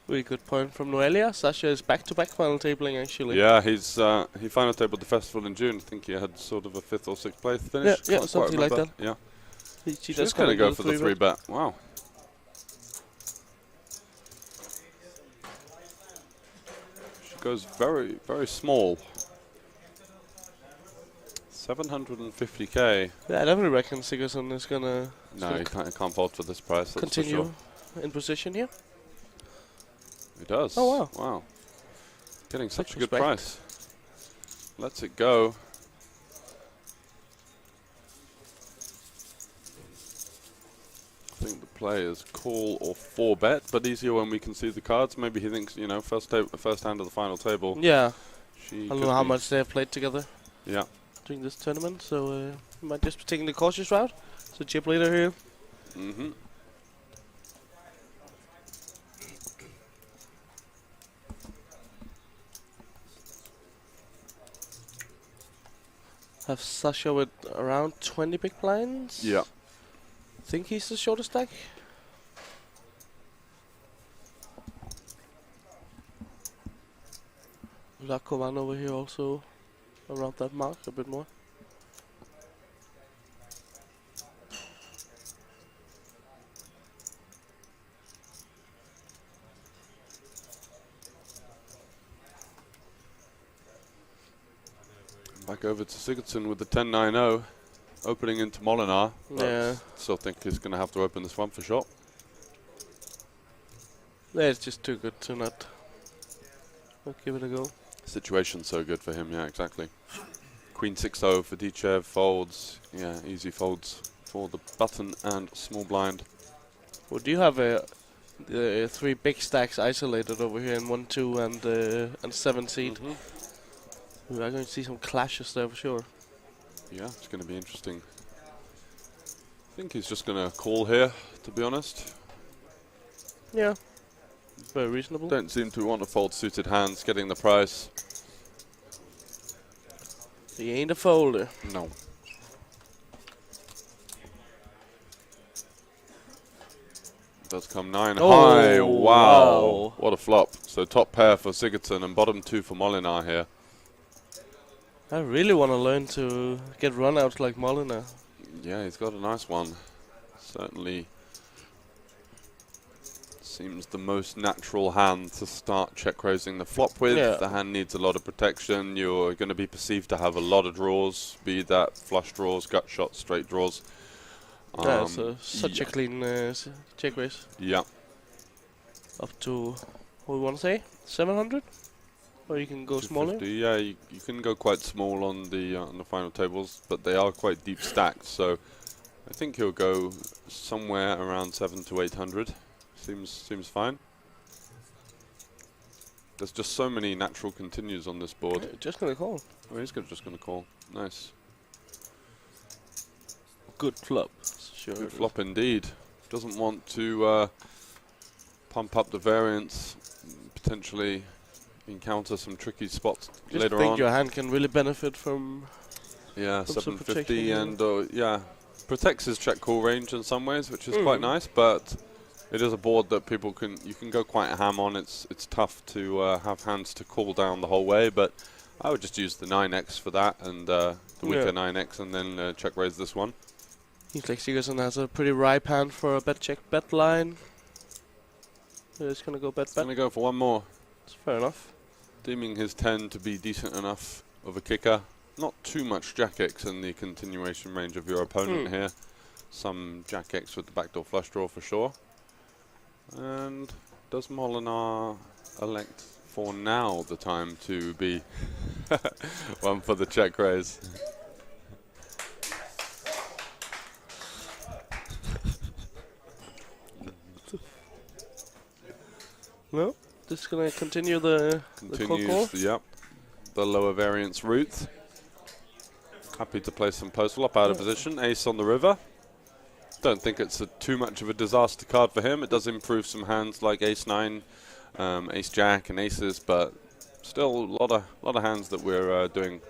Really good point from Noelia. Sasha is back-to-back final tabling, actually. Yeah, he final tabled the festival in June. I think he had sort of a 5th or 6th place finish. Yeah, Can't quite something like remember. that. Yeah, She she's does going to kinda go for the 3-bet. Wow. She goes very, very small. 750k. Yeah, I definitely reckon Sigurdsson is gonna No, he can't fold for this price. That's continue for sure. in position here. He does. Oh, wow. Wow. Getting such a Much good respect. price. Lets it go. I think the play is call or 4-bet, but easier when we can see the cards. Maybe he thinks, you know, first hand of the final table. Yeah. She I don't could know how be- much they have played together Yeah. during this tournament, so we might just be taking the cautious route. So chip leader here. Mm-hmm. Have Sasha with around 20 big blinds. Yeah. Think he's the shortest stack. Lakovan over here also around that mark a bit more. Back over to Sigurdsson with the 10-9-0. Opening into Molinar. Yeah. Still think he's going to have to open this one for sure. Yeah, it's just too good to not give it a go. Situation's so good for him, yeah, exactly. Queen 6-0 for Dichev folds. Yeah, easy folds for the button and small blind. Well, do you have the 3 big stacks isolated over here in 1, 2, and 7 seed? We are going to see some clashes there for sure. Yeah, it's going to be interesting. I think he's just going to call here, to be honest. Yeah, very reasonable. Don't seem to want to fold suited hands, getting the price. He ain't a folder. No. Does come 9 high. Wow. What a flop. So top pair for Sigurdsson and bottom 2 for Molinar here. I really want to learn to get runouts like Molinar. Yeah, he's got a nice one. Certainly seems the most natural hand to start check raising the flop with. Yeah. The hand needs a lot of protection. You're going to be perceived to have a lot of draws, be that flush draws, gut shots, straight draws. Yeah, so such a clean check raise. Yeah. Up to, what we want to say, 700? Or you can go smaller? Yeah, you can go quite small on the final tables, but they are quite deep stacked. So I think he'll go somewhere around 700 to 800. Seems fine. There's just so many natural continues on this board. Yeah, just gonna call. Oh, he's just gonna call. Nice. Good flop. Sure. Good flop indeed. Doesn't want to pump up the variance, potentially encounter some tricky spots Just later think on. your hand can really benefit from. Yeah, some 750 protection, and yeah, protects his check call range in some ways, which is quite nice. But it is a board that you can go quite ham on. It's tough to have hands to call down the whole way, but I would just use the 9x for that and the weaker 9x, and then check raise this one. Seems like Sigurdsson has a pretty ripe hand for a bet check bet line. He's gonna go bet He's bet. gonna go for one more. It's fair enough. Deeming his 10 to be decent enough of a kicker. Not too much Jack X in the continuation range of your opponent here. Some Jack X with the backdoor flush draw for sure. And does Molinar elect for now the time to be one for the check raise? No, just gonna continue the call. Yep, the lower variance route. Happy to play some post flop out of position. Ace on the river. Don't think it's too much of a disaster card for him. It does improve some hands like Ace 9, Ace Jack, and Aces, but still a lot of hands that we're doing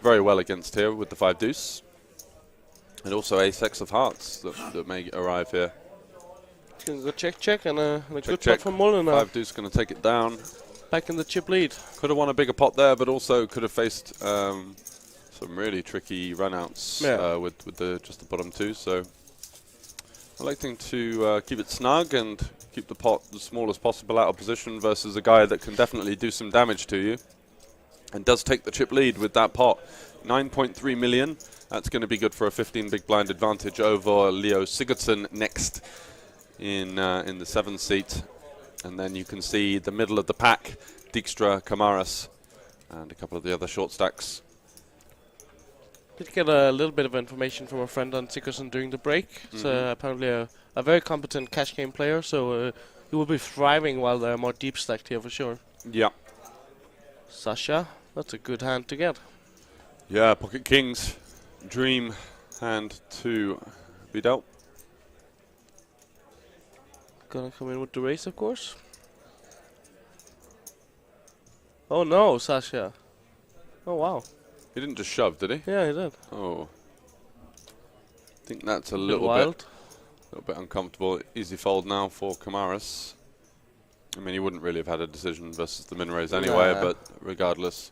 very well against here with the 5 deuce, and also Ace X of hearts that may arrive here. Gonna go check and a good Check. pot from Molinar. 5 deuce going to take it down. Back in the chip lead. Could have won a bigger pot there, but also could have faced some really tricky runouts with just the bottom 2. So electing to keep it snug and keep the pot as small as possible out of position versus a guy that can definitely do some damage to you, and does take the chip lead with that pot. 9.3 million. That's going to be good for a 15 big blind advantage over Leo Sigurdsson next in the 7th seat. And then you can see the middle of the pack, Dijkstra, Kamaras, and a couple of the other short stacks. Did get a little bit of information from a friend on Sigurdsson during the break. It's apparently a very competent cash game player, so he will be thriving while they're more deep stacked here for sure. Yeah. Sasha, that's a good hand to get. Yeah, pocket kings, dream hand to be dealt. Gonna come in with the race, of course. Oh no, Sasha. Oh wow. He didn't just shove, did he? Yeah, he did. Oh. I think that's a Bit little wild. bit uncomfortable. Easy fold now for Kamaras. I mean, he wouldn't really have had a decision versus the min raise anyway, Nah. but regardless.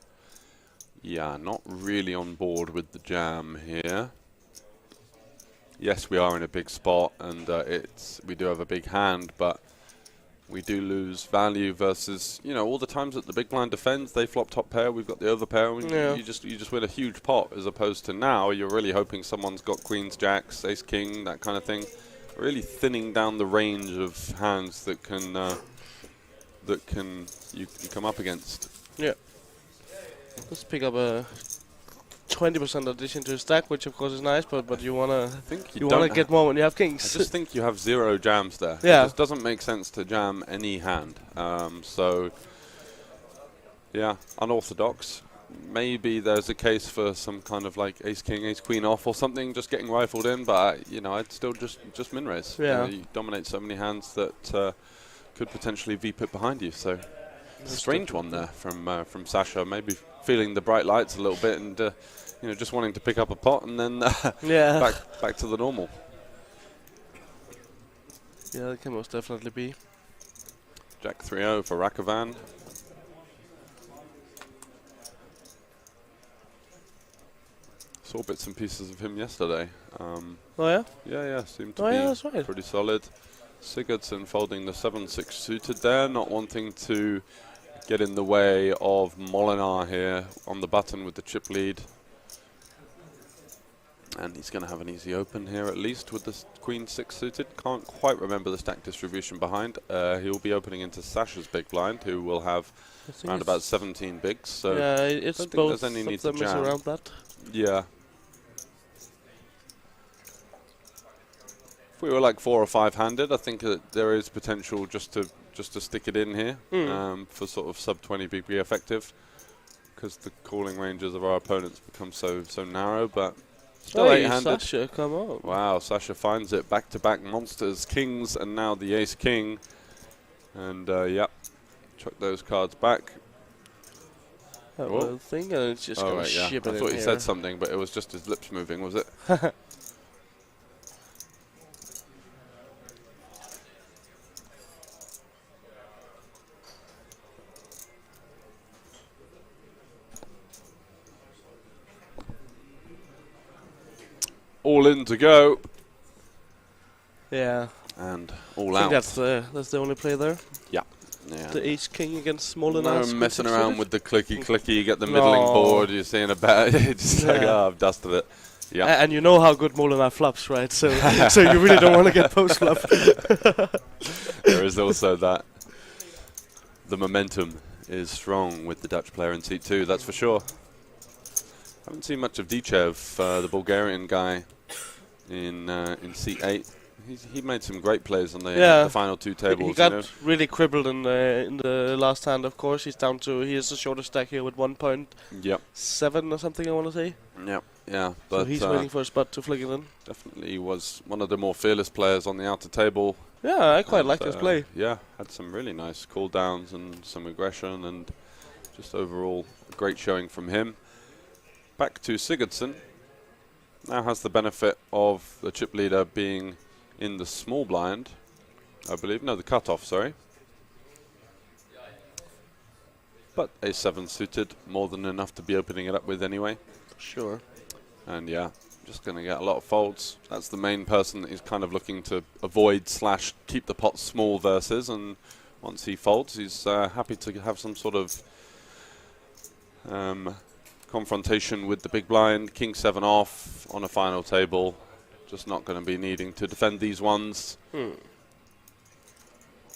Yeah, not really on board with the jam here. Yes, we are in a big spot, and we do have a big hand, but we do lose value versus, you know, all the times that the big blind defends, they flop top pair, we've got the over pair, and you just win a huge pot, as opposed to now you're really hoping someone's got queens, jacks, ace king, that kind of thing. Really thinning down the range of hands that you come up against. Yeah. Let's pick up a 20% addition to his stack, which of course is nice, but you wanna You wanna get more when you have kings. I just think you have 0 jams there. Yeah. It just doesn't make sense to jam any hand. So, yeah, unorthodox. Maybe there's a case for some kind of like ace king, ace queen off or something, just getting rifled in. But you know, I'd still just min raise. Yeah. You dominate so many hands that could potentially VPip behind you. So, it's a strange one there from Sasha. Maybe feeling the bright lights a little bit and you know, just wanting to pick up a pot and then Yeah. back to the normal. Yeah, that can most definitely be. Jack 3-0 for Rakovan. Saw bits and pieces of him yesterday. Oh yeah? Yeah, seemed to Oh be yeah, that's right. pretty solid. Sigurdsson folding the 7-6 suited there, not wanting to get in the way of Molinar here on the button with the chip lead. And he's going to have an easy open here at least with the Queen 6 suited. Can't quite remember the stack distribution behind. He'll be opening into Sasha's big blind, who will have around about 17 bigs. So yeah, it's don't think both there's any need of to them is jam. around that. Yeah. If we were like 4 or 5 handed, I think that there is potential just to stick it in here for sort of sub 20 BB effective, because the calling ranges of our opponents become so narrow. But still Hey, 8-handed. Sasha, come on. Wow, Sasha finds it. Back-to-back monsters, kings, and now the ace king. And yeah, chuck those cards back. That Whoa. little thing, and it's just gonna right, yeah. ship I it in thought he here. said something, but it was just his lips moving, was it? All in to go. Yeah. And all I think out. that's the only play there. Yeah. The ace king against smaller. No messing around with the clicky, you get the middling board, you're seeing a bet, it's like, oh, I've dusted it. Yeah. And you know how good Molinar flops, right? So so you really don't want to get post flop. There is also that. The momentum is strong with the Dutch player in seat 2, that's for sure. Haven't seen much of Dichev, the Bulgarian guy, in seat 8. He made some great plays on the final 2 tables. He got really crippled in the last hand, of course. He has the shortest stack here with 1.7 Yep. or something, I want to say. Yep. Yeah. So But he's waiting for a spot to flick it in. definitely was one of the more fearless players on the outer table. Yeah, I quite like his play. Yeah, had some really nice cool downs and some aggression, and just overall a great showing from him. Back to Sigurdsson. Now has the benefit of the chip leader being in the small blind, I believe. No, the cutoff, sorry. But a7 suited, more than enough to be opening it up with anyway. Sure. And yeah, just going to get a lot of folds. That's the main person that he's kind of looking to avoid / keep the pot small versus. And once he folds, he's happy to have some sort of confrontation with the big blind. King 7 off on a final table. Just not going to be needing to defend these ones.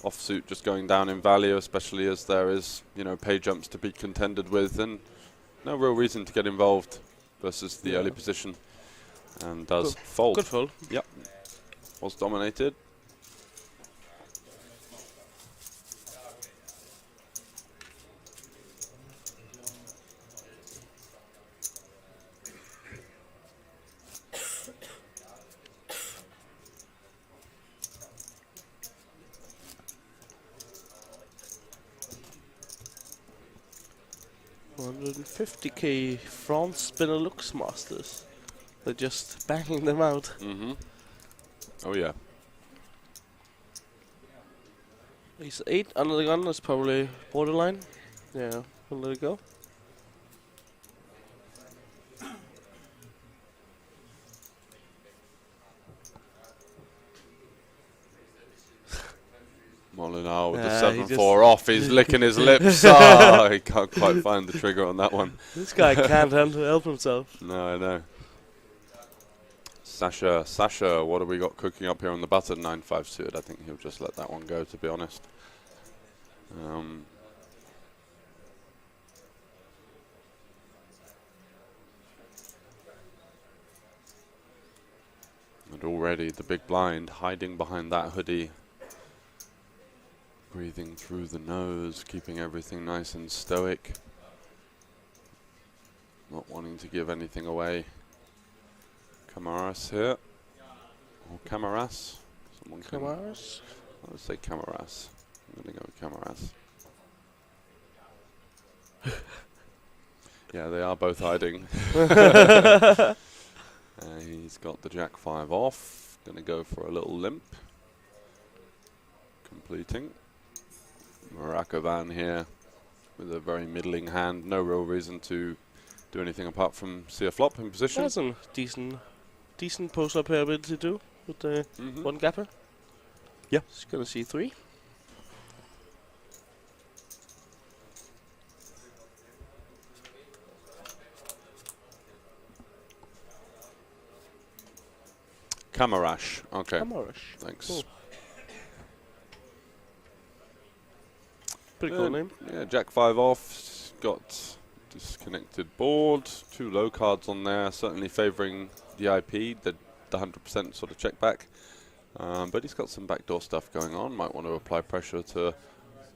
Offsuit just going down in value, especially as there is, you know, pay jumps to be contended with, and no real reason to get involved versus the early position. And does fold. Good fold. Yep. Was dominated. $150K France Benelux Masters. They're just banging them out. Oh yeah. Ace 8 under the gun is probably borderline. Yeah, we'll let it go. Molinar with Yeah, the 7-4 off, he's licking his lips. Oh, he can't quite find the trigger on that one. This guy can't help himself. No, I know. Sasha, what have we got cooking up here on the button? 9-5 suited. I think he'll just let that one go, to be honest. And already the big blind hiding behind that hoodie. Breathing through the nose, keeping everything nice and stoic. Not wanting to give anything away. Camaras here. Or Camaras. Someone can. Camaras? I would say Camaras. I'm going to go with Camaras. Yeah, they are both hiding. He's got the Jack 5 off. Going to go for a little limp. Completing. Marakovan here with a very middling hand. No real reason to do anything apart from see a flop in position. That's a decent post-up here ability to do with the one gapper. Yeah. He's going to see 3. Camarash. Okay. Camarash. Thanks. Cool. Pretty cool name. Yeah, Jack 5 off. Got disconnected board. 2 low cards on there. Certainly favouring the IP, the 100% sort of check back. But he's got some backdoor stuff going on. Might want to apply pressure to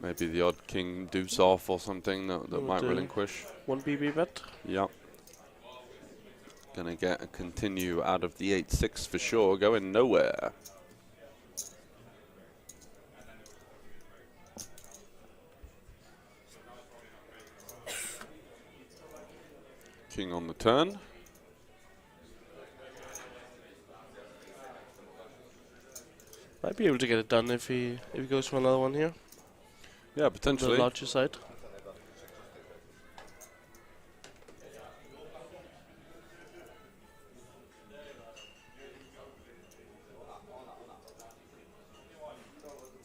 maybe the odd king deuce off or something that might relinquish. 1 BB bet. Yep. Gonna get a continue out of the 8-6 for sure. Going nowhere. King on the turn. Might be able to get it done if he goes for another one here. Yeah, potentially. The larger side.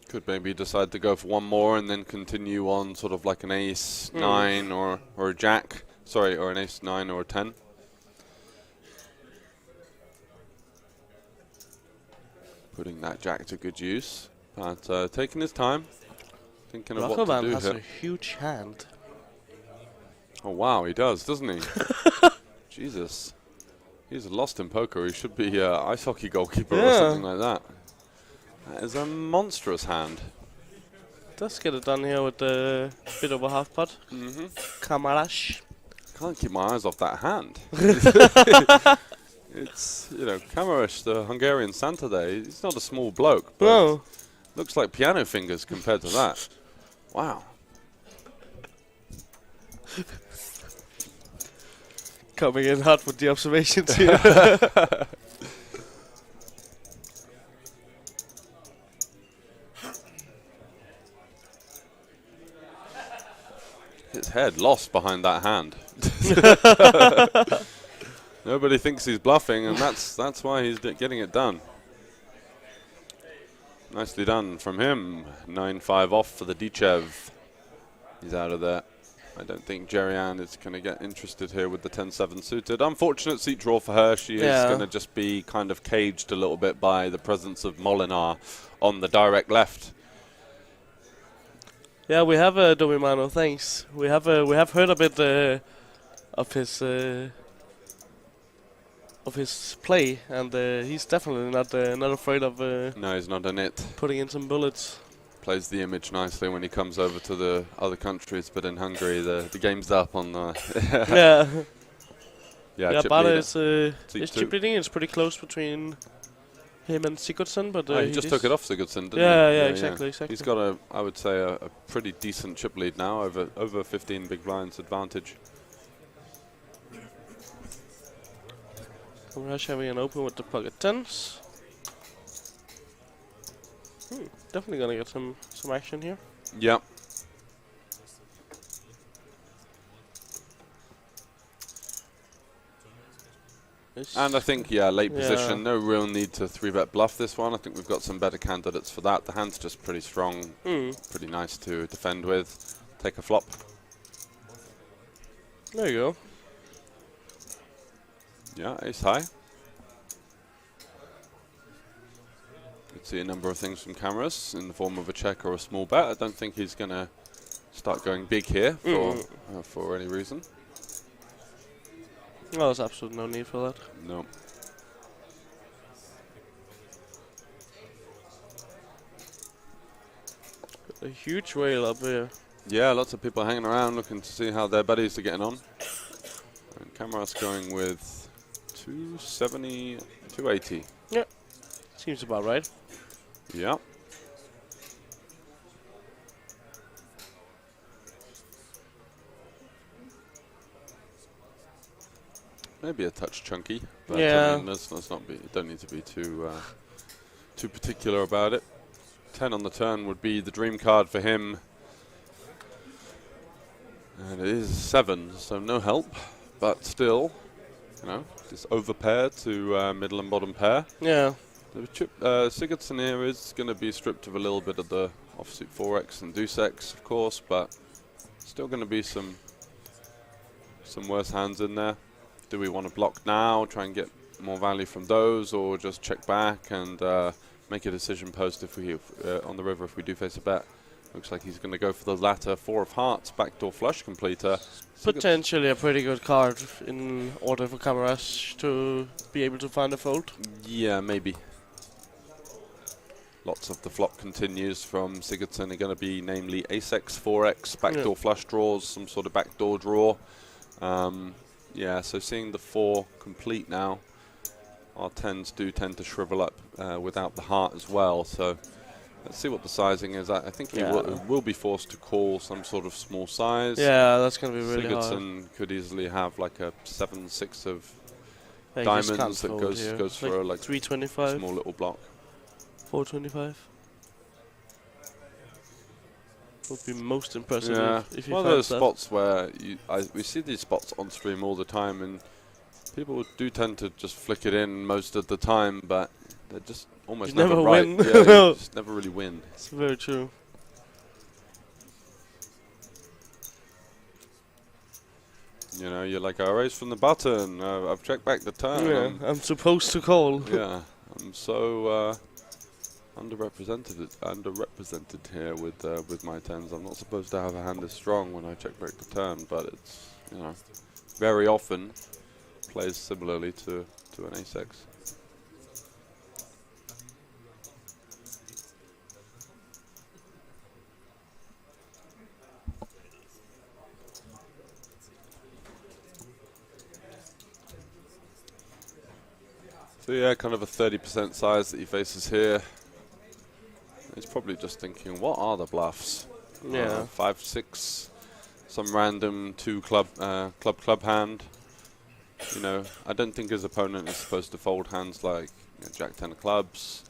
Could maybe decide to go for one more and then continue on sort of like an ace 9 or a jack. Sorry, or an ace 9 or a 10. Putting that jack to good use. But taking his time. Thinking of what to do has here. a huge hand. Oh wow, he does, doesn't he? Jesus. He's lost in poker. He should be ice hockey goalkeeper or something like that. That is a monstrous hand. Does get it done here with a bit of a half pot. Kamarash. Can't keep my eyes off that hand. It's, you know, Kamarash, the Hungarian Santa there. He's not a small bloke, but looks like piano fingers compared to that. Wow. Coming in hot with the observations here. His head lost behind that hand. Nobody thinks he's bluffing, and that's why he's getting it done. Nicely done from him. 9-5 off for the Dichev. He's out of there. I don't think Jerry-Ann is going to get interested here with the 10-7 suited. Unfortunate seat draw for her. She is going to just be kind of caged a little bit by the presence of Molinar on the direct left. Yeah, we have Domimano. Thanks. We have heard a bit of his play, and he's definitely not afraid of. No, he's not in it. Putting in some bullets. Plays the image nicely when he comes over to the other countries, but in Hungary the game's up on the. Yeah, Bala is chip leading. It's pretty close between him and Sigurdsson, but he just took it off Sigurdsson, didn't he? Yeah, exactly. He's got I would say a pretty decent chip lead now, over 15 big blinds advantage. Rush having an open with the pocket tens. Definitely gonna get some action here. Yep. And I think, late position, no real need to 3-bet bluff this one. I think we've got some better candidates for that. The hand's just pretty strong, pretty nice to defend with. Take a flop. There you go. Yeah, ace high. Could see a number of things from cameras in the form of a check or a small bet. I don't think he's going to start going big here for any reason. Well, there's absolutely no need for that. No. A huge whale up here. Yeah, lots of people hanging around looking to see how their buddies are getting on. And Camaras going with 270, 280. Yeah, seems about right. Yeah. Maybe a touch chunky, but Yeah. I mean, let's not be. Don't need to be too particular about it. 10 on the turn would be the dream card for him, and it is 7, so no help. But still, you know, this over pair to middle and bottom pair. Yeah. The Sigurdsson here is going to be stripped of a little bit of the offsuit 4x and deuce x, of course, but still going to be some worse hands in there. Do we want to block now, try and get more value from those, or just check back and make a decision post if we on the river if we do face a bet? Looks like he's going to go for the latter. 4 of hearts, backdoor flush completer. Potentially a pretty good card in order for Camaras to be able to find a fold. Yeah, maybe. Lots of the flop continues from Sigurdsson are going to be namely ace-x, 4x, backdoor flush draws, some sort of backdoor draw. Yeah, so seeing the 4 complete now, our 10s do tend to shrivel up without the heart as well. So let's see what the sizing is. I think he will be forced to call some sort of small size. Yeah, that's going to be really Sigurdsson hard. could easily have like a 7-6 of Yeah, diamonds that goes for like 325, small little block. 425. Would be most impressive if you one of find those that. spots where we see these spots on stream all the time, and people do tend to just flick it in most of the time, but they're just almost You never right. win. Yeah, you just never really win. It's very true. You know, you're like, I raised from the button. I've checked back the turn. Yeah, I'm supposed to call. Yeah, I'm so underrepresented here with my 10s. I'm not supposed to have a hand this strong when I check back the turn, but it's, you know, very often plays similarly to an ace-x. So yeah, kind of a 30% size that he faces here. He's probably just thinking, what are the bluffs? Yeah. 5, 6, some random 2 club hand. You know, I don't think his opponent is supposed to fold hands like Jack 10 of clubs,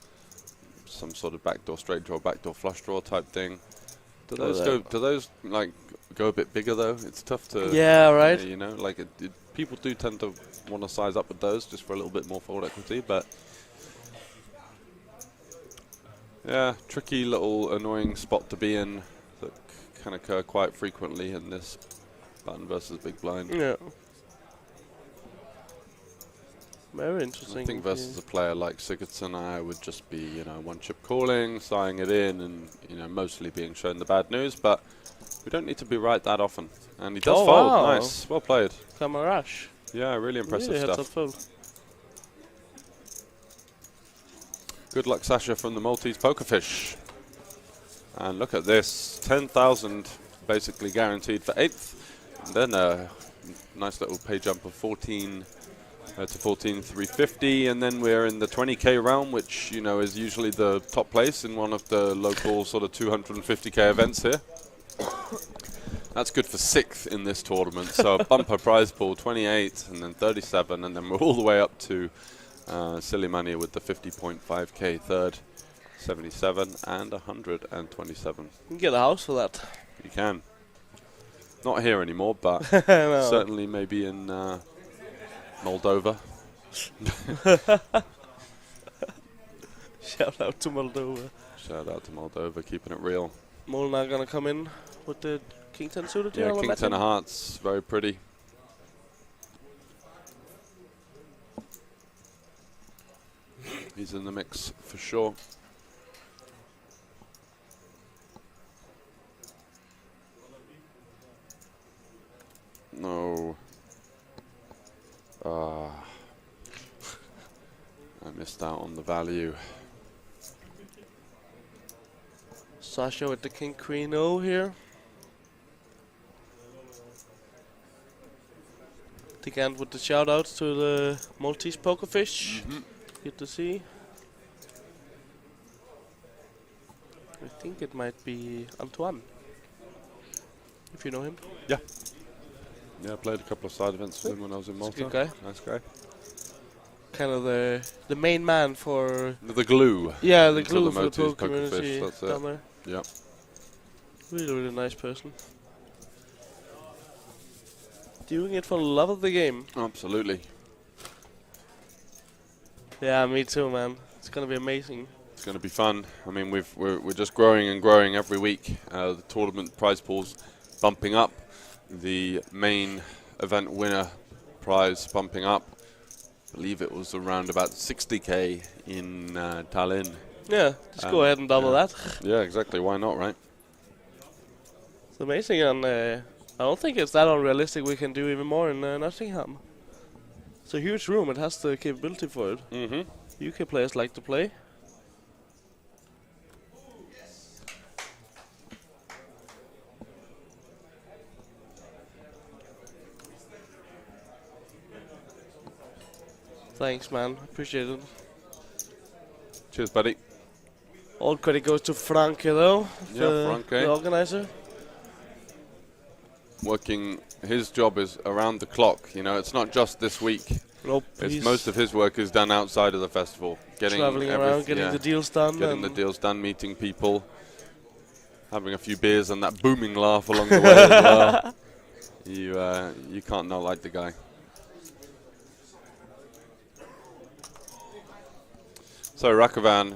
some sort of backdoor straight draw, backdoor flush draw type thing. Do those like go a bit bigger though? It's tough to. Yeah, right. You know, like people do tend to want to size up with those just for a little bit more fold equity, but. Yeah, tricky little annoying spot to be in that can occur quite frequently in this button versus big blind. Yeah. Very interesting. I think versus a player like Sigurdsson, I would just be, you know, one chip calling, sighing it in, and, you know, mostly being shown the bad news, but we don't need to be right that often. And he does fold. Wow. Nice. Well played. Camaras. Yeah, really impressive Really stuff. fold. Good luck, Sasha, from the Maltese Pokerfish. And look at this, 10,000 basically guaranteed for 8th. And then a nice little pay jump of 14 to 14,350. And then we're in the 20K realm, which, you know, is usually the top place in one of the local sort of 250K events here. That's good for 6th in this tournament. So a bumper prize pool, 28 and then 37. And then we're all the way up to silly money with the 50.5K third, 77 and 127. You can get a house for that. You can. Not here anymore, but No. certainly maybe in Moldova. Shout out to Moldova. Shout out to Moldova, keeping it real. Molnar gonna come in with the King 10 suited here. Yeah, I King imagine. 10 of hearts, very pretty. He's in the mix for sure. No. I missed out on the value. Sasha with the King Queen O here. Again with the shout outs to the Maltese pokerfish. Good to see. I think it might be Antoine. If you know him. Yeah, I played a couple of side events with him when I was in Malta. Good guy. Nice guy. Kind of the main man for The glue. the into glue for the Maltese poker community That's down it. there. Yeah. Really nice person. Doing it for the love of the game. Absolutely. Yeah, me too, man. It's gonna be amazing. It's going to be fun. I mean, we're just growing and growing every week. The tournament prize pool's bumping up. The main event winner prize bumping up. I believe it was around about 60k in Tallinn. Yeah, just go ahead and double that. Yeah, exactly. Why not, right? It's amazing, and I don't think it's that unrealistic. We can do even more in Nottingham. It's a huge room. It has the capability for it. UK players like to play. Thanks, man. Appreciate it. Cheers, buddy. All credit goes to Franke, though. Yeah, Franke. The organizer. Working, his job is around the clock. You know, it's not just this week. Nope. It's most of his work is done outside of the festival. Traveling around, getting the deals done. Getting the deals done, meeting people, having a few beers and that booming laugh along the way as well. You can't not like the guy. So Rakovan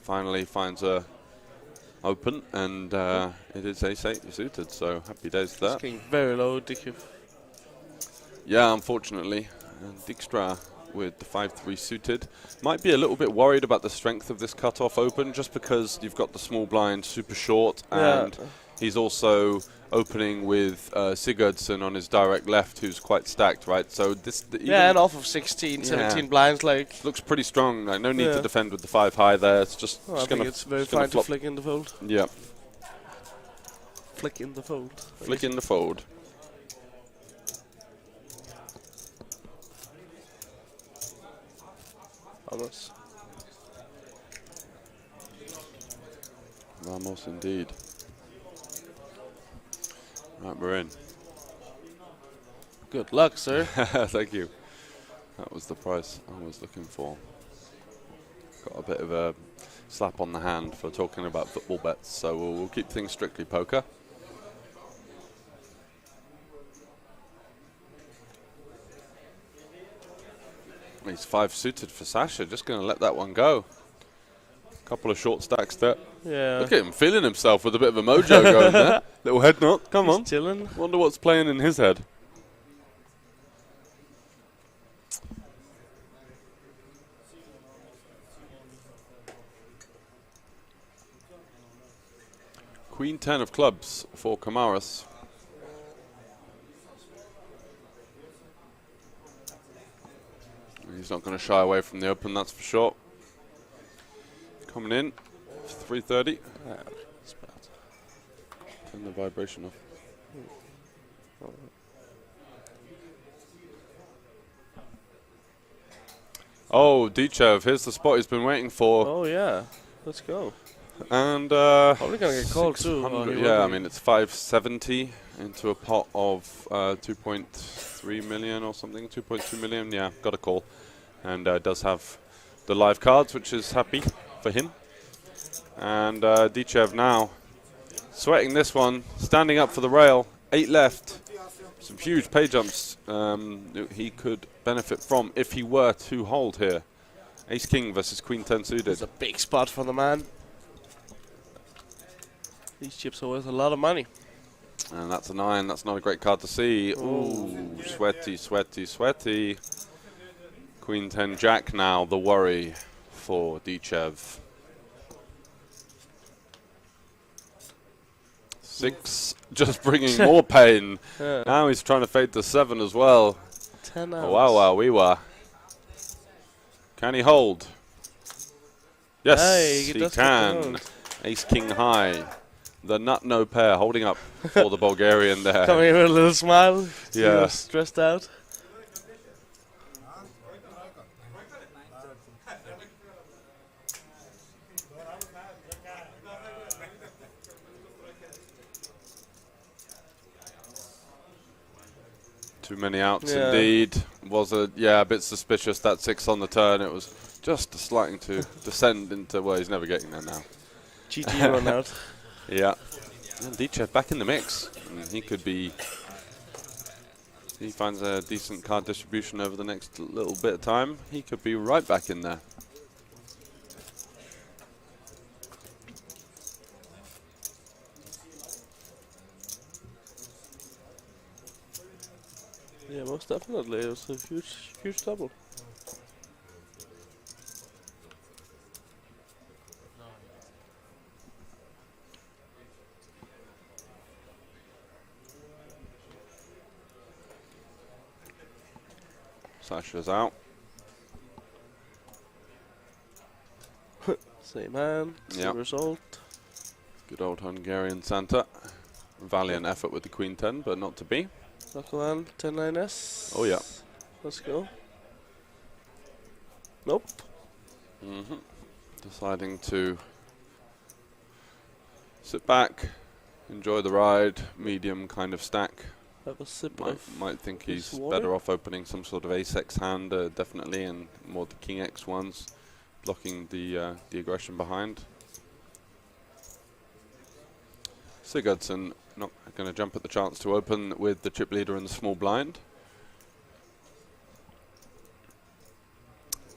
finally finds a open, and it is ace-8 suited, so happy days to that. It's getting very low, Dick. Yeah, unfortunately. Dijkstra with the 5-3 suited. Might be a little bit worried about the strength of this cutoff open, just because you've got the small blind super short, and he's also opening with Sigurdsson on his direct left, who's quite stacked, right? So this and off of 16, 17 blinds, like looks pretty strong. Like, no need to defend with the 5 high there. It's just, I think it's very fine to flick in the fold. Yeah. Flick in the fold. Flick in the fold. Vamos. Vamos indeed. Right, we're in. Good luck, sir. Thank you. That was the price I was looking for. Got a bit of a slap on the hand for talking about football bets, so we'll keep things strictly poker. He's 5 suited for Sasha, just going to let that one go. Couple of short stacks there. Yeah. Look at him feeling himself with a bit of a mojo going there. Little head knot, come on. Chilling. Wonder what's playing in his head. Queen 10 of clubs for Kamaras. He's not going to shy away from the open, that's for sure. Coming in, 330. Turn the vibration off. Oh, Dichev, here's the spot he's been waiting for. Oh, yeah. Let's go. And probably going to get called too. Oh, yeah, I mean, it's 570 into a pot of 2.3 million or something. 2.2 million, yeah, got a call. And does have the live cards, which is happy for him. And Dichev now sweating this one, standing up for the rail. 8 left. Some huge pay jumps he could benefit from if he were to hold here. Ace King versus Queen 10 suited. It's a big spot for the man. These chips are worth a lot of money. And that's a 9. That's not a great card to see. Ooh, sweaty, sweaty, sweaty. Queen 10 Jack now, the worry for Dichev. 6, just bringing more pain. Now he's trying to fade the 7 as well. 10 outs. Oh, wow, we were. Can he hold? Yes, Hey, he does can. Ace King high. The nut no pair holding up for the Bulgarian there. Coming in with a little smile. Yeah. He was stressed out. Too many outs indeed. Was a bit suspicious. That 6 on the turn. It was just starting to descend into. Well, he's never getting there now. GG run out. Yeah. And Dichev back in the mix. And he could be. He finds a decent card distribution over the next little bit of time. He could be right back in there. Yeah, most definitely. It was a huge double. Sasha's out. Same hand, same result. Good old Hungarian Santa. Valiant effort with the Queen 10, but not to be. Knuckle hand, 10-9S. Oh yeah. Let's go. Nope. Deciding to sit back, enjoy the ride, medium kind of stack. Have a sip Might think he's water. better off opening some sort of ace-x hand, definitely, and more the king-x ones, blocking the aggression behind. Sigurdsson not going to jump at the chance to open with the chip leader in the small blind.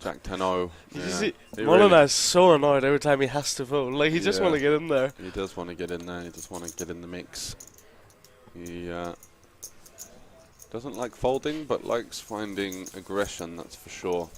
Jack 10-0. You see, Molina is so annoyed every time he has to fold. Like, he just want to get in there. He does want to get in there. He just want to get in the mix. He doesn't like folding, but likes finding aggression, that's for sure.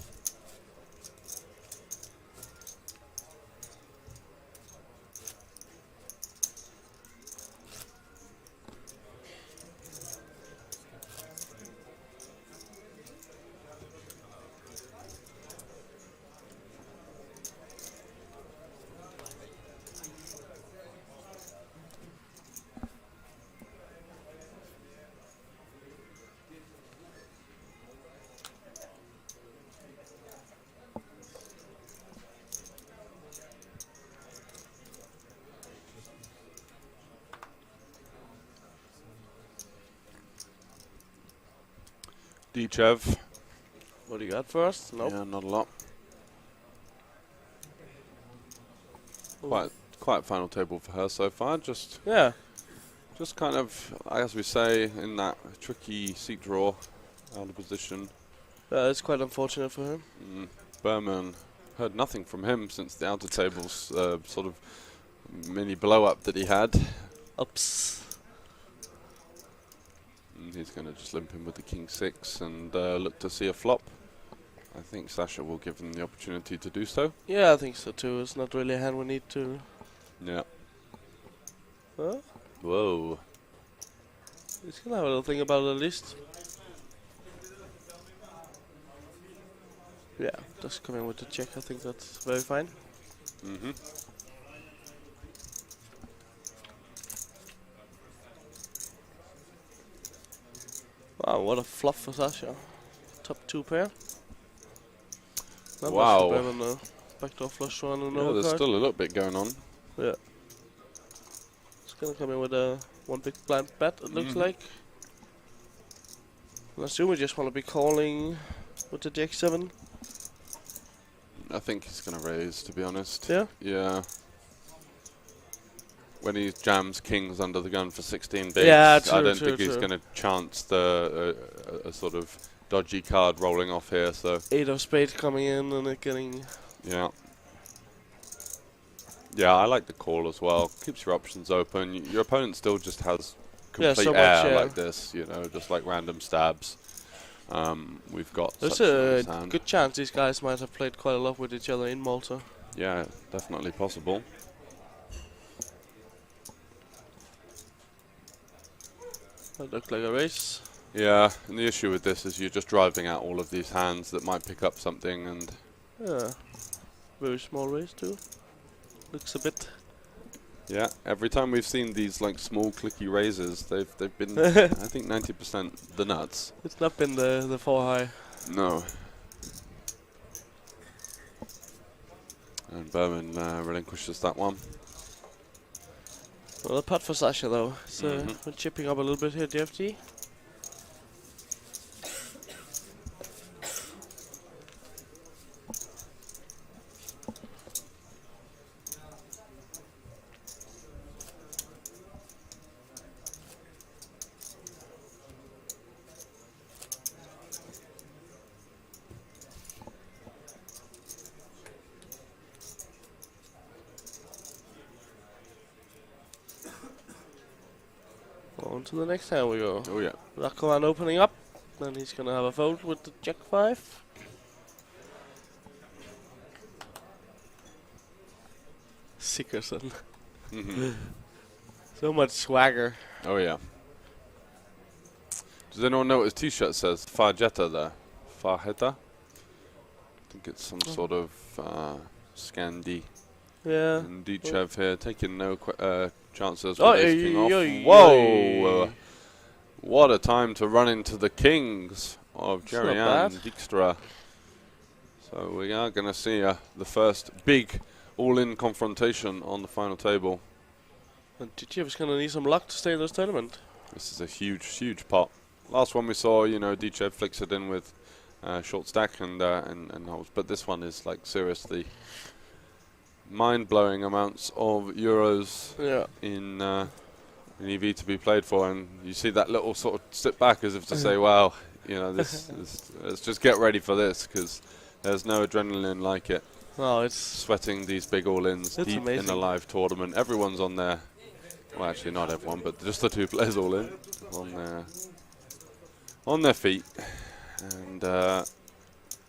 Dichev. What do you got for us? Nope. Yeah, not a lot. Quite final table for her so far. Just kind of, as we say, in that tricky seat draw, out of position. It's quite unfortunate for him. Berman, heard nothing from him since the outer tables sort of mini blow up that he had. Ups. He's going to just limp in with the king 6 and look to see a flop. I think Sasha will give him the opportunity to do so. Yeah, I think so too. It's not really a hand we need to. Yeah. Huh? Whoa. He's gonna have a little thing about it at least. Yeah, just come in with the check. I think that's very fine. Wow, what a flop for Sasha. Top 2 pair. Not Wow. much to blame on the backdoor flush one and Yeah, there's card. still a little bit going on. Yeah. It's gonna come in with a one big blind bet, it looks like. I assume we just want to be calling with the Jack 7. I think he's going to raise, to be honest. Yeah? Yeah. When he jams kings under the gun for 16 bigs, Yeah, I don't think he's going to chance the a sort of dodgy card rolling off here. So 8 of spades coming in and it getting... yeah. Yeah, I like the call as well. Keeps your options open. Your opponent still just has complete so air much, like this, you know, just like random stabs. We've got There's such a nice hand. good chance these guys might have played quite a lot with each other in Malta. Yeah, definitely possible. That looked like a race. Yeah, and the issue with this is you're just driving out all of these hands that might pick up something, and Yeah. Very small race too. Looks a bit Yeah, every time we've seen these like small clicky raises, they've been I think 90% the nuts. It's not been the 4 high. No. And Berman relinquishes that one. Well, a putt for Sasha though. So we're chipping up a little bit here, DFT. On to the next hand we go. Oh yeah. Rakkovan opening up. Then he's gonna have a fold with the Jack 5. Sickerson. So much swagger. Oh yeah. Does anyone know what his t-shirt says? Farjeta there. Farjeta? I think it's some sort of Scandi. Yeah. And Dichev here taking no chances. Oh, with ace king off. yeah. Whoa! What a time to run into the kings of It's not Jerry bad. and Dijkstra. So we are going to see the first big all-in confrontation on the final table. And Dichev is gonna need some luck to stay in this tournament. This is a huge, huge pot. Last one we saw, you know, Dichev flicks it in with short stack and holes, but this one is like seriously mind-blowing amounts of euros in EV to be played for, and you see that little sort of step back as if to say, "Wow, you know, this let's just get ready for this because there's no adrenaline like it." Oh, it's Sweating these big all-ins It's deep amazing. in a live tournament. Everyone's on there. Well, actually, not everyone, but just the two players all in on their feet, and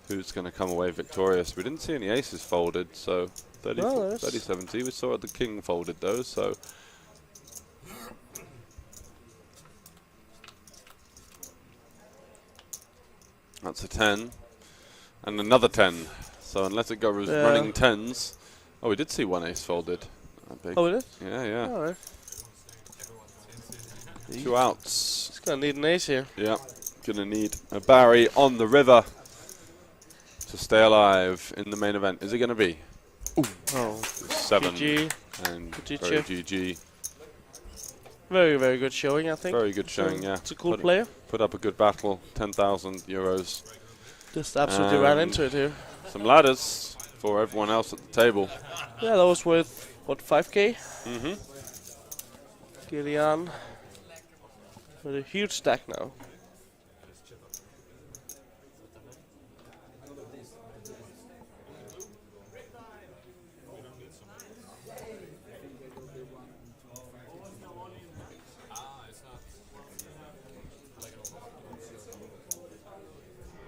who's going to come away victorious? We didn't see any aces folded, so 30-70. We saw the king folded though, so that's a 10 and another 10. So unless it goes running tens, oh, we did see one ace folded. Big. Oh, it is? Yeah. All right. 2 outs. He's gonna need an ace here. Yeah, gonna need a Barry on the river to stay alive in the main event. Is it gonna be? Ooh. Oh, 7 GG. and GG. very GG. Very, very good showing, I think. Very good showing, yeah. It's a cool player. Put up a good battle, 10,000 euros. Just absolutely ran into it here. Some ladders for everyone else at the table. Yeah, that was worth, what, 5k? Mm-hmm. Gillian with a huge stack now.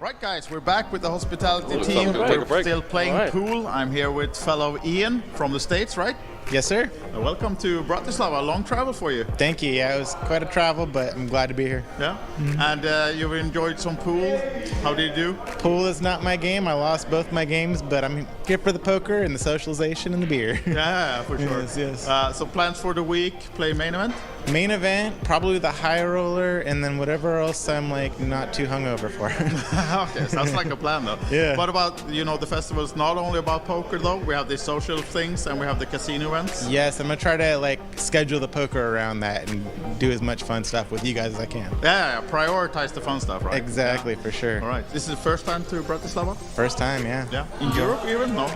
Right, guys, we're back with the hospitality Looks team. like we'll take a We're break. still playing All right. pool. I'm here with fellow Ian from the States, right? Yes, sir. Welcome to Bratislava. Long travel for you. Thank you. Yeah, it was quite a travel, but I'm glad to be here. Yeah. And you've enjoyed some pool. How did you do? Pool is not my game. I lost both my games, but I'm here for the poker and the socialization and the beer. Yeah, for sure. Yes. So plans for the week? Play main event? Main event, probably the high roller, and then whatever else I'm like not too hungover for. Okay, sounds like a plan though. Yeah. What about, you know, the festival is not only about poker though. We have the social things and we have the casino events. Yes, I'm gonna try to like schedule the poker around that and do as much fun stuff with you guys as I can. Yeah, prioritize the fun stuff, right? Exactly, for sure. All right. This is the first time to Bratislava? First time, yeah. Yeah. In Europe even? No?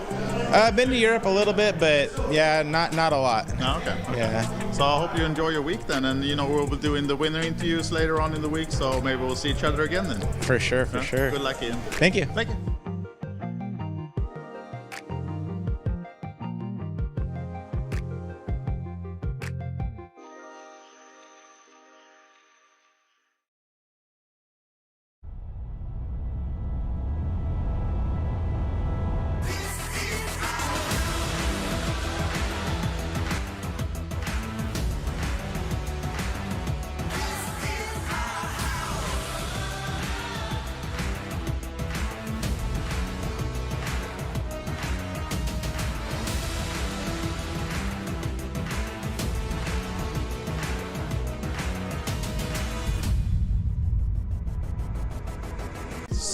I've been to Europe a little bit, but yeah, not a lot. No, okay. Yeah. So I hope you enjoy your week then, and you know we'll be doing the winner interviews later on in the week, so maybe we'll see each other again then. For sure, for sure. Good luck, Ian. Thank you. Thank you.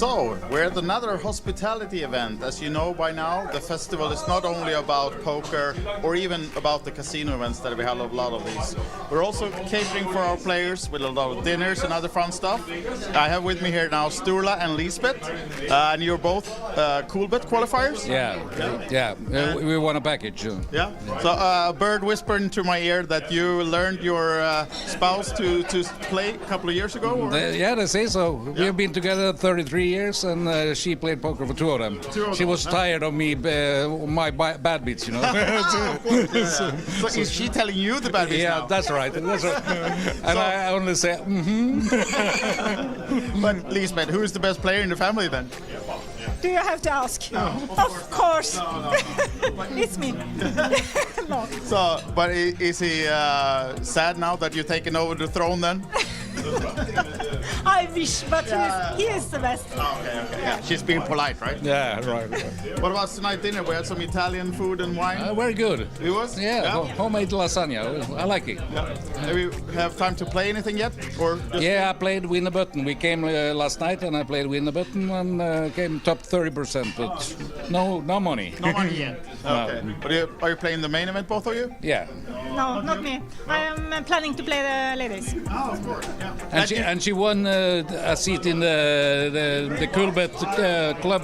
So, we're at another hospitality event. As you know by now, the festival is not only about poker or even about the casino events that we have a lot of these. We're also catering for our players with a lot of dinners and other fun stuff. I have with me here now Sturla and Lisbeth, and you're both Coolbet qualifiers? Yeah. We won a package. Yeah. So a bird whispered into my ear that you learned your spouse to play a couple of years ago? Or? They say so. We have been together 33 years, and she played poker for two of them. She was tired of me, my bad beats, you know. Of course, yeah. So is she telling you the bad beats now? That's right. And I only say, But Lisbeth, who is the best player in the family then? Do you have to ask? Of course. It's me. No. So, but is he sad now that you've taken over the throne then? I wish, but he is the best. Okay. Yeah. She's being polite, right? yeah, right. What about tonight dinner? We had some Italian food and wine. Very good. It was? Yeah, homemade lasagna. I like it. Yeah. Have you have time to play anything yet? Or just Yeah, I played Win a Button. We came last night and I played Win a Button and came top 30%, but no money. no money yet? Okay. But are you playing the main event, both of you? Yeah. No, not me. I am planning to play the ladies. Oh, of course. Yeah. And she won a seat in the Coolbet club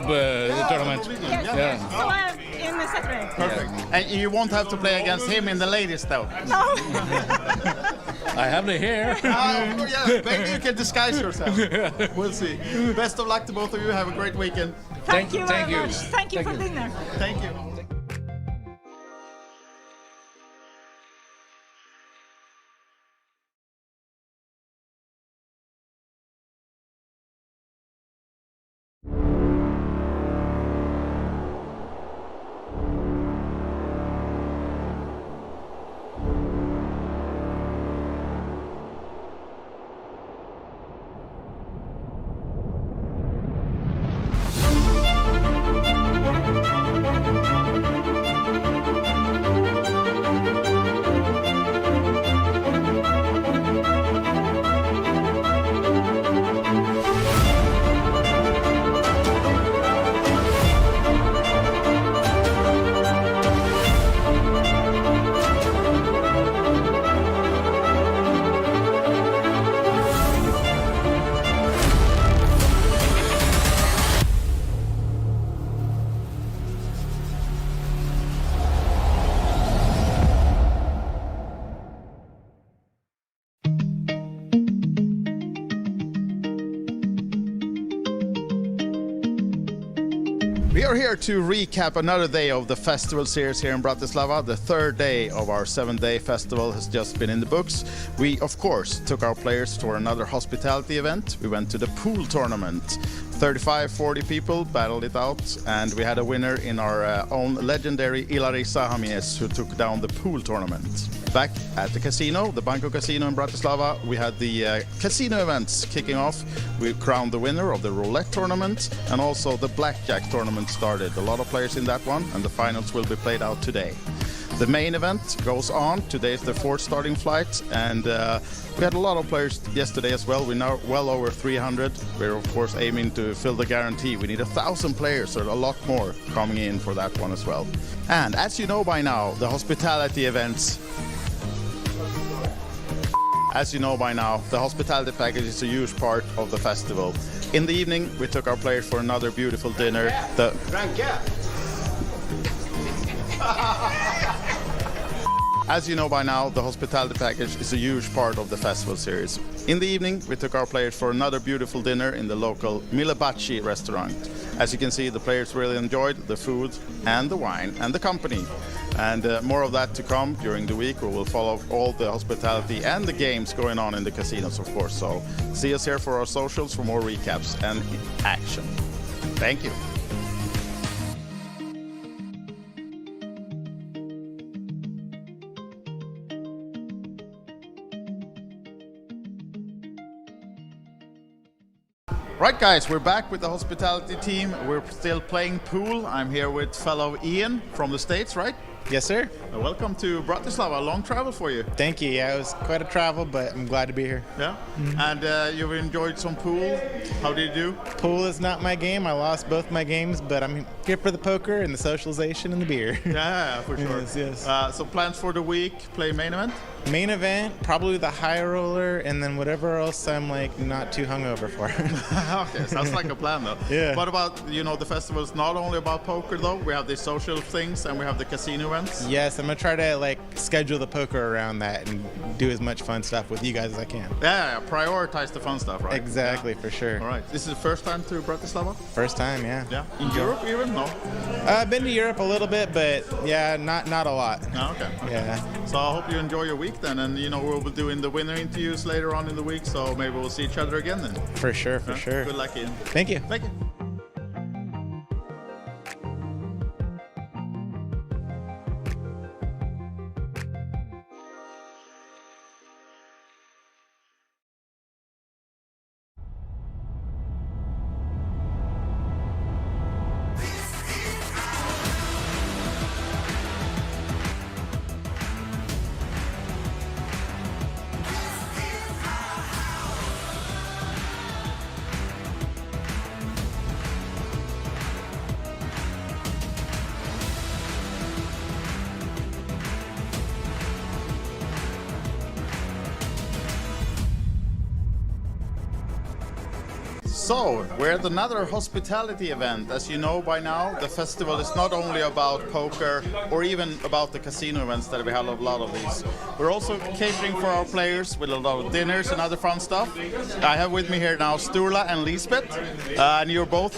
tournament. Yes. Yeah. So I am in the Saturday. Perfect. And you won't have to play against him in the ladies, though. No. I have the hair. Yeah, maybe you can disguise yourself. We'll see. Best of luck to both of you. Have a great weekend. Thank you thank very you. much. Thank you for dinner. Thank you. We are here to recap another day of the festival series here in Bratislava. The third day of our 7-day festival has just been in the books. We, of course, took our players for another hospitality event. We went to the pool tournament. 35-40 people battled it out, and we had a winner in our own legendary Ilari Sahamies, who took down the pool tournament. Back at the casino, the Banco Casino in Bratislava, we had the casino events kicking off. We crowned the winner of the roulette tournament, and also the blackjack tournament started. A lot of players in that one, and the finals will be played out today. The main event goes on. Today is the fourth starting flight, and we had a lot of players yesterday as well. We're now well over 300. We're of course aiming to fill the guarantee. We need 1,000 players, so a lot more coming in for that one as well. And as you know by now, the hospitality events. As you know by now, the hospitality package is a huge part of the festival. In the evening, we took our players for another beautiful dinner. As you know by now, the hospitality package is a huge part of the festival series. In the evening, we took our players for another beautiful dinner in the local Milebaci restaurant. As you can see, the players really enjoyed the food and the wine and the company. And more of that to come during the week. We will follow all the hospitality and the games going on in the casinos, of course. So see us here for our socials for more recaps and action. Thank you. Right, guys, we're back with the hospitality team. We're still playing pool. I'm here with fellow Ian from the States, right? Yes, sir. Welcome to Bratislava. Long travel for you. Thank you. Yeah, it was quite a travel, but I'm glad to be here. Yeah. And you've enjoyed some pool. How did you do? Pool is not my game. I lost both my games, but I'm here for the poker and the socialization and the beer. Yeah, for sure. Yes. So plans for the week? Play main event? Main event, probably the high roller, and then whatever else I'm like not too hungover for. Okay, sounds like a plan though. Yeah. What about, the festival is not only about poker though, we have the social things and we have the casino events. Yes, I'm gonna try to like schedule the poker around that and do as much fun stuff with you guys as I can. Yeah, prioritize the fun stuff, right? Exactly, for sure. All right. This is the first time to Bratislava? First time, yeah. Yeah. In Europe even? No? I've been to Europe a little bit, but yeah, not a lot. Oh, okay. Yeah. So I hope you enjoy your week then, and we'll be doing the winner interviews later on in the week, so maybe we'll see each other again then. For sure, for sure. Good luck, Ian. Thank you. Thank you. So, we're at another hospitality event. As you know by now, the festival is not only about poker or even about the casino events that we have a lot of these. We're also catering for our players with a lot of dinners and other fun stuff. I have with me here now Sturla and Lisbeth, and you're both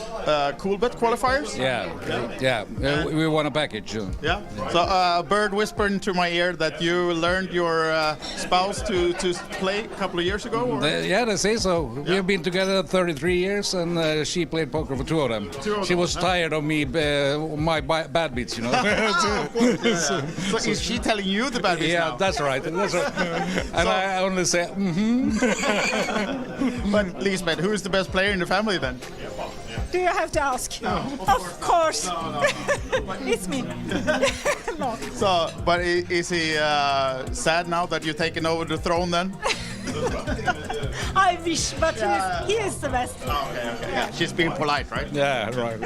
Coolbet qualifiers? Yeah. We won a package. Yeah. So a bird whispered into my ear that you learned your spouse to play a couple of years ago? Or? They say so. We have been together 33 years, and she played poker for 2 of them. She was tired of me, my bad beats, Of course, yeah. So is she telling you the bad beats now? That's right. And I only say, But Lisbeth, who is the best player in the family then? Do you have to ask? No, of course. No. It's me. No. So, but is he sad now that you've taken over the throne then? I wish, but he is the best. Okay. Yeah. She's being polite, right? yeah, right.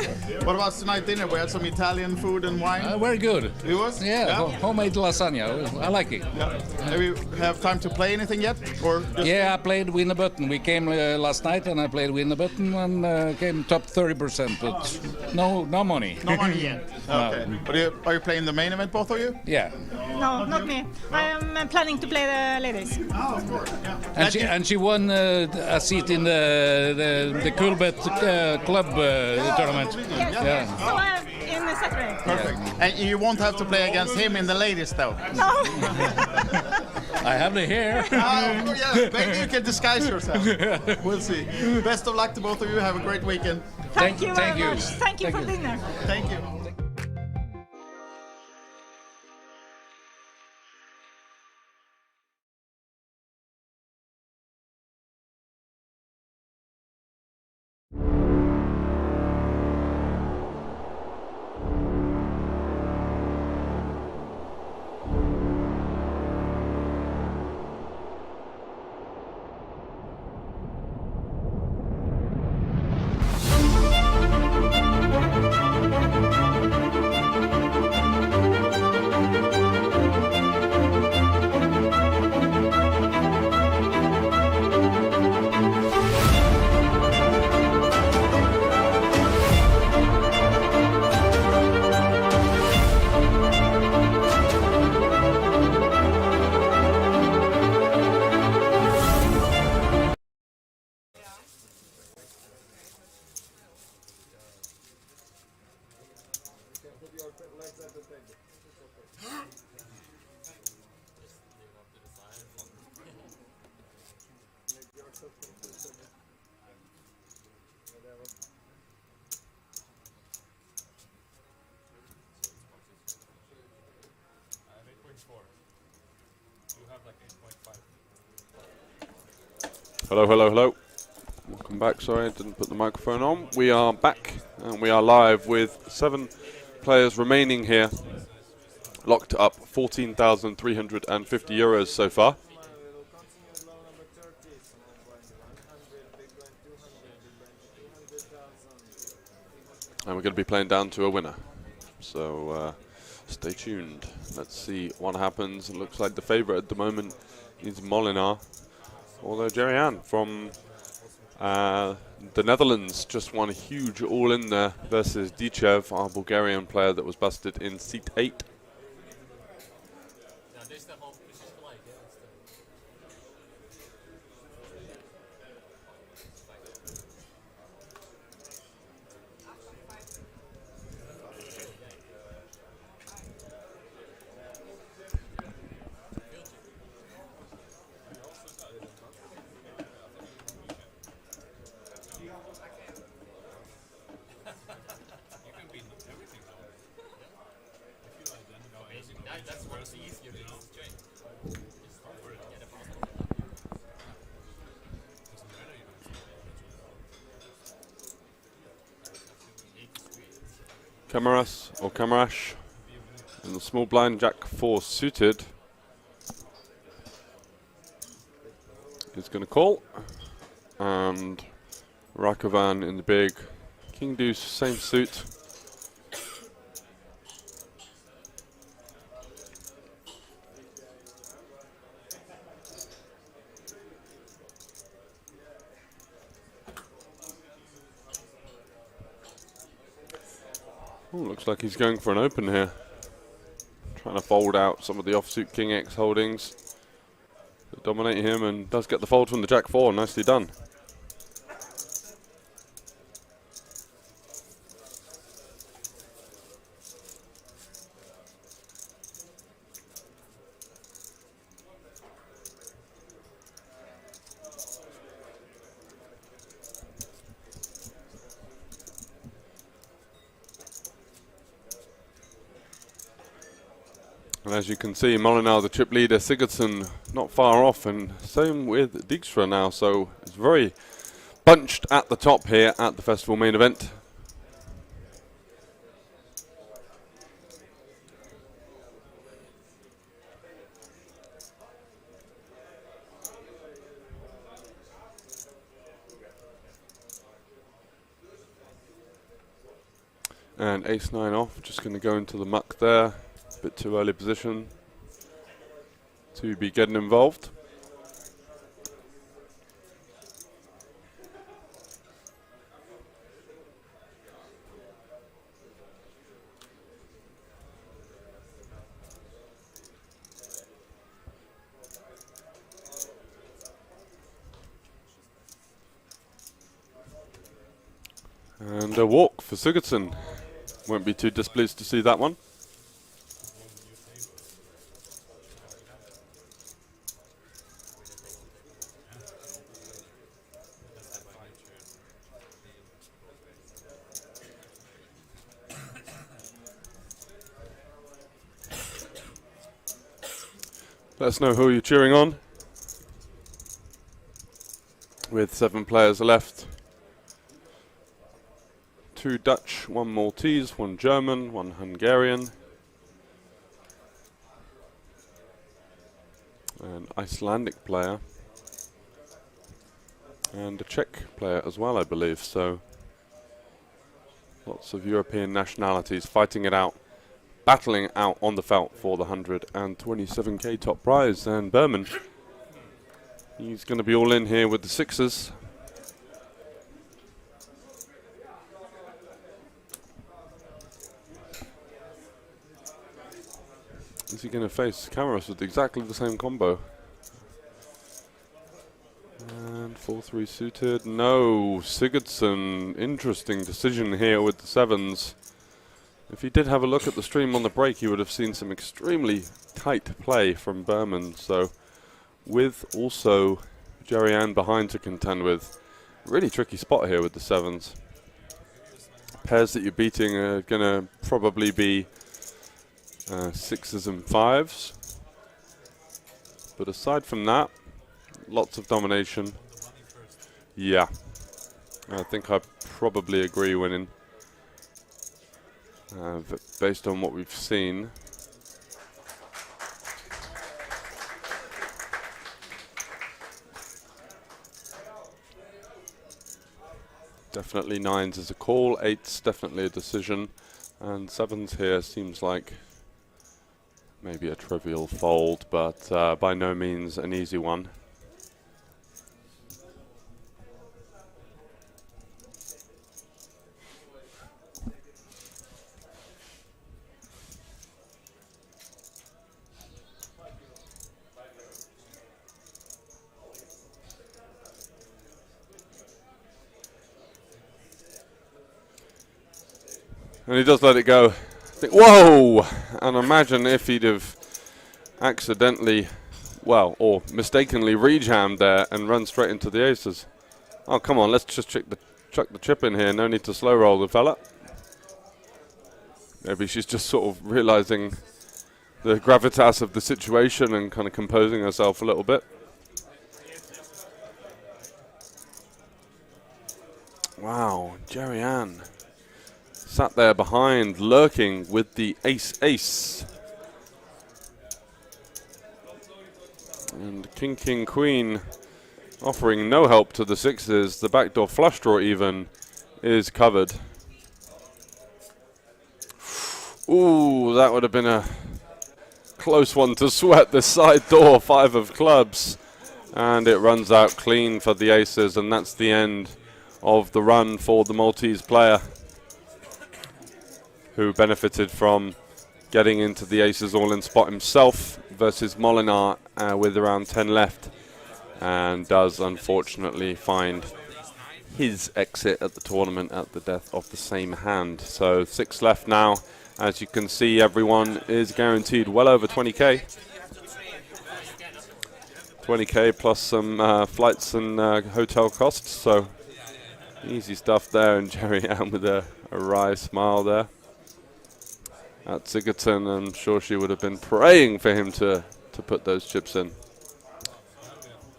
What about tonight dinner? We had some Italian food and wine. Very good. It was? Yeah, homemade lasagna. I like it. Yeah. Have you have time to play anything yet? Or just Yeah, I played Win the Button. We came last night, and I played Win the Button, and came top 30%, but no money. no money yet? Okay. But are you playing the main event, both of you? Yeah, No, not me. I am planning to play the ladies. Oh, of course. Yeah. and she won a seat in the Coolbet club tournament. Yes. So I am in the Saturday. Perfect. And you won't have to play against him in the ladies, though. No. I have the hair. Yeah, maybe you can disguise yourself. We'll see. Best of luck to both of you. Have a great weekend. Thank you very thank you. much. Thank you for dinner. Thank you. Hello. Welcome back. Sorry, I didn't put the microphone on. We are back, and we are live with 7 players remaining here locked up 14,350 euros so far. And we're going to be playing down to a winner. So stay tuned. Let's see what happens. It looks like the favorite at the moment is Molinar. Although Jerry-Ann from the Netherlands just won a huge all-in there versus Dichev, our Bulgarian player that was busted in seat 8. Kamaras or Kamarash in the small blind, Jack 4 suited is going to call, and Rakovan in the big King Deuce, same suit. Ooh, looks like he's going for an open here. Trying to fold out some of the offsuit King X holdings to dominate him, and does get the fold from the Jack 4. Nicely done. And as you can see, Molinar, the chip leader, Sigurdsson not far off, and same with Dijkstra now, so it's very bunched at the top here at the festival main event. And ace-9 off, just going to go into the muck there. Bit too early position to be getting involved. And a walk for Sigurdsson. Won't be too displeased to see that one. Let us know who you're cheering on. With 7 players left. 2 Dutch, 1 Maltese, 1 German, 1 Hungarian. An Icelandic player. And a Czech player as well, I believe. So lots of European nationalities fighting it out. Battling out on the felt for the 127k top prize. And Berman, he's going to be all in here with the 6s. Is he going to face Kamaras with exactly the same combo? And 4-3 suited. No, Sigurdsson. Interesting decision here with the 7s. If he did have a look at the stream on the break, he would have seen some extremely tight play from Berman. So, with also Jerry-Ann behind to contend with, really tricky spot here with the 7s. Pairs that you're beating are going to probably be 6s and 5s. But aside from that, lots of domination. Yeah, I think I probably agree winning. Based on what we've seen. Definitely 9s is a call, 8s definitely a decision, and 7s here seems like maybe a trivial fold, but by no means an easy one. And he does let it go. Whoa! And imagine if he'd have accidentally, well, or mistakenly rejammed there and run straight into the aces. Oh, come on, let's just chuck the chip in here. No need to slow roll the fella. Maybe she's just sort of realizing the gravitas of the situation and kind of composing herself a little bit. Wow, Jerry Ann sat there behind, lurking with the ace-ace. And king, queen offering no help to the sixes. The backdoor flush draw even is covered. Ooh, that would have been a close one to sweat. The side door, 5 of clubs. And it runs out clean for the aces, and that's the end of the run for the Maltese player, who benefited from getting into the aces all-in spot himself versus Molinar with around 10 left, and does unfortunately find his exit at the tournament at the death of the same hand. So 6 left now. As you can see, everyone is guaranteed well over 20k. 20k plus some flights and hotel costs, so easy stuff there. And Jerry Ann with a wry smile there at Sigurdsson. I'm sure she would have been praying for him to put those chips in.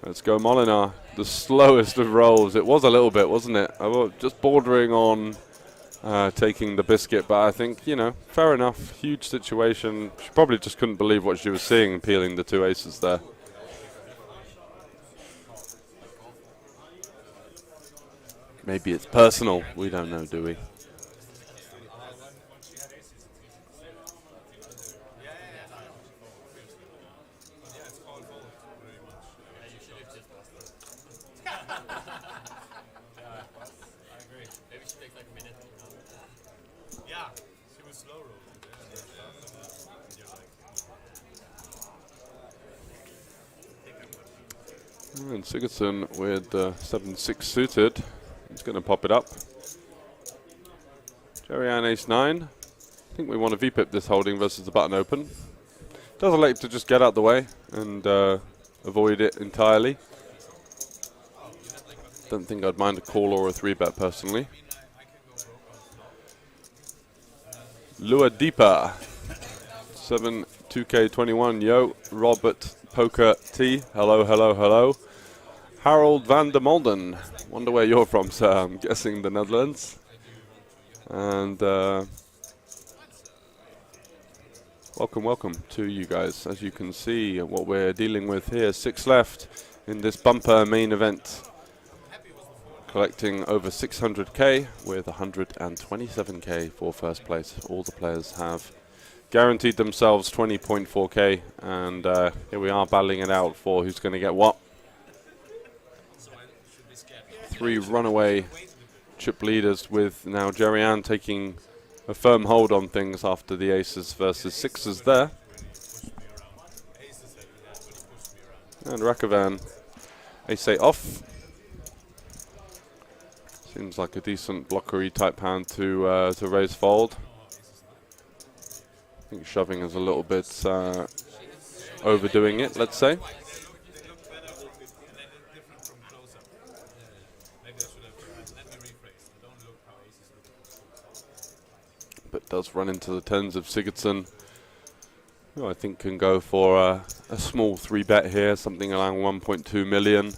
Let's go Molinar, the slowest of rolls. It was a little bit, wasn't it? I was just bordering on taking the biscuit, but I think, you know, fair enough. Huge situation. She probably just couldn't believe what she was seeing, peeling the 2 aces there. Maybe it's personal. We don't know, do we? And Sigurdsson with 7-6 suited. He's going to pop it up. Jerry Ann ace-9. I think we want to VPip this holding versus the button open. Doesn't like to just get out the way and avoid it entirely. Don't think I'd mind a call or a 3-bet personally. Lua Deepa. 7-2K21. Yo, Robert Poker T. Hello, hello, hello. Harold van der Molden. Wonder where you're from, sir. I'm guessing the Netherlands. And welcome to you guys. As you can see, what we're dealing with here, 6 left in this bumper main event. Collecting over 600k with 127k for first place. All the players have guaranteed themselves 20.4k, and here we are battling it out for who's going to get what. 3 runaway chip leaders, with now Jerry Ann taking a firm hold on things after the aces versus 6s there. And Rakovan, ace-8 off. Seems like a decent blockery type hand to raise fold. I think shoving is a little bit overdoing it, let's say. But does run into the 10s of Sigurdsson, who I think can go for a small 3-bet here, something around 1.2 million.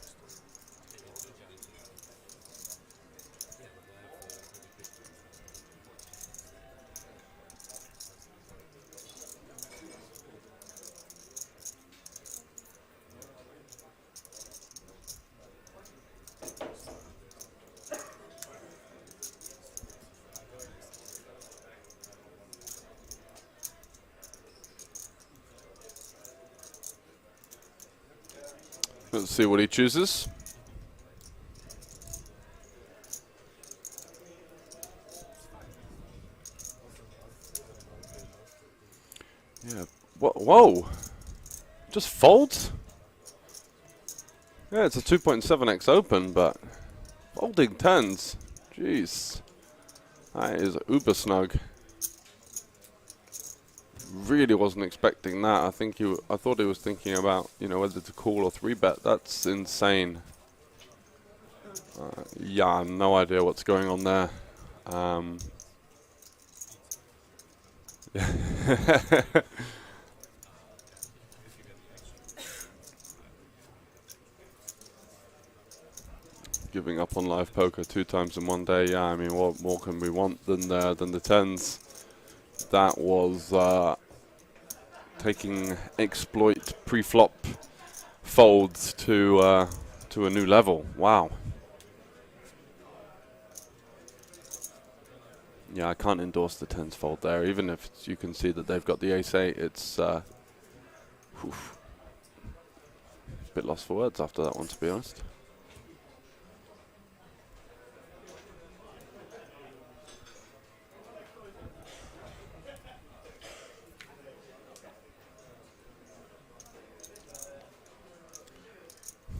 Let's see what he chooses. Yeah. Whoa! Just folds? Yeah, it's a 2.7x open, but folding tens. Jeez. That is uber snug. Really wasn't expecting that. I thought he was thinking about, you know, whether to call or 3-bet. That's insane. Yeah, no idea what's going on there. Giving up on live poker 2 times in one day. Yeah, I mean, what more can we want than the tens? That was taking exploit pre-flop folds to a new level. Wow. Yeah, I can't endorse the tens fold there, even if you can see that they've got the ace-8. It's a bit lost for words after that one, to be honest.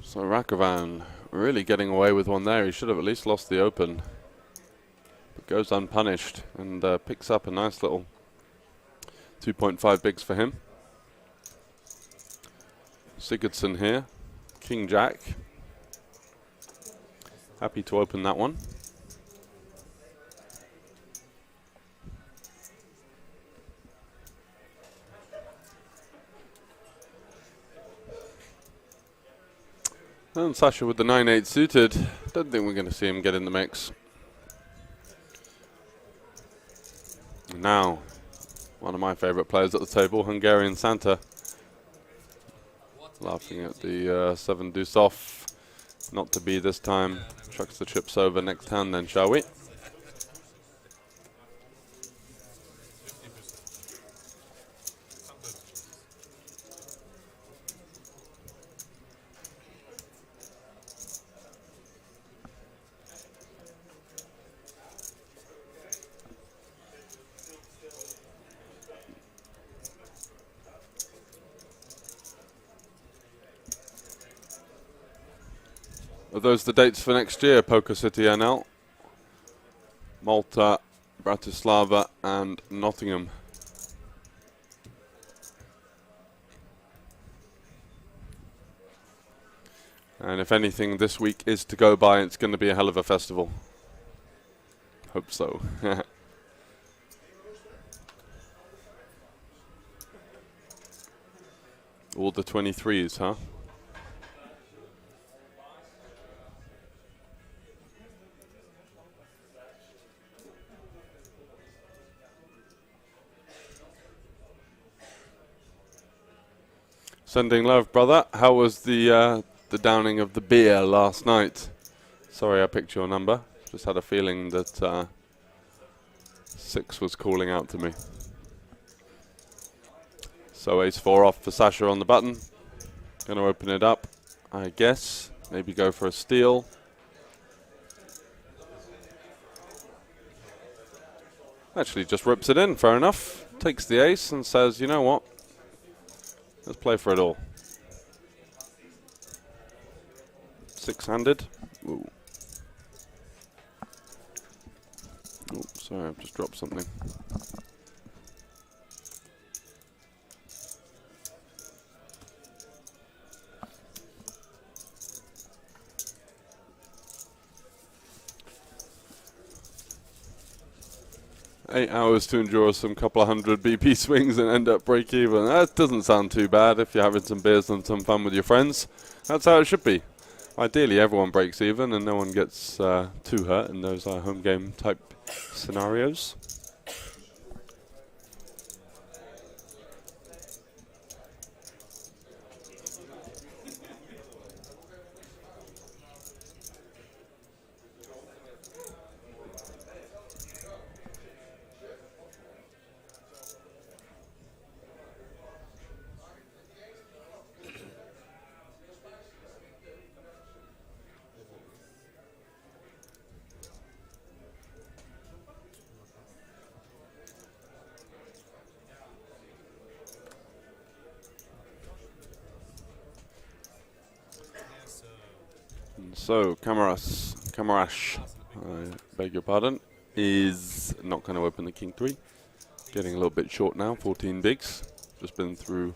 So Rakovan really getting away with one there. He should have at least lost the open. But goes unpunished and picks up a nice little 2.5 bigs for him. Sigurdsson here. King Jack. Happy to open that one. And Sasha with the 9-8 suited. Don't think we're going to see him get in the mix. Now, one of my favourite players at the table, Hungarian Santa. Laughing at the 7 deuce off. Not to be this time. Chucks the chips over next hand then, shall we? Are those the dates for next year, Poker City NL? Malta, Bratislava and Nottingham. And if anything this week is to go by, it's going to be a hell of a festival. Hope so. All the 23s, huh? Sending love, brother. How was the downing of the beer last night? Sorry I picked your number. Just had a feeling that 6 was calling out to me. So ace-4 off for Sasha on the button. Gonna open it up, I guess. Maybe go for a steal. Actually just rips it in, fair enough. Takes the ace and says, you know what? Let's play for it all. 6-handed. Ooh. Oh, sorry, I've just dropped something. Eight hours to endure some couple of hundred BP swings and end up break even. That doesn't sound too bad if you're having some beers and some fun with your friends. That's how it should be. Ideally, everyone breaks even and no one gets too hurt in those home game type scenarios. So Kamarash, I beg your pardon, is not going to open the king 3. Getting a little bit short now, 14 bigs. Just been through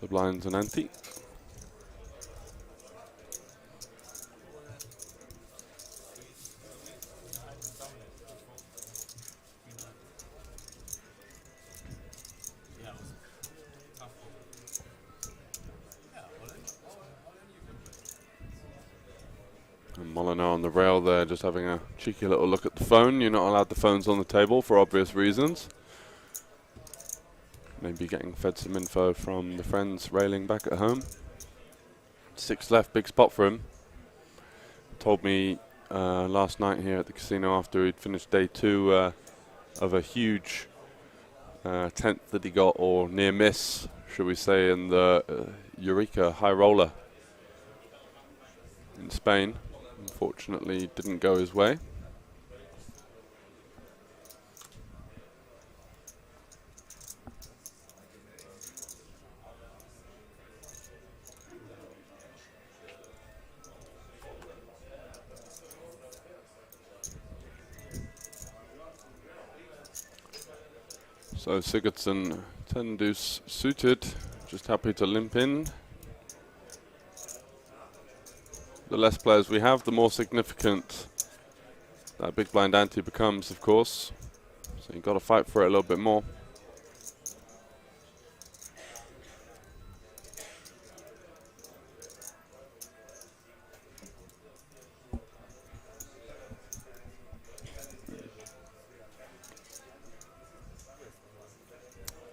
the blinds and ante. And Molinar on the rail there, just having a cheeky little look at the phone. You're not allowed the phones on the table for obvious reasons. Maybe getting fed some info from the friends railing back at home. 6 left, big spot for him. Told me last night here at the casino after he'd finished day 2 of a huge 10th that he got, or near miss, should we say, in the Eureka High Roller in Spain. Unfortunately, didn't go his way. So Sigurdsson 10 deuce suited, just happy to limp in. The less players we have, the more significant that big blind ante becomes, of course. So you've got to fight for it a little bit more.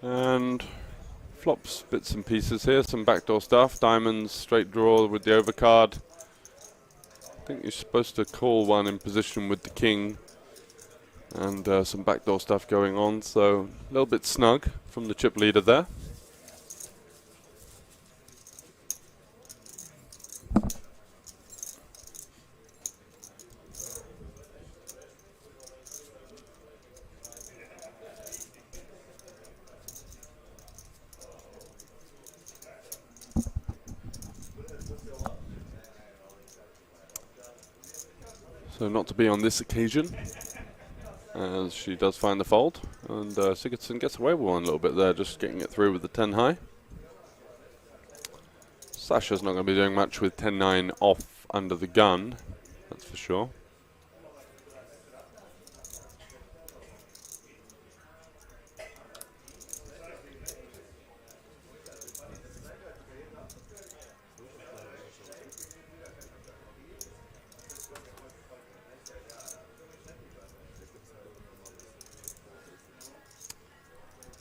And flops, bits and pieces here, some backdoor stuff. Diamonds, straight draw with the overcard. I think you're supposed to call one in position with the king, and some backdoor stuff going on, so a little bit snug from the chip leader there. So not to be on this occasion, as she does find the fold, and Sigurdsson gets away with one a little bit there, just getting it through with the 10 high. Sasha's not going to be doing much with 10-9 off under the gun, that's for sure.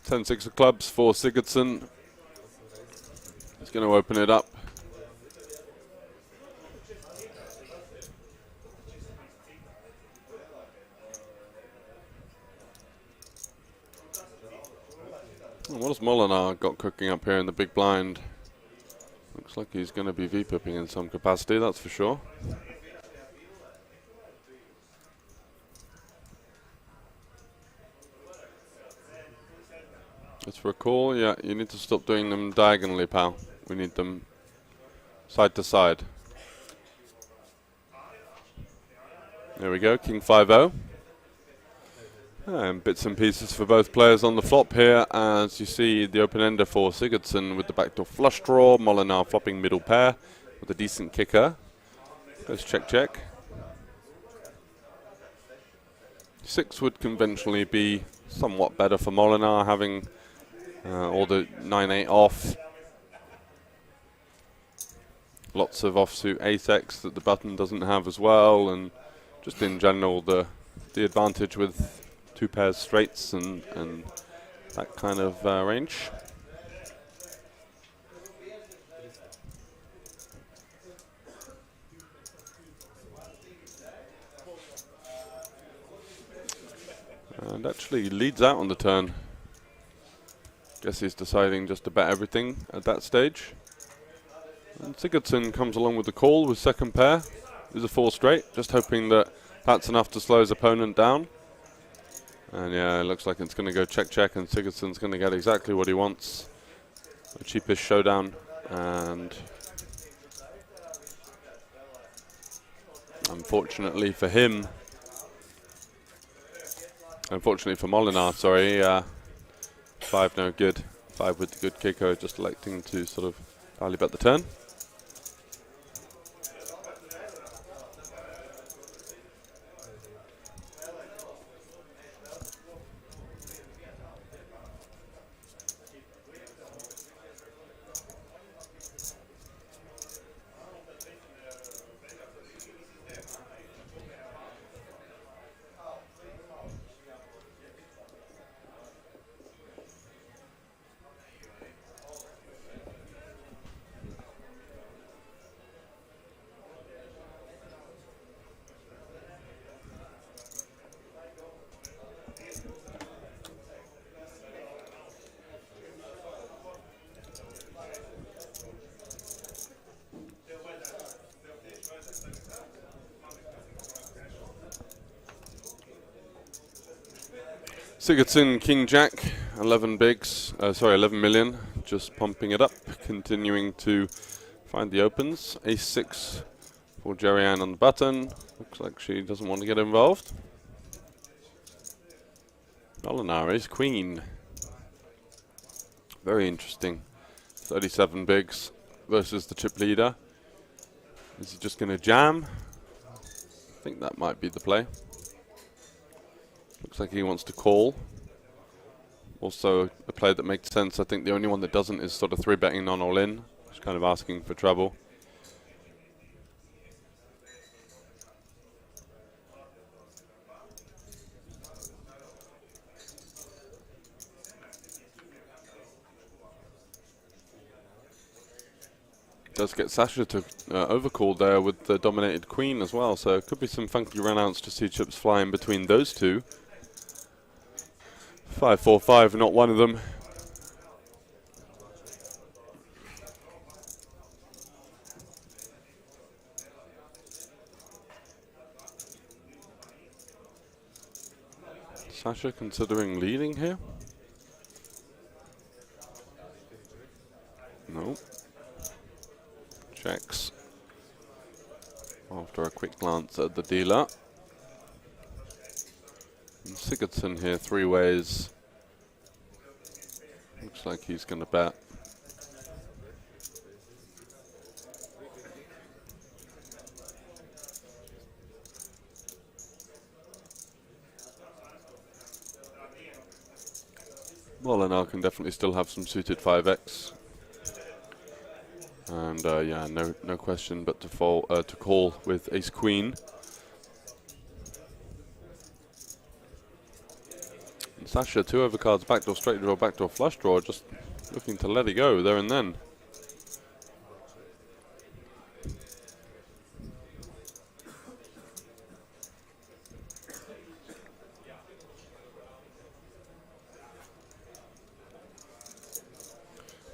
Ten-6 of clubs for Sigurdsson. He's going to open it up. What has Molinar got cooking up here in the big blind? Looks like he's going to be V-pipping in some capacity, that's for sure. It's for a call. Yeah, you need to stop doing them diagonally, pal. We need them side to side. There we go, King 5-0. And bits and pieces for both players on the flop here, as you see the open-ender for Sigurdsson with the backdoor flush draw. Molinar flopping middle pair with a decent kicker. Goes check. 6 would conventionally be somewhat better for Molinar, having all the 9-8 off. Lots of offsuit ace-X that the button doesn't have as well, and just in general the advantage with 2 pairs straights and that kind of range. And actually leads out on the turn. Guess he's deciding just to bet everything at that stage. And Sigurdsson comes along with the call with second pair. There's a 4 straight, just hoping that that's enough to slow his opponent down. And yeah, it looks like it's going to go check, and Sigurdsson's going to get exactly what he wants. The cheapest showdown, and Unfortunately for him, unfortunately for Molinar, sorry, 5 no good. 5 with the good kicker, just electing to sort of value bet the turn. Sigurdsson, King Jack, 11 bigs, 11 million, just pumping it up, continuing to find the opens. Ace 6 for Jerry-Ann on the button. Looks like she doesn't want to get involved. Molinar, Ace Queen. Very interesting. 37 bigs versus the chip leader. Is he just going to jam? I think that might be the play. Looks like he wants to call. Also a play that makes sense. I think the only one that doesn't is sort of 3-betting non all-in. Just kind of asking for trouble. Does get Sasha to overcall there with the dominated queen as well, so it could be some funky runouts to see chips flying between those two. 5-4-5, not one of them. Sasha considering leading here? No. Checks after a quick glance at the dealer. And Sigurdsson here 3 ways. Looks like he's going to bet. Molinar can definitely still have some suited 5x. And yeah, no question but to call with Ace Queen. And Sasha 2 overcards, backdoor straight draw, backdoor flush draw, just looking to let it go there and then.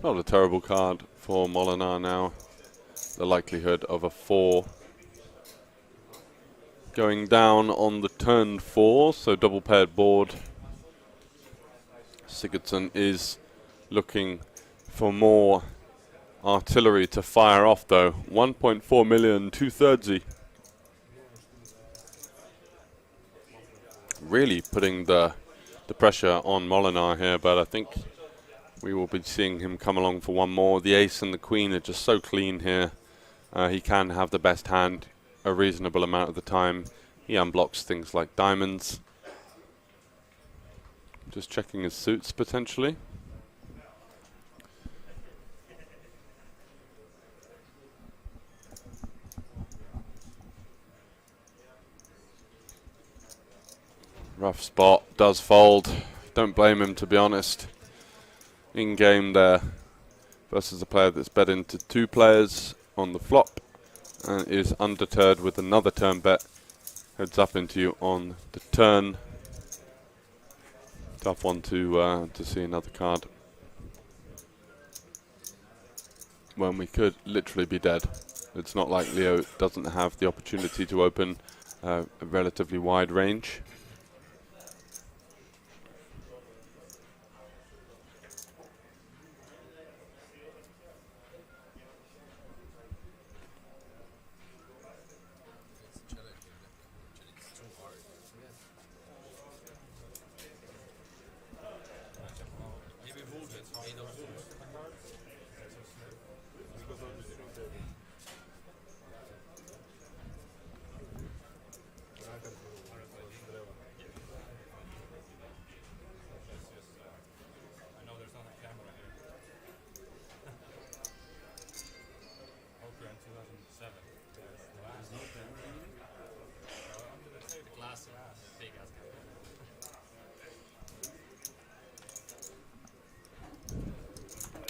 Not a terrible card for Molinar now. The likelihood of a 4 going down on the turn 4, so double paired board. Sigurdsson is looking for more artillery to fire off though. 1.4 million, 2/3. Really putting the pressure on Molinar here, but I think we will be seeing him come along for one more. The ace and the queen are just so clean here. He can have the best hand a reasonable amount of the time. He unblocks things like diamonds. Just checking his suits potentially. Rough spot, does fold. Don't blame him, to be honest. In game there versus a player that's bet into 2 players on the flop and is undeterred with another turn bet. Heads up into you on the turn. Tough one to see another card when we could literally be dead. It's not like Leo doesn't have the opportunity to open a relatively wide range.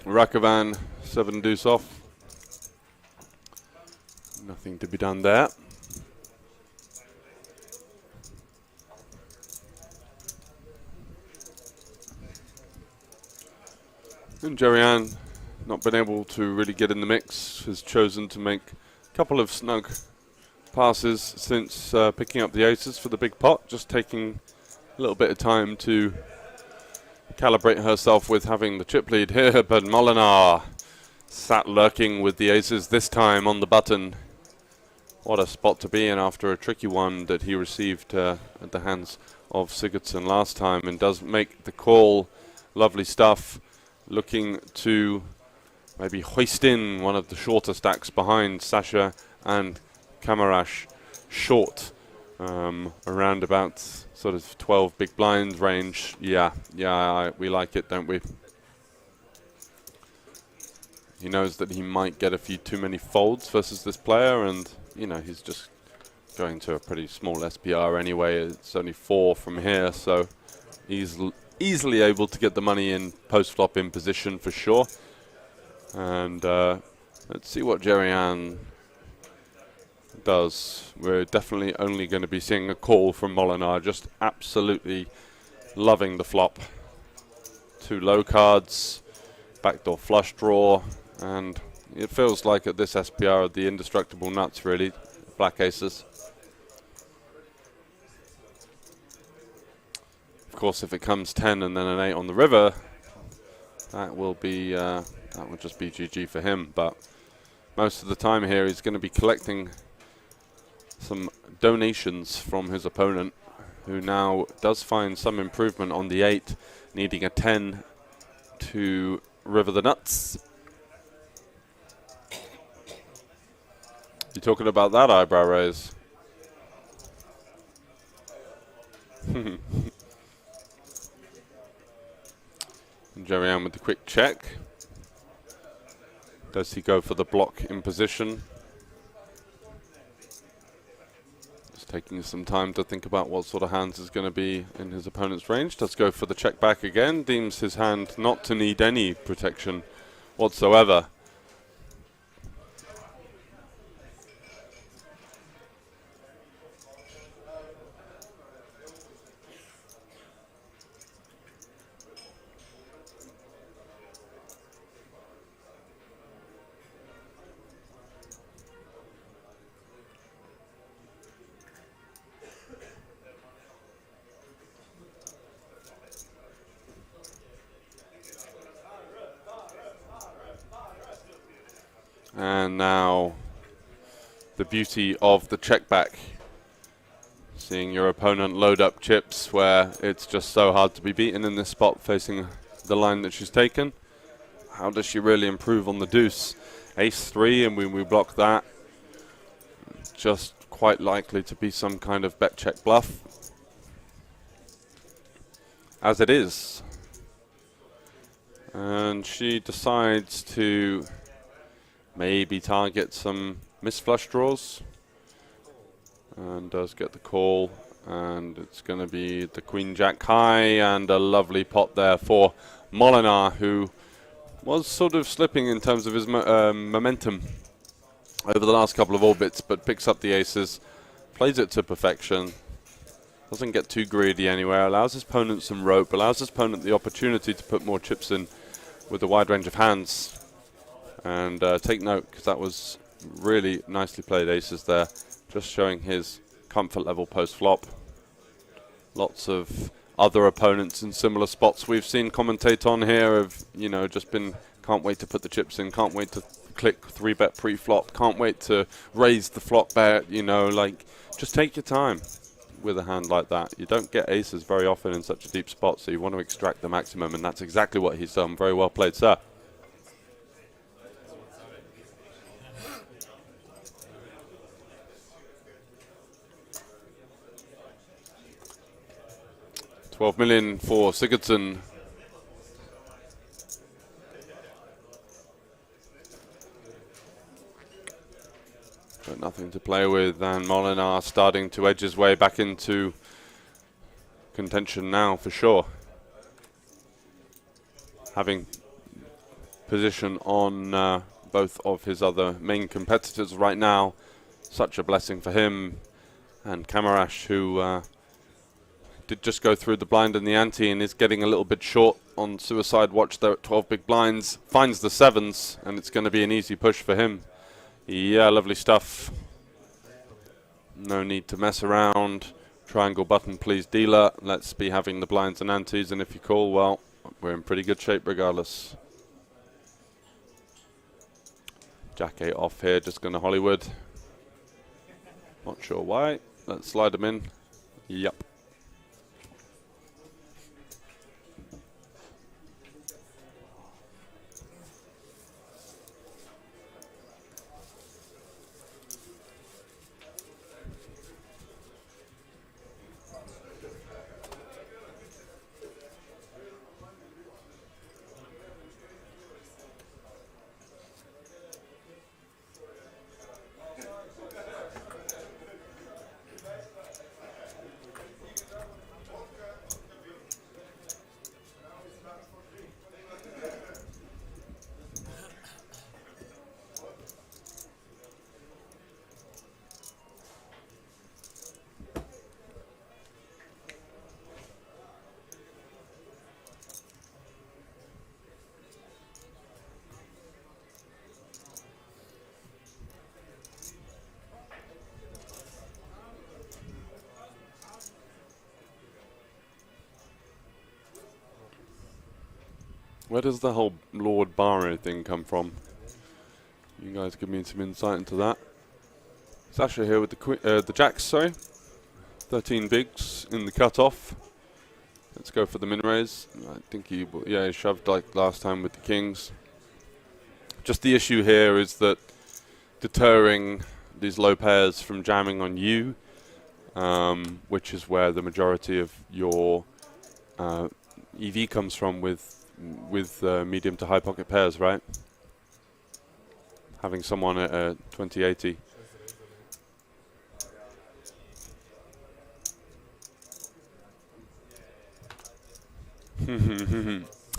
Rakovan 7 deuce off. Nothing to be done there. And Jerry-Ann, not been able to really get in the mix, has chosen to make a couple of snug passes since picking up the aces for the big pot, just taking a little bit of time to calibrate herself with having the chip lead here, but Molinar sat lurking with the aces this time on the button. What a spot to be in after a tricky one that he received at the hands of Sigurdsson last time, and does make the call. Lovely stuff. Looking to maybe hoist in one of the shorter stacks behind Sasha and Kamarash. Short, around about sort of 12 big blind range. Yeah, we like it, don't we? He knows that he might get a few too many folds versus this player, and you know, he's just going to a pretty small SPR anyway. It's only 4 from here, so he's easily able to get the money in post-flop in position for sure. And let's see what Jerry-Ann does. We're definitely only going to be seeing a call from Molinar, just absolutely loving the flop. 2 low cards, backdoor flush draw, and it feels like at this SPR the indestructible nuts really, black aces. Of course, if it comes 10 and then an 8 on the river, that will be that will just be GG for him. But most of the time here, he's going to be collecting some donations from his opponent, who now does find some improvement on the 8, needing a 10 to river the nuts. You talking about that eyebrow raise? And Jerry-Ann with the quick check. Does he go for the block in position? Just taking some time to think about what sort of hands is going to be in his opponent's range. Does go for the check back again. Deems his hand not to need any protection whatsoever. And now the beauty of the check back. Seeing your opponent load up chips where it's just so hard to be beaten in this spot facing the line that she's taken. How does she really improve on the deuce? Ace 3, and when we block that, just quite likely to be some kind of bet check bluff. As it is. And she decides to maybe target some missed flush draws, and does get the call, and it's going to be the Queen Jack high, and a lovely pot there for Molinar, who was sort of slipping in terms of his momentum over the last couple of orbits, but picks up the aces, plays it to perfection, doesn't get too greedy anywhere, allows his opponent some rope, allows his opponent the opportunity to put more chips in with a wide range of hands. And take note, because that was really nicely played aces there, just showing his comfort level post-flop. Lots of other opponents in similar spots we've seen commentate on here have, you know, just been, can't wait to put the chips in, can't wait to click 3-bet pre-flop, can't wait to raise the flop bet, you know, like, just take your time with a hand like that. You don't get aces very often in such a deep spot, so you want to extract the maximum, and that's exactly what he's done. Very well played, sir. 12 million for Sigurdsson. But nothing to play with, and Molinar starting to edge his way back into contention now for sure. Having position on both of his other main competitors right now. Such a blessing for him and Kamarash, who did just go through the blind and the ante and is getting a little bit short on suicide watch there at 12 big blinds. Finds the sevens, and it's going to be an easy push for him. Yeah, lovely stuff. No need to mess around. Triangle button, please, dealer. Let's be having the blinds and antes, and if you call, well, we're in pretty good shape regardless. Jack 8 off here, just going to Hollywood. Not sure why. Let's slide them in. Yep. Where does the whole Lord Barrow thing come from? You guys give me some insight into that. Sasha here with the jacks, sorry. 13 bigs in the cutoff. Let's go for the min raise. I think he shoved like last time with the kings. Just the issue here is that deterring these low pairs from jamming on you, which is where the majority of your EV comes from with medium to high pocket pairs, right? Having someone at 2080.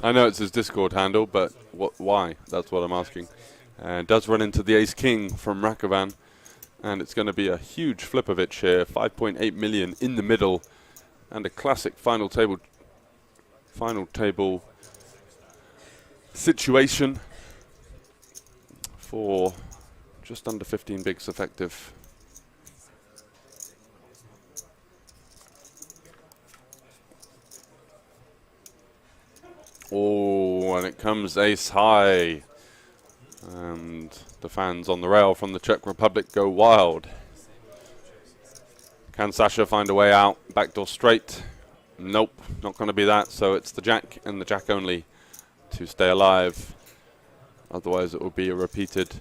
I know it's his Discord handle, but why? That's what I'm asking. Does run into the Ace King from Rakovan, and it's going to be a huge Flipovich here. 5.8 million in the middle, and a classic final table situation for just under 15 bigs effective. Oh, and it comes ace high. And the fans on the rail from the Czech Republic go wild. Can Sasha find a way out? Backdoor straight. Nope, not going to be that. So it's the jack and the jack only to stay alive. Otherwise it will be a repeated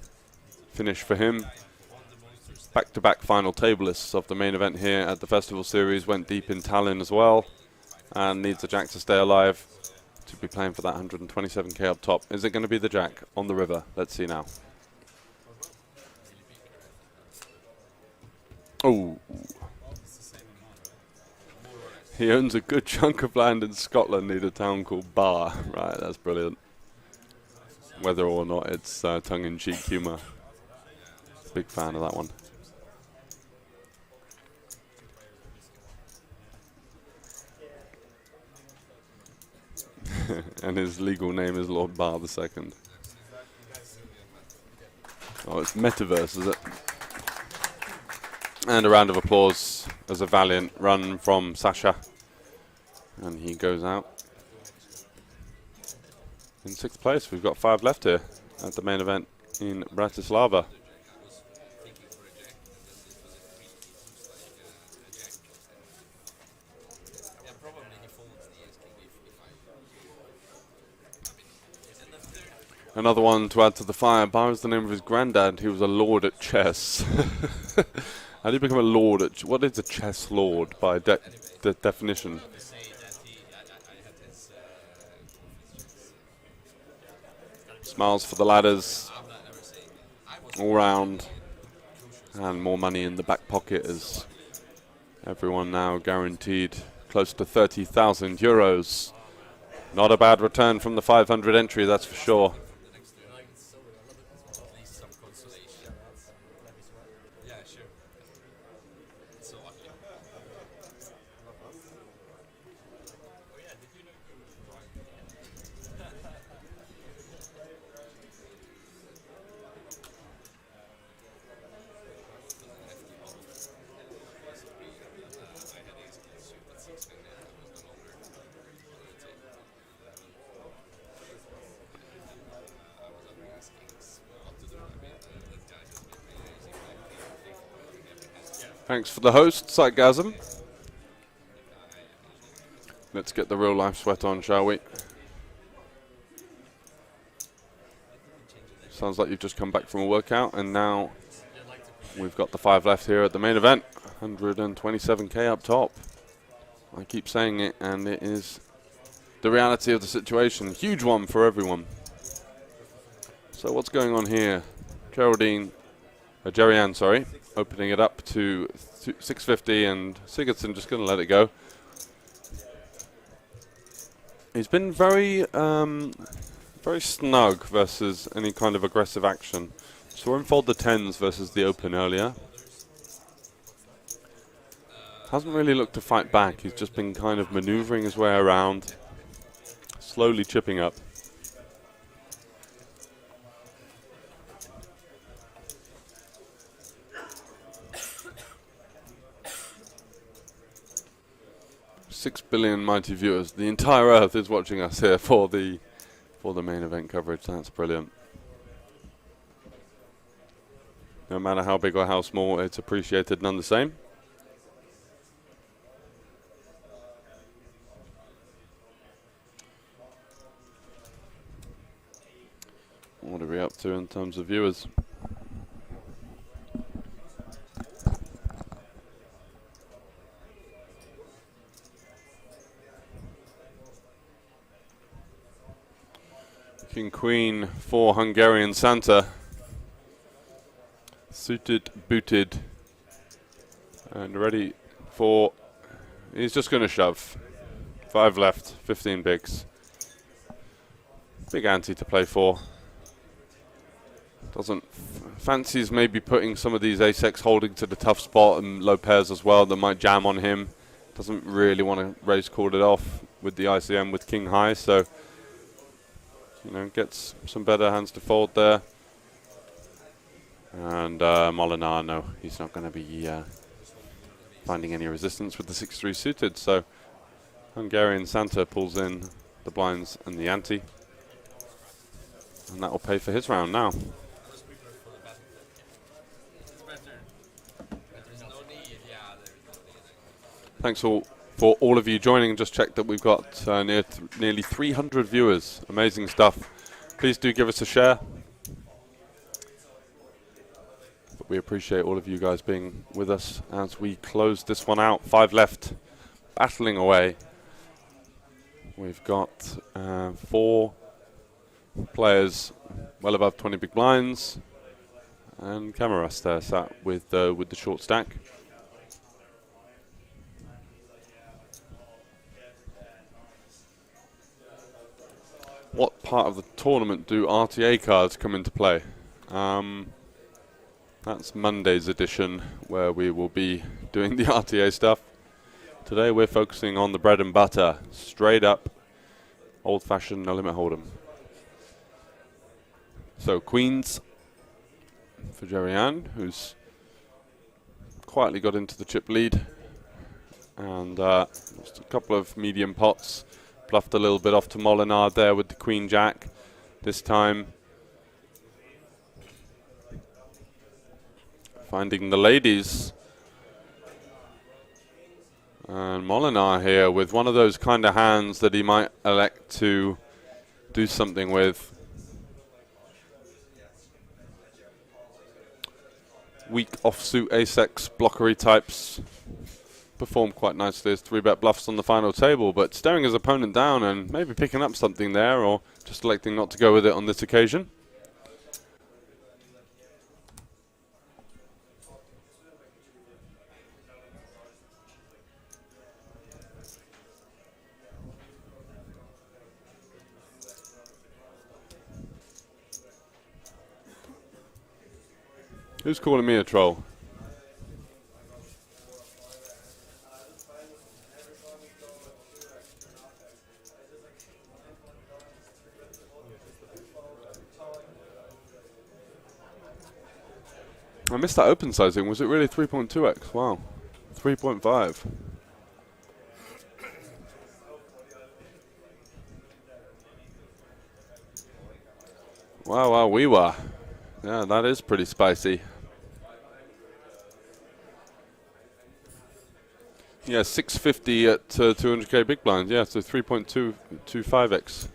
finish for him. Back-to-back final tablists of the main event here at the Festival Series. Went deep in Tallinn as well. And needs a jack to stay alive to be playing for that 127k up top. Is it going to be the jack on the river? Let's see now. Oh. He owns a good chunk of land in Scotland near a town called Bar. Right, that's brilliant. Whether or not it's tongue-in-cheek humour. Big fan of that one. And his legal name is Lord Bar II. Oh, it's Metaverse, is it? And a round of applause as a valiant run from Sasha. And he goes out in 6th place. We've got 5 left here at the main event in Bratislava. Another one to add to the fire. Bar is the name of his granddad. He was a lord at chess. How do you become a lord at what is a chess lord by definition? Smiles for the ladders all round, and more money in the back pocket as everyone now guaranteed close to 30,000 euros. Not a bad return from the 500 entry, that's for sure. Thanks for the host, Psychgasm. Let's get the real life sweat on, shall we? Sounds like you've just come back from a workout, and now we've got the 5 left here at the main event. 127k up top. I keep saying it, and it is the reality of the situation. Huge one for everyone. So what's going on here? Jerry-Ann, sorry, opening it up to 650, and Sigurdsson just going to let it go. He's been very snug versus any kind of aggressive action. Saw him fold the 10s versus the open earlier. Hasn't really looked to fight back. He's just been kind of maneuvering his way around, slowly chipping up. Six billion mighty viewers. The entire Earth is watching us here for the main event coverage. That's brilliant. No matter how big or how small, it's appreciated none the same. What are we up to in terms of viewers? King Queen for Hungarian Santa. Suited, booted, and ready for... He's just going to shove. 5 left, 15 bigs. Big ante to play for. Fancies maybe putting some of these ace-X holding to the tough spot and low pairs as well that might jam on him. Doesn't really want to raise called it off with the ICM with king high, so you know, gets some better hands to fold there. And Molinar, no, he's not going to be finding any resistance with the 6-3 suited, so Hungarian Santa pulls in the blinds and the ante, and that will pay for his round now. Thanks for all of you joining. Just checked that we've got nearly 300 viewers. Amazing stuff. Please do give us a share. But we appreciate all of you guys being with us as we close this one out. 5 left, battling away. We've got 4 players well above 20 big blinds, and Cameras there sat with the short stack. What part of the tournament do RTA cards come into play? That's Monday's edition, where we will be doing the RTA stuff. Today we're focusing on the bread and butter, straight up, old-fashioned no-limit hold'em. So queens for Jerry-Ann, who's quietly got into the chip lead, and just a couple of medium pots. Bluffed a little bit off to Molinar there with the queen jack this time. Finding the ladies. And Molinar here with one of those kind of hands that he might elect to do something with. Weak offsuit ace-X blockery types performed quite nicely as 3-bet bluffs on the final table, but staring his opponent down and maybe picking up something there, or just electing not to go with it on this occasion. Who's calling me a troll? I missed that open sizing. Was it really 3.2x? Wow. 3.5. Wow, we were. Yeah, that is pretty spicy. Yeah, 650 at 200k big blind. Yeah, so 3.225x.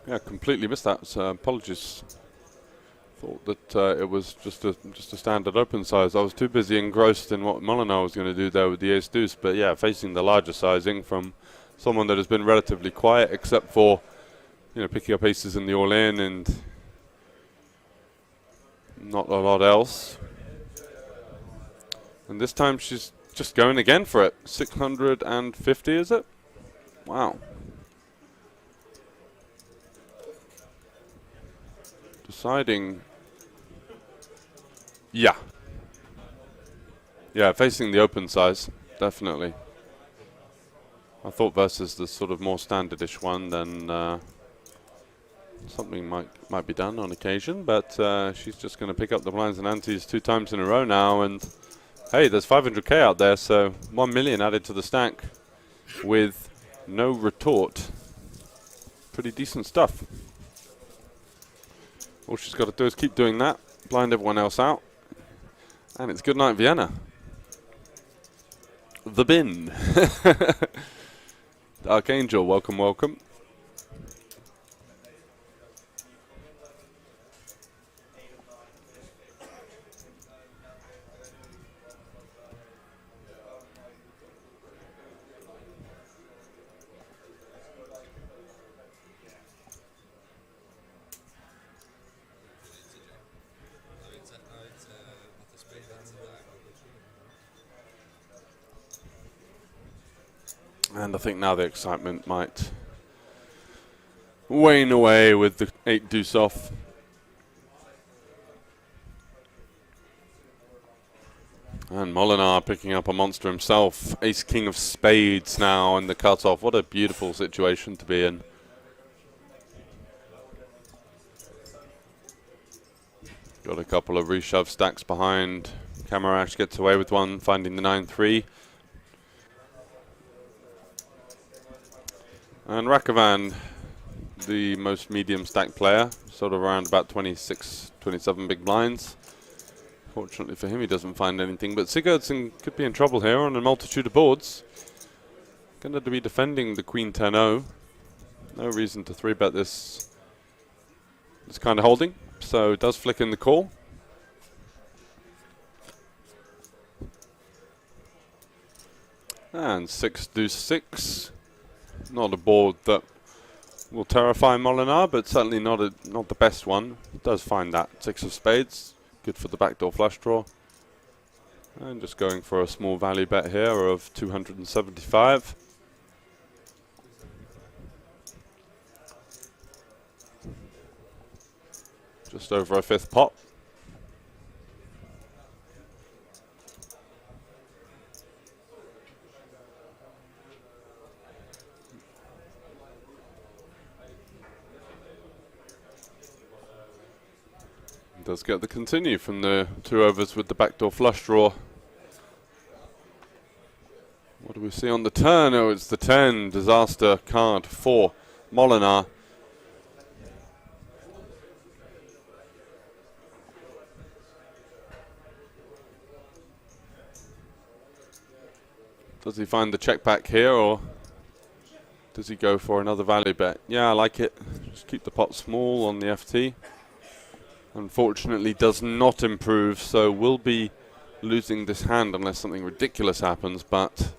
Yeah, completely missed that. So apologies. Thought that it was just a standard open size. I was too busy engrossed in what Molinar was going to do there with the ace deuce. But yeah, facing the larger sizing from someone that has been relatively quiet, except for picking up aces in the all in and not a lot else. And this time she's just going again for it. 650, is it? Wow. Deciding. Yeah. Yeah, facing the open size, definitely. I thought versus the sort of more standardish one, then something might be done on occasion, but she's just going to pick up the blinds and antes 2 times in a row now, and hey, there's 500k out there, so 1 million added to the stack with no retort. Pretty decent stuff. All she's got to do is keep doing that, blind everyone else out, and it's good night Vienna. The bin. Archangel, welcome, welcome. And I think now the excitement might wane away with the 8 deuce off. And Molinar picking up a monster himself. Ace king of spades now in the cutoff. What a beautiful situation to be in. Got a couple of reshove stacks behind. Kamarash gets away with one, finding the 9-3. And Rakovan, the most medium stack player, sort of around about 26, 27 big blinds. Fortunately for him, he doesn't find anything. But Sigurdsson could be in trouble here on a multitude of boards. Going to be defending the Queen 10-0. No reason to 3-bet this kind of holding. So it does flick in the call. And 6 deuce 6. Not a board that will terrify Molinar, but certainly not the best one. It does find that 6 of spades. Good for the backdoor flush draw. And just going for a small value bet here of 275. Just over a 5th pot. Does get the continue from the 2 overs with the backdoor flush draw. What do we see on the turn? Oh, it's the 10 disaster card for Molinar. Does he find the check back here, or does he go for another value bet? Yeah, I like it. Just keep the pot small on the FT. Unfortunately does not improve, so we'll be losing this hand unless something ridiculous happens, but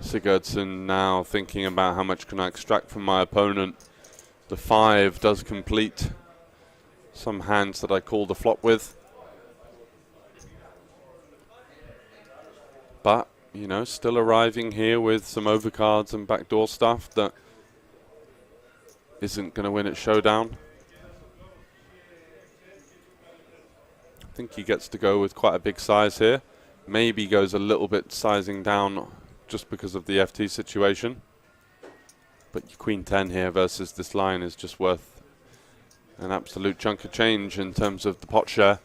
Sigurdsson now thinking about how much can I extract from my opponent. The 5 does complete some hands that I call the flop with. But, still arriving here with some overcards and backdoor stuff that isn't going to win at showdown. I think he gets to go with quite a big size here. Maybe goes a little bit sizing down just because of the FT situation. But your Queen 10 here versus this line is just worth an absolute chunk of change in terms of the pot share.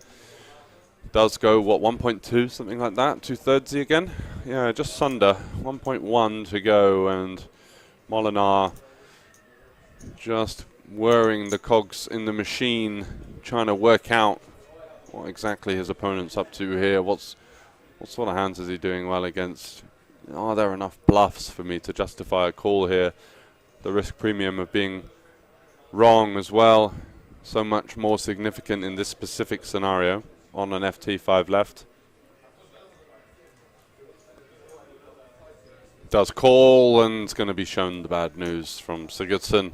Does go, what, 1.2, something like that? 2/3 again? Yeah, just under. 1.1 to go, and Molinar just whirring the cogs in the machine trying to work out what exactly his opponent's up to here. What sort of hands is he doing well against? Are there enough bluffs for me to justify a call here? The risk premium of being wrong as well, so much more significant in this specific scenario on an FT5 left. Does call, and it's going to be shown the bad news from Sigurdsson,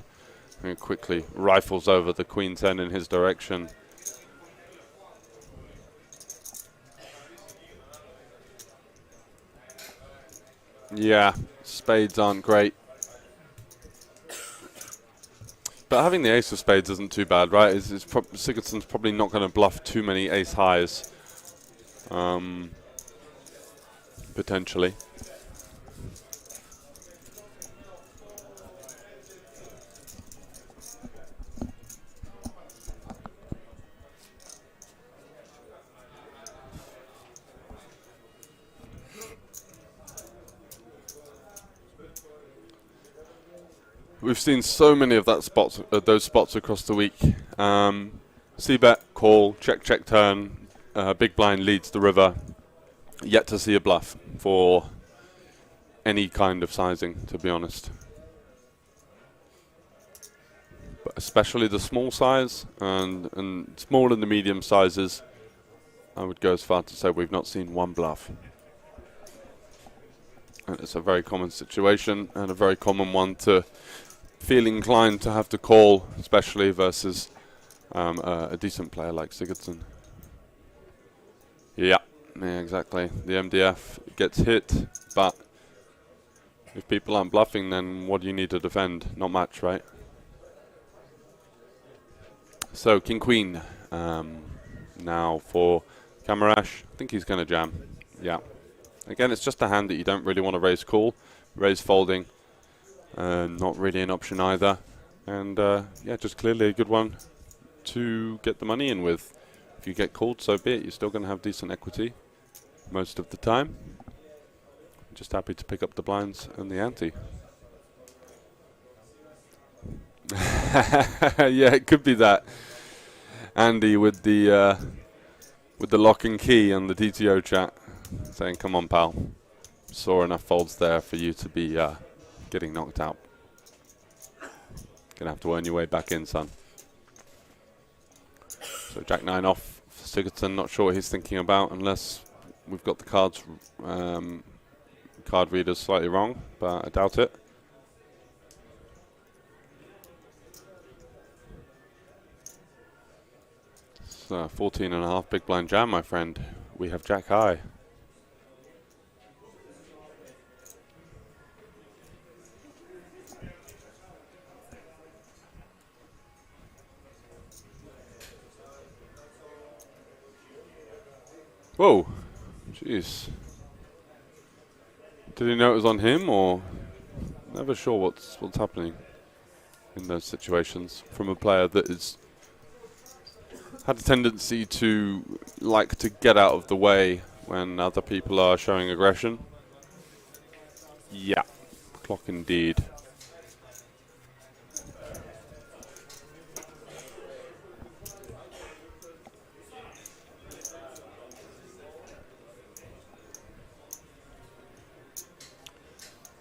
who quickly rifles over the queen 10 in his direction. Yeah, spades aren't great. But having the ace of spades isn't too bad, right? Sigurdsson's probably not going to bluff too many ace highs, potentially. We've seen so many of those spots across the week. C-bet, call, check, check, turn. Big blind leads the river. Yet to see a bluff for any kind of sizing, to be honest. But especially the small size and small and the medium sizes, I would go as far to say we've not seen one bluff. And it's a very common situation and a very common one to feel inclined to have to call, especially versus a decent player like Sigurdsson. Yeah, exactly. The MDF gets hit, but if people aren't bluffing, then what do you need to defend? Not much, right? So King Queen now for Kamarash. I think he's going to jam. Yeah. Again, it's just a hand that you don't really want to raise call. Raise folding. Not really an option either. And yeah, just clearly a good one to get the money in with. If you get called, so be it. You're still going to have decent equity most of the time. Just happy to pick up the blinds and the ante. Yeah, it could be that. Andy with the lock and key on the DTO chat saying, come on, pal. Saw enough folds there for you to be getting knocked out. Gonna have to earn your way back in, son. So Jack 9 off for Sigurdsson. Not sure what he's thinking about unless we've got the cards, card readers slightly wrong, but I doubt it. So 14.5 big blind jam, my friend. We have Jack high. Whoa, jeez. Did he know it was on him, or never sure what's happening in those situations from a player that is had a tendency to like to get out of the way when other people are showing aggression. Yeah, clock indeed.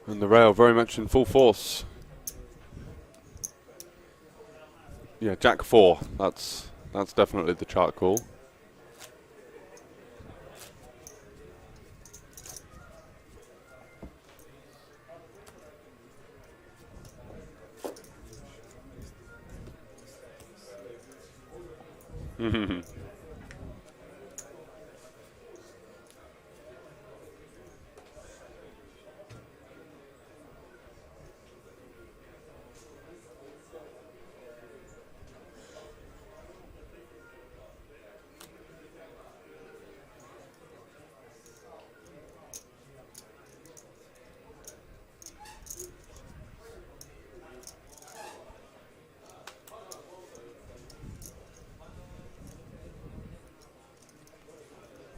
And the rail very much in full force. Yeah, Jack 4. That's definitely the chart call.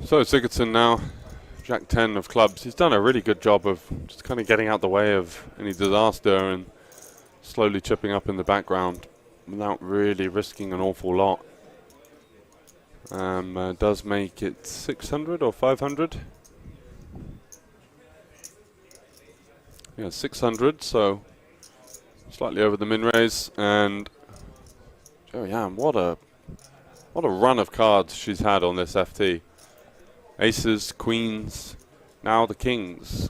So Sigurdsson now, Jack 10 of clubs. He's done a really good job of just kind of getting out the way of any disaster and slowly chipping up in the background without really risking an awful lot. Does make it 600 or 500. Yeah, 600, so slightly over the min raise. And oh yeah, what a run of cards she's had on this FT. Aces, queens, now the kings.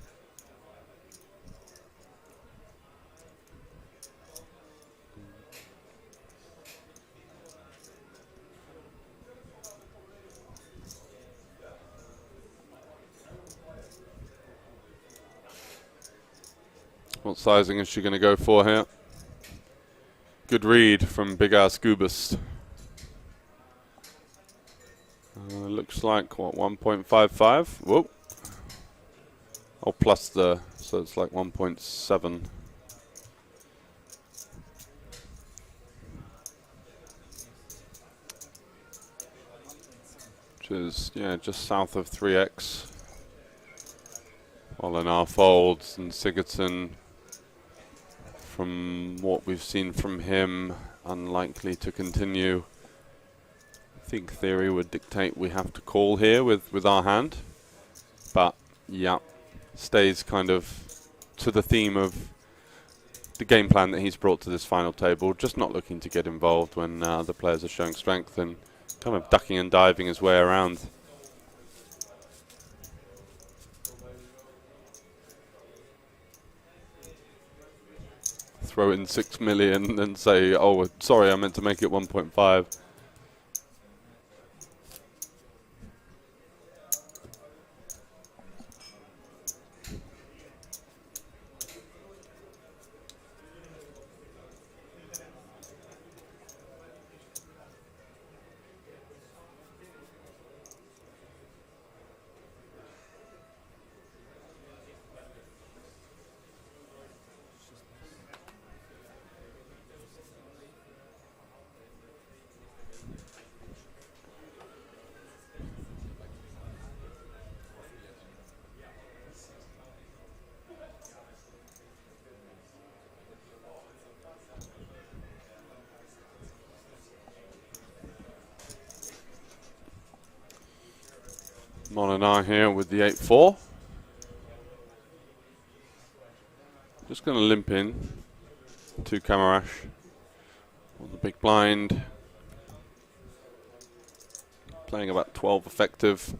What sizing is she going to go for here? Good read from Big Ass Goobus. Looks like, what, 1.55? Whoa. Oh, plus the, so it's like 1.7. Which is, yeah, just south of 3x. Olinar folds, and Sigurdsson, from what we've seen from him, unlikely to continue. I think theory would dictate we have to call here with our hand. But, yeah, stays kind of to the theme of the game plan that he's brought to this final table, just not looking to get involved when the players are showing strength and kind of ducking and diving his way around. Throw in 6 million and say, oh, sorry, I meant to make it 1.5. Molinar here with the 8-4. Just going to limp in to Kamarash on the big blind. Playing about 12 effective.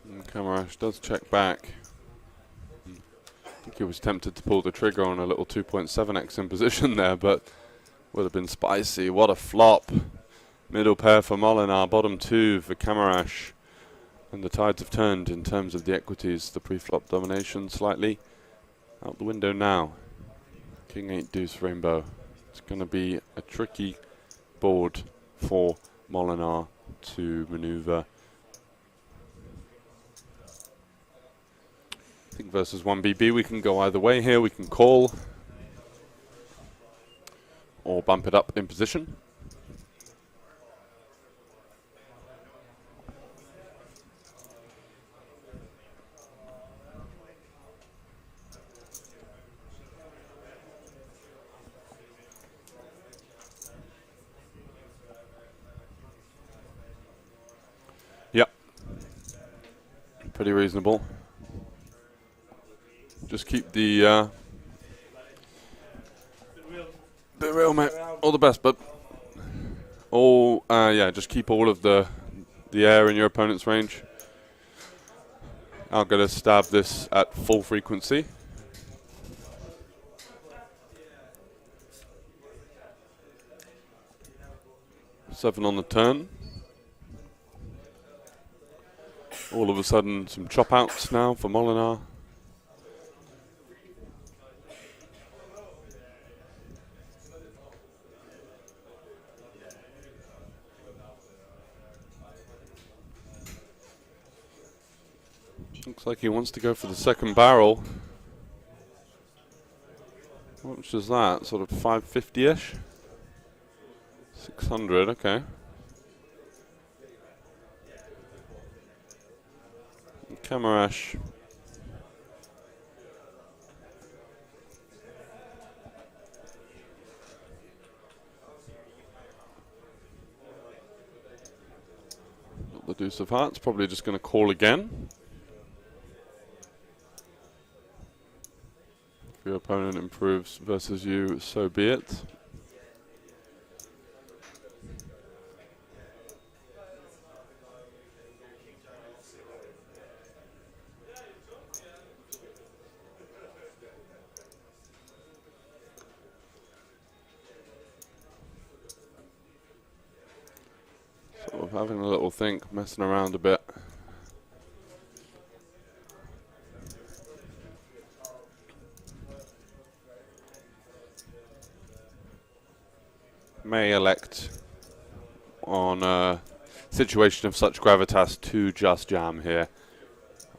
And Kamarash does check back. I think he was tempted to pull the trigger on a little 2.7x in position there, but would have been spicy. What a flop. Middle pair for Molinar, bottom two for Kamarash. And the tides have turned in terms of the equities. The pre-flop domination slightly out the window now. King 8 deuce rainbow. It's going to be a tricky board for Molinar to maneuver. I think versus 1BB we can go either way here. We can call or bump it up in position. Yep. Pretty reasonable. Just keep the bit real, mate. All the best, bud. All yeah, just keep all of the air in your opponent's range. I'm gonna stab this at full frequency. Seven on the turn. All of a sudden, some chop outs now for Molinar. Looks like he wants to go for the second barrel. How much is that? Sort of 550-ish? 600, okay. Kamarash. The deuce of hearts, probably just going to call again. If your opponent improves versus you, so be it. Sort of having a little think, messing around a bit. May elect on a situation of such gravitas to just jam here.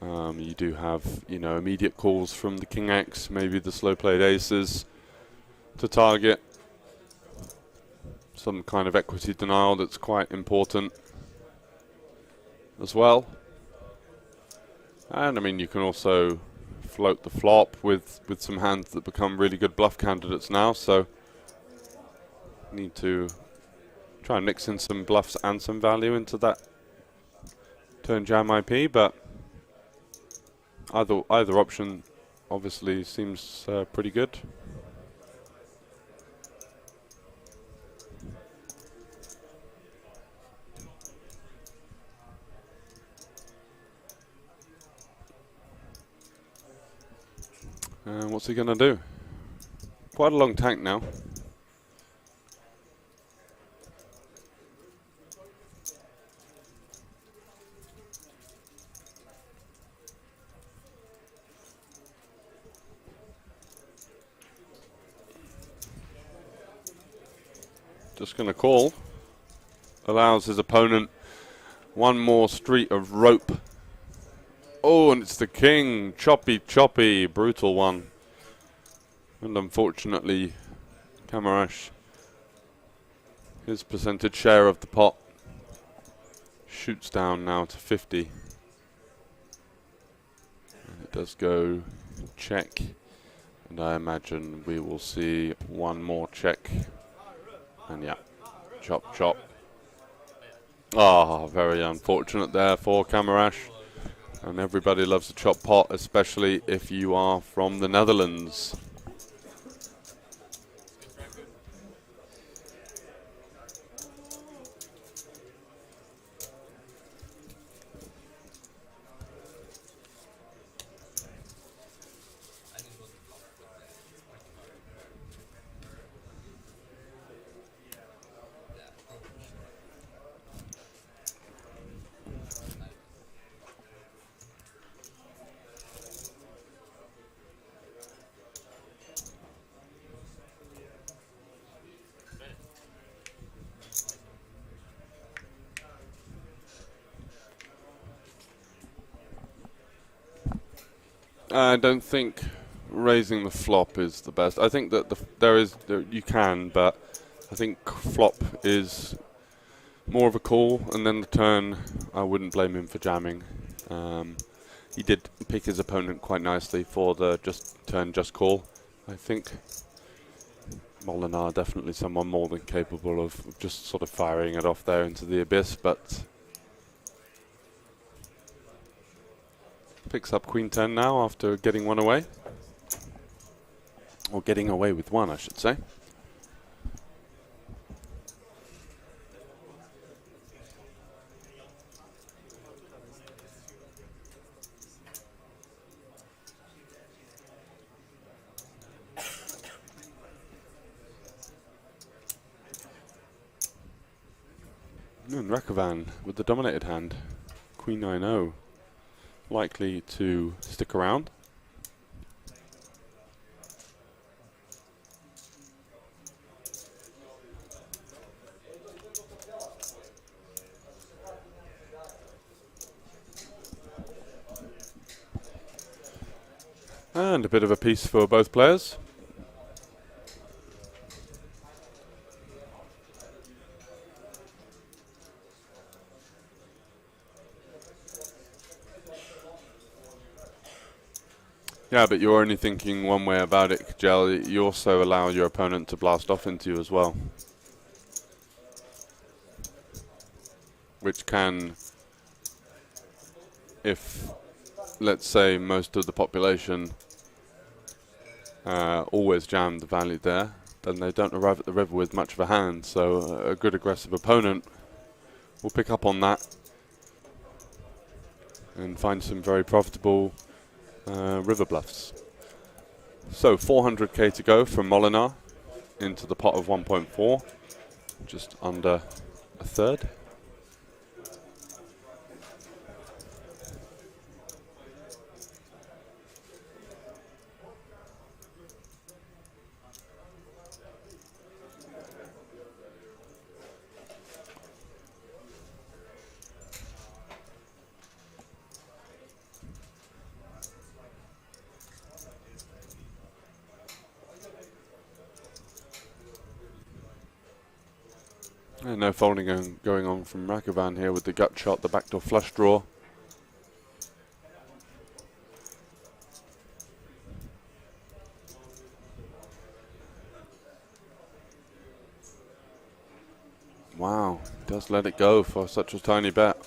You do have, you know, immediate calls from the King X, maybe the slow played aces to target. Some kind of equity denial that's quite important as well. And I mean, you can also float the flop with some hands that become really good bluff candidates now, so need to try and mix in some bluffs and some value into that turn jam IP, but either option obviously seems pretty good. And what's he gonna do? Quite a long tank now. Just going to call. Allows his opponent one more street of rope. Oh, and it's the king. Choppy, choppy, brutal one. And unfortunately, Kamarash, his percentage share of the pot shoots down now to 50. And it does go check. And I imagine we will see one more check. And yeah, chop, chop. Ah, very unfortunate there for Kamarash. And everybody loves a chop pot, especially if you are from the Netherlands. I don't think raising the flop is the best. I think that you can, but I think flop is more of a call, and then the turn, I wouldn't blame him for jamming. He did pick his opponent quite nicely for the just call. I think Molinar definitely someone more than capable of just sort of firing it off there into the abyss, but picks up Queen 10 now after getting one away. Or getting away with one, I should say. And Rakovan with the dominated hand. Queen 9-0. Likely to stick around. And a bit of a piece for both players. Yeah, but you're only thinking one way about it, Kjell. You also allow your opponent to blast off into you as well, which can, if, let's say, most of the population always jam the valley there, then they don't arrive at the river with much of a hand. So a good aggressive opponent will pick up on that and find some very profitable river bluffs. So 400k to go from Molinar into the pot of 1.4, just under a third. And no folding going on from Rakovan here with the gut shot, the backdoor flush draw. Wow, does let it go for such a tiny bet.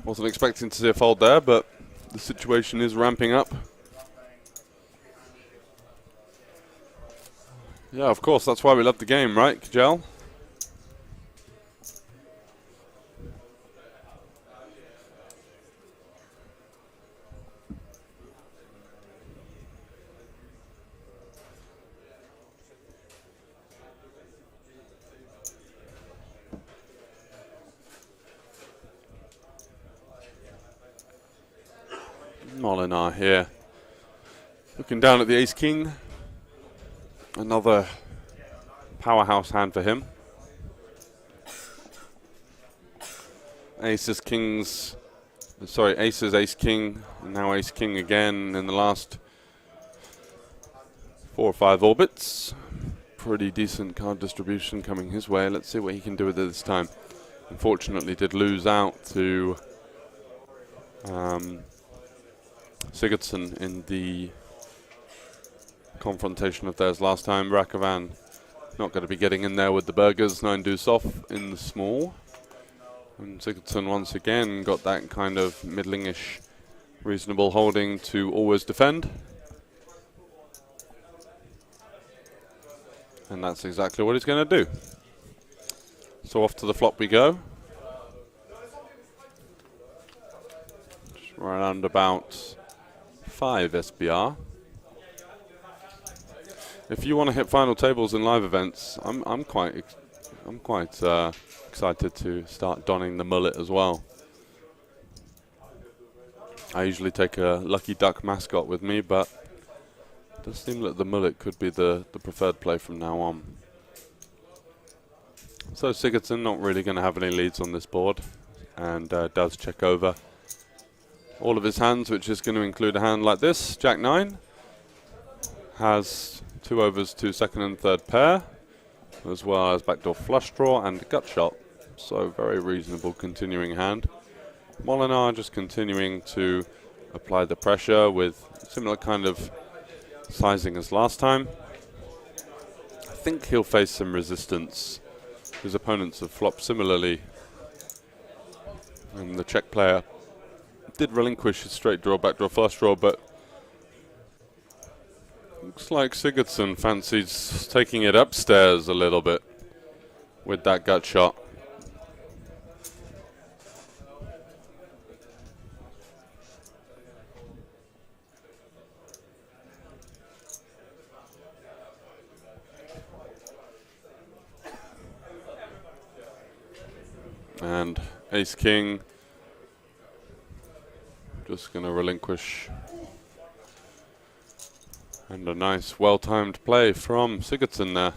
Wasn't expecting to see a fold there, but the situation is ramping up. Yeah, of course, that's why we love the game, right, Kjell? Molinar here, looking down at the ace-king. Another powerhouse hand for him. Aces, kings, sorry, aces, ace-king, and now ace-king again in the last 4 or 5 orbits. Pretty decent card distribution coming his way. Let's see what he can do with it this time. Unfortunately, did lose out to Sigurdsson in the confrontation of theirs last time. Rakovan not going to be getting in there with the burgers. 9 deuce off in the small. And Sigurdsson once again got that kind of middling-ish reasonable holding to always defend. And that's exactly what he's going to do. So off to the flop we go. Just around about 5 SBR. If you want to hit final tables in live events, I'm quite excited to start donning the mullet as well. I usually take a lucky duck mascot with me, but it does seem that the mullet could be the preferred play from now on. So Sigurdsson not really going to have any leads on this board, and does check over all of his hands, which is going to include a hand like this. Jack 9 has 2 overs to second and third pair, as well as backdoor flush draw and gut shot. So very reasonable continuing hand. Molinar just continuing to apply the pressure with similar kind of sizing as last time. I think he'll face some resistance. His opponents have flopped similarly. And the Czech player did relinquish his straight draw, backdoor flush draw, but looks like Sigurdsson fancies taking it upstairs a little bit with that gut shot. And ace-king just going to relinquish. And a nice, well-timed play from Sigurdsson there.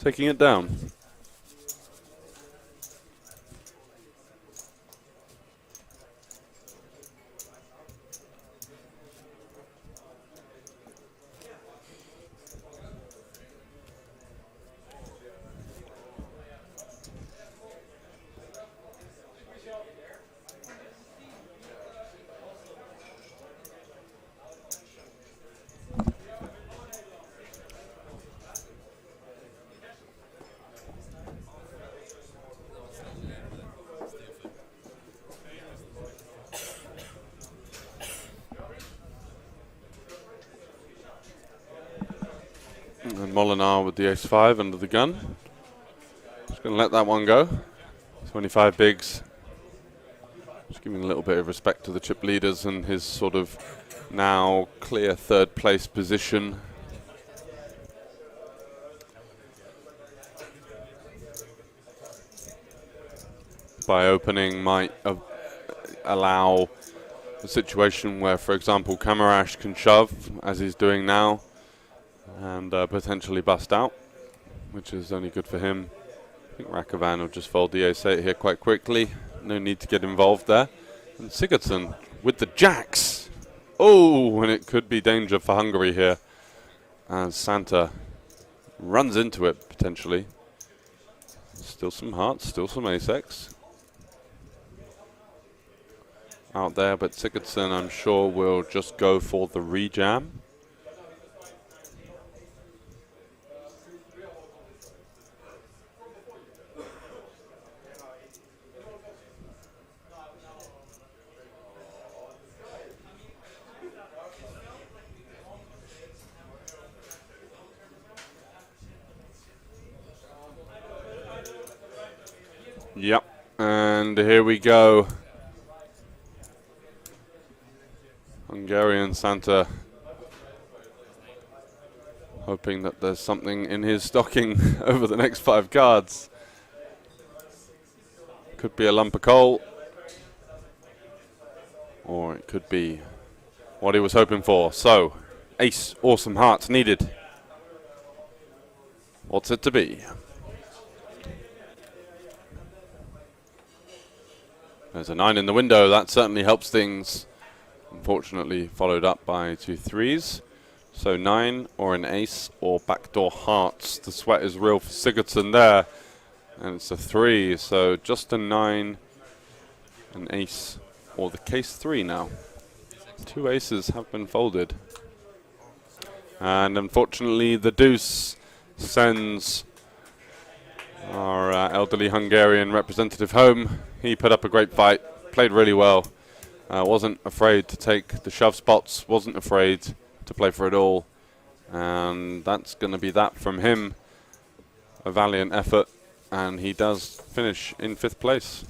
Taking it down. And Molinar with the ace-5 under the gun. Just going to let that one go. 25 bigs. Just giving a little bit of respect to the chip leaders and his sort of now clear third place position. By opening might allow a situation where, for example, Kamarash can shove, as he's doing now, and potentially bust out, which is only good for him. I think Rakovan will just fold the ace-8 here quite quickly. No need to get involved there. And Sigurdsson with the jacks. Oh, and it could be danger for Hungary here, as Santa runs into it, potentially. Still some hearts, still some ace-X out there, but Sigurdsson, I'm sure, will just go for the rejam. Yep, and here we go. Hungarian Santa hoping that there's something in his stocking over the next 5 cards. Could be a lump of coal, or it could be what he was hoping for. So, ace, awesome hearts needed. What's it to be? There's a 9 in the window. That certainly helps things. Unfortunately, followed up by 2 3s. So 9 or an ace or backdoor hearts. The sweat is real for Sigurdsson there. And it's a 3. So just a 9, an ace, or the case 3 now. 2 aces have been folded. And unfortunately, the deuce sends our elderly Hungarian representative home. He put up a great fight, played really well. Wasn't afraid to take the shove spots, wasn't afraid to play for it all. And that's going to be that from him. A valiant effort, and he does finish in 5th place.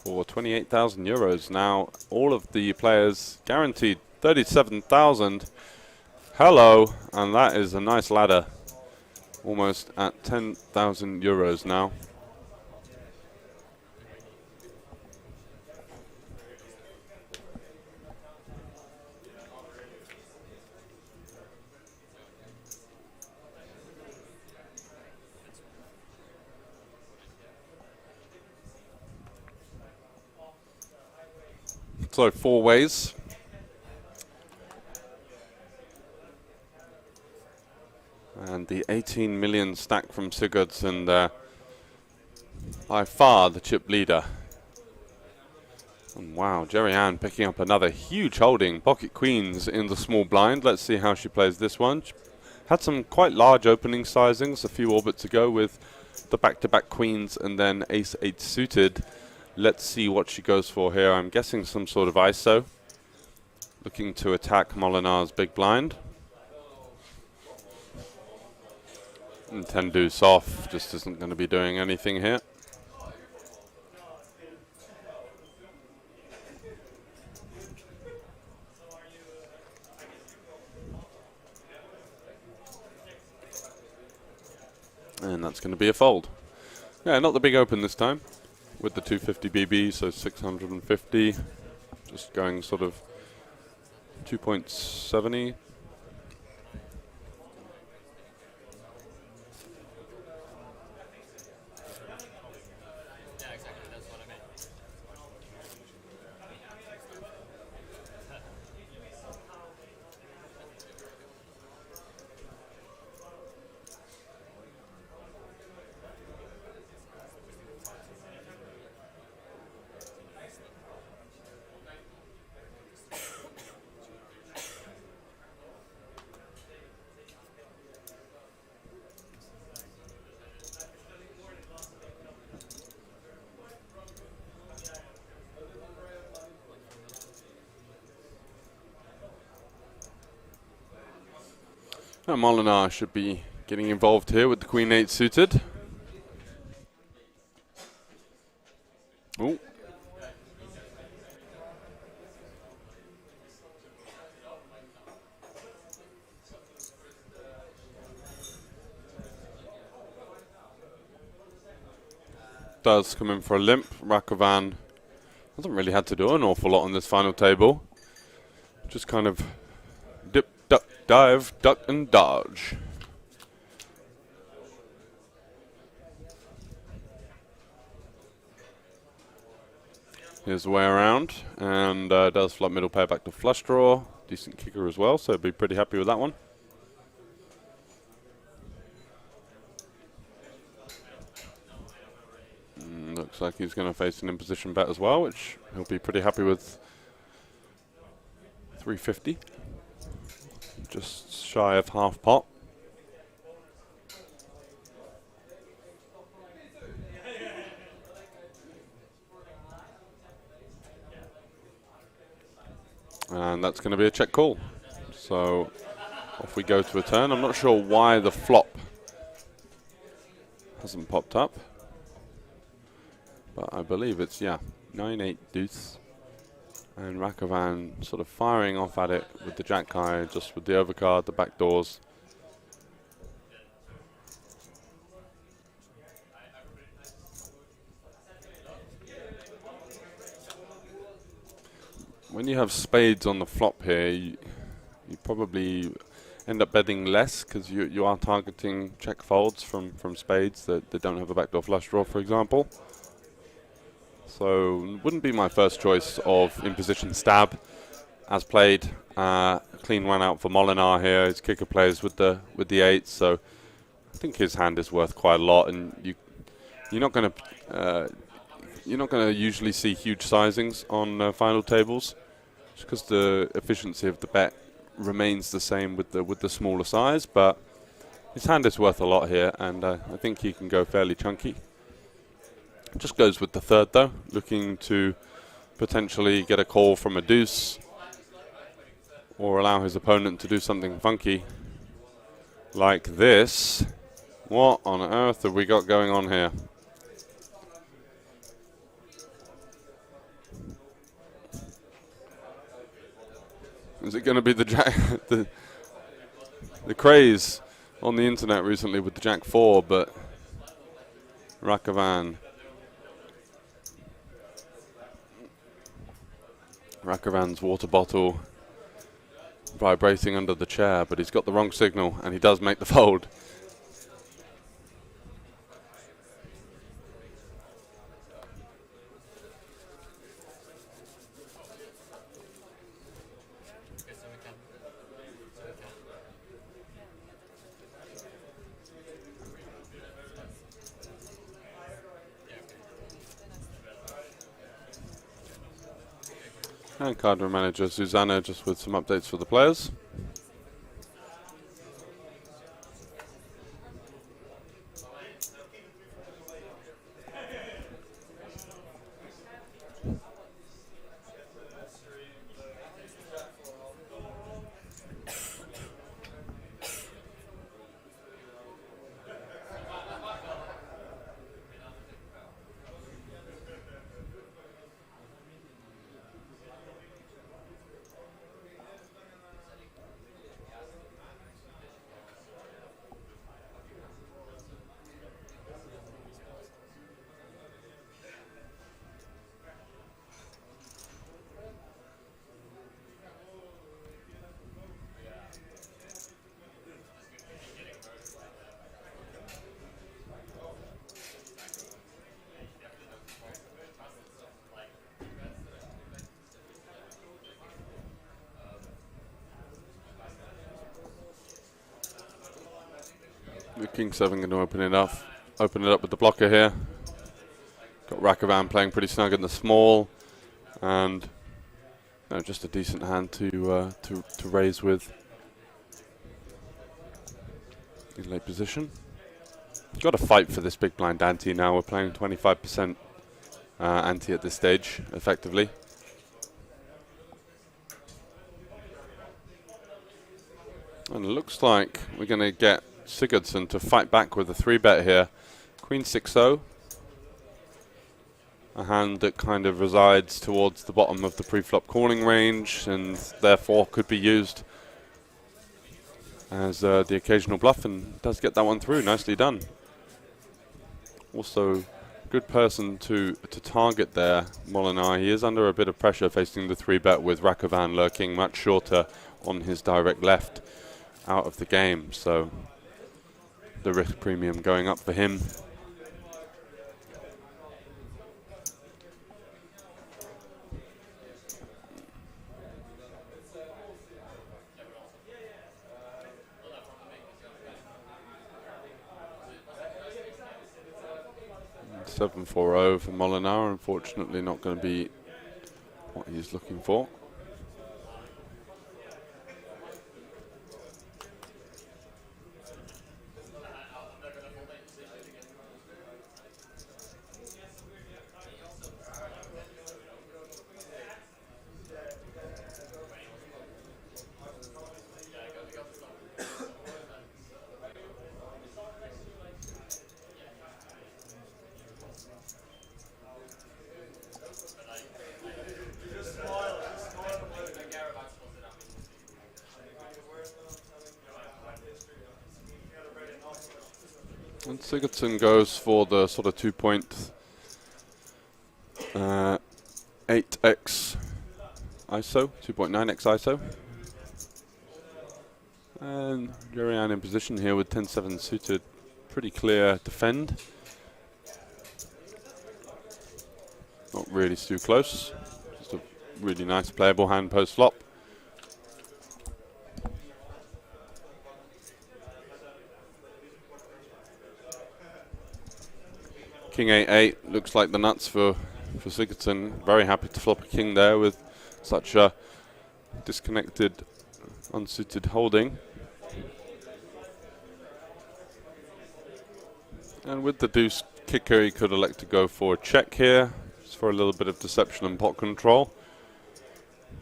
For 28,000 euros. Now, all of the players guaranteed 37,000. Hello, and that is a nice ladder. Almost at 10,000 euros now. So 4 ways. And the 18 million stack from Sigurdsson there. By far the chip leader. And wow, Jerry Ann picking up another huge holding. Pocket queens in the small blind. Let's see how she plays this one. She had some quite large opening sizings a few orbits ago with the back-to-back queens and then ace-8 suited. Let's see what she goes for here. I'm guessing some sort of ISO. Looking to attack Molinar's big blind. And 10 deuce off just isn't going to be doing anything here. And that's going to be a fold. Yeah, not the big open this time. With the 250 BB, so 650. Just going sort of 2.70. Molinar should be getting involved here with the Queen 8 suited. Ooh. Does come in for a limp. Rakovan hasn't really had to do an awful lot on this final table. Just kind of dip, duck, dive, duck and dodge. Here's the way around, and does flop middle pair back to flush draw. Decent kicker as well, so be pretty happy with that one. Looks like he's going to face an in-position bet as well, which he'll be pretty happy with. 350. Just shy of half pot. And that's going to be a check call. So off we go to a turn. I'm not sure why the flop hasn't popped up. But I believe it's, yeah, 9-8 deuce. And Rakovan sort of firing off at it with the jack high, just with the overcard, the back doors. When you have spades on the flop here, you probably end up betting less because you are targeting check folds from spades that don't have a backdoor flush draw, for example. So wouldn't be my first choice of in-position stab. As played, clean one out for Molinar here. His kicker plays with the 8, so I think his hand is worth quite a lot, and you're not going to usually see huge sizings on final tables, just because the efficiency of the bet remains the same with the smaller size. But his hand is worth a lot here, and I think he can go fairly chunky. Just goes with the third though, looking to potentially get a call from a deuce or allow his opponent to do something funky like this. What on earth have we got going on here? Is it going to be the jack, the craze on the internet recently with the jack 4, but Rakovan's water bottle vibrating under the chair, but he's got the wrong signal and he does make the fold. And card room manager Susanna just with some updates for the players. The King 7 going to open it up with the blocker here. Got Rakovan playing pretty snug in the small, and just a decent hand to raise with in late position. Got to fight for this big blind ante now. We're playing 25% ante at this stage, effectively. And it looks like we're going to get Sigurdsson to fight back with a 3-bet here. Queen 6-0. A hand that kind of resides towards the bottom of the pre-flop calling range and therefore could be used as the occasional bluff, and does get that one through. Nicely done. Also, good person to target there, Molinar. He is under a bit of pressure facing the 3-bet with Rakovan lurking much shorter on his direct left out of the game, so the risk premium going up for him. $7-4-0 for Molinar, unfortunately not going to be what he's looking for. And Sigurdsson goes for the sort of 2.8x ISO, 2.9x ISO. And Jurian in position here with 10-7 suited, pretty clear defend. Not really too close, just a really nice playable hand post flop. King 8-8 looks like the nuts for Sigurdsson. Very happy to flop a king there with such a disconnected, unsuited holding. And with the deuce kicker, he could elect to go for a check here, just for a little bit of deception and pot control.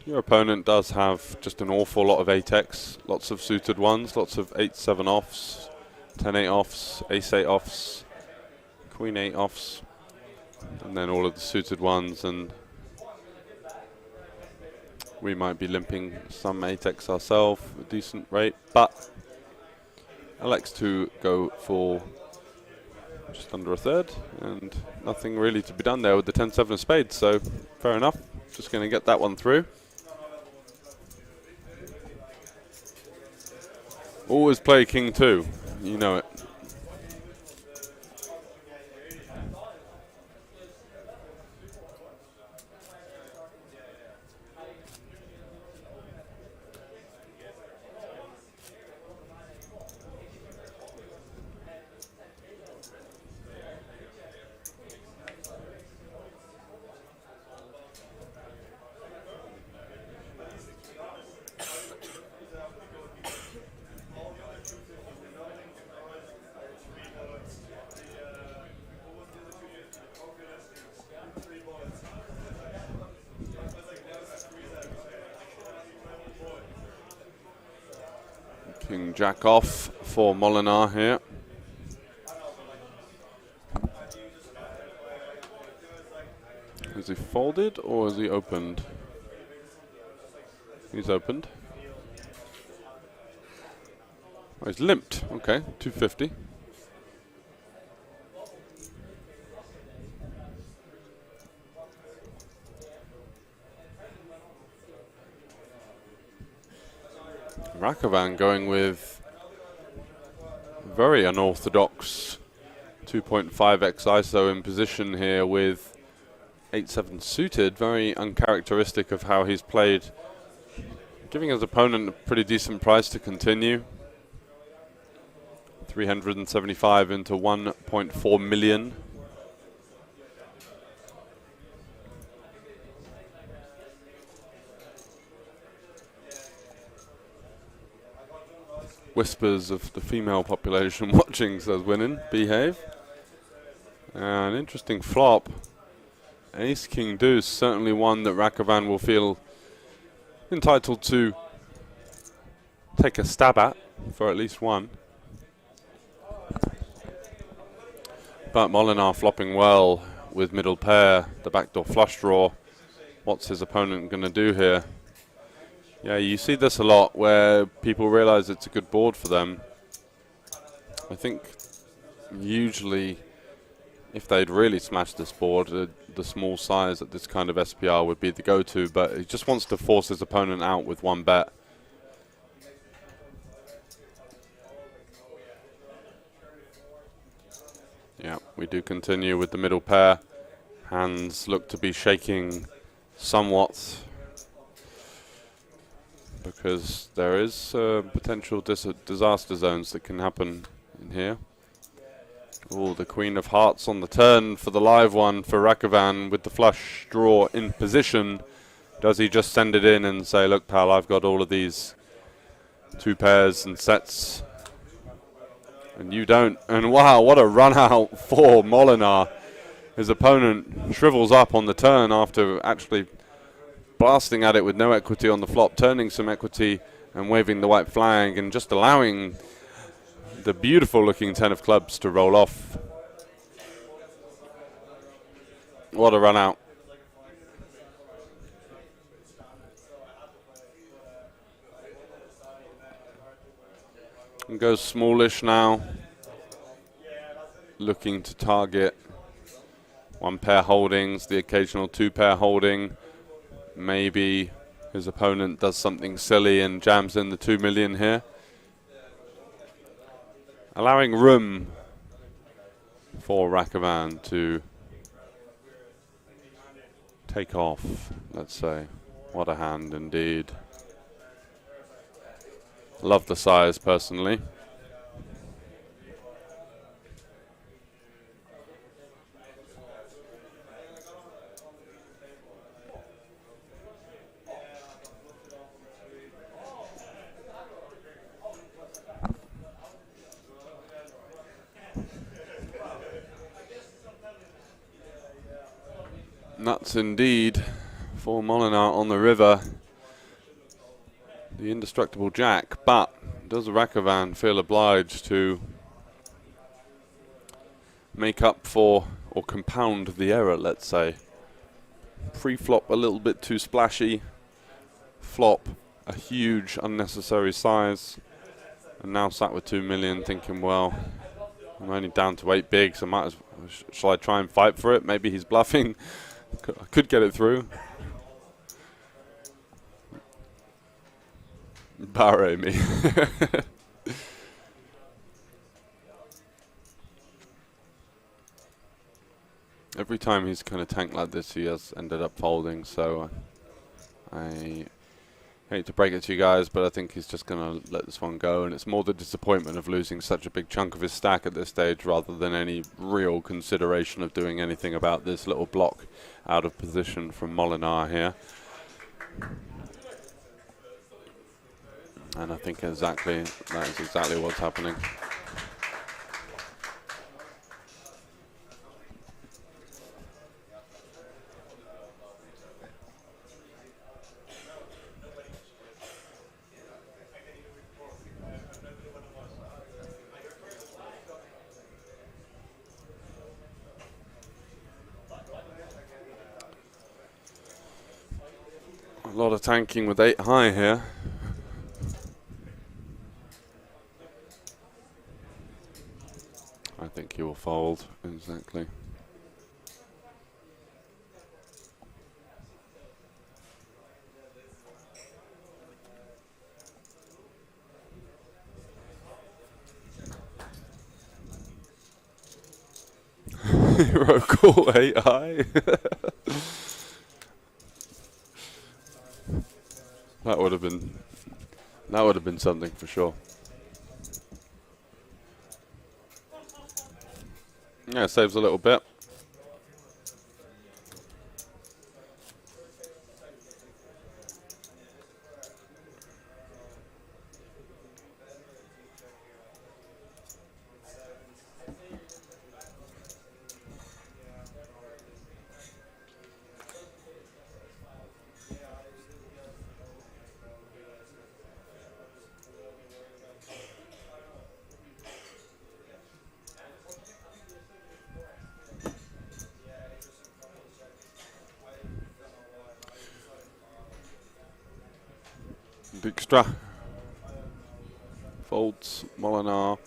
Your opponent does have just an awful lot of 8x, lots of suited ones, lots of 8-7 offs, 10-8 offs, ace-8 offs, Queen 8 offs, and then all of the suited ones, and we might be limping some 8x ourselves at a decent rate, but elects to go for just under a third, and nothing really to be done there with the 10-7 of spades, so fair enough, just going to get that one through. Always play king 2, you know it. King jack off for Molinar here. Is he folded or is he opened? He's opened. Oh, he's limped. Okay, 250. Rakovan going with very unorthodox 2.5x ISO in position here with 8-7 suited, very uncharacteristic of how he's played, giving his opponent a pretty decent price to continue. 375 into 1.4 million. Whispers of the female population watching, says Winning. Behave. An interesting flop. Ace King Deuce, certainly one that Rakovan will feel entitled to take a stab at for at least one. But Molinar flopping well with middle pair, the backdoor flush draw. What's his opponent going to do here? Yeah, you see this a lot where people realize it's a good board for them. I think usually if they'd really smashed this board, the small size at this kind of SPR would be the go-to, but he just wants to force his opponent out with one bet. Yeah, we do continue with the middle pair. Hands look to be shaking somewhat because there is potential disaster zones that can happen in here. Oh, the Queen of Hearts on the turn for the live one for Rakovan with the flush draw in position. Does he just send it in and say, look, pal, I've got all of these two pairs and sets, and you don't? And wow, what a run out for Molinar. His opponent shrivels up on the turn after actually blasting at it with no equity on the flop, turning some equity and waving the white flag and just allowing the beautiful looking 10 of clubs to roll off. What a run out. And goes smallish now, looking to target one pair holdings, the occasional two pair holding. Maybe his opponent does something silly and jams in the 2 million here. Allowing room for Rakovan to take off, let's say. What a hand indeed. Love the size personally. Nuts indeed for Molinar on the river. The indestructible jack, but does Rakovan feel obliged to make up for or compound the error, let's say? Pre-flop a little bit too splashy, flop a huge unnecessary size, and now sat with 2 million thinking, well, I'm only down to 8 bigs, I might as well, shall I try and fight for it? Maybe he's bluffing. I could get it through. Barre me. Every time he's kind of tanked like this, he has ended up folding, so I hate to break it to you guys, but I think he's just going to let this one go, and it's more the disappointment of losing such a big chunk of his stack at this stage rather than any real consideration of doing anything about this little block out of position from Molinar here. And I think that is exactly what's happening. A lot of tanking with 8 high here. I think he will fold, exactly. Hero call 8 high. That would have been something for sure. Yeah, saves a little bit. Dijkstra folds. Molinar.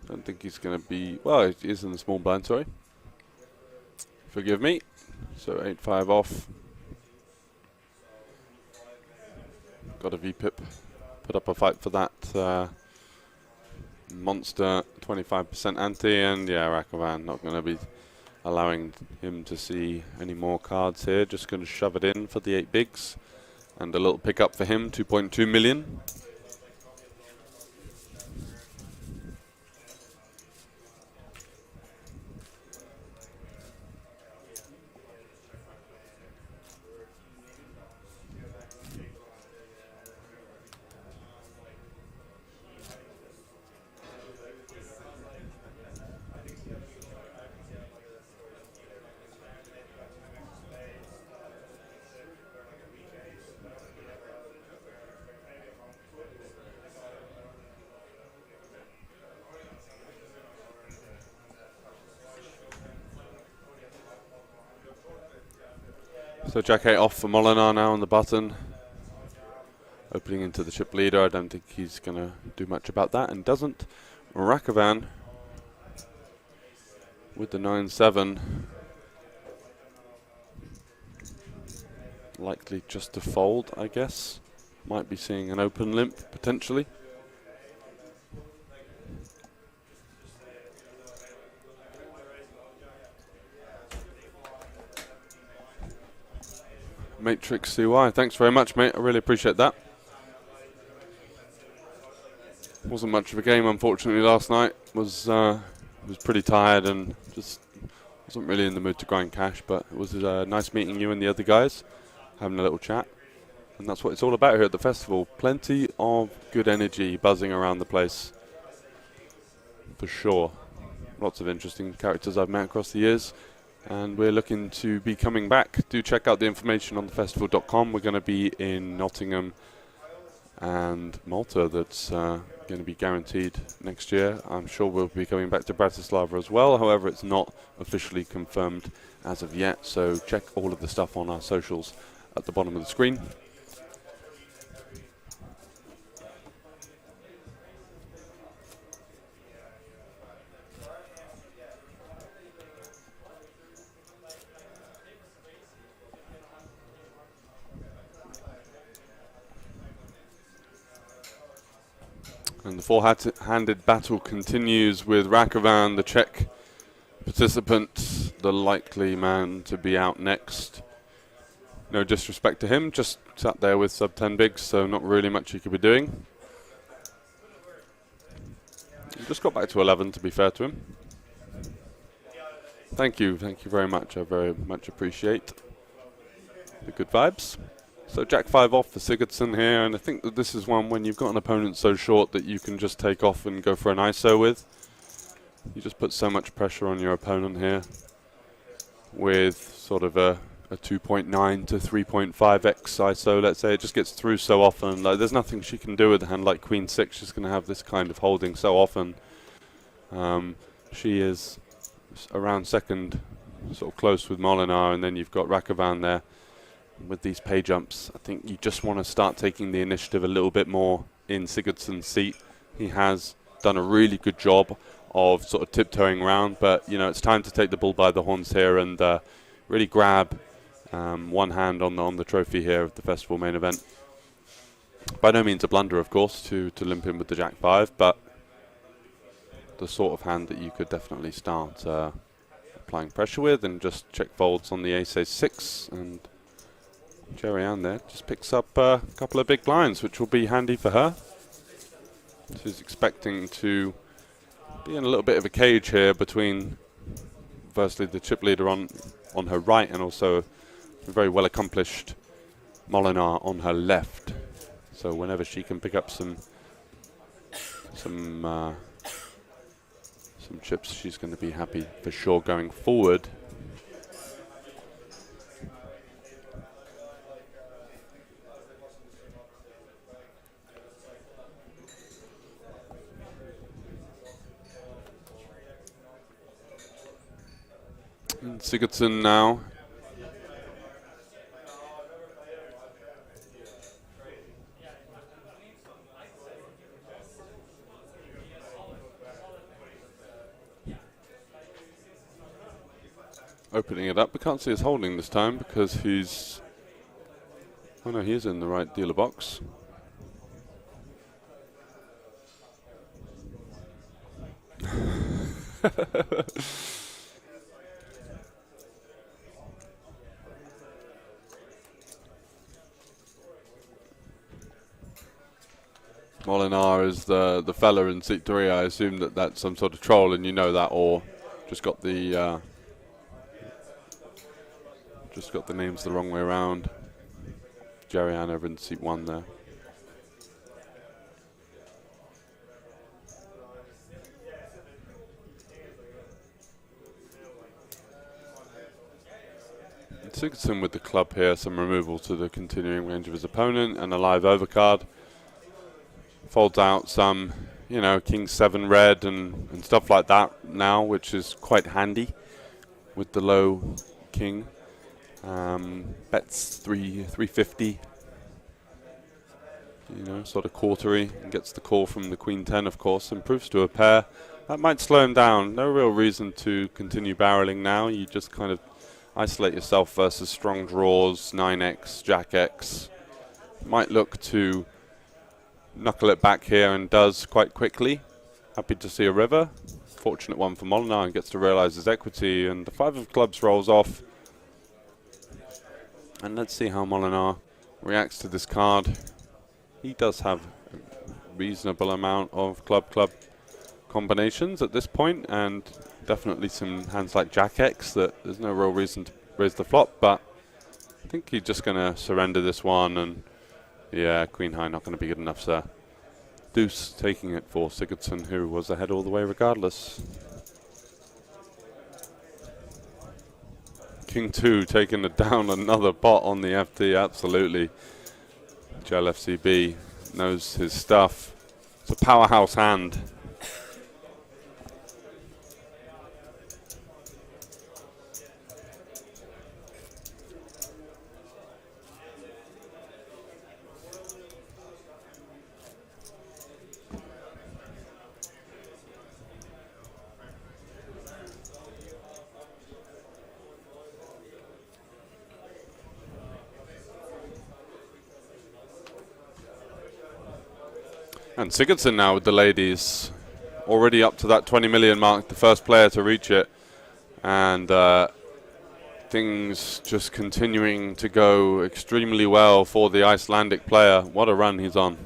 Don't think he's going to be. Well, he is in the small blind, sorry. Forgive me. So 8-5 off. Got a VPIP. Put up a fight for that monster 25% ante, and yeah, Rakovan not going to be allowing him to see any more cards here. Just going to shove it in for the 8 bigs. And a little pickup for him, 2.2 million. So Jack 8 off for Molinar now on the button. Opening into the chip leader. I don't think he's going to do much about that, and doesn't. Rakovan with the 9-7. Likely just to fold, I guess. Might be seeing an open limp, potentially. Matrix CY, thanks very much, mate. I really appreciate that. Wasn't much of a game, unfortunately, last night. Was pretty tired and just wasn't really in the mood to grind cash. But it was nice meeting you and the other guys, having a little chat, and that's what it's all about here at the festival. Plenty of good energy buzzing around the place, for sure. Lots of interesting characters I've met across the years. And we're looking to be coming back. Do check out the information on thefestival.com. We're going to be in Nottingham and Malta. That's going to be guaranteed next year. I'm sure we'll be coming back to Bratislava as well. However, it's not officially confirmed as of yet. So check all of the stuff on our socials at the bottom of the screen. And the four-handed battle continues with Rakovan, the Czech participant, the likely man to be out next. No disrespect to him, just sat there with sub-10 bigs, so not really much he could be doing. He just got back to 11, to be fair to him. Thank you very much. I very much appreciate the good vibes. So Jack 5 off for Sigurdsson here, and I think that this is one when you've got an opponent so short that you can just take off and go for an ISO with. You just put so much pressure on your opponent here with sort of a 2.9 to 3.5x ISO, let's say. It just gets through so often. Like, there's nothing she can do with a hand like Queen 6. She's going to have this kind of holding so often. She is around second, sort of close with Molinar, and then you've got Rakovan there. With these pay jumps, I think you just want to start taking the initiative a little bit more in Sigurdsson's seat. He has done a really good job of sort of tiptoeing around, but you know, it's time to take the bull by the horns here and really grab one hand on the trophy here of the festival main event. By no means a blunder, of course, to limp in with the Jack 5, but the sort of hand that you could definitely start applying pressure with, and just check folds on the ace-6, and Jerry Ann there just picks up a couple of big blinds, which will be handy for her. She's expecting to be in a little bit of a cage here between, firstly, the chip leader on her right, and also a very well accomplished Molinar on her left. So whenever she can pick up some chips, she's going to be happy for sure going forward. Sigurdsson now. opening it up. We can't see his holding this time because he's... Oh no, he is in the right dealer box. Molinar is the fella in seat 3. I assume that that's some sort of troll, and you know that, or just got the names the wrong way around. Jerry Ann over in seat 1 there. Sigurdsson with the club here, some removal to the continuing range of his opponent, and a live overcard. Folds out some, you know, King 7 red and stuff like that now, which is quite handy with the low king. Bets 350, you know, sort of quartery, and gets the call from the Queen 10, of course, improves to a pair. That might slow him down. No real reason to continue barreling now. You just kind of isolate yourself versus strong draws, 9x, Jack X. Might look to knuckle it back here, and does quite quickly. Happy to see a river. Fortunate one for Molinar, and gets to realise his equity, and the 5 of clubs rolls off. And let's see how Molinar reacts to this card. He does have a reasonable amount of club combinations at this point, and definitely some hands like Jack X that there's no real reason to raise the flop, but I think he's just going to surrender this one, and yeah, Queen High not going to be good enough, sir. Deuce taking it for Sigurdsson, who was ahead all the way regardless. King 2 taking it down, another pot on the FT, absolutely. JLFCB knows his stuff. It's a powerhouse hand. And Sigurdsson now with the ladies, already up to that 20 million mark, the first player to reach it. And things just continuing to go extremely well for the Icelandic player. What a run he's on.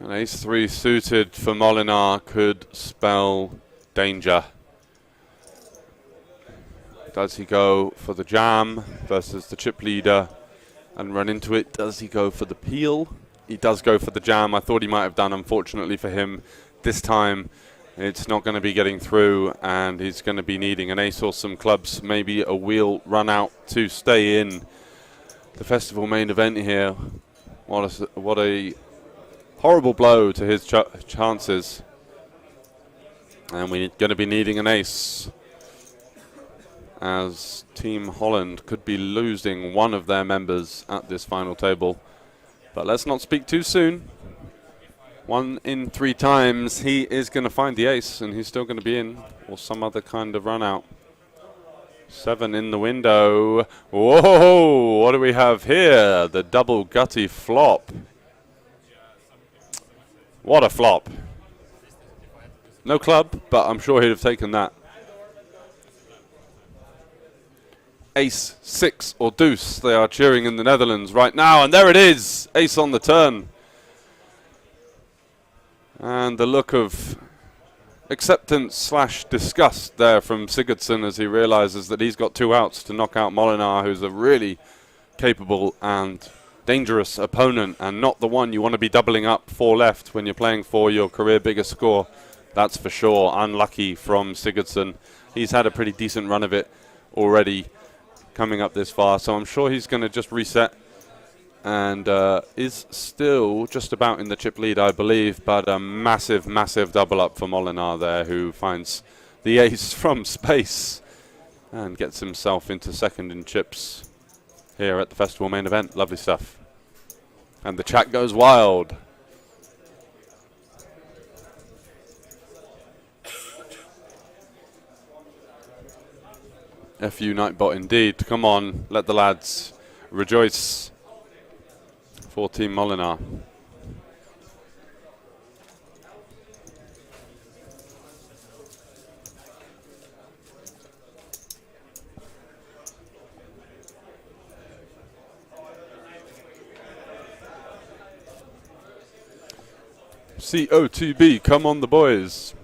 An ace-3 suited for Molinar could spell danger. Does he go for the jam versus the chip leader and run into it? Does he go for the peel? He does go for the jam. I thought he might have done. Unfortunately for him, this time it's not going to be getting through, and he's going to be needing an ace or some clubs, maybe a wheel run out to stay in the festival main event here. What a horrible blow to his chances. And we're going to be needing an ace, as Team Holland could be losing one of their members at this final table. But let's not speak too soon. 1 in 3 times he is going to find the ace, and he's still going to be in, or some other kind of run out. 7 in the window. Whoa, what do we have here? The double gutty flop. What a flop. No club, but I'm sure he'd have taken that. Ace, 6 or deuce. They are cheering in the Netherlands right now, and there it is. Ace on the turn. And the look of acceptance / disgust there from Sigurdsson as he realizes that he's got 2 outs to knock out Molinar, who's a really capable and dangerous opponent, and not the one you want to be doubling up 4 left when you're playing for your career biggest score. That's for sure. Unlucky from Sigurdsson. He's had a pretty decent run of it already coming up this far, so I'm sure he's going to just reset, and is still just about in the chip lead, I believe, but a massive, massive double up for Molinar there, who finds the ace from space and gets himself into second in chips here at the festival main event. Lovely stuff. And the chat goes wild. FU Nightbot indeed. Come on, let the lads rejoice for Team Molinar. CO2B, come on the boys.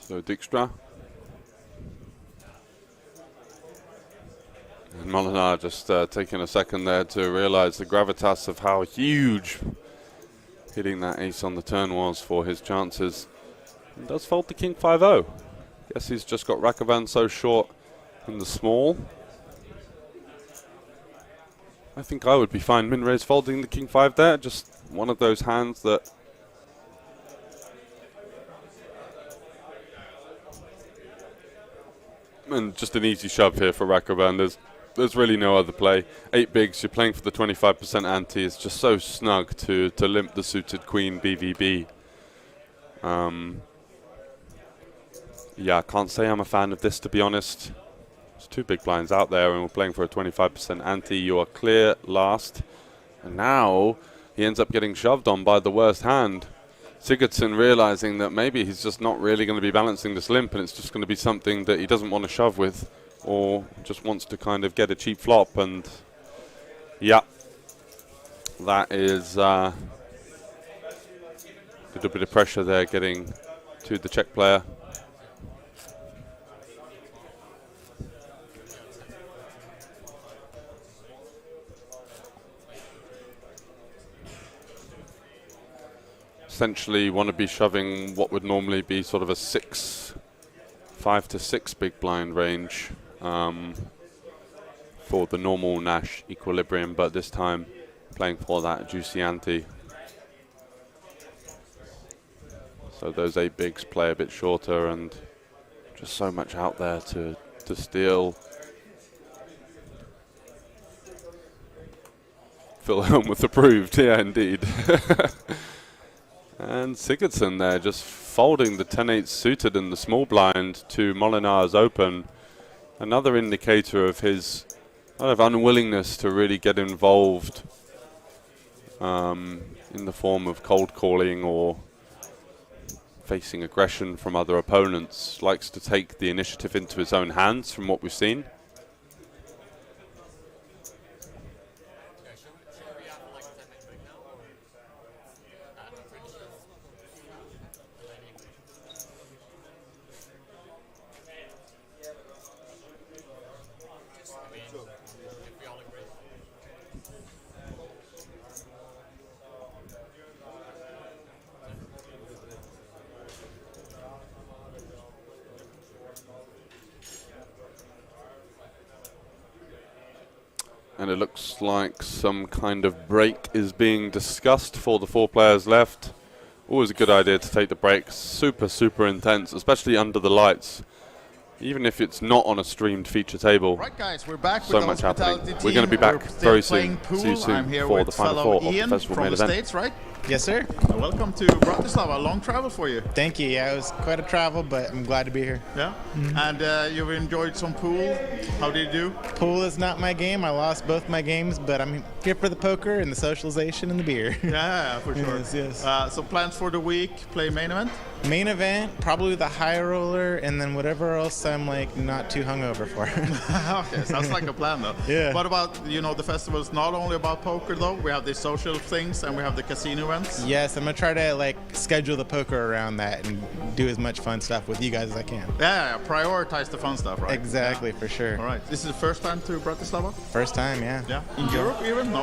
So Dijkstra. And Molinar just taking a second there to realise the gravitas of how huge hitting that ace on the turn was for his chances. And does fold the King 5-0. Guess he's just got Rakavan so short in the small. I think I would be fine min-raise folding the King 5 there. Just one of those hands that and just an easy shove here for Rakavan. There's really no other play. 8 bigs, you're playing for the 25% ante. It's just so snug to limp the suited queen BVB. Yeah, I can't say I'm a fan of this, to be honest. There's 2 big blinds out there and we're playing for a 25% ante. You are clear last. And now he ends up getting shoved on by the worst hand. Sigurdsson realizing that maybe he's just not really going to be balancing this limp and it's just going to be something that he doesn't want to shove with or just wants to kind of get a cheap flop. And yeah, that is a little bit of pressure there getting to the Czech player. Essentially want to be shoving what would normally be sort of a 5 to 6 big blind range for the normal Nash equilibrium, but this time playing for that juicy ante. So those 8 bigs play a bit shorter and just so much out there to steal. Phil Helmuth approved, yeah indeed. And Sigurdsson there just folding the 10-8 suited in the small blind to Molinar's open. Another indicator of his kind of unwillingness to really get involved in the form of cold calling or facing aggression from other opponents. Likes to take the initiative into his own hands from what we've seen. And it looks like some kind of break is being discussed for the 4 players left. Always a good idea to take the break. Super, super intense, especially under the lights. Even if it's not on a streamed feature table. Right, guys, we're back so with much the happening. hospitality We're going to be back very soon. Pool. See you soon I'm here for with the final fellow 4 of Ian the festival from main the event. States, right? Yes, sir. Welcome to Bratislava. Long travel for you. Thank you. Yeah, it was quite a travel, but I'm glad to be here. Yeah. And you've enjoyed some pool. How did you do? Pool is not my game. I lost both my games, but I'm here for the poker and the socialization and the beer. Yeah, for sure. Yes. So plans for the week? Play main event? Main event, probably the high roller, and then whatever else I'm like not too hungover for. Okay, sounds like a plan though. Yeah. What about, the festival is not only about poker though, we have the social things and we have the casino events. Yes, I'm gonna try to schedule the poker around that and do as much fun stuff with you guys as I can. Yeah, prioritize the fun stuff, right? Exactly, for sure. All right. This is the first time to Bratislava? First time, yeah. Yeah. In Europe even? No?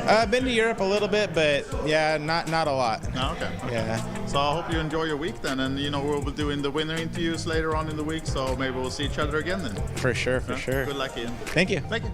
I've been to Europe a little bit, but yeah, not a lot. No, okay. Yeah. So I hope you enjoy your week then, and we'll be doing the winner interviews later on in the week, so maybe we'll see each other again then. For sure, for sure. Good luck, Ian. Thank you. Thank you.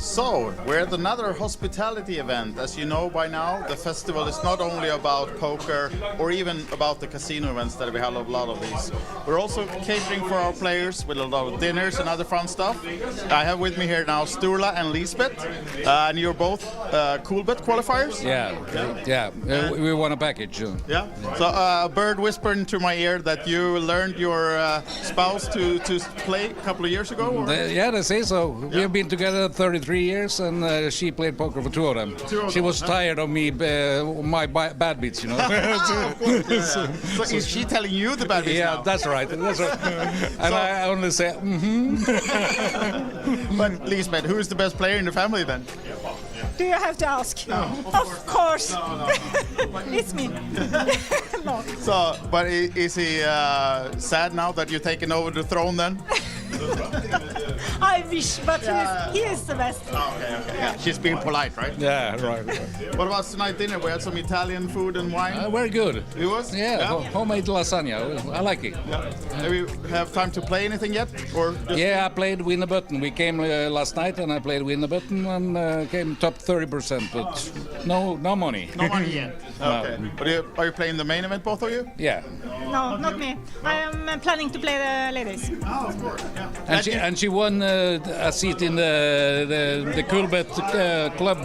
So, we're at another hospitality event. As you know by now, the festival is not only about poker or even about the casino events that we have a lot of these. We're also catering for our players with a lot of dinners and other fun stuff. I have with me here now Sturla and Lisbeth, and you're both Coolbet qualifiers? Yeah. We won a package. Yeah. So a bird whispered into my ear that you learned your spouse to play a couple of years ago? Or? They say so. We have been together 33 years, and she played poker for 2 of them. She was tired of me, my bad beats, you know. Of course, yeah. So is she telling you the bad beats now? That's right. And I only say, But Lisbeth, who is the best player in the family then? Do you have to ask? No, of course. It's me. No. So, but is he sad now that you're taking over the throne then? I wish, but he is the best. Okay. Yeah. She's being polite, right? yeah, right. What about tonight dinner? We had some Italian food and wine. Very good. It was? Yeah, homemade lasagna. I like it. Yeah. Do we have time to play anything yet? Or just Yeah, I played Win the Button. We came last night and I played Win the Button and came top 30%, but no money. no money yet? Okay. But are you playing the main event, both of you? Yeah. No, not me. I am planning to play the ladies. Oh, of course. Yeah. And she won a seat in the Coolbet club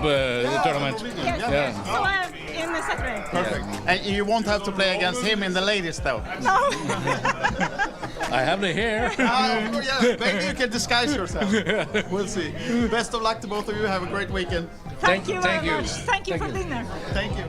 tournament. Yes. Yeah. So I am in the Saturday. Perfect. And you won't have to play against him in the ladies, though. No. I have the hair. Yeah. Maybe you can disguise yourself. We'll see. Best of luck to both of you. Have a great weekend. Thank you very thank you. much. Thank you for dinner. Thank you.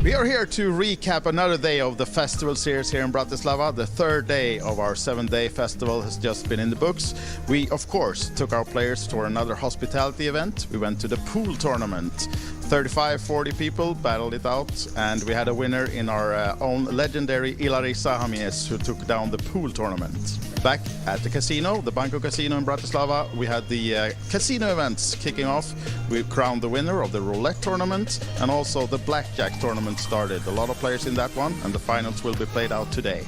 We are here to recap another day of the festival series here in Bratislava. The third day of our 7-day festival has just been in the books. We, of course, took our players for another hospitality event. We went to the pool tournament. 35-40 people battled it out, and we had a winner in our own legendary Ilari Sahamies, who took down the pool tournament. Back at the casino, the Banco Casino in Bratislava, we had the casino events kicking off. We crowned the winner of the roulette tournament, and also the blackjack tournament started. A lot of players in that one, and the finals will be played out today.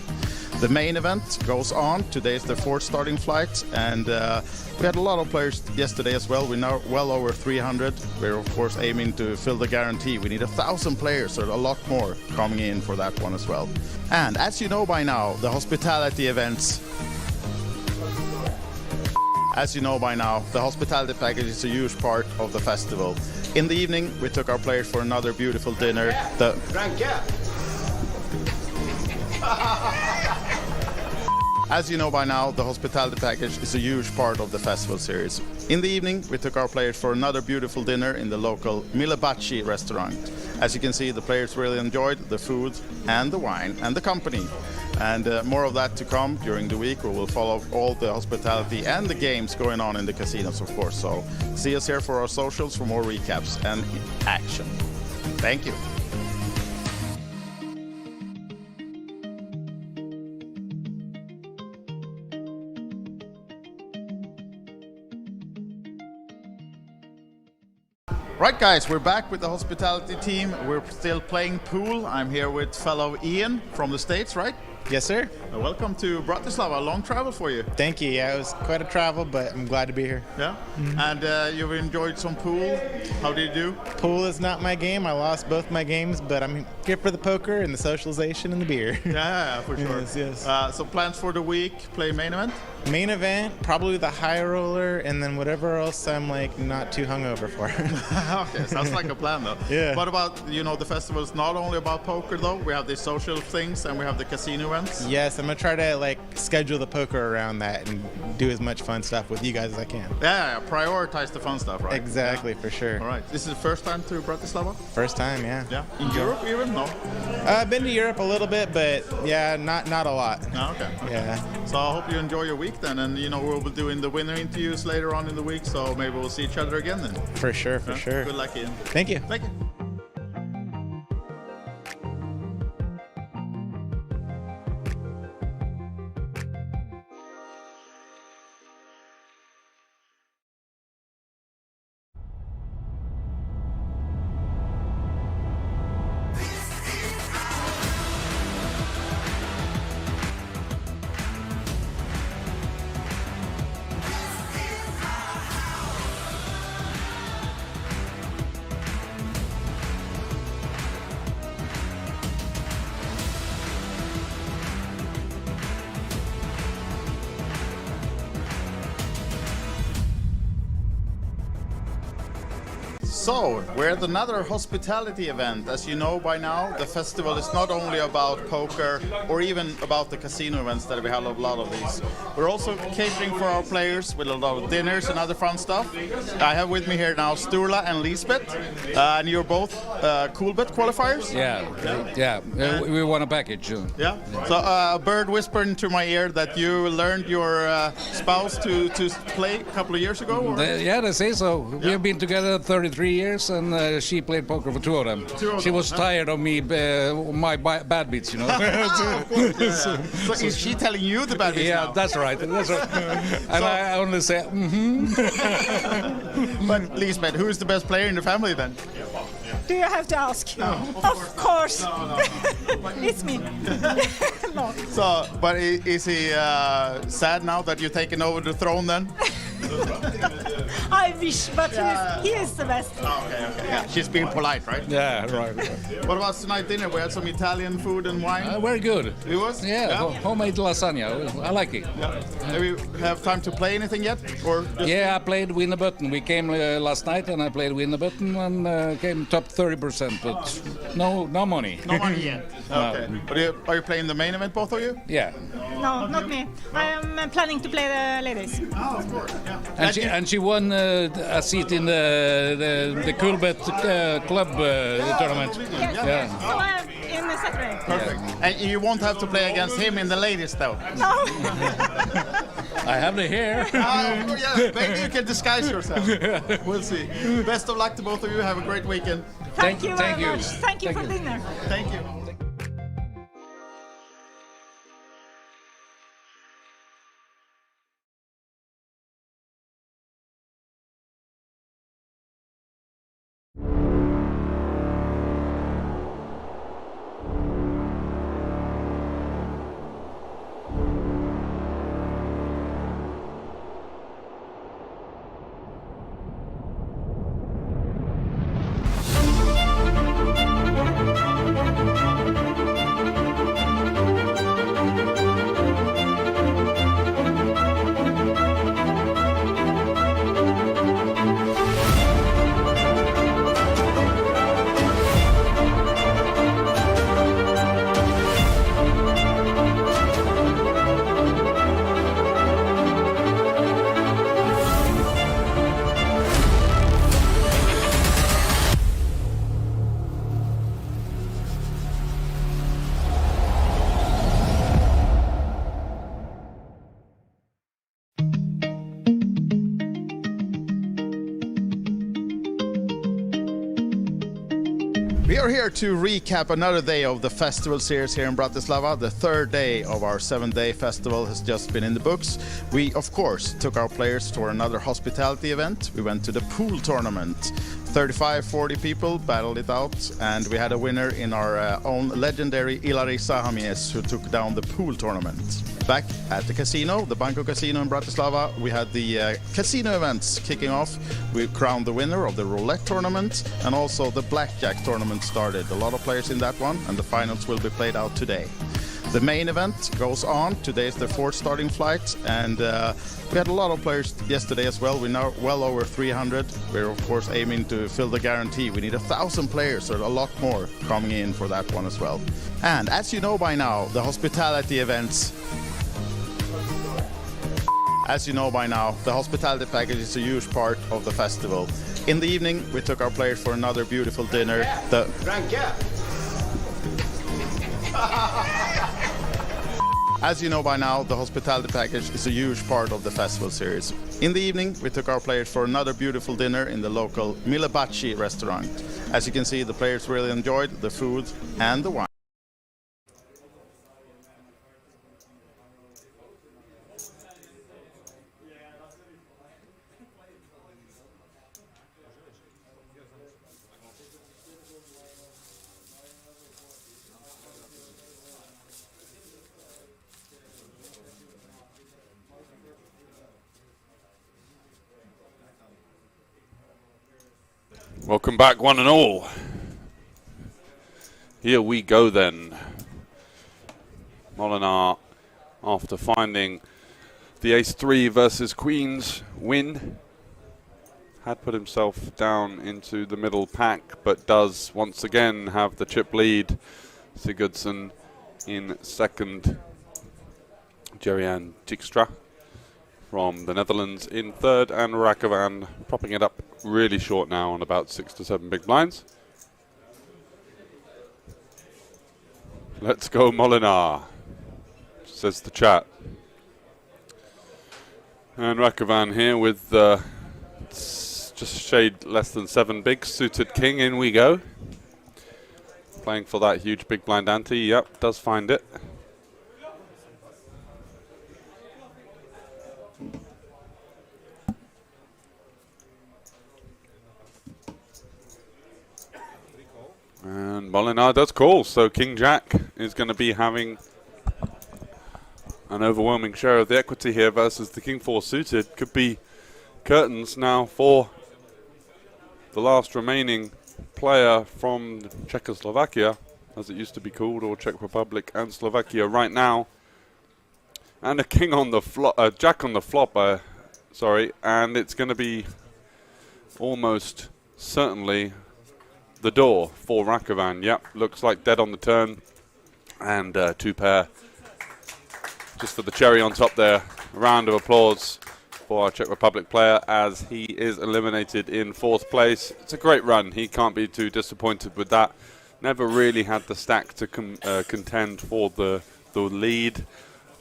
The main event goes on. Today is the 4th starting flight, and we had a lot of players yesterday as well. We're now well over 300. We're of course aiming to fill the guarantee. We need 1,000 players, so a lot more coming in for that one as well. And as you know by now, the hospitality events. As you know by now, the hospitality package is a huge part of the festival. In the evening, we took our players for another beautiful dinner. As you know by now, the hospitality package is a huge part of the festival series. In the evening, we took our players for another beautiful dinner in the local Milebaci restaurant. As you can see, the players really enjoyed the food and the wine and the company. And more of that to come during the week. We will follow all the hospitality and the games going on in the casinos, of course. So see us here for our socials for more recaps and action. Thank you. Right, guys, we're back with the hospitality team. We're still playing pool. I'm here with fellow Ian from the States, right? Yes, sir. Welcome to Bratislava. Long travel for you. Thank you. Yeah, it was quite a travel, but I'm glad to be here. Yeah. And you've enjoyed some pool. How did you do? Pool is not my game. I lost both my games, but I'm here for the poker and the socialization and the beer. Yeah, for sure. Yes. So plans for the week? Play main event? Main event, probably the high roller, and then whatever else I'm like not too hungover for. Okay, sounds like a plan though. Yeah. What about, the festival is not only about poker though, we have the social things and we have the casino events. Yes, I'm gonna try to like schedule the poker around that and do as much fun stuff with you guys as I can. Yeah, prioritize the fun stuff, right? Exactly, for sure. All right. This is the first time to Bratislava? First time, yeah. Yeah. In Europe even? No? I've been to Europe a little bit, but yeah, not a lot. No, okay. Yeah. So I hope you enjoy your week then, and we'll be doing the winner interviews later on in the week, so maybe we'll see each other again then. For sure, for sure. Good luck, Ian. Thank you. Thank you. So, we're at another hospitality event. As you know by now, the festival is not only about poker or even about the casino events that we have a lot of these. We're also catering for our players with a lot of dinners and other fun stuff. I have with me here now Sturla and Lisbeth, and you're both Coolbet qualifiers? Yeah. We won a package soon. Yeah. So a bird whispered into my ear that you learned your spouse to play a couple of years ago? Or? They say so. We have been together 33 years, and she played poker for two of them. She was tired of me, my bad beats, So is she telling you the bad beats now? That's right. And I only say, But Lisbeth, who is the best player in the family then? Do you have to ask? Of course. It's me. No. So, but is he sad now that you're taking over the throne then? I wish, but he is the best. Okay. Yeah. She's being polite, right? yeah, right. What about tonight dinner? We had some Italian food and wine. Very good. It was? Yeah, homemade lasagna. I like it. Yeah. Do we have time to play anything yet? Or just Yeah, I played Win a Button. We came last night and I played Win a Button and came top 30%, but no money. no money yet? Okay. But are you playing the main event, both of you? Yeah. No, not me. I am planning to play the ladies. Oh, of course. Yeah. And she won a seat in the Coolbet club tournament. Yes. Yeah. So I am in the Saturday. Perfect. And you won't have to play against him in the ladies, though. No. I have the hair. Yeah, maybe you can disguise yourself. We'll see. Best of luck to both of you. Have a great weekend. Thank you thank very you. much. Thank you for dinner. Thank you. We are here to recap another day of the festival series here in Bratislava. The third day of our 7-day festival has just been in the books. We, of course, took our players to another hospitality event. We went to the pool tournament. 35-40 people battled it out, and we had a winner in our own legendary Ilari Sahamies, who took down the pool tournament. Back at the casino, the Banco Casino in Bratislava, we had the casino events kicking off. We crowned the winner of the roulette tournament, and also the blackjack tournament started. A lot of players in that one, and the finals will be played out today. The main event goes on. Today is the 4th starting flight, and we had a lot of players yesterday as well. We're now well over 300. We're of course aiming to fill the guarantee. We need 1,000 players, so a lot more coming in for that one as well. And as you know by now, the hospitality events. As you know by now, the hospitality package is a huge part of the festival. In the evening, we took our players for another beautiful dinner. As you know by now, the hospitality package is a huge part of the festival series. In the evening, we took our players for another beautiful dinner in the local Milebaci restaurant. As you can see, the players really enjoyed the food and the wine. Welcome back, one and all. Here we go then. Molinar, after finding the ace-3 versus queens win, had put himself down into the middle pack, but does once again have the chip lead. Sigurdsson in second. Jerian Dijkstra from the Netherlands in third, and Rakovan propping it up really short now on about 6 to 7 big blinds. Let's go Molinar, says the chat. And Rakovan here with just a shade less than 7 bigs, suited king, in we go. Playing for that huge big blind ante, yep, does find it. And Molinar does call, so King Jack is going to be having an overwhelming share of the equity here versus the King 4 suited. Could be curtains now for the last remaining player from Czechoslovakia, as it used to be called, or Czech Republic and Slovakia right now. And a king on the flop, Jack on the flop, sorry, and it's going to be almost certainly the door for Rakovan. Yep, looks like dead on the turn. And 2 pair. Just for the cherry on top there. A round of applause for our Czech Republic player as he is eliminated in 4th place. It's a great run. He can't be too disappointed with that. Never really had the stack to contend for the lead,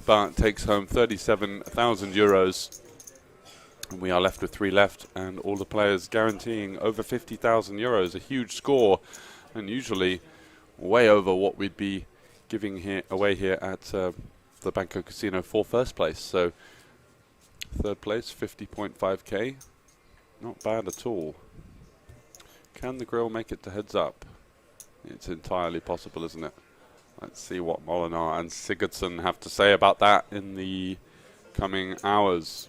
but takes home 37,000 euros. And we are left with 3 left, and all the players guaranteeing over 50,000 euros, a huge score, and usually way over what we'd be giving away here at the Banco Casino for 1st place. So 3rd place, 50.5k, not bad at all. Can the grill make it to heads up? It's entirely possible, isn't it? Let's see what Molinar and Sigurdsson have to say about that in the coming hours.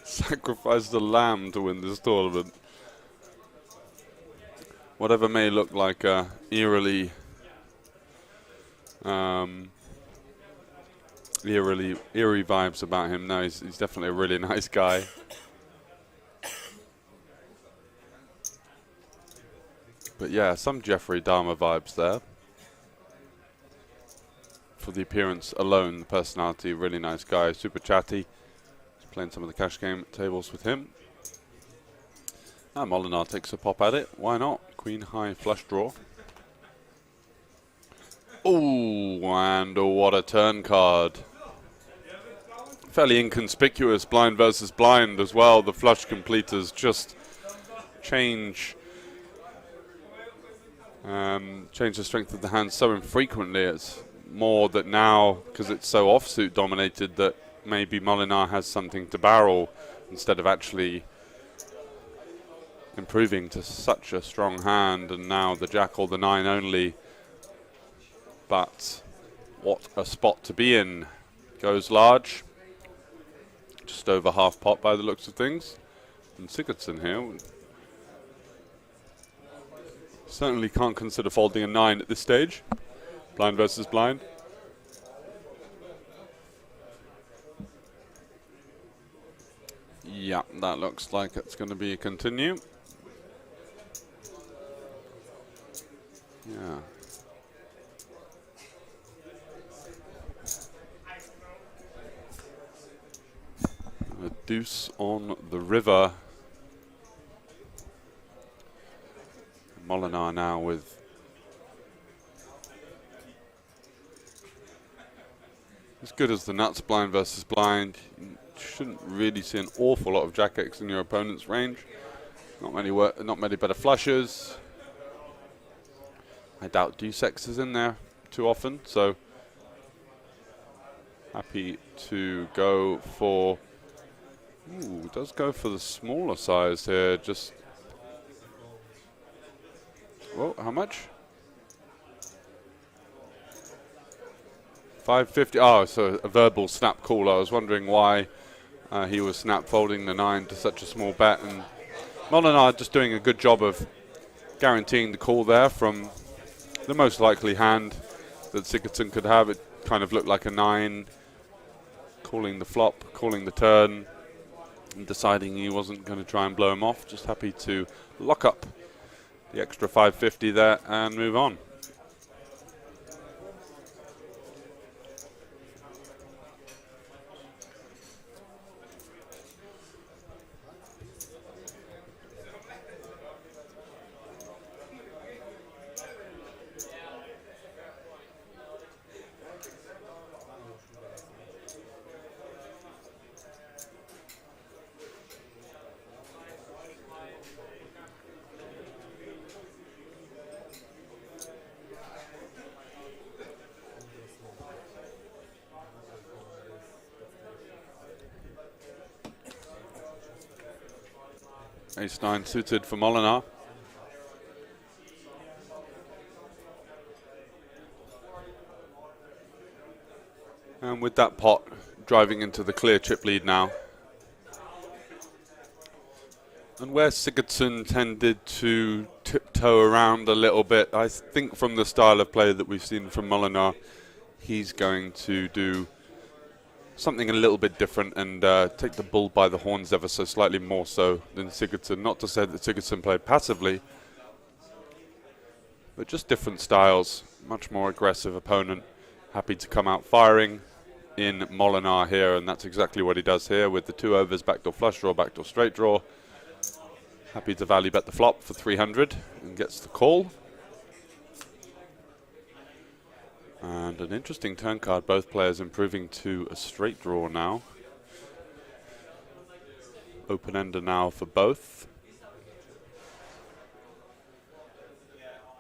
Sacrifice the lamb to win this tournament. Whatever may look like eerie vibes about him. No, he's definitely a really nice guy. But yeah, some Jeffrey Dahmer vibes there. For the appearance alone, the personality, really nice guy, super chatty. Just playing some of the cash game tables with him. And Molinar takes a pop at it. Why not? Queen high flush draw. Oh, and what a turn card. Fairly inconspicuous blind versus blind as well. The flush completers just change the strength of the hand so infrequently. It's more that now, because it's so offsuit dominated, that maybe Molinar has something to barrel instead of actually improving to such a strong hand. And now the jack or the 9 only. But what a spot to be in. Goes large. Just over half pot by the looks of things. And Sigurdsson here certainly can't consider folding a 9 at this stage. Blind versus blind. Yeah, that looks like it's going to be a continue. Yeah. A deuce on the river. Molinar now with as good as the nuts blind versus blind. You shouldn't really see an awful lot of jack X in your opponent's range. Not many better flushes. I doubt deuce X is in there too often, so happy to go for. Ooh, does go for the smaller size here. Just. Whoa, how much? 550. Oh, so a verbal snap call. I was wondering why he was snap folding the 9 to such a small bet. And Molinar just doing a good job of guaranteeing the call there from the most likely hand that Sigurdsson could have. It kind of looked like a 9, calling the flop, calling the turn, and deciding he wasn't going to try and blow him off. Just happy to lock up the extra 550 there and move on. Ace-9 suited for Molinar. And with that pot driving into the clear chip lead now. And where Sigurdsson tended to tiptoe around a little bit, I think from the style of play that we've seen from Molinar, he's going to do something a little bit different and take the bull by the horns ever so slightly more so than Sigurdsson. Not to say that Sigurdsson played passively, but just different styles. Much more aggressive opponent, happy to come out firing in Molinar here, and that's exactly what he does here with the 2 overs, backdoor flush draw, backdoor straight draw. Happy to value bet the flop for 300 and gets the call. And an interesting turn card, both players improving to a straight draw now. Open ender now for both.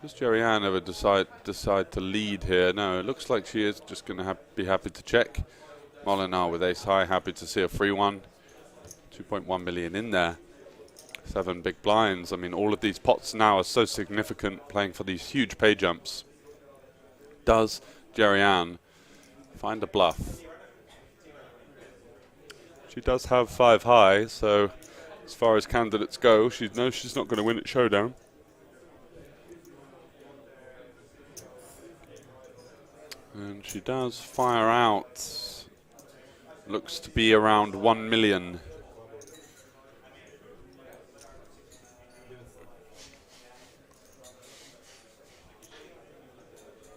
Does Jerry-Ann ever decide to lead here? No, it looks like she is just going to be happy to check. Molinar with ace high, happy to see a free one. 2.1 million in there. 7 big blinds. I mean, all of these pots now are so significant, playing for these huge pay jumps. Does Jerry-Ann find a bluff? She does have 5 high, so as far as candidates go, she knows she's not going to win at showdown. And she does fire out. Looks to be around 1 million.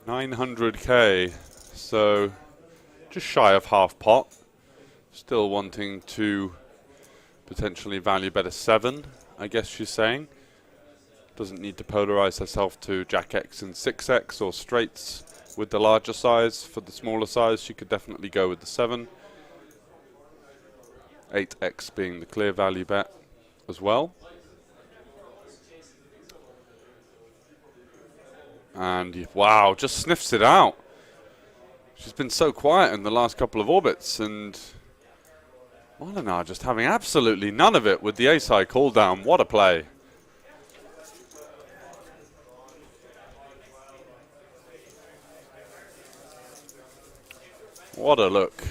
$900K, so just shy of half pot. Still wanting to potentially value bet a 7, I guess she's saying. Doesn't need to polarize herself to Jack X and 6X or straights with the larger size. For the smaller size, she could definitely go with the 7. 8x being the clear value bet as well. And wow, just sniffs it out. She's been so quiet in the last couple of orbits, and Molinar just having absolutely none of it with the ace-high call down. What a play. What a look.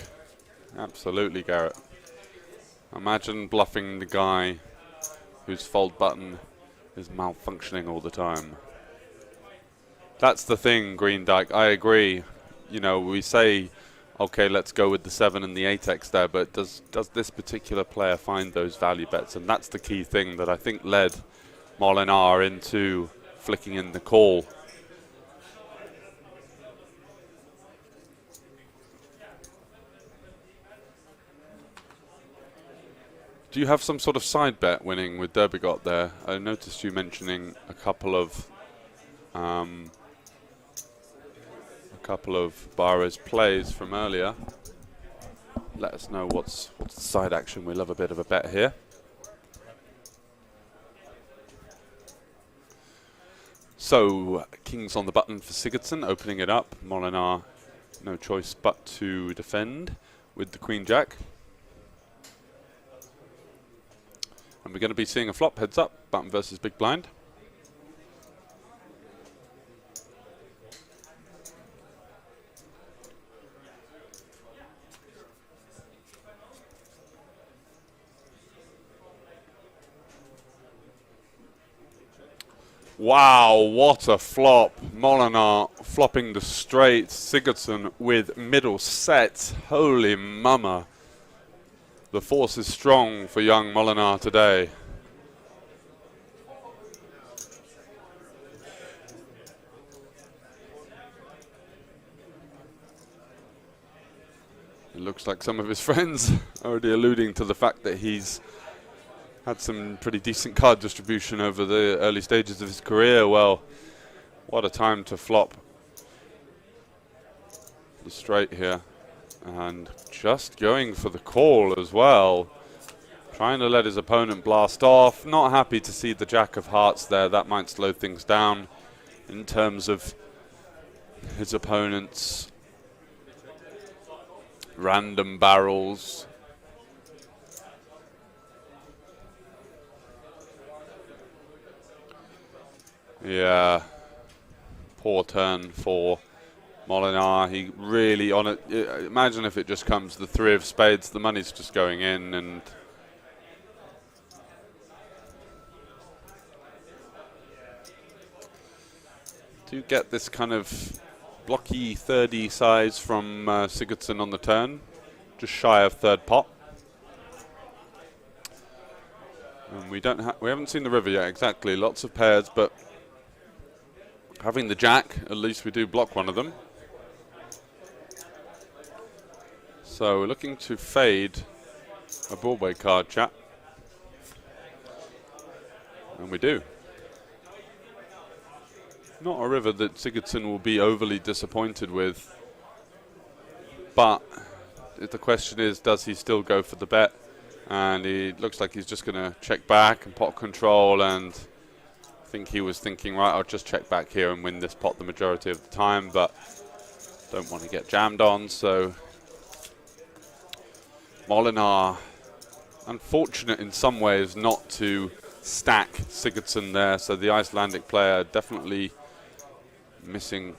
Absolutely, Garrett. Imagine bluffing the guy whose fold button is malfunctioning all the time. That's the thing, Green Dyke. I agree. You know, we say, okay, let's go with the 7 and the 8x there, but does this particular player find those value bets? And that's the key thing that I think led Molinar into flicking in the call. Do you have some sort of side bet winning with Derbygot there? I noticed you mentioning a couple of Barra's plays from earlier. Let us know what's the side action. We love a bit of a bet here. So kings on the button for Sigurdsson, opening it up. Molinar, no choice but to defend with the queen jack. And we're going to be seeing a flop, heads up, button versus big blind. Wow, what a flop. Molinar flopping the straight. Sigurdsson with middle set. Holy mama. The force is strong for young Molinar today. It looks like some of his friends are already alluding to the fact that he's had some pretty decent card distribution over the early stages of his career. Well, what a time to flop the straight here. And just going for the call as well. Trying to let his opponent blast off. Not happy to see the jack of hearts there. That might slow things down in terms of his opponent's random barrels. Yeah, poor turn for Molinar. He really on it. Imagine if it just comes the 3 of spades, the money's just going in, and do get this kind of blocky 30 size from Sigurdsson on the turn, just shy of third pot. And we haven't seen the river yet exactly. Lots of pairs, but having the jack, at least we do block one of them. So we're looking to fade a Broadway card, chat. And we do. Not a river that Sigurdsson will be overly disappointed with. But the question is, does he still go for the bet? And he looks like he's just going to check back and pot control, and I think he was thinking, right, I'll just check back here and win this pot the majority of the time, but don't want to get jammed on. So Molinar, unfortunate in some ways not to stack Sigurdsson there, so the Icelandic player definitely missing,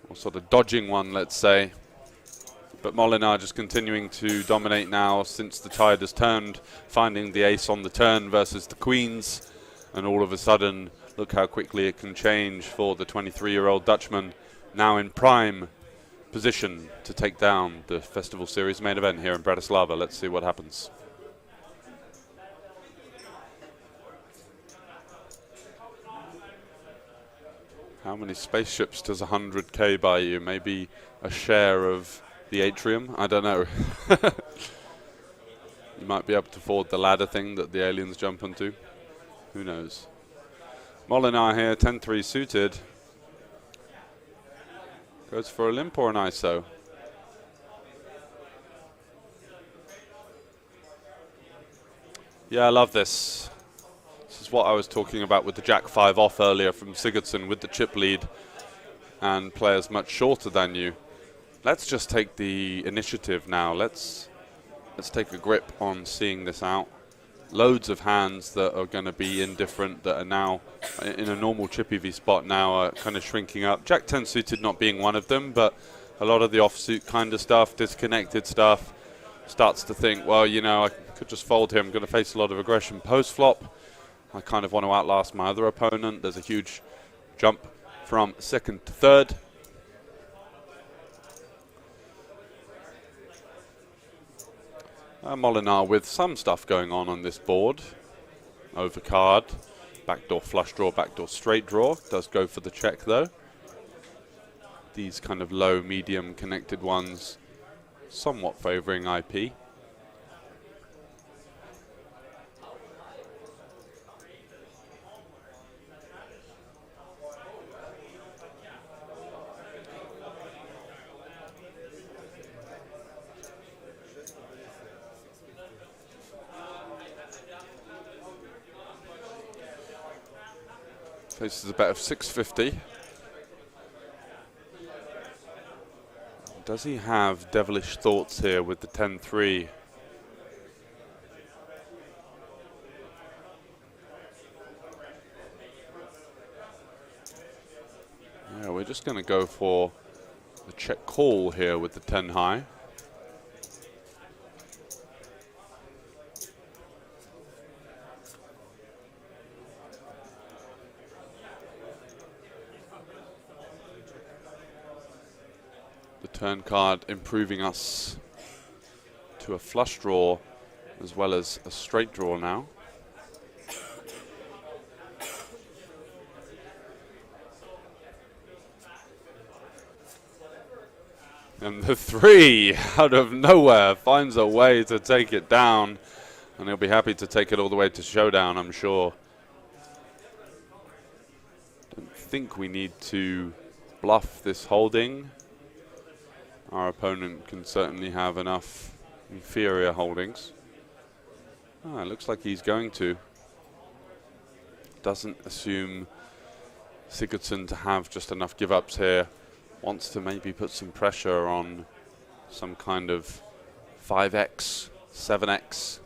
or sort of dodging one, let's say. But Molinar just continuing to dominate now since the tide has turned, finding the ace on the turn versus the queens, and all of a sudden, look how quickly it can change for the 23-year-old Dutchman, now in prime position to take down the Festival Series main event here in Bratislava. Let's see what happens. How many spaceships does 100k buy you? Maybe a share of the atrium? I don't know. You might be able to afford the ladder thing that the aliens jump onto. Who knows? Molinar here, 10-3 suited. Goes for a limp or an ISO. Yeah, I love this. This is what I was talking about with the Jack 5 off earlier from Sigurdsson with the chip lead and players much shorter than you. Let's just take the initiative now. Let's take a grip on seeing this out. Loads of hands that are going to be indifferent, that are now in a normal chip EV spot now are kind of shrinking up. Jack 10 suited not being one of them, but a lot of the offsuit kind of stuff, disconnected stuff, starts to think, well, you know, I could just fold here. I'm going to face a lot of aggression post-flop. I kind of want to outlast my other opponent. There's a huge jump from second to third. Molinar with some stuff going on this board. Overcard, backdoor flush draw, backdoor straight draw. Does go for the check though. These kind of low, medium connected ones somewhat favouring IP. Faces a bet of 650. Does he have devilish thoughts here with the 10-3? Yeah, we're just going to go for the check call here with the 10 high. Turn card improving us to a flush draw as well as a straight draw now. And the 3 out of nowhere finds a way to take it down, and he'll be happy to take it all the way to showdown, I'm sure. Don't think we need to bluff this holding. Our opponent can certainly have enough inferior holdings. It looks like he's going to. Doesn't assume Sigurdsson to have just enough give-ups here. Wants to maybe put some pressure on some kind of 5x, 7x.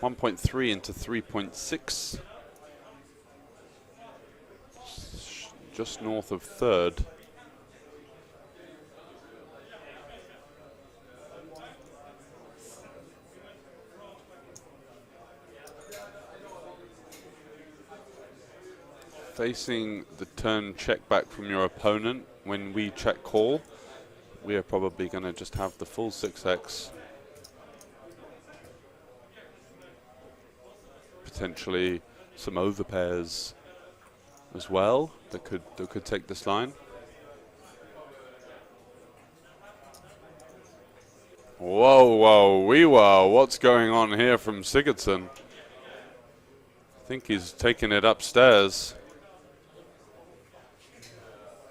.3 into 3.6, just north of third. Facing the turn check back from your opponent, when we check call, we are probably going to just have the full 6x. Potentially some overpairs as well that could take this line. Whoa, what's going on here from Sigurdsson? I think he's taking it upstairs.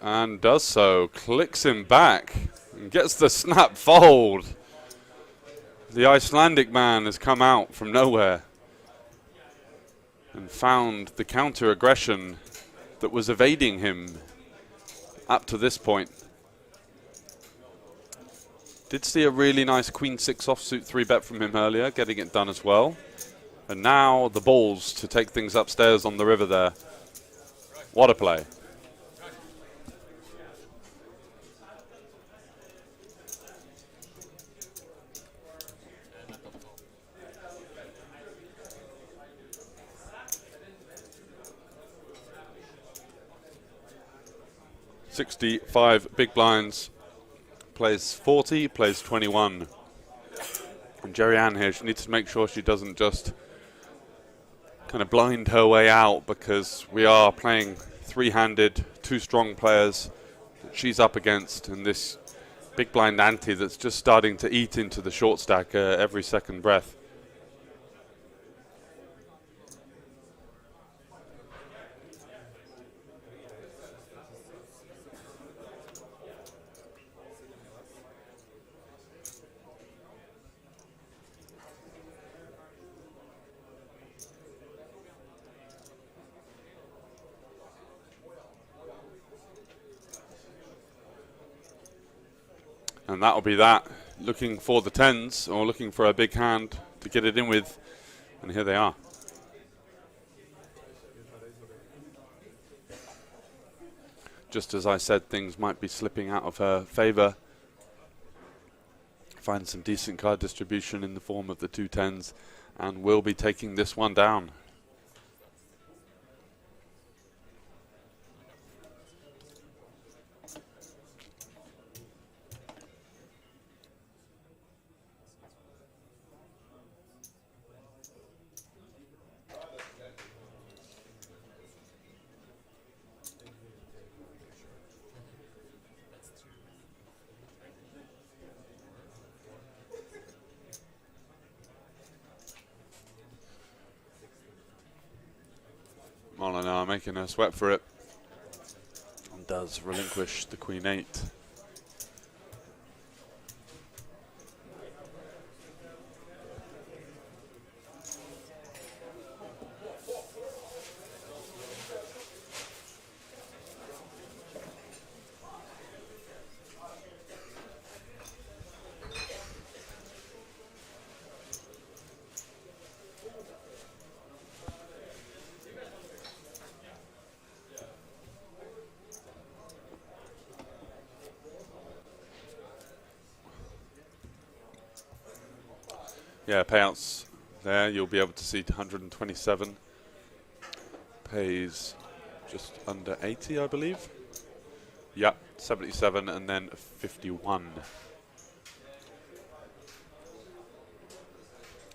And does so, clicks him back and gets the snap fold. The Icelandic man has come out from nowhere and found the counter-aggression that was evading him up to this point. Did see a really nice Queen 6 offsuit 3-bet from him earlier, getting it done as well. And now the balls to take things upstairs on the river there. What a play. $65 big blinds, plays 40, plays 21. And Jerry Ann here, she needs to make sure she doesn't just kind of blind her way out, because we are playing three-handed, two strong players. she's up against, and this big blind ante that's just starting to eat into the short stack every second breath. And that'll be that. Looking for the tens, or looking for a big hand to get it in with. And here they are. Just as I said, things might be slipping out of her favor. Find some decent card distribution in the form of the 2 tens, and will be taking this one down. Molinar making her sweat for it, and does relinquish the Queen 8. Yeah, payouts there, you'll be able to see 127. Pays just under 80, I believe. Yeah, 77 and then 51.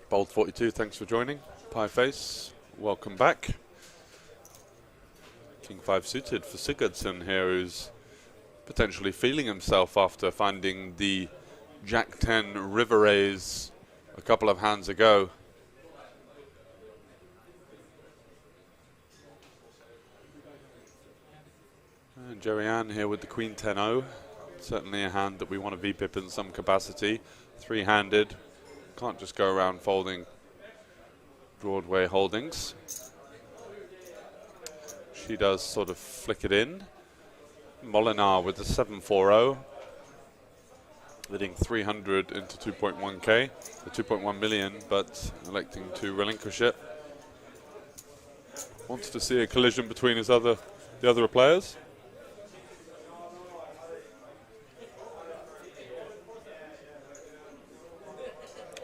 Bold 42, thanks for joining. Pieface, welcome back. King 5 suited for Sigurdsson here, who's potentially feeling himself after finding the Jack 10 river raise a couple of hands ago. And Joey-Ann here with the Queen 10-0. Certainly a hand that we want to VPip in some capacity. Three-handed. Can't just go around folding Broadway holdings. She does sort of flick it in. Molinar with the 7-4-0. Letting 300 into 2.1k, the 2.1 million, but electing to relinquish it. Wants to see a collision between the other players.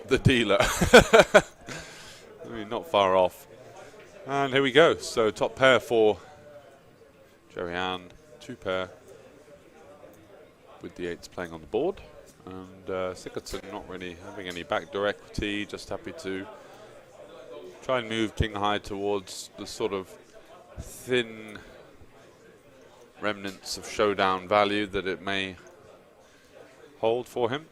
The dealer. I mean, not far off. And here we go. So top pair for Joey-Ann, 2 pair with the 8s playing on the board. And Sigurdsson not really having any backdoor equity, just happy to try and move king high towards the sort of thin remnants of showdown value that it may hold for him.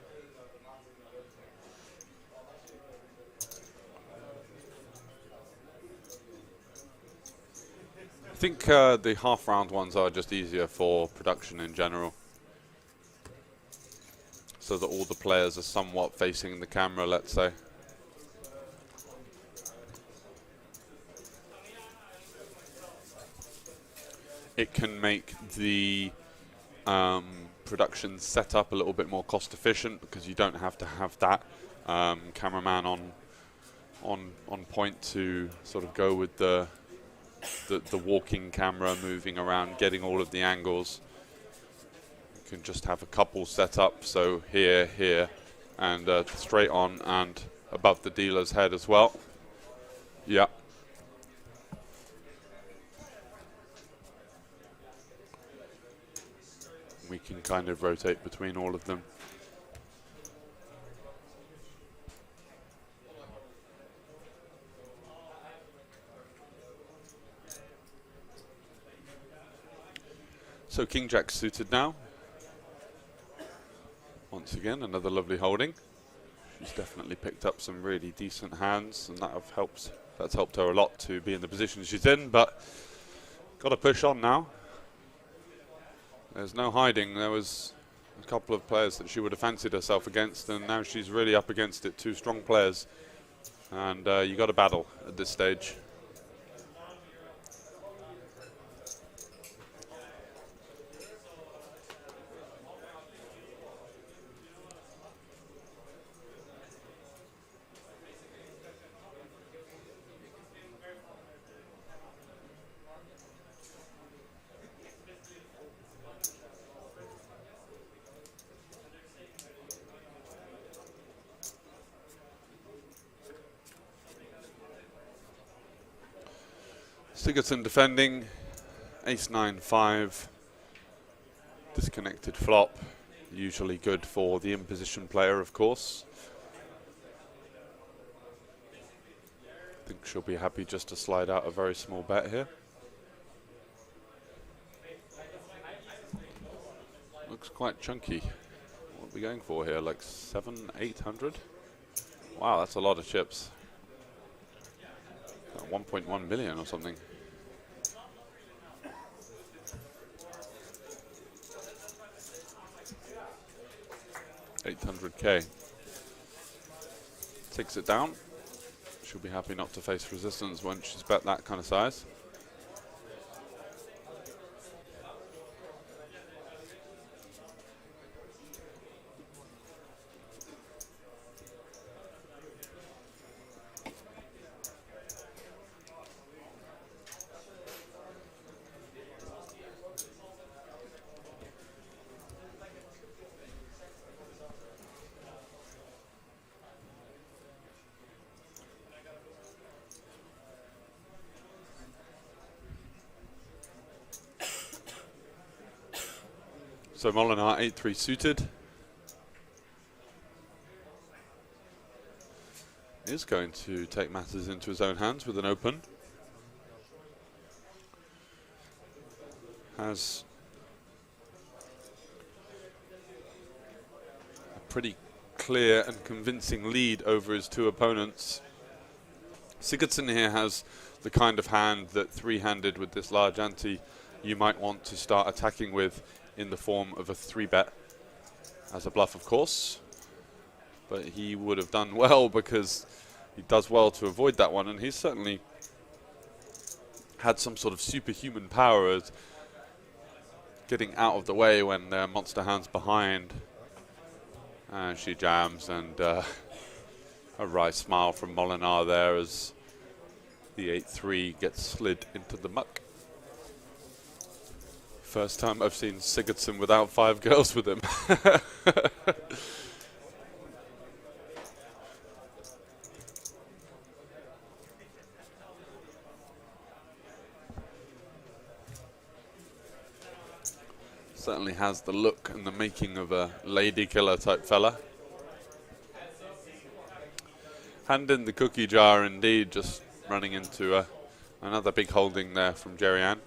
I think the half round ones are just easier for production in general, so that all the players are somewhat facing the camera, let's say. It can make the production setup a little bit more cost efficient, because you don't have to have that cameraman on point to sort of go with the walking camera, moving around, getting all of the angles. Can just have a couple set up, so here, and straight on and above the dealer's head as well. Yeah. We can kind of rotate between all of them. So King Jack suited now. Once again, another lovely holding. She's definitely picked up some really decent hands, and that's helped her a lot to be in the position she's in, but got to push on now. There's no hiding. There was a couple of players that she would have fancied herself against, and now she's really up against it. Two strong players, and you got to battle at this stage. Sigurdsson defending, ace-9-5, disconnected flop, usually good for the in-position player, of course. I think she'll be happy just to slide out a very small bet here. Looks quite chunky. What are we going for here, like 700-800? Wow, that's a lot of chips. 1.1 million or something. 800k. Takes it down. She'll be happy not to face resistance when she's bet that kind of size. So Molinar 8-3 suited. Is going to take matters into his own hands with an open. Has a pretty clear and convincing lead over his two opponents. Sigurdsson here has the kind of hand that three-handed with this large ante you might want to start attacking with in the form of a 3-bet as a bluff, of course. But he would have done well because he does well to avoid that one, and he's certainly had some sort of superhuman power as getting out of the way when there are monster hands behind. And she jams, and a wry smile from Molinar there as the 8-3 gets slid into the muck. First time I've seen Sigurdsson without 5 girls with him. Certainly has the look and the making of a lady killer type fella. Hand in the cookie jar indeed, just running into another big holding there from Jerry-Ann.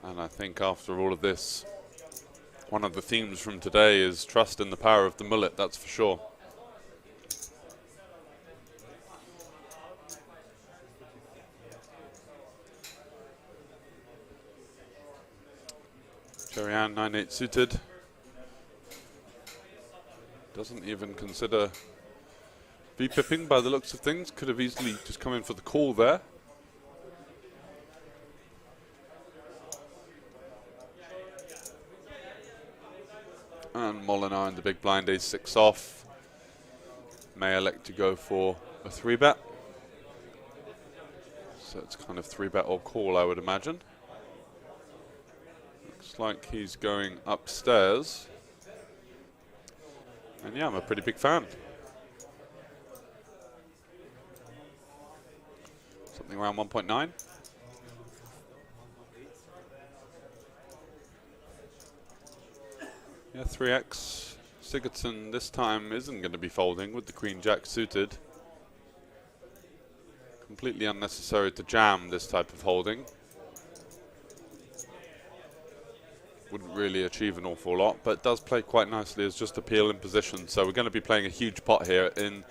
And I think after all of this, one of the themes from today is trust in the power of the mullet, that's for sure. Jerry-Ann 9-8 suited. Doesn't even consider V-pipping by the looks of things. Could have easily just come in for the call there. And Molinar in the big blind, ace-6 off. May elect to go for a 3-bet. So it's kind of 3-bet or call, I would imagine. Looks like he's going upstairs. And yeah, I'm a pretty big fan. Something around 1.9. Yeah, 3x. Sigurdsson this time isn't going to be folding with the queen jack suited. Completely unnecessary to jam this type of holding. Wouldn't really achieve an awful lot, but does play quite nicely as just a peel in position. So we're going to be playing a huge pot here. In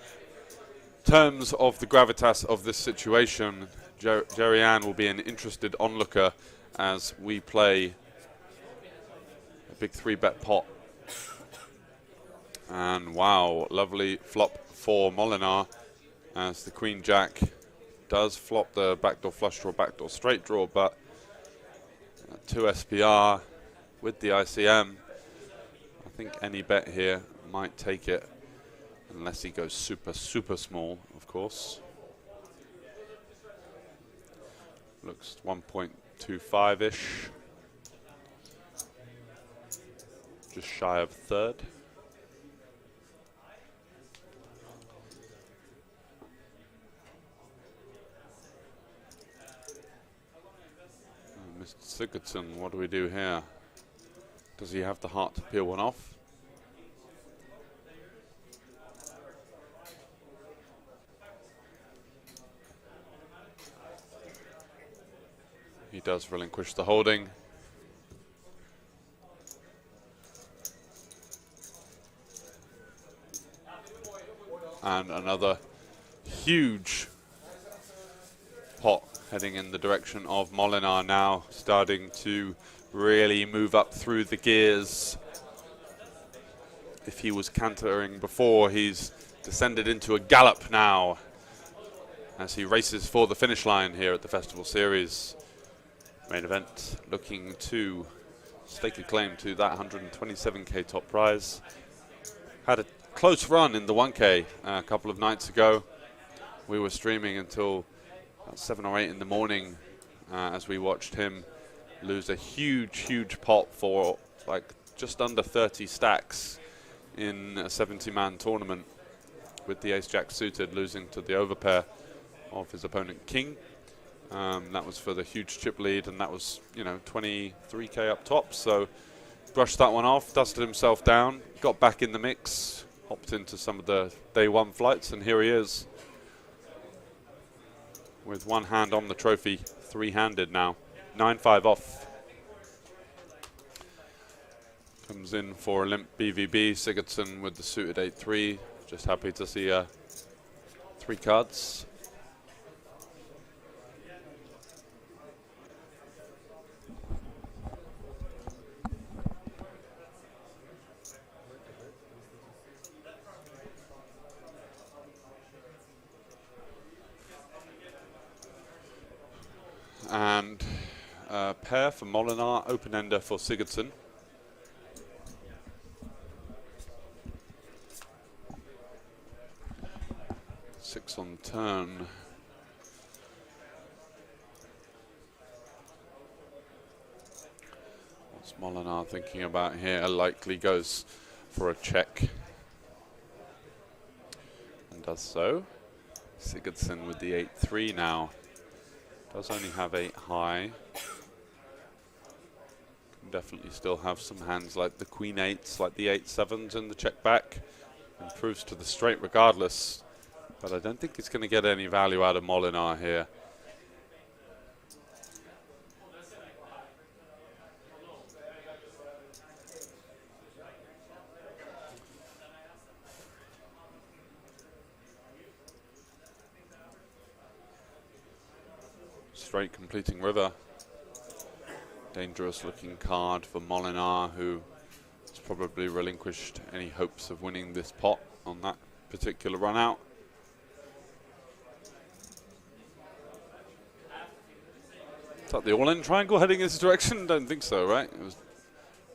terms of the gravitas of this situation, Jerry Ann will be an interested onlooker as we play a big 3-bet pot. And wow, lovely flop for Molinar as the queen jack does flop the backdoor flush draw, backdoor straight draw, but 2 SPR with the ICM. I think any bet here might take it, unless he goes super, super small, of course. Looks 1.25-ish. Just shy of third. Mr. Sigurdsson, what do we do here? Does he have the heart to peel one off? He does relinquish the holding. And another huge pot heading in the direction of Molinar now, starting to really move up through the gears. If he was cantering before, he's descended into a gallop now as he races for the finish line here at the Festival Series. Main event looking to stake a claim to that 127k top prize. Had a close run in the 1k a couple of nights ago. We were streaming until 7 or 8 in the morning as we watched him lose a huge pot for like just under 30 stacks in a 70-man tournament with the ace-jack suited, losing to the overpair of his opponent king. That was for the huge chip lead, and that was, you know, 23k up top. So brushed that one off, dusted himself down, got back in the mix, hopped into some of the day one flights, and here he is with one hand on the trophy, three-handed now. 9-5 off. Comes in for a limp BVB. Sigurdsson with the suited 8-3. Just happy to see 3 cards. And pair for Molinar, open-ender for Sigurdsson. Six on turn. What's Molinar thinking about here? Likely goes for a check. And does so. Sigurdsson with the 8-3 now. Does only have 8 high. Can definitely still have some hands like the queen 8s, like the 8-7s in the check back. Improves to the straight regardless. But I don't think he's going to get any value out of Molinar here. Straight completing river. Dangerous looking card for Molinar, who has probably relinquished any hopes of winning this pot on that particular run out. Is that the all-in triangle heading in this direction? Don't think so, right? It was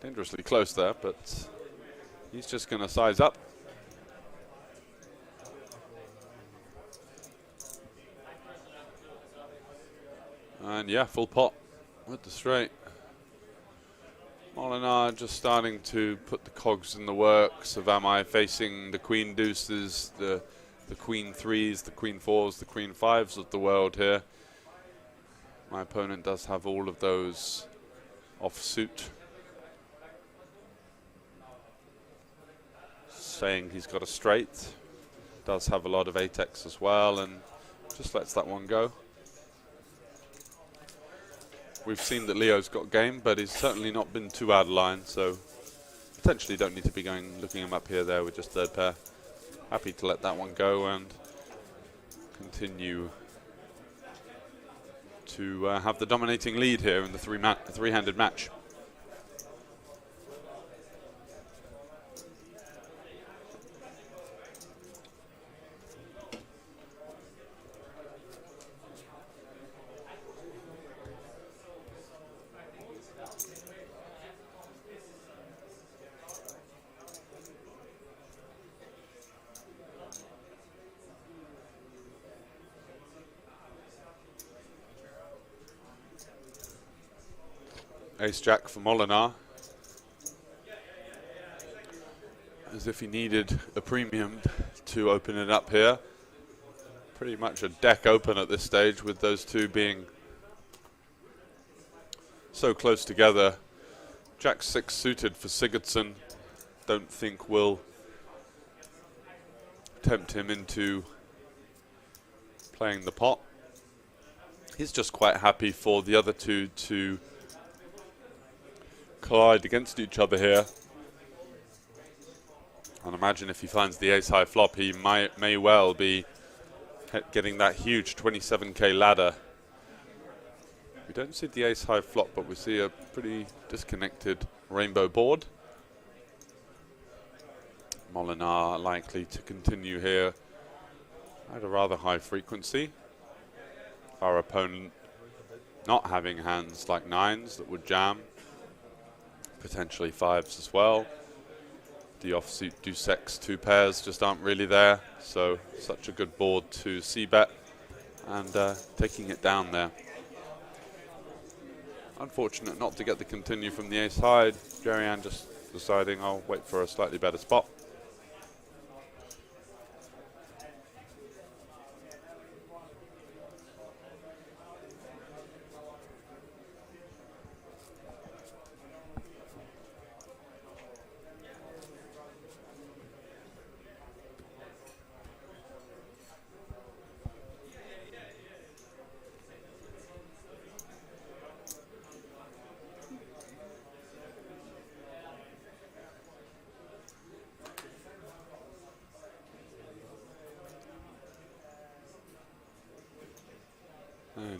dangerously close there, but he's just going to size up. And yeah, full pot with the straight. Molinar just starting to put the cogs in the works of, am I facing the queen deuces, the queen 3s, the queen 4s, the queen 5s of the world here. My opponent does have all of those off suit. saying he's got a straight. Does have a lot of 8x as well, and just lets that one go. We've seen that Leo's got game, but he's certainly not been too out of line, so potentially don't need to be looking him up here there with just third pair. Happy to let that one go and continue to have the dominating lead here in the three-handed match. Ace-Jack for Molinar. As if he needed a premium to open it up here. Pretty much a deck open at this stage with those two being so close together. Jack 6 suited for Sigurdsson. Don't think will tempt him into playing the pot. He's just quite happy for the other two to collide against each other here. And imagine if he finds the ace-high flop, he may well be getting that huge 27k ladder. We don't see the ace-high flop, but we see a pretty disconnected rainbow board. Molinar likely to continue here at a rather high frequency. Our opponent not having hands like 9s that would jam. Potentially 5s as well. The offsuit deuce X 2 pairs just aren't really there, so such a good board to c-bet and taking it down there. Unfortunate not to get the continue from the ace high. Jerry-Ann just deciding I'll wait for a slightly better spot.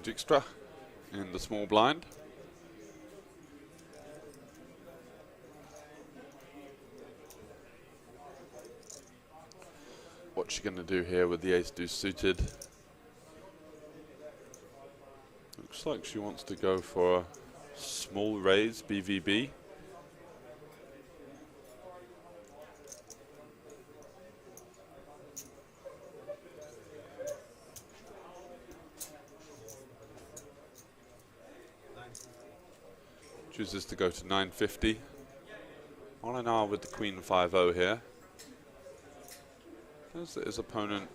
Dijkstra in the small blind. What's she going to do here with the ace-deuce suited? Looks like she wants to go for a small raise, BVB. Chooses to go to 950. Molinar with the queen 5-0 here. As his opponent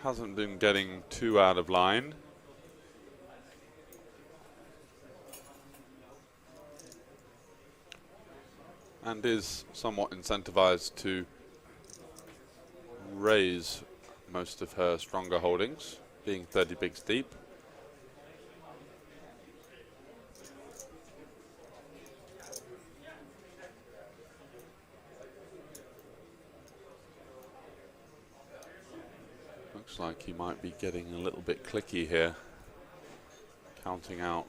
hasn't been getting too out of line. And is somewhat incentivized to raise most of her stronger holdings, being 30 bigs deep. Looks like he might be getting a little bit clicky here, counting out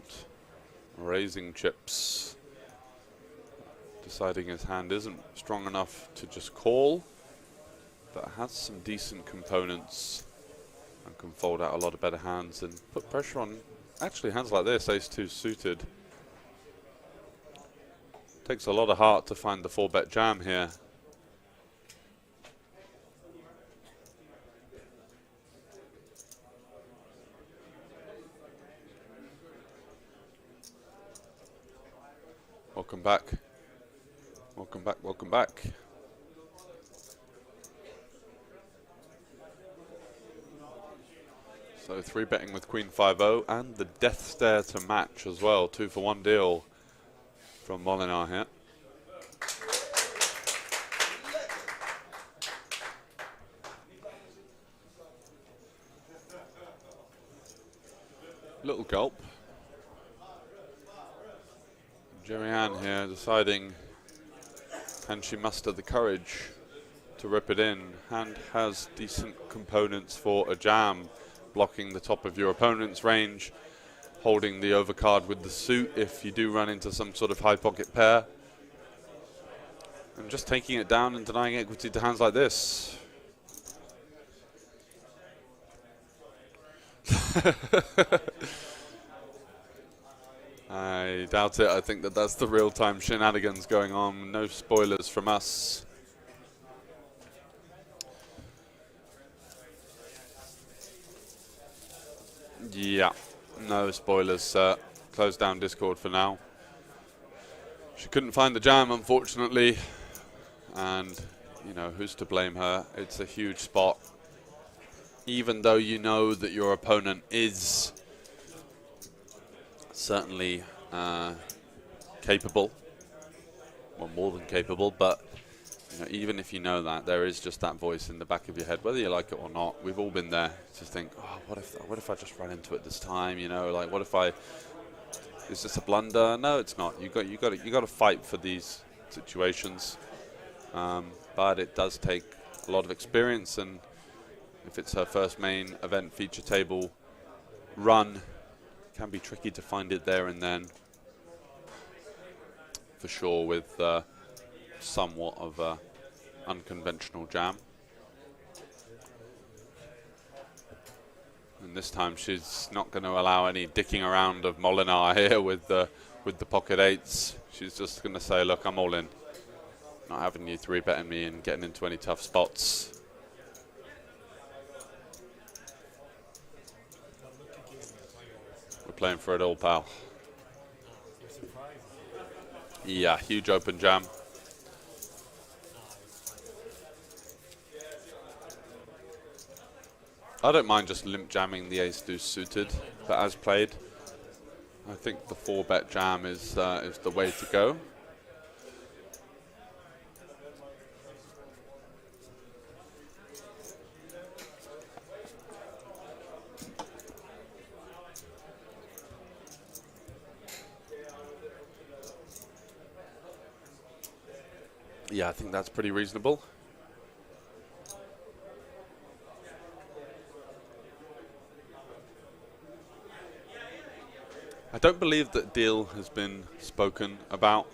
raising chips, deciding his hand isn't strong enough to just call, but has some decent components and can fold out a lot of better hands and put pressure on actually hands like this, ace-2 suited. Takes a lot of heart to find the 4-bet jam here. Welcome back. Welcome back, welcome back. So 3-betting with queen 5-0 and the death stare to match as well. 2-for-1 deal from Molinar here. Little gulp. Jerry-Ann here deciding, can she muster the courage to rip it in? Hand has decent components for a jam, blocking the top of your opponent's range, holding the overcard with the suit if you do run into some sort of high pocket pair, and just taking it down and denying equity to hands like this. I doubt it. I think that that's the real-time shenanigans going on. No spoilers from us. Yeah, no spoilers. Close down Discord for now. She couldn't find the jam, unfortunately. And, you know, who's to blame her? It's a huge spot. Even though you know that your opponent is certainly capable, well, more than capable, but you know, even if you know that, there is just that voice in the back of your head, whether you like it or not. We've all been there to think, oh, what if I just run into it this time? You know, like, what if is this a blunder? No, it's not. You got to fight for these situations, but it does take a lot of experience, and if it's her first main event feature table run, it can be tricky to find it there and then, for sure, with somewhat of a unconventional jam. And this time she's not going to allow any dicking around of Molinar here with the pocket eights. She's just going to say, look, I'm all in. Not having you 3-betting me and getting into any tough spots. We're playing for it all, pal. Yeah, huge open jam. I don't mind just limp jamming the ace-deuce suited, but as played, I think the 4-bet jam is the way to go. Yeah, I think that's pretty reasonable. I don't believe that deal has been spoken about.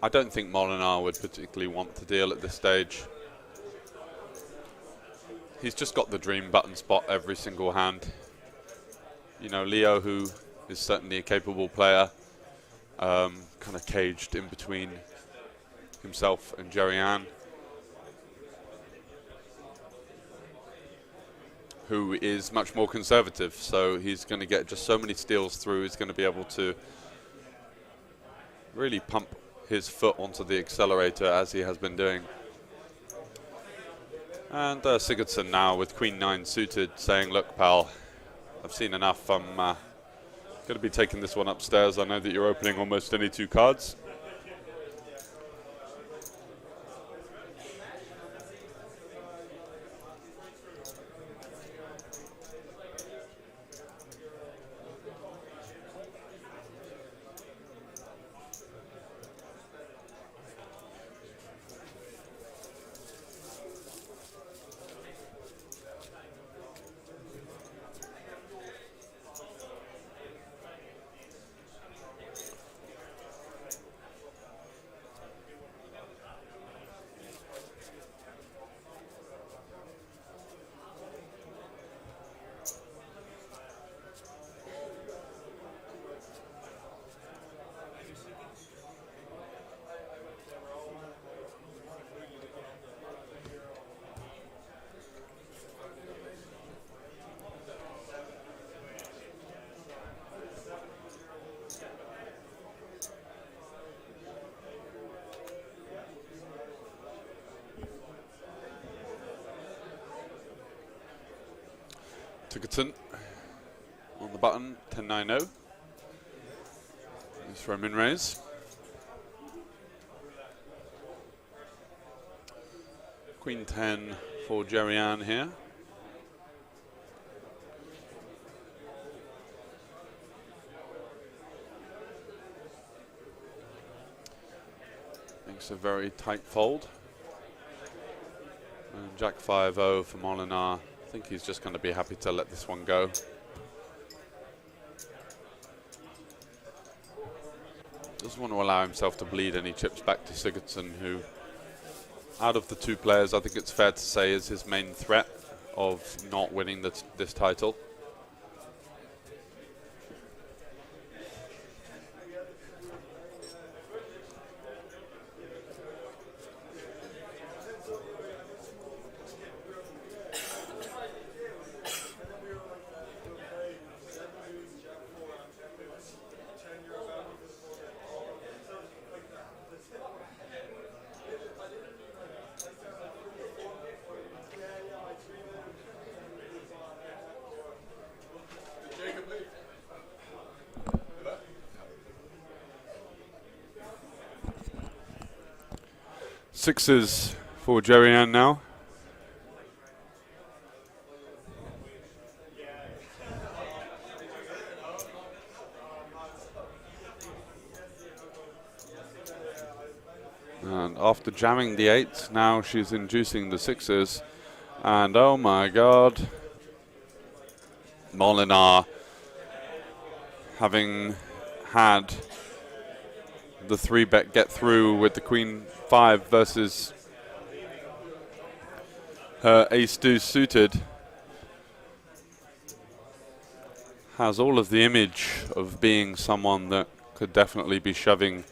I don't think Molinar would particularly want to deal at this stage. He's just got the dream button spot every single hand. You know, Leo, who is certainly a capable player, kind of caged in between himself and Jerry-Ann, who is much more conservative, so he's going to get just so many steals through. He's going to be able to really pump his foot onto the accelerator as he has been doing. And Sigurdsson now with Queen 9 suited, saying, look, pal, I've seen enough. I'm going to be taking this one upstairs. I know that you're opening almost any 2 cards. Sigurdsson on the button, 10-9-0. This for a min raise. Queen 10 for Jerry-Ann here. Makes a very tight fold. And Jack 5-0 for Molinar. I think he's just going to be happy to let this one go. Doesn't want to allow himself to bleed any chips back to Sigurdsson, who, out of the two players, I think it's fair to say is his main threat of not winning this title. Sixes for Jerry-Ann now. And after jamming the 8, now she's inducing the 6s. And oh my god, Molinar, having had the 3-bet get through with the Queen 5 versus her ace-deuce suited, has all of the image of being someone that could definitely be shoving,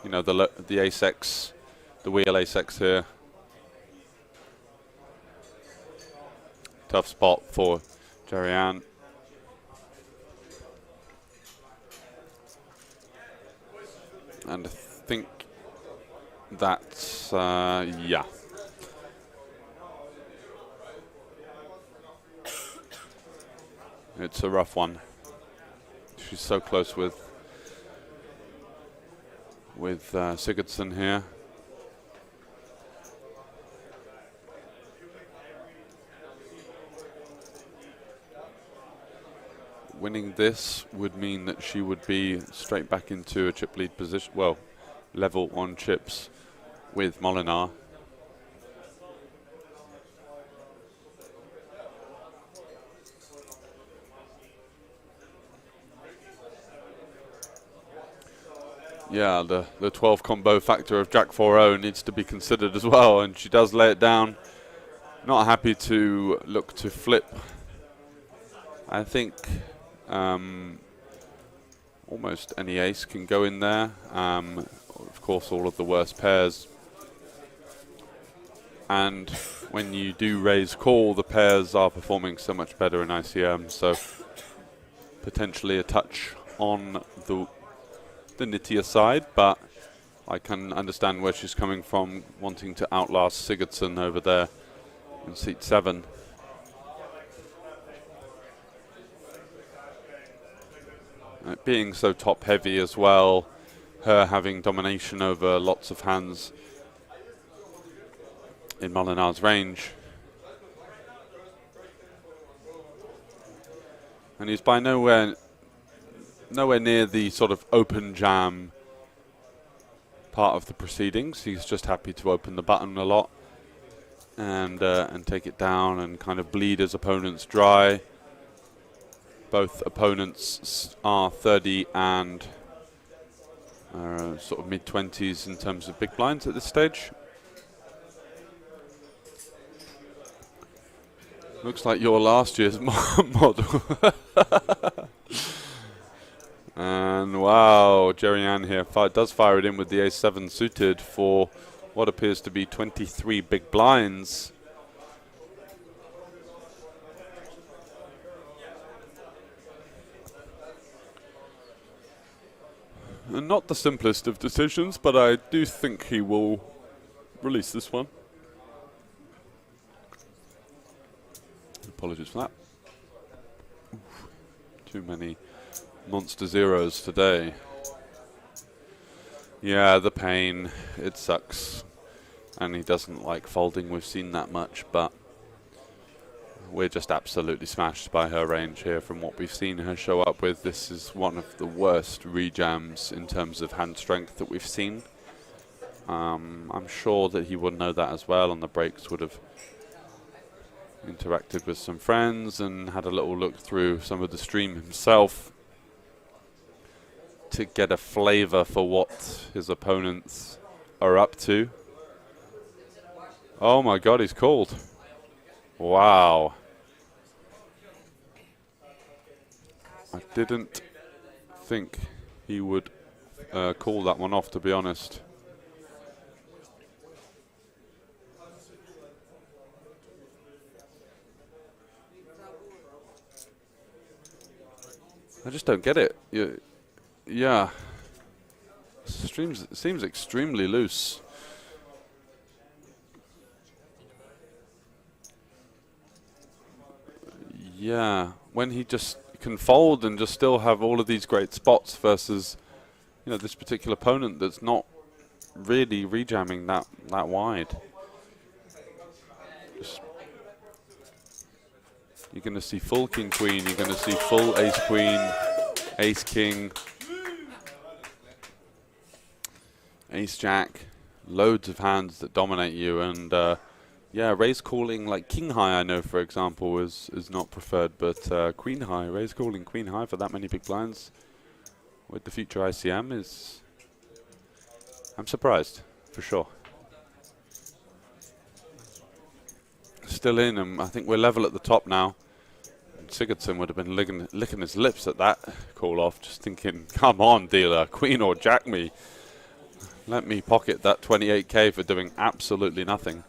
you know, the ace-x, the wheel ace-x here. Tough spot for Jerry-Ann. And I think that's, yeah. It's a rough one. She's so close with Sigurdsson here. Winning this would mean that she would be straight back into a chip lead position, well, level on chips with Molinar. Yeah, the 12 combo factor of Jack 4-0 needs to be considered as well, and she does lay it down. Not happy to look to flip. I think almost any ace can go in there. Of course, all of the worst pairs. And when you do raise call, the pairs are performing so much better in ICM. So potentially a touch on the nittier side, but I can understand where she's coming from, wanting to outlast Sigurdsson over there in seat 7. Being so top heavy as well, her having domination over lots of hands in Molinar's range. And he's by nowhere near the sort of open jam part of the proceedings. He's just happy to open the button a lot and take it down and kind of bleed his opponents dry. Both opponents are 30 and sort of mid-20s in terms of big blinds at this stage. Looks like your last year's model. And wow, Jerry-Ann here does fire it in with the ace-7 suited for what appears to be 23 big blinds. And not the simplest of decisions, but I do think he will release this one. Apologies for that. Oof, too many monster zeros today. Yeah, the pain. It sucks. And he doesn't like folding. We've seen that much, but we're just absolutely smashed by her range here from what we've seen her show up with. This is one of the worst rejams in terms of hand strength that we've seen. I'm sure that he would know that as well. On the breaks, would have interacted with some friends and had a little look through some of the stream himself to get a flavor for what his opponents are up to. Oh my God, he's called. Wow. I didn't think he would call that one off, to be honest. I just don't get it. Yeah. Seems extremely loose. Yeah, when he just can fold and just still have all of these great spots versus, you know, this particular opponent that's not really rejamming that wide. You're going to see full king queen. You're going to see full ace queen, ace king, ace jack. Loads of hands that dominate you, and yeah, raise calling like king high, I know for example, is not preferred, but queen high, raise calling queen high for that many big blinds with the future ICM is, I'm surprised for sure. Still in, and I think we're level at the top now. And Sigurdsson would have been licking his lips at that call off, just thinking, come on dealer, queen or jack me. Let me pocket that 28k for doing absolutely nothing.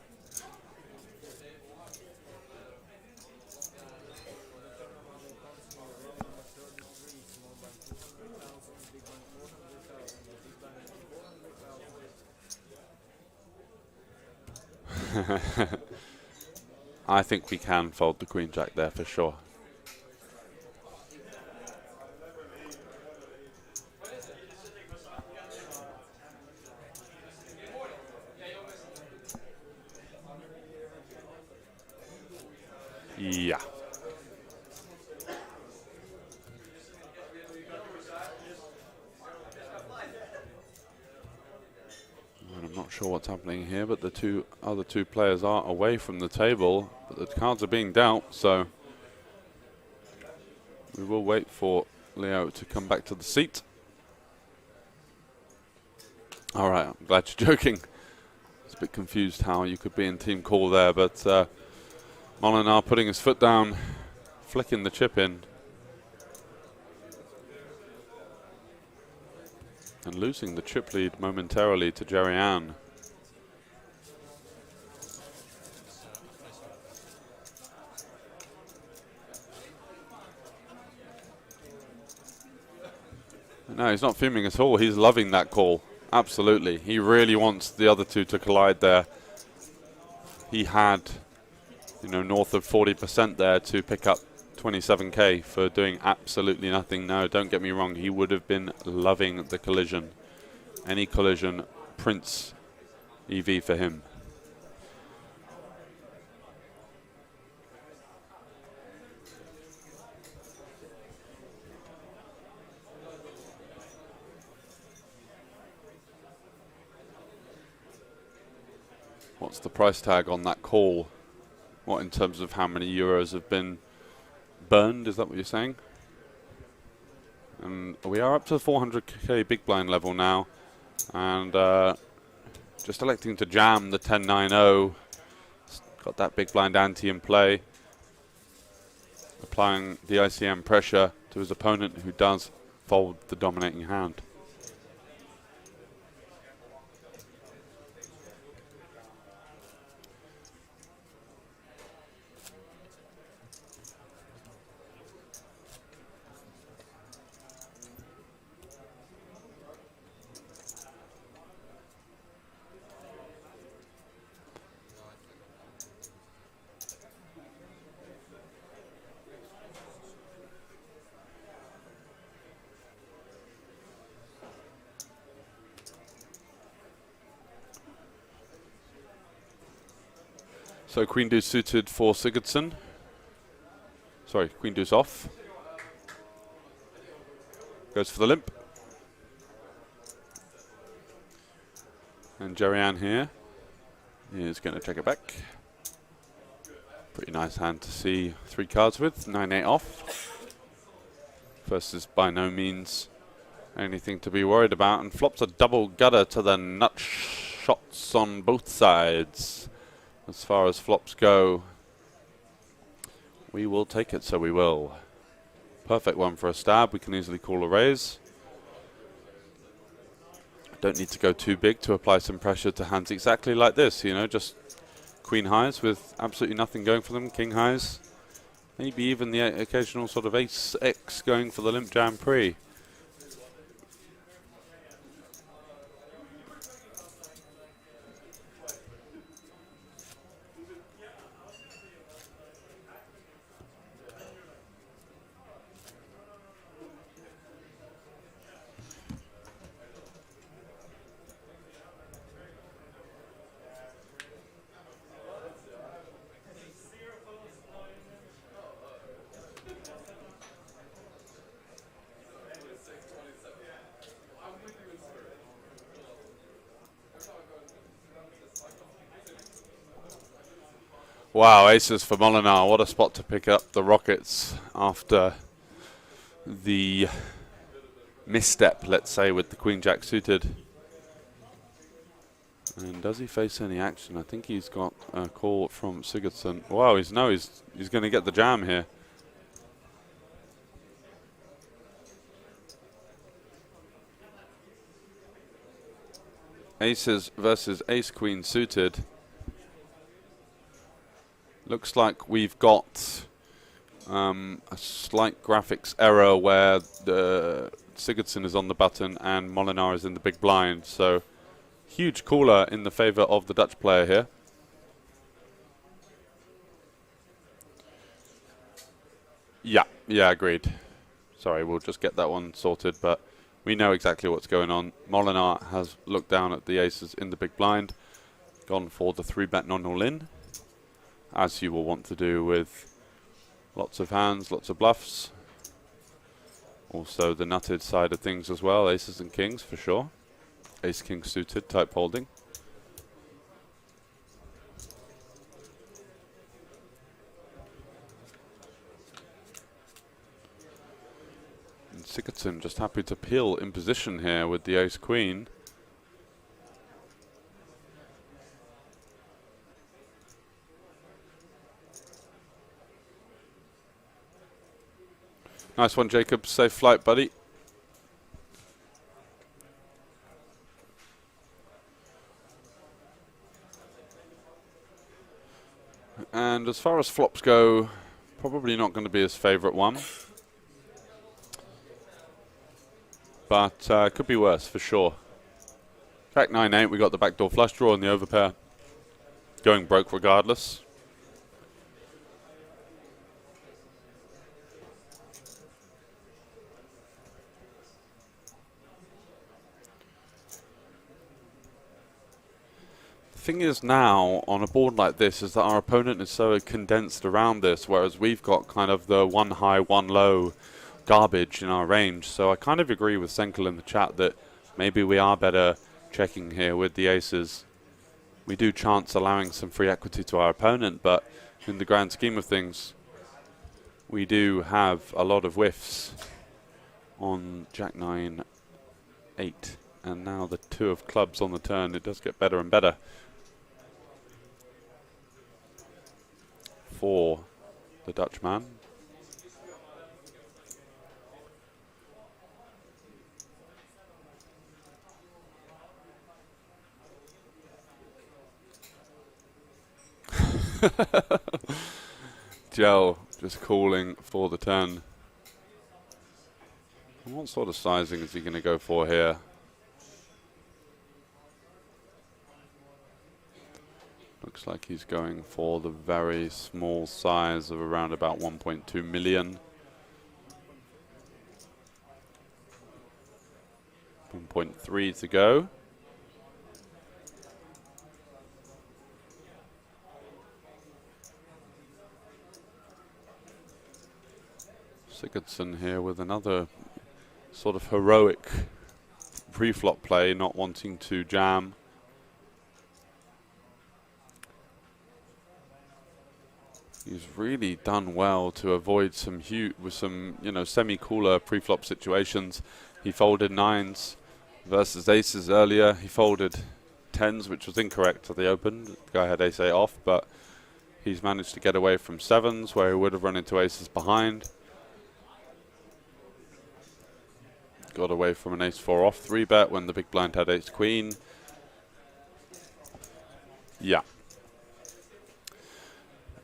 I think we can fold the queen jack there for sure. Yeah. I'm not sure what's happening here, but the other two players are away from the table, but the cards are being dealt, so we will wait for Leo to come back to the seat. All right, I'm glad you're joking. I was a bit confused how you could be in team call there, but Molinar putting his foot down, flicking the chip in, and losing the chip lead momentarily to Jerry Ann. No, he's not fuming at all. He's loving that call. Absolutely. He really wants the other two to collide there. He had, you know, north of 40% there to pick up 27k for doing absolutely nothing. No, don't get me wrong. He would have been loving the collision. Any collision, Prince EV for him. What's the price tag on that call? What, in terms of how many euros have been burned? Is that what you're saying? And we are up to 400k big blind level now, and just electing to jam the 10-9-0. Got that big blind ante in play, applying the ICM pressure to his opponent, who does fold the dominating hand. So queen deuce suited for Sigurdsson. Sorry, queen deuce off. Goes for the limp. And Jerry-Ann here is going to check it back. Pretty nice hand to see 3 cards with. 9-8 off. First is by no means anything to be worried about. And flops a double gutter to the nut shots on both sides. As far as flops go, we will take it, so we will. Perfect one for a stab. We can easily call a raise. Don't need to go too big to apply some pressure to hands exactly like this, you know, just queen highs with absolutely nothing going for them, king highs. Maybe even the occasional sort of ace X going for the limp jam pre. Wow, aces for Molinar. What a spot to pick up the Rockets after the misstep, let's say, with the Queen-Jack suited. And does he face any action? I think he's got a call from Sigurdsson. Wow, he's going to get the jam here. Aces versus ace-queen suited. Looks like we've got a slight graphics error where the Sigurdsson is on the button and Molinar is in the big blind. So huge caller in the favor of the Dutch player here. Yeah, agreed. Sorry, we'll just get that one sorted, but we know exactly what's going on. Molinar has looked down at the aces in the big blind, gone for the 3-bet non-all-in, as you will want to do with lots of hands, lots of bluffs. Also the nutted side of things as well, aces and kings for sure. Ace-king suited type holding. And Sigurdsson just happy to peel in position here with the ace-queen. Nice one, Jacob. Safe flight, buddy. And as far as flops go, probably not going to be his favorite one. But could be worse, for sure. Jack 9-8, we got the backdoor flush draw and the overpair. Going broke regardless. The thing is now, on a board like this, is that our opponent is so condensed around this, whereas we've got kind of the one high, one low garbage in our range. So I kind of agree with Senkel in the chat that maybe we are better checking here with the aces. We do chance allowing some free equity to our opponent, but in the grand scheme of things, we do have a lot of whiffs on Jack 9-8. And now the 2 of clubs on the turn, it does get better and better for the Dutchman. Gel just calling for the turn. What sort of sizing is he going to go for here? Looks like he's going for the very small size of around about 1.2 million. 1.3 to go. Sigurdsson here with another sort of heroic pre-flop play, not wanting to jam He's really done well to avoid some semi-cooler pre-flop situations. He folded 9s versus aces earlier. He folded 10s, which was incorrect at the open. The guy had ace-8 off, but he's managed to get away from 7s, where he would have run into aces behind. Got away from an ace-4 off 3-bet when the big blind had ace-queen. Yeah.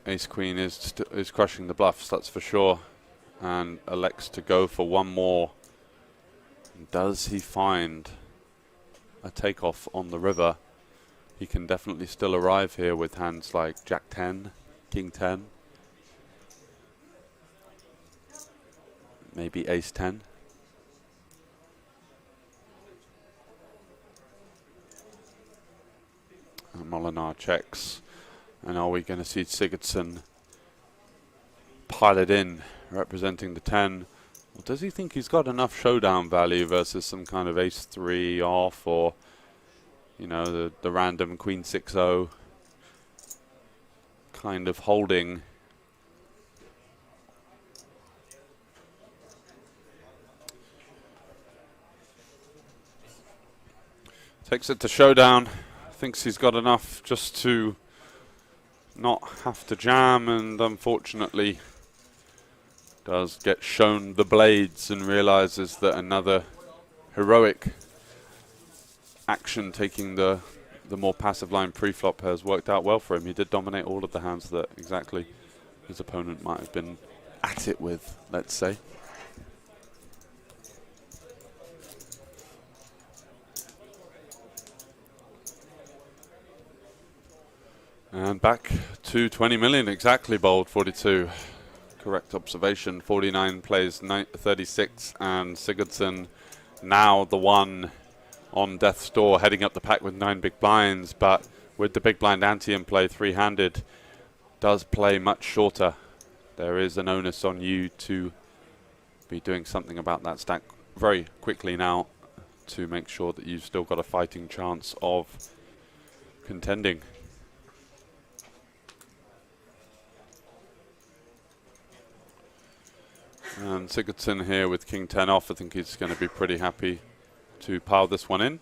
Ace-queen is crushing the bluffs, that's for sure. And elects to go for one more. Does he find a takeoff on the river? He can definitely still arrive here with hands like Jack 10, King 10. Maybe Ace 10. And Molinar checks. And are we going to see Sigurdsson pile it in, representing the 10? Or does he think he's got enough showdown value versus some kind of ace-3 off, or, you know, the random queen 6-0 kind of holding? Takes it to showdown. Thinks he's got enough just to not have to jam, and unfortunately does get shown the blades and realizes that another heroic action taking the more passive line pre-flop has worked out well for him. He did dominate all of the hands that exactly his opponent might have been at it with, let's say. And back to 20 million, exactly, Bold 42. Correct observation. 49 plays 36, and Sigurdsson now the one on death's door, heading up the pack with 9 big blinds, but with the big blind ante in play, 3-handed, does play much shorter. There is an onus on you to be doing something about that stack very quickly now to make sure that you've still got a fighting chance of contending. And Sigurdsson here with King 10 off. I think he's going to be pretty happy to pile this one in.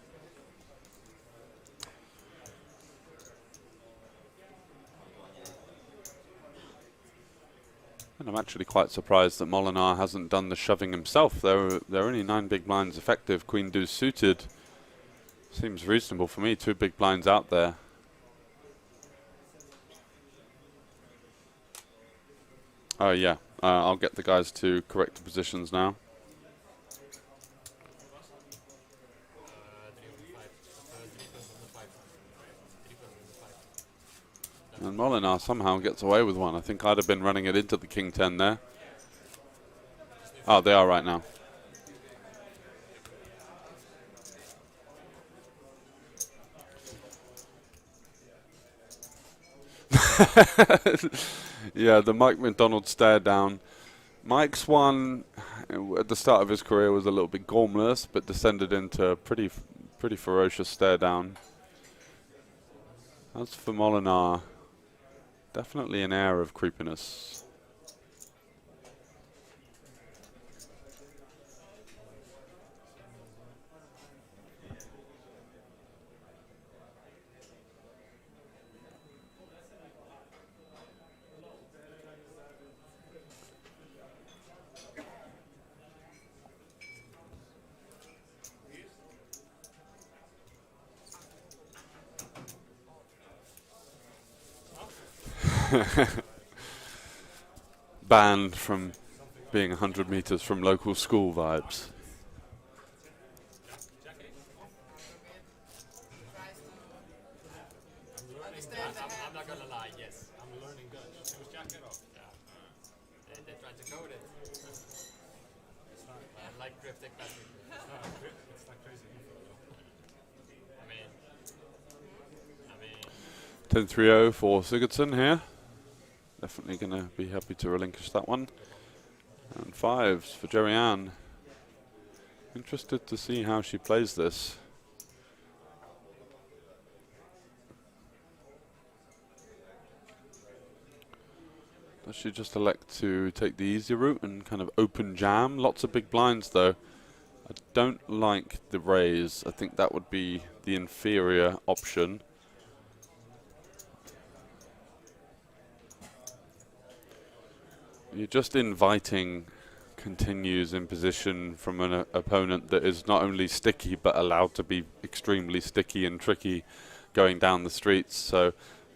And I'm actually quite surprised that Molinar hasn't done the shoving himself. There are only 9 big blinds effective. Queen deuce suited seems reasonable for me. 2 big blinds out there. Oh yeah. I'll get the guys to correct the positions now. And Molinar somehow gets away with one. I think I'd have been running it into the King 10 there. Oh, they are right now. Yeah, the Mike McDonald stare down. Mike's one at the start of his career was a little bit gormless, but descended into a pretty ferocious stare down. As for Molinar, definitely an air of creepiness. Banned from being 100 meters from local school vibes. I'm not gonna lie, yes. I'm learning Dutch. It was jacket off. Yeah. They tried to code it. It's not, I like cryptic passage. It's not crazy info though. I mean 10-3-0 for Sigurdsson here. Definitely going to be happy to relinquish that one. And 5s for Jerry-Ann. Interested to see how she plays this. Does she just elect to take the easy route and kind of open jam? Lots of big blinds though. I don't like the raise. I think that would be the inferior option. You're just inviting continues in position from an opponent that is not only sticky but allowed to be extremely sticky and tricky going down the streets. So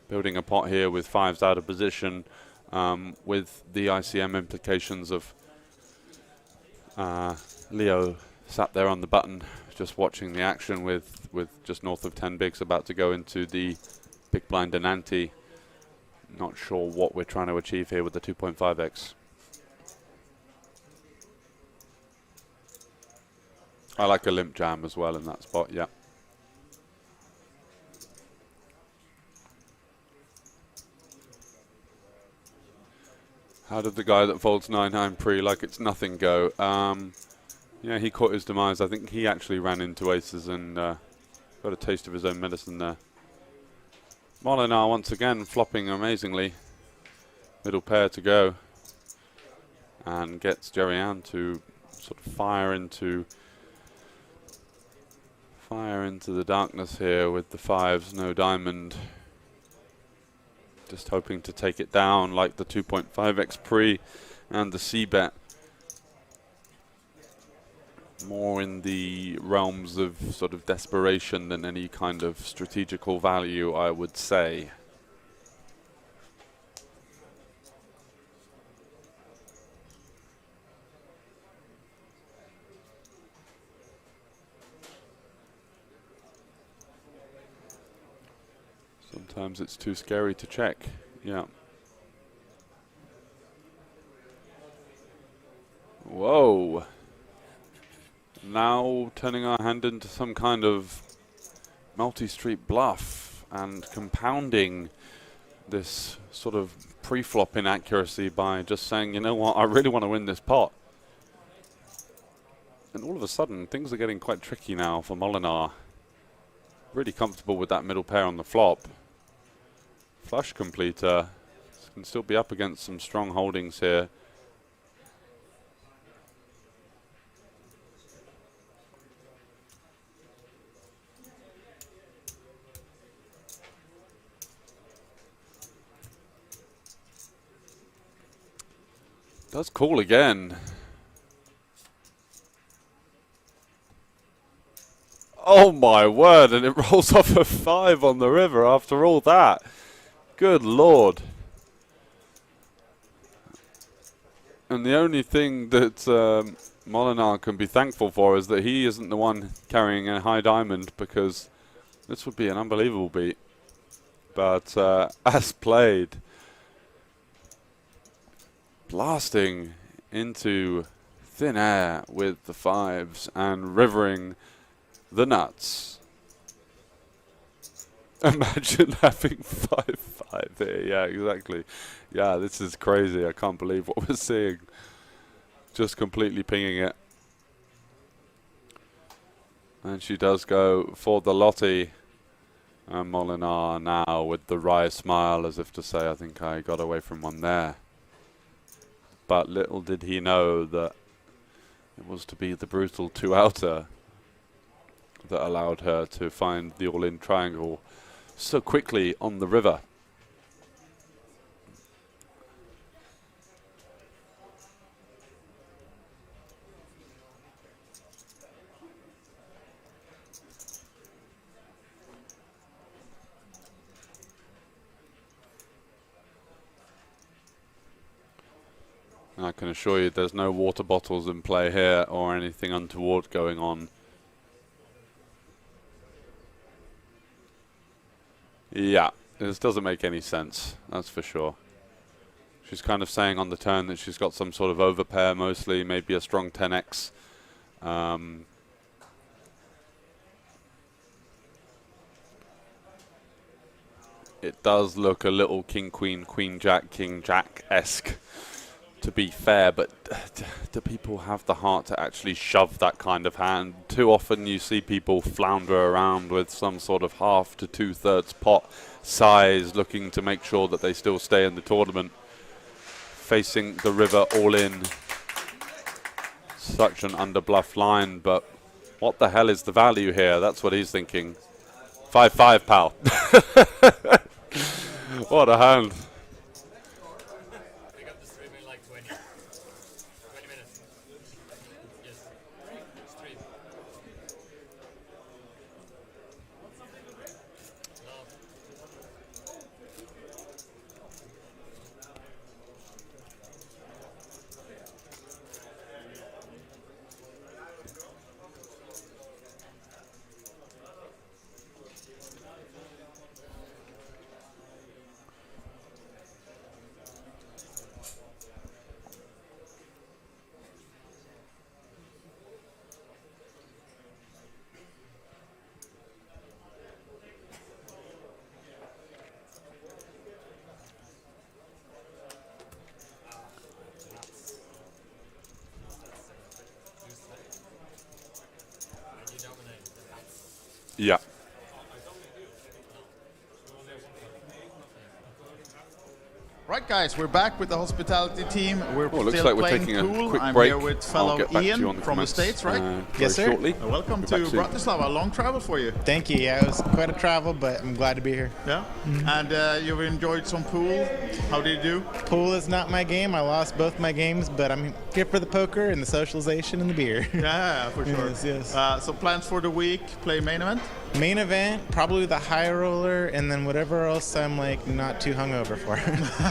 building a pot here with fives out of position with the ICM implications of Leo sat there on the button just watching the action with just north of 10 bigs about to go into the big blind and ante. Not sure what we're trying to achieve here with the 2.5x. I like a limp jam as well in that spot, yeah. How did the guy that folds 9-9 pre like it's nothing go? Yeah, he caught his demise. I think he actually ran into aces and got a taste of his own medicine there. Molinar once again flopping amazingly. Middle pair to go. And gets Jerry-Ann to sort of fire into the darkness here with the fives, no diamond. Just hoping to take it down like the 2.5x pre and the C-bet. More in the realms of sort of desperation than any kind of strategical value, I would say. Sometimes it's too scary to check, yeah. Whoa. Now turning our hand into some kind of multi-street bluff and compounding this sort of pre-flop inaccuracy by just saying, you know what, I really want to win this pot. And all of a sudden, things are getting quite tricky now for Molinar. Really comfortable with that middle pair on the flop. Flush completer. Can still be up against some strong holdings here. Does call again. Oh my word, and it rolls off a 5 on the river after all that. Good lord. And the only thing that Molinar can be thankful for is that he isn't the one carrying a high diamond, because this would be an unbelievable beat. But as played, blasting into thin air with the fives and rivering the nuts. Imagine having 5-5 here. Yeah, exactly. Yeah, this is crazy. I can't believe what we're seeing. Just completely pinging it. And she does go for the Lottie. And Molinar now with the wry smile as if to say, I think I got away from one there. But little did he know that it was to be the brutal 2-outer that allowed her to find the all-in triangle so quickly on the river. I can assure you there's no water bottles in play here or anything untoward going on. Yeah, this doesn't make any sense, that's for sure. She's kind of saying on the turn that she's got some sort of overpair mostly, maybe a strong 10x. It does look a little king, queen, queen, jack, king, jack-esque, to be fair, but do people have the heart to actually shove that kind of hand? Too often you see people flounder around with some sort of half to 2/3 pot size, looking to make sure that they still stay in the tournament. facing the river all in. Such an underbluff line, but what the hell is the value here? That's what he's thinking. 5-5, pal. What a hand. We got the stream in like 20 minutes. Yes. Stream. Love. You dominate. Yeah. Right, guys, we're back with the hospitality team. We're Well, looks still like we're playing taking a pool. quick I'm break. here with I'll fellow get back to you on Ian the from the comments, States, right? very Yes, sir. shortly. Welcome Get to back soon. Bratislava. Long travel for you. Thank you. Yeah, it was quite a travel, but I'm glad to be here. Yeah. And you've enjoyed some pool. How did you do? Pool is not my game. I lost both my games, but I'm here for the poker and the socialization and the beer. Yeah, for sure. Yes, yes. So plans for the week, play main event? Main event, probably the high roller, and then whatever else I'm like not too hungover for.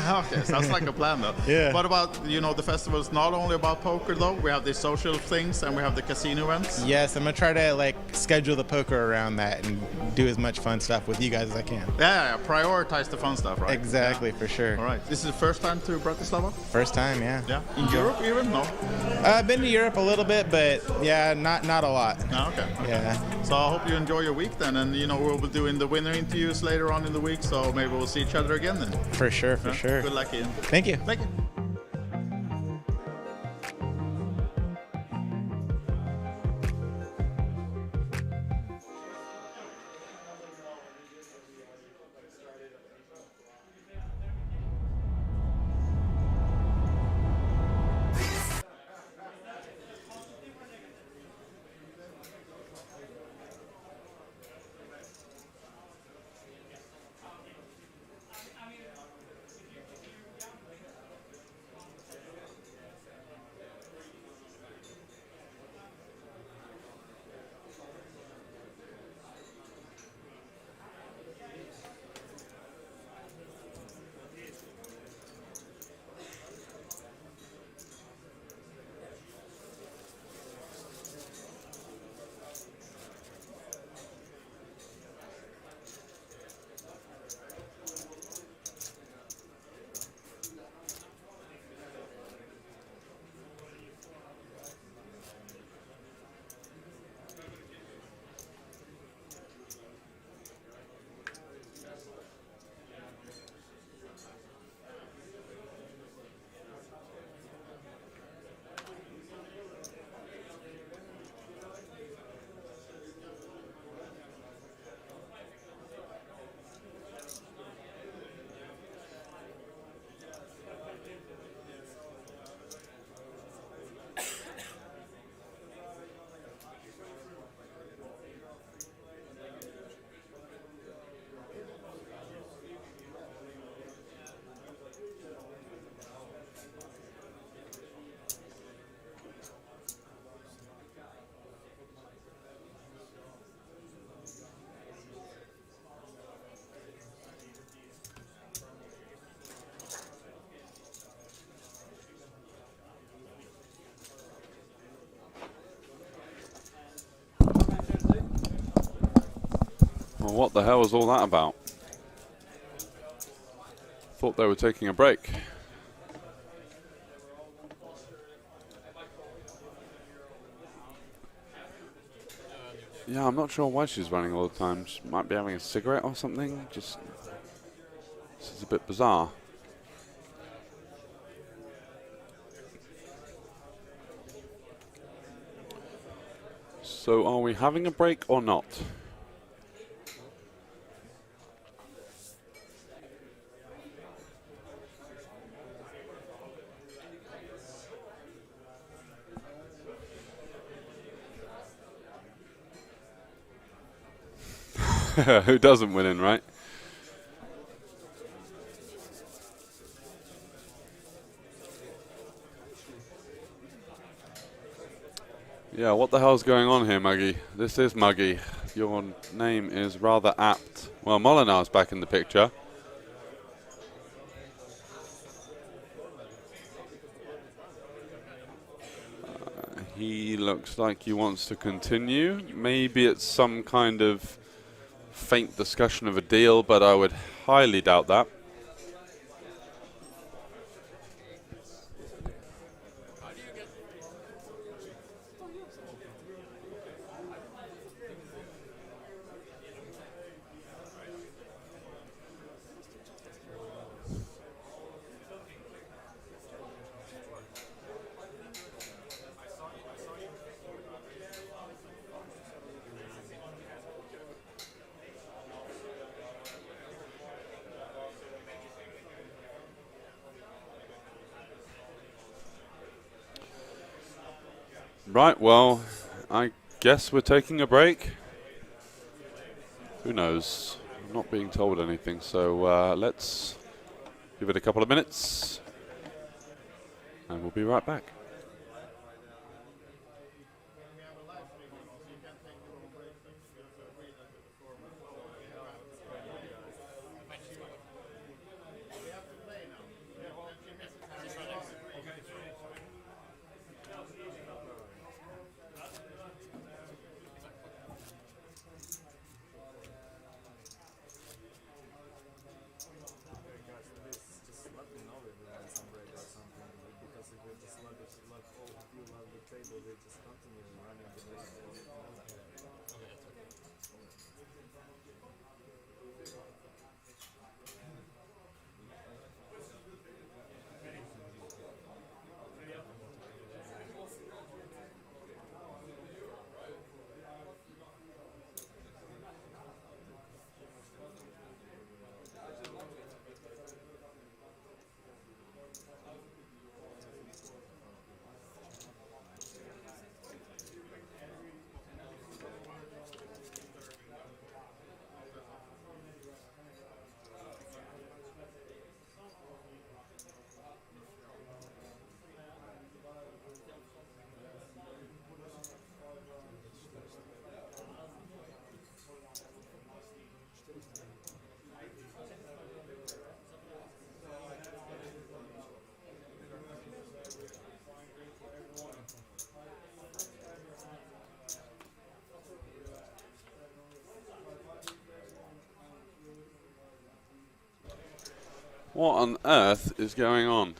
Okay, sounds like a plan though. Yeah. What about, the festival is not only about poker though, we have the social things and we have the casino events. Yes, I'm gonna try to like schedule the poker around that and do as much fun stuff with you guys as I can. Yeah, prioritize the fun stuff, right? Exactly, for sure. All right. This is the first time to Bratislava? First time, yeah. Yeah. In Europe even? No? I've been to Europe a little bit, but yeah, not a lot. No, okay. Yeah. So I hope you enjoy your week then, and we'll be doing the winner interviews later on in the week, so maybe we'll see each other again then. For sure, for sure. Good luck, Ian. Thank you. Thank you. Well, what the hell was all that about? Thought they were taking a break. Yeah, I'm not sure why she's running all the time. She might be having a cigarette or something. Just, this is a bit bizarre. So are we having a break or not? Who doesn't win in, right? Yeah, what the hell's going on here, Muggy? This is Muggy. Your name is rather apt. Well, Molinar's back in the picture. He looks like he wants to continue. Maybe it's some kind of faint discussion of a deal, but I would highly doubt that. Right, well, I guess we're taking a break. Who knows? I'm not being told anything, so let's give it a couple of minutes, and we'll be right back. What on earth is going on?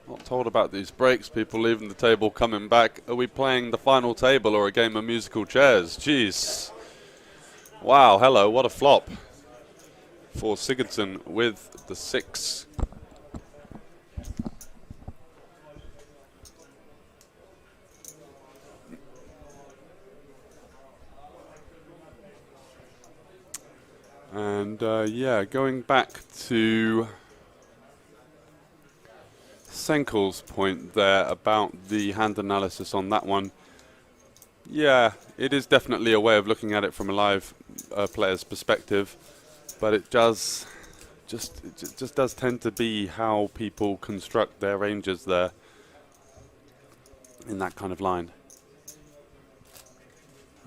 Not told about these breaks, people leaving the table, coming back. Are we playing the final table or a game of musical chairs? Jeez. Wow, hello, what a flop for Sigurdsson with the 6. And yeah, going back to Senkel's point there about the hand analysis on that one. Yeah, it is definitely a way of looking at it from a live player's perspective, but it just does tend to be how people construct their ranges there in that kind of line,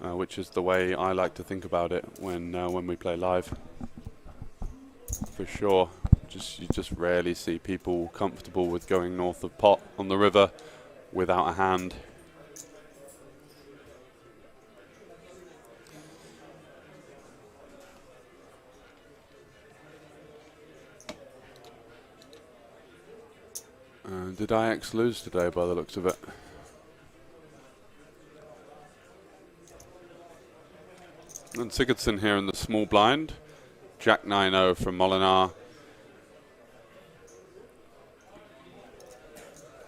which is the way I like to think about it when we play live. For sure. You just rarely see people comfortable with going north of pot on the river without a hand. Did IX lose today by the looks of it? And Sigurdsson here in the small blind. Jack 9-0 from Molinar.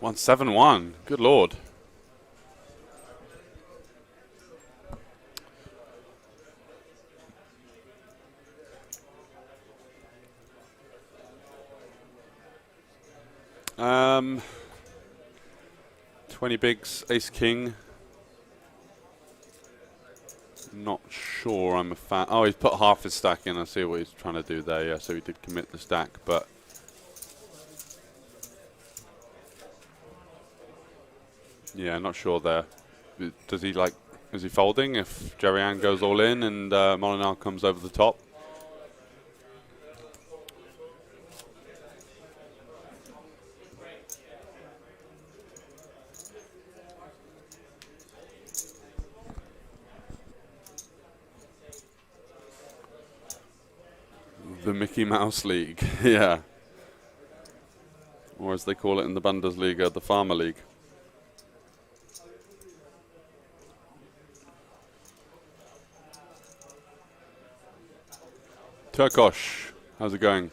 1-7-1. Good lord. Um, 20 bigs, ace king. Not sure I'm a fan. Oh, he's put half his stack in. I see what he's trying to do there. Yeah, so he did commit the stack, but yeah, not sure there. Does he like? Is he folding if Jerry-Ann goes all in and Molinar comes over the top? The Mickey Mouse League, yeah. Or as they call it in the Bundesliga, the Farmer League. Turkosh, how's it going?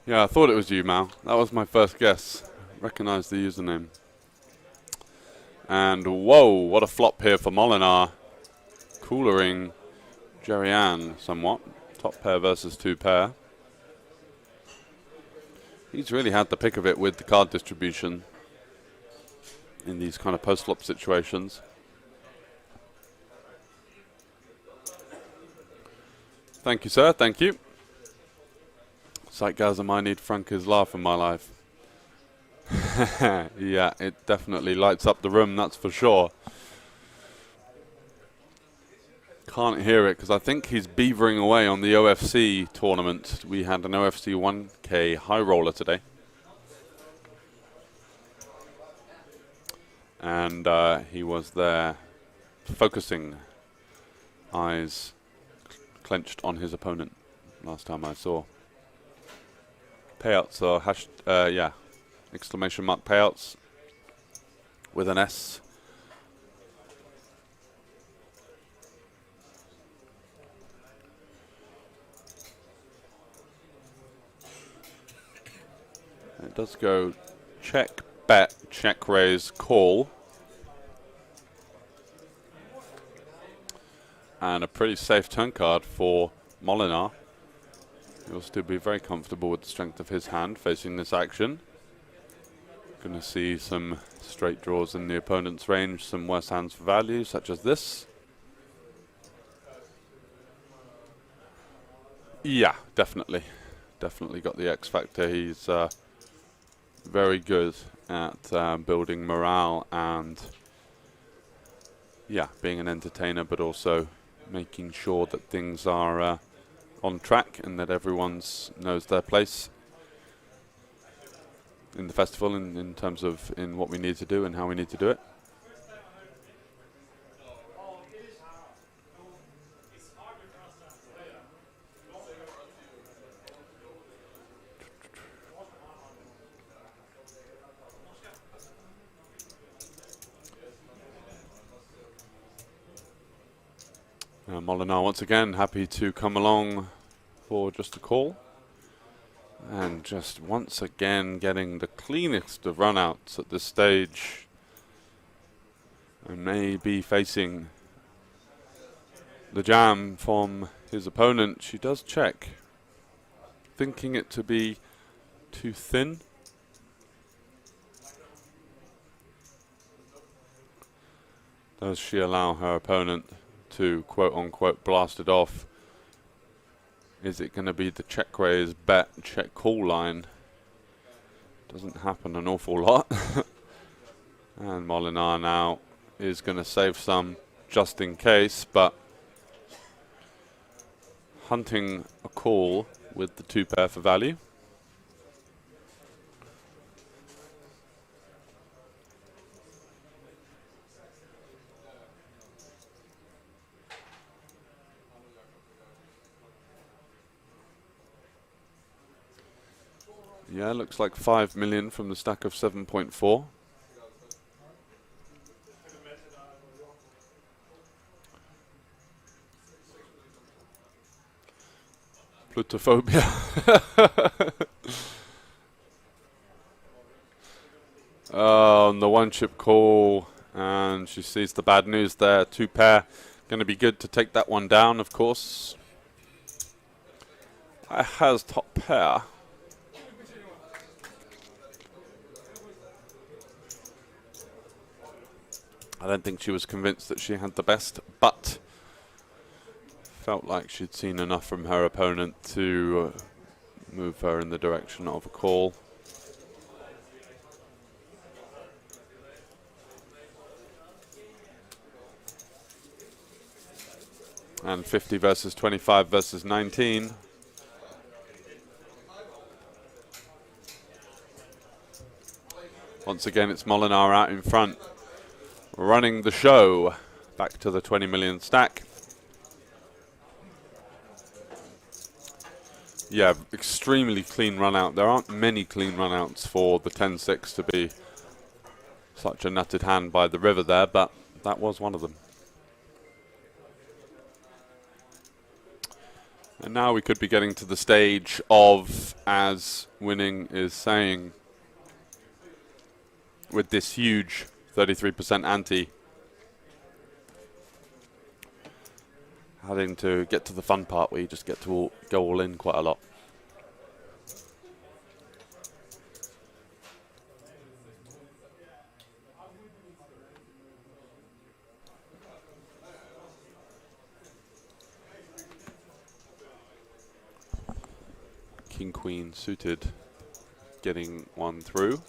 Yeah, I thought it was you, Mal. That was my first guess. Recognized the username. And whoa, what a flop here for Molinar. Coolering Jerry-Ann somewhat. Top pair versus 2 pair. He's really had the pick of it with the card distribution in these kind of post-flop situations. Thank you, sir. Thank you. Psychgasm, I need Franke's laugh in my life. Yeah, it definitely lights up the room, that's for sure. Can't hear it because I think he's beavering away on the OFC tournament. We had an OFC 1K high roller today. And he was there focusing, eyes clenched on his opponent last time I saw. Payouts are yeah, exclamation mark payouts with an S. It does go check, bet, check, raise, call. And a pretty safe turn card for Molinar. He'll still be very comfortable with the strength of his hand facing this action. Going to see some straight draws in the opponent's range, some worse hands for value, such as this. Yeah, definitely. Definitely got the X factor. He's very good at building morale and, yeah, being an entertainer, but also making sure that things are on track and that everyone knows their place in the festival in terms of in what we need to do and how we need to do it. Molinar once again happy to come along for just a call. And just once again getting the cleanest of runouts at this stage. And may be facing the jam from his opponent. She does check. Thinking it to be too thin. Does she allow her opponent to quote-unquote blast it off? Is it going to be the check raise, bet, check call line? Doesn't happen an awful lot. And Molinar now is going to save some just in case, but hunting a call with the 2 pair for value. Yeah, looks like 5 million from the stack of 7.4. Plutophobia. Oh, and the 1-chip call, and she sees the bad news there. 2 pair, going to be good to take that one down, of course. has top pair. I don't think she was convinced that she had the best, but felt like she'd seen enough from her opponent to move her in the direction of a call. And 50 versus 25 versus 19. Once again, it's Molinar out in front, running the show. Back to the 20 million stack. Yeah, extremely clean run out. There aren't many clean run outs for the 10-6 to be such a nutted hand by the river there, but that was one of them. And now we could be getting to the stage of, as winning is saying, with this huge 33% ante, having to get to the fun part where you just get to go all in quite a lot. King Queen suited, getting one through.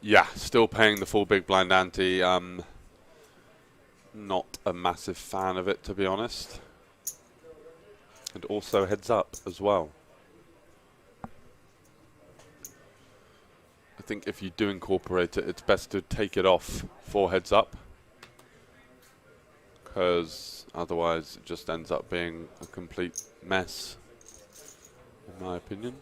Yeah, still paying the full big blind ante. Not a massive fan of it, to be honest. And also heads up as well. I think if you do incorporate it, it's best to take it off for heads up, because otherwise it just ends up being a complete mess, in my opinion.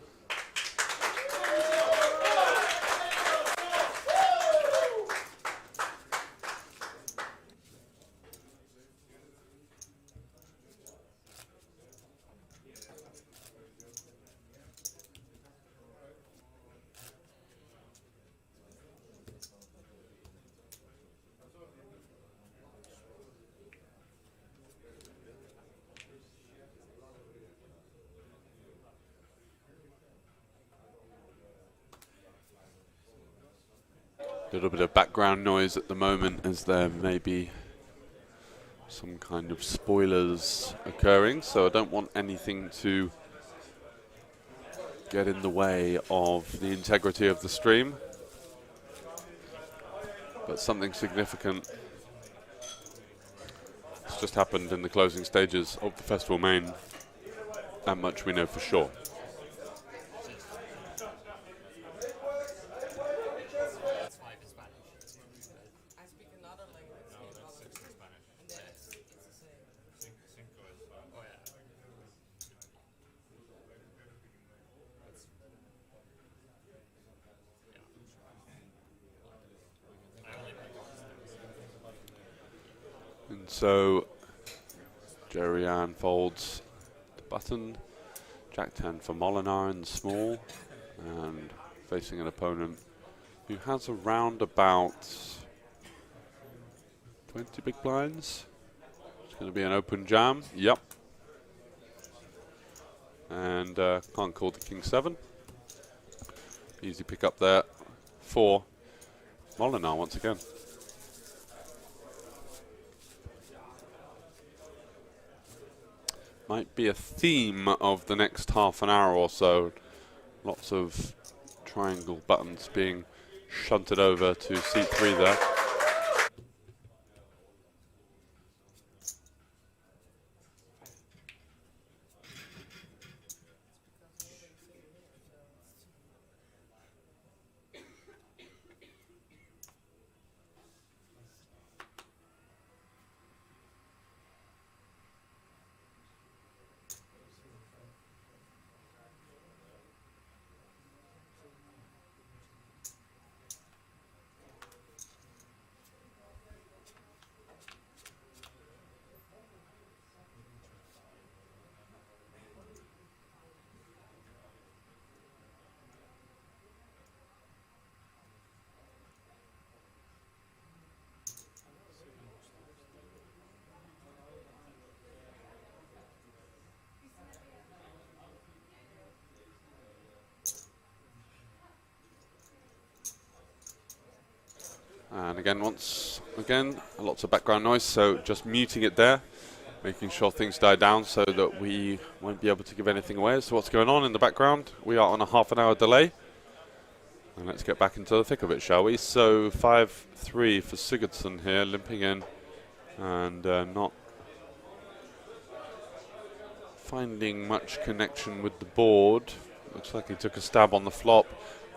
A little bit of background noise at the moment as there may be some kind of spoilers occurring, so I don't want anything to get in the way of the integrity of the stream. But something significant has just happened in the closing stages of the festival main. That much we know for sure. And so Jerry Ann folds the button, Jack 10 for Molinar in small, and facing an opponent who has around about 20 big blinds. It's going to be an open jam. Yep. And can't call the King 7. Easy pick up there for Molinar once again. Might be a theme of the next half an hour or so. Lots of triangle buttons being shunted over to seat 3 there. And again, once again, lots of background noise, so just muting it there, making sure things die down so that we won't be able to give anything away as to what's going on in the background. We are on a half-an-hour delay. And let's get back into the thick of it, shall we? So 5-3 for Sigurdsson here, limping in and not finding much connection with the board. Looks like he took a stab on the flop,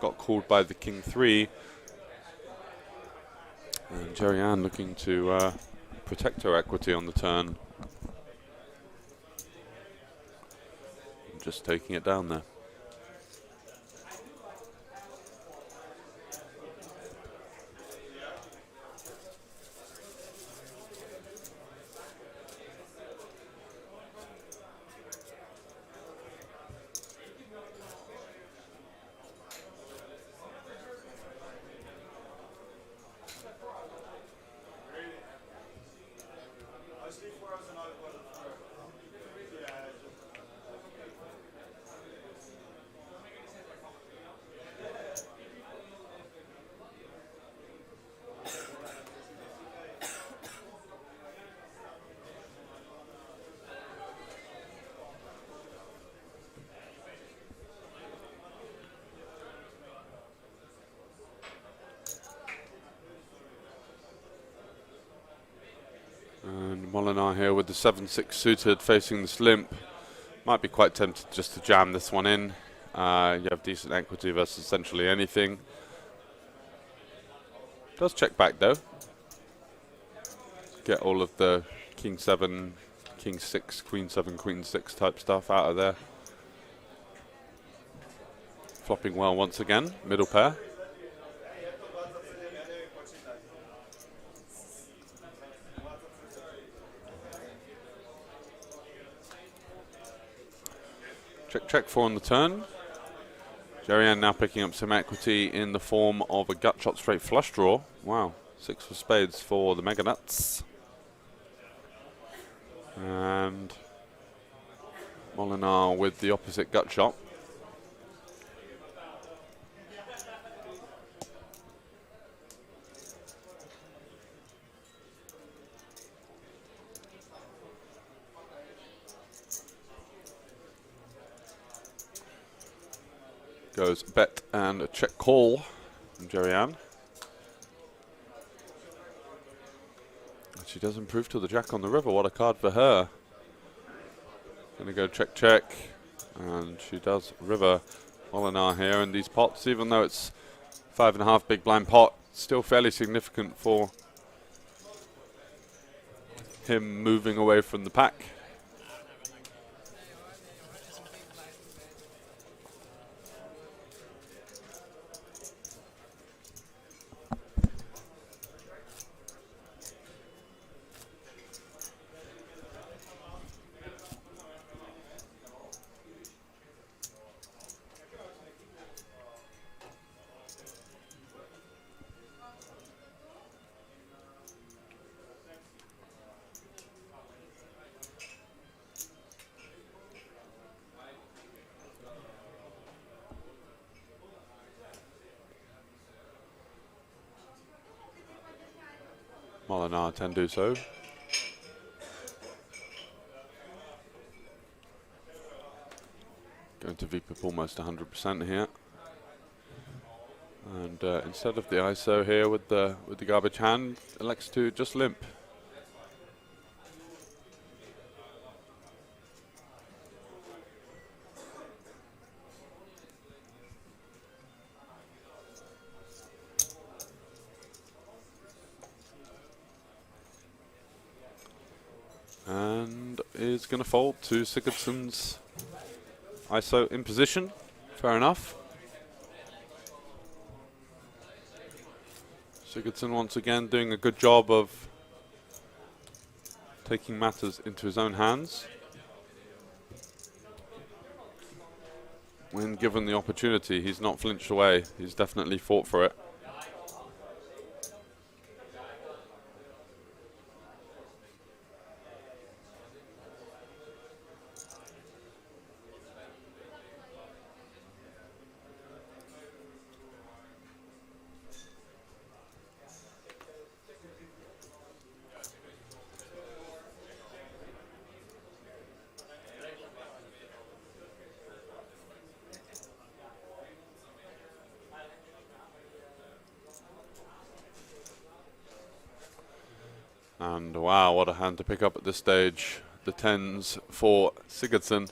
got called by the king 3. And Jerry Ann looking to protect her equity on the turn. Just taking it down there. And Molinar here with the 7-6 suited facing this limp. Might be quite tempted just to jam this one in. You have decent equity versus essentially anything. Does check back though. Get all of the king 7, king 6, queen 7, queen 6 type stuff out of there. Flopping well once again, middle pair. Check, check 4 on the turn. Jerry Ann now picking up some equity in the form of a gut shot straight flush draw. Wow, 6 of spades for the mega nuts. And Molinar with the opposite gut shot. Goes bet and a check call from Jerry Ann. She does improve to the jack on the river. What a card for her. Gonna go check check, and she does river Molinar here in these pots. Even though it's 5.5 big blind pot, still fairly significant for him moving away from the pack. Molinar 10 do so. Going to VPIP almost 100% here. And instead of the ISO here with the garbage hand, elects to just limp. And is going to fold to Sigurdsson's ISO in position. Fair enough. Sigurdsson once again doing a good job of taking matters into his own hands. When given the opportunity, he's not flinched away. He's definitely fought for it. And wow, what a hand to pick up at this stage. The 10s for Sigurdsson.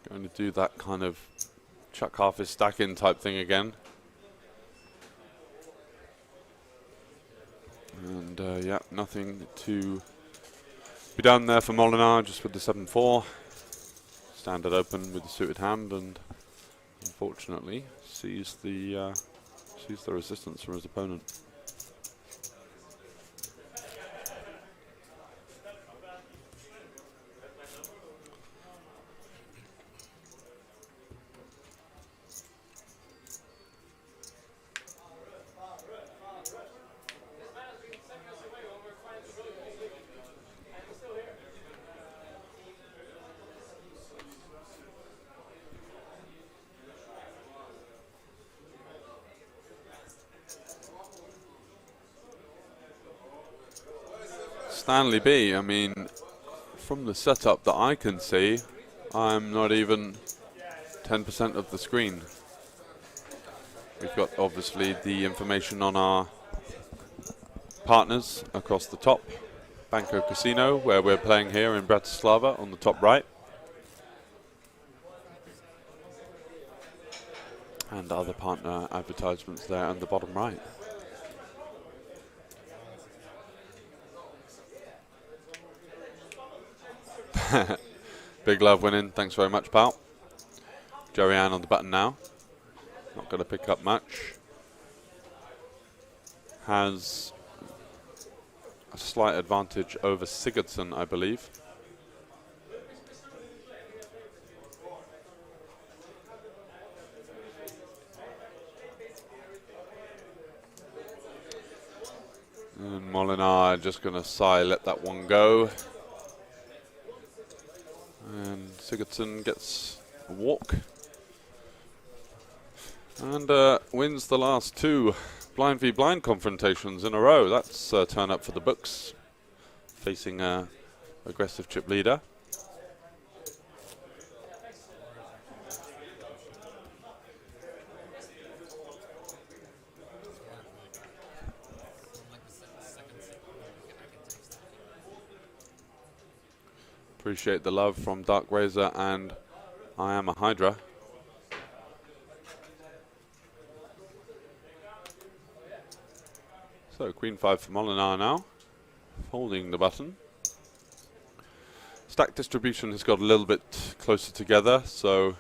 Going to do that kind of chuck half his stack in type thing again. And yeah, nothing to be done there for Molinar, just with the 7-4. Standard open with the suited hand, and unfortunately sees the resistance from his opponent. Stanley B, I mean, from the setup that I can see, I'm not even 10% of the screen. We've got obviously the information on our partners across the top. Banco Casino, where we're playing here in Bratislava, on the top right. And other partner advertisements there on the bottom right. Big Love winning, thanks very much, pal. Joey-Ann on the button now. Not going to pick up much. Has a slight advantage over Sigurdsson, I believe. And Molinar just going to let that one go. And Sigurdsson gets a walk. And wins the last two blind v blind confrontations in a row. That's a turn up for the books, facing a aggressive chip leader. Appreciate the love from Dark Razor and I Am a Hydra. So Queen 5 for Molinar now, holding the button. Stack distribution has got a little bit closer together, so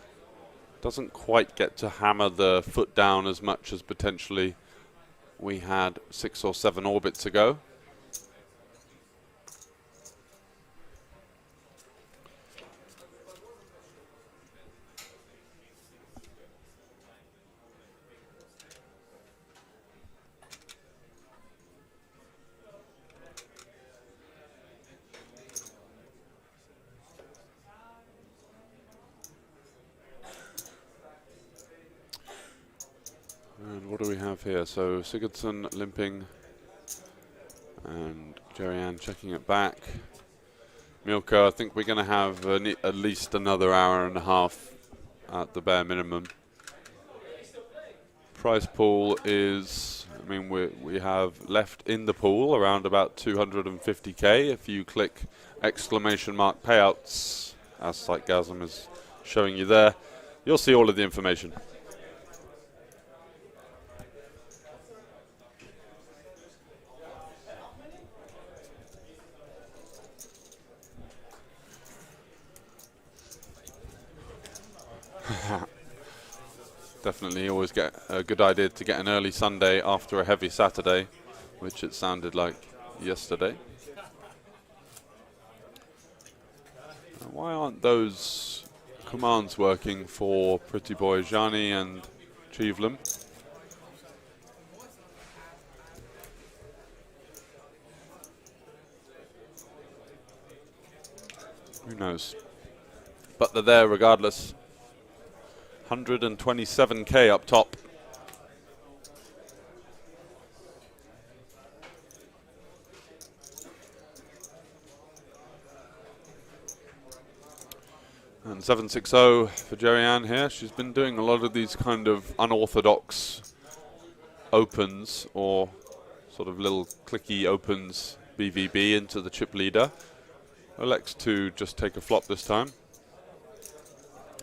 doesn't quite get to hammer the foot down as much as potentially we had 6 or 7 orbits ago. And what do we have here? So Sigurdsson limping and Joey-Ann checking it back. Milka, I think we're going to have at least another hour and a half at the bare minimum. Prize pool is, I mean, we have left in the pool around about 250k. If you click exclamation mark payouts, as Sightgasm is showing you there, you'll see all of the information. Definitely always get a good idea to get an early Sunday after a heavy Saturday, which it sounded like yesterday. Why aren't those commands working for Pretty Boy Jani and Chivlem? Who knows? But they're there regardless. 127k up top. And 760 for Joey-Ann here. She's been doing a lot of these kind of unorthodox opens or sort of little clicky opens BVB into the chip leader. Elects to just take a flop this time.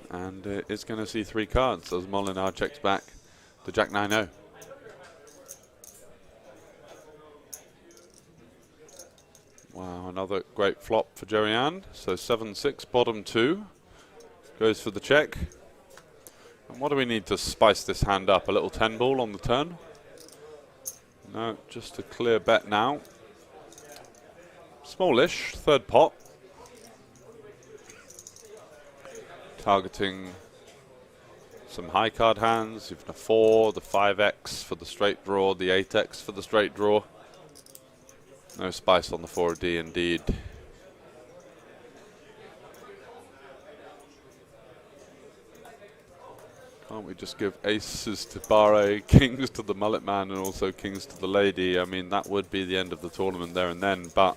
And it's going to see 3 cards as Molinar checks back to Jack 9-0. Wow, another great flop for Jerry-Ann. So 7-6, bottom 2. Goes for the check. And what do we need to spice this hand up? A little 10 ball on the turn? No, just a clear bet now. Smallish, third pot. Targeting some high card hands, even a 4, the 5x for the straight draw, the 8x for the straight draw. No spice on the 4D indeed. Can't we just give aces to Barre, kings to the mullet man, and also kings to the lady? I mean, that would be the end of the tournament there and then, but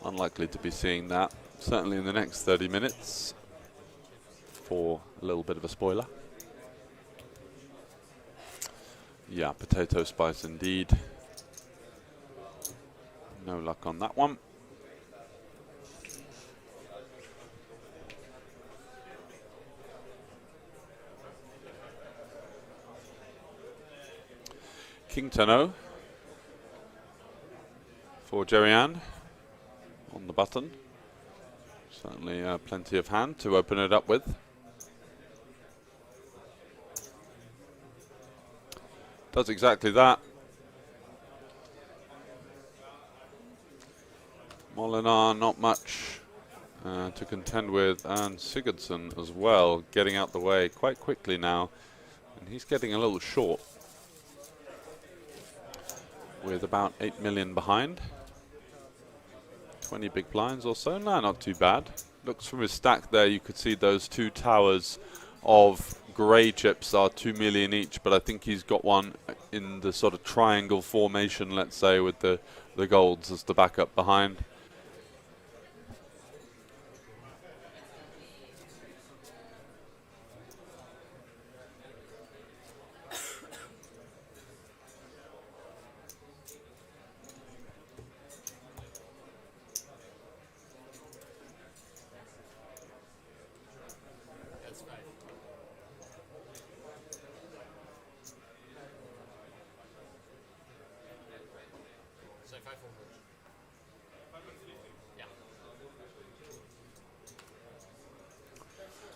unlikely to be seeing that, certainly in the next 30 minutes, for a little bit of a spoiler. Yeah, potato spice indeed. No luck on that one. King 10-0 for Jerry-Ann on the button. Certainly plenty of hand to open it up with. Does exactly that. Molinar not much to contend with, and Sigurdsson as well, getting out the way quite quickly now. And he's getting a little short with about 8 million behind. 20 big blinds or so. No, not too bad. Looks from his stack there, you could see those 2 towers of grey chips are 2 million each, but I think he's got one in the sort of triangle formation, let's say, with the golds as the backup behind.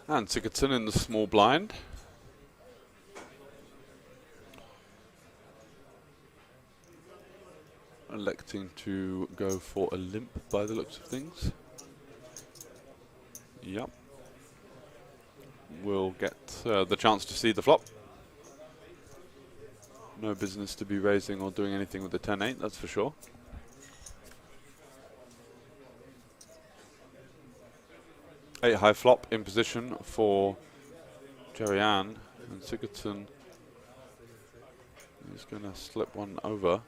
And Sigurdsson in the small blind. Electing to go for a limp by the looks of things. Yep. We'll get the chance to see the flop. No business to be raising or doing anything with the 10-8, that's for sure. Eight high flop in position for Jerry-Ann, and Sigurdsson is going to slip one over.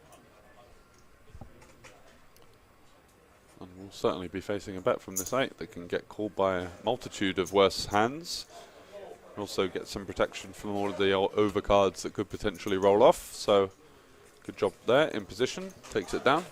And we'll certainly be facing a bet from this 8 that can get called by a multitude of worse hands. Also get some protection from all of the overcards that could potentially roll off. So good job there in position, takes it down.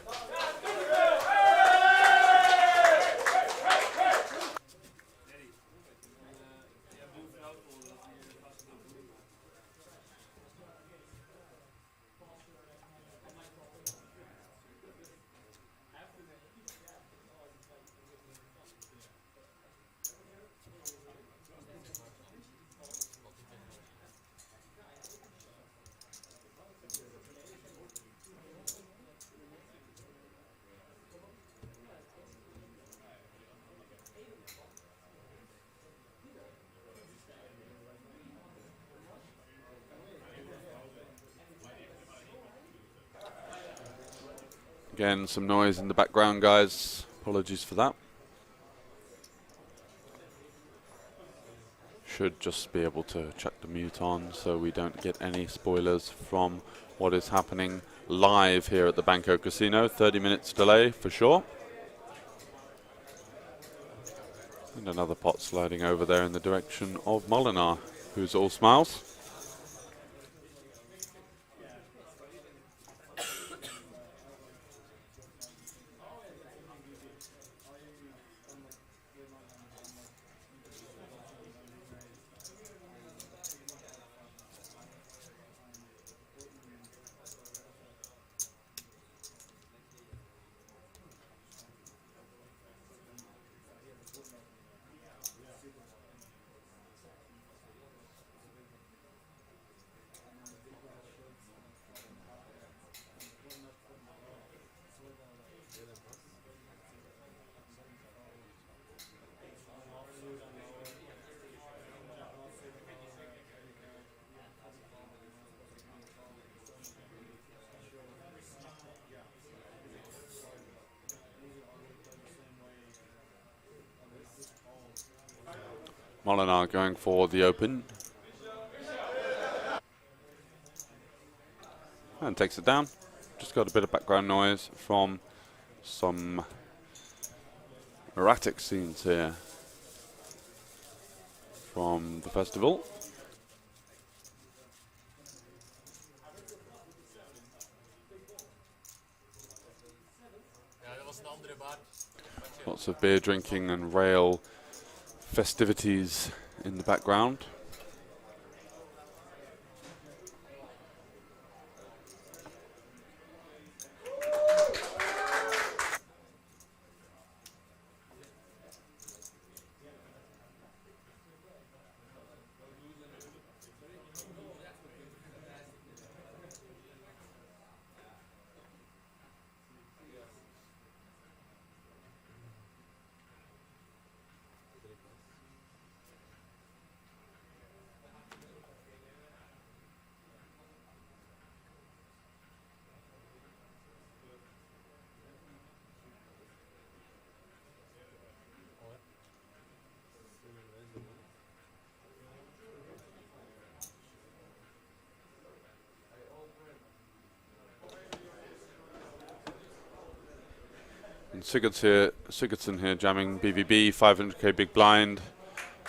Again, some noise in the background, guys. Apologies for that. Should just be able to check the mute on so we don't get any spoilers from what is happening live here at the Banco Casino. 30 minutes delay for sure. And another pot sliding over there in the direction of Molinar, who's all smiles. Molinar going for the open. And takes it down. Just got a bit of background noise from some erratic scenes here from the festival. Lots of beer drinking and rail festivities in the background. And Sigurdsson here jamming BVB, 500k big blind,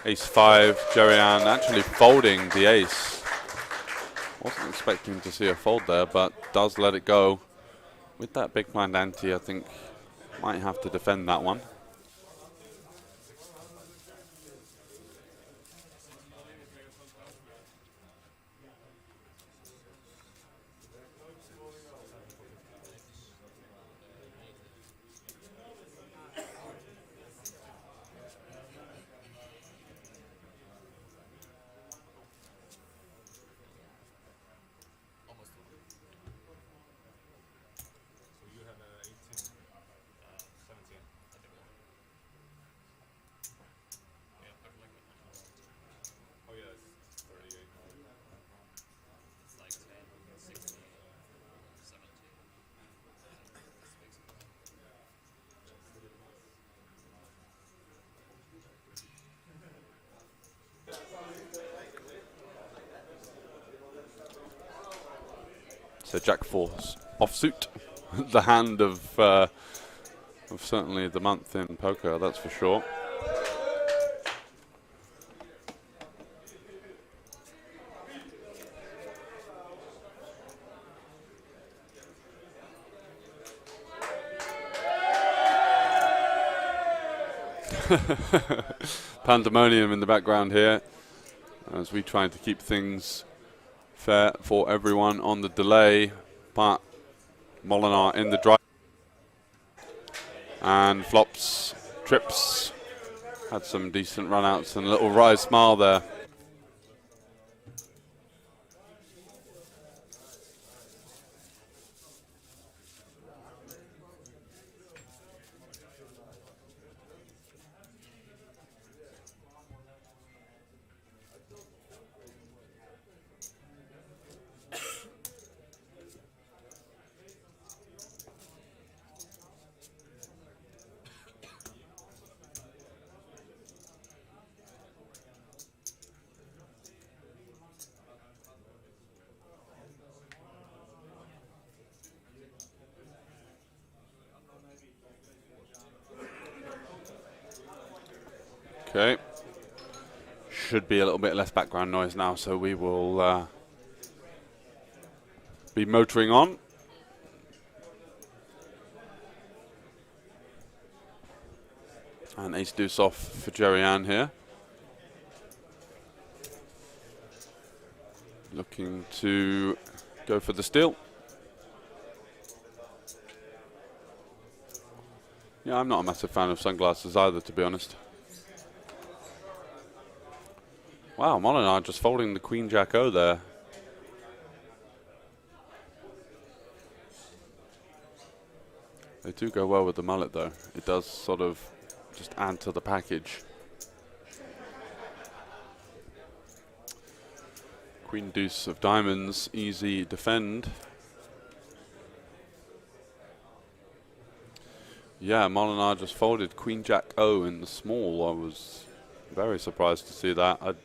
ace 5, Jerian actually folding the ace. Wasn't expecting to see a fold there, but does let it go. With that big blind ante, I think might have to defend that one. So Jack 4 offsuit, the hand of certainly the month in poker, that's for sure. Pandemonium in the background here as we try to keep things fair for everyone on the delay, but Molinar in the drive and flops, trips, had some decent runouts and a little wry smile there. Okay, should be a little bit less background noise now, so we will be motoring on. And ace deuce off for Jerian here. Looking to go for the steal. Yeah, I'm not a massive fan of sunglasses either, to be honest. Wow, Molinar just folding the Queen Jack O there. They do go well with the mullet though. It does sort of just add to the package. Queen deuce of diamonds, easy defend. Yeah, Molinar just folded Queen Jack O in the small. I was Very surprised to see that. I'd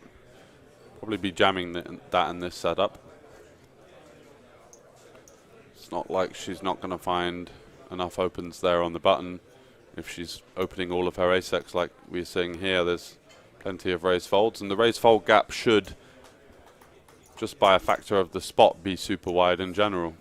probably be jamming that in this setup. It's not like she's not going to find enough opens there on the button. If she's opening all of her ace-X like we're seeing here, there's plenty of raise folds, and the raise fold gap should, just by a factor of the spot, be super wide in general.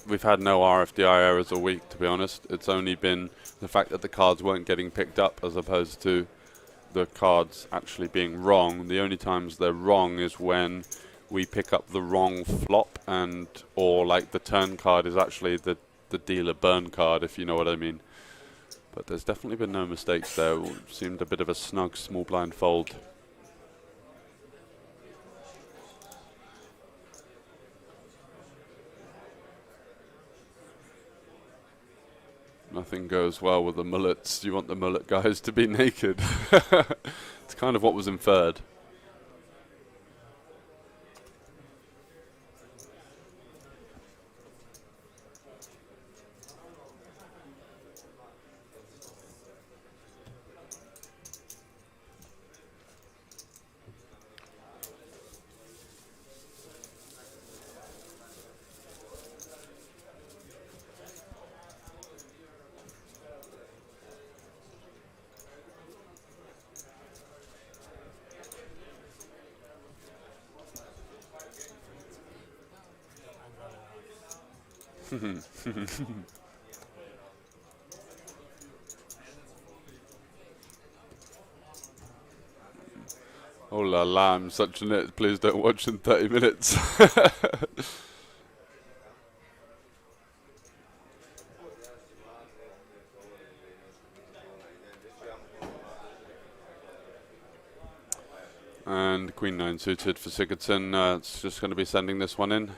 We've had no RFDI errors all week, to be honest. It's only been the fact that the cards weren't getting picked up as opposed to the cards actually being wrong. The only times they're wrong is when we pick up the wrong flop, and or like the turn card is actually the dealer burn card, if you know what I mean. But there's definitely been no mistakes there. It seemed a bit of a snug small blind fold. Nothing goes well with the mullets. You want the mullet guys to be naked. It's kind of what was inferred. Oh la la, I'm such a nit. Please don't watch in 30 minutes. And Queen 9 suited for Sigurdsson. It's just going to be sending this one in.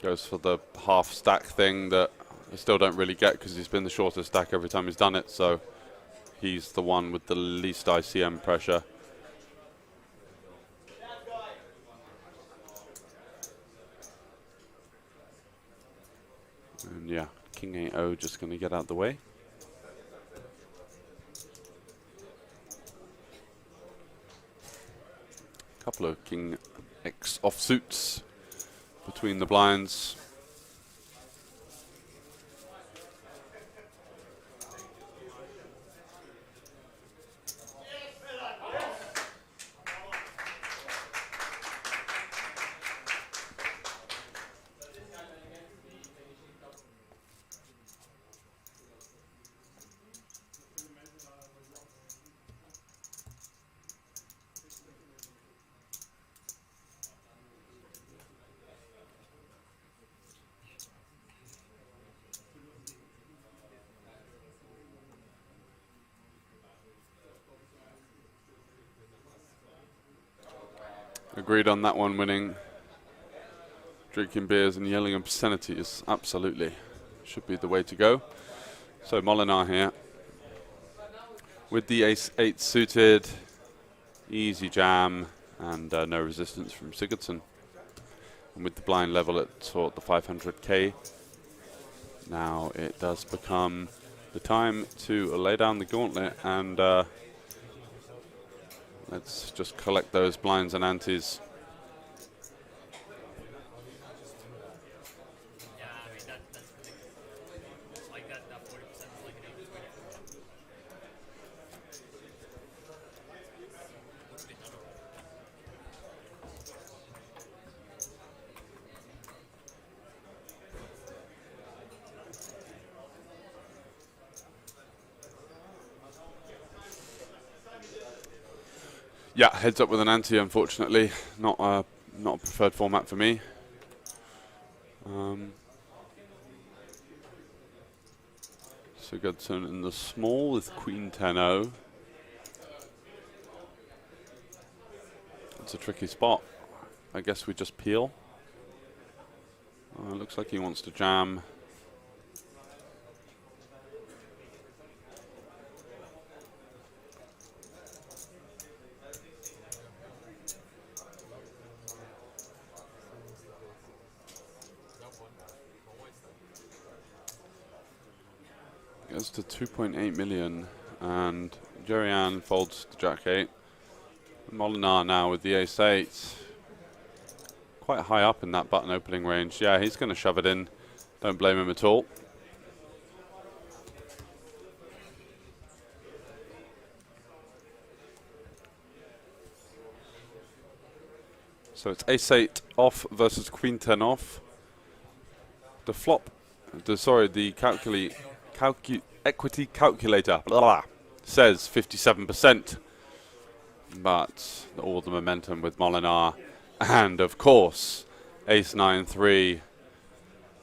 Goes for the half stack thing that I still don't really get because he's been the shortest stack every time he's done it, so he's the one with the least ICM pressure. And yeah, King 8-0 just going to get out the way. Couple of King X offsuits between the blinds. Agreed on that one, winning. Drinking beers and yelling obscenities, absolutely. Should be the way to go. So Molinar here. With the ace-8 suited, easy jam, and no resistance from Sigurdsson. And with the blind level at sort the 500k, now it does become the time to lay down the gauntlet and let's just collect those blinds and antes. Yeah, I mean, that's ridiculous. Like that 40% is like an 80%. Yeah, heads up with an ante, unfortunately. Not a preferred format for me. Sigurdsson in the small with Queen 10-0. It's a tricky spot. I guess we just peel. Looks like he wants to jam Goes to 2.8 million, and Jerry-Ann folds the Jack-8. Molinar now with the Ace-8. Quite high up in that button opening range. Yeah, he's going to shove it in. Don't blame him at all. So it's Ace-8 off versus Queen-10 off. The flop, the equity calculator says 57%. But all the momentum with Molinar. And of course, Ace-9-3,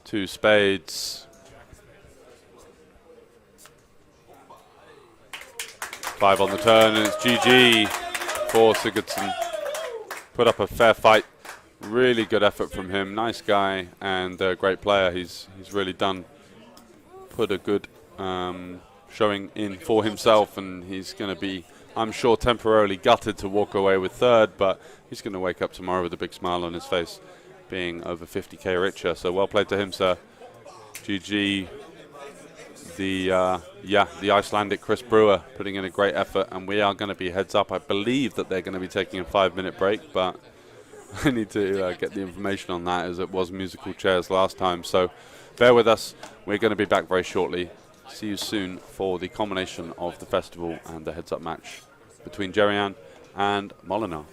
2 spades. 5 on the turn, and it's GG for Sigurdsson. Put up a fair fight. Really good effort from him. Nice guy and a great player. He's really put a good showing in for himself, and he's going to be, I'm sure, temporarily gutted to walk away with third, but he's going to wake up tomorrow with a big smile on his face, being over 50k richer. So well played to him, sir. GG. The Icelandic Chris Brewer putting in a great effort, and we are going to be heads up. I believe that they're going to be taking a 5-minute break, but I need to get the information on that, as it was musical chairs last time. So bear with us. We're going to be back very shortly. See you soon for the culmination of the festival and the heads-up match between Jerry-Ann and Molinar.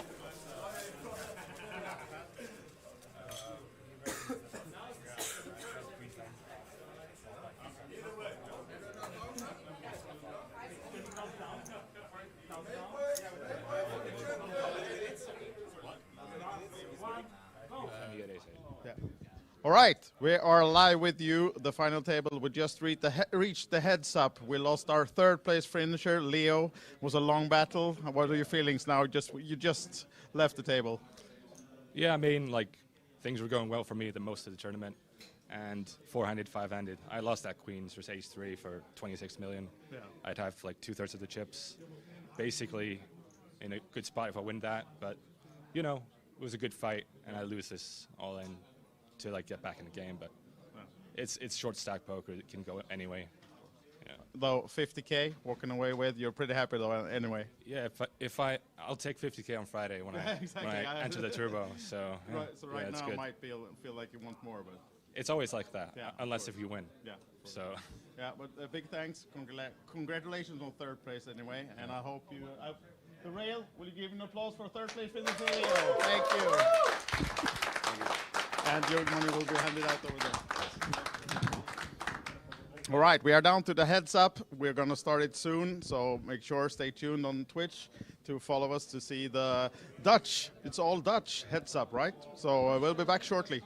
All right, we are live with you. The final table. We just reached the heads up. We lost our third place finisher, Leo. It was a long battle. What are your feelings now? You just left the table. Yeah, I mean, like, things were going well for me the most of the tournament, and four-handed, five-handed. I lost that queens versus ace-3 for 26 million. Yeah. I'd have like 2/3 of the chips, basically in a good spot if I win that. But you know, it was a good fight, and I lose this all in to like get back in the game. But it's short stack poker. It can go anyway. Yeah. Though 50k walking away with, you're pretty happy though anyway. Yeah, I'll take 50k on Friday when I enter the turbo. So yeah, right, so right it's now good. might feel like you want more, but It's always like that, yeah, unless if you win. Yeah. So. Yeah, but big thanks. Congratulations on third place anyway, and I hope you. The rail, will you give an applause for third place finisher, Leo? Thank you. And your money will be handed out over there. All right, we are down to the heads up. We're going to start it soon, so make sure stay tuned on Twitch to follow us to see the Dutch. It's all Dutch heads up, right? So we'll be back shortly.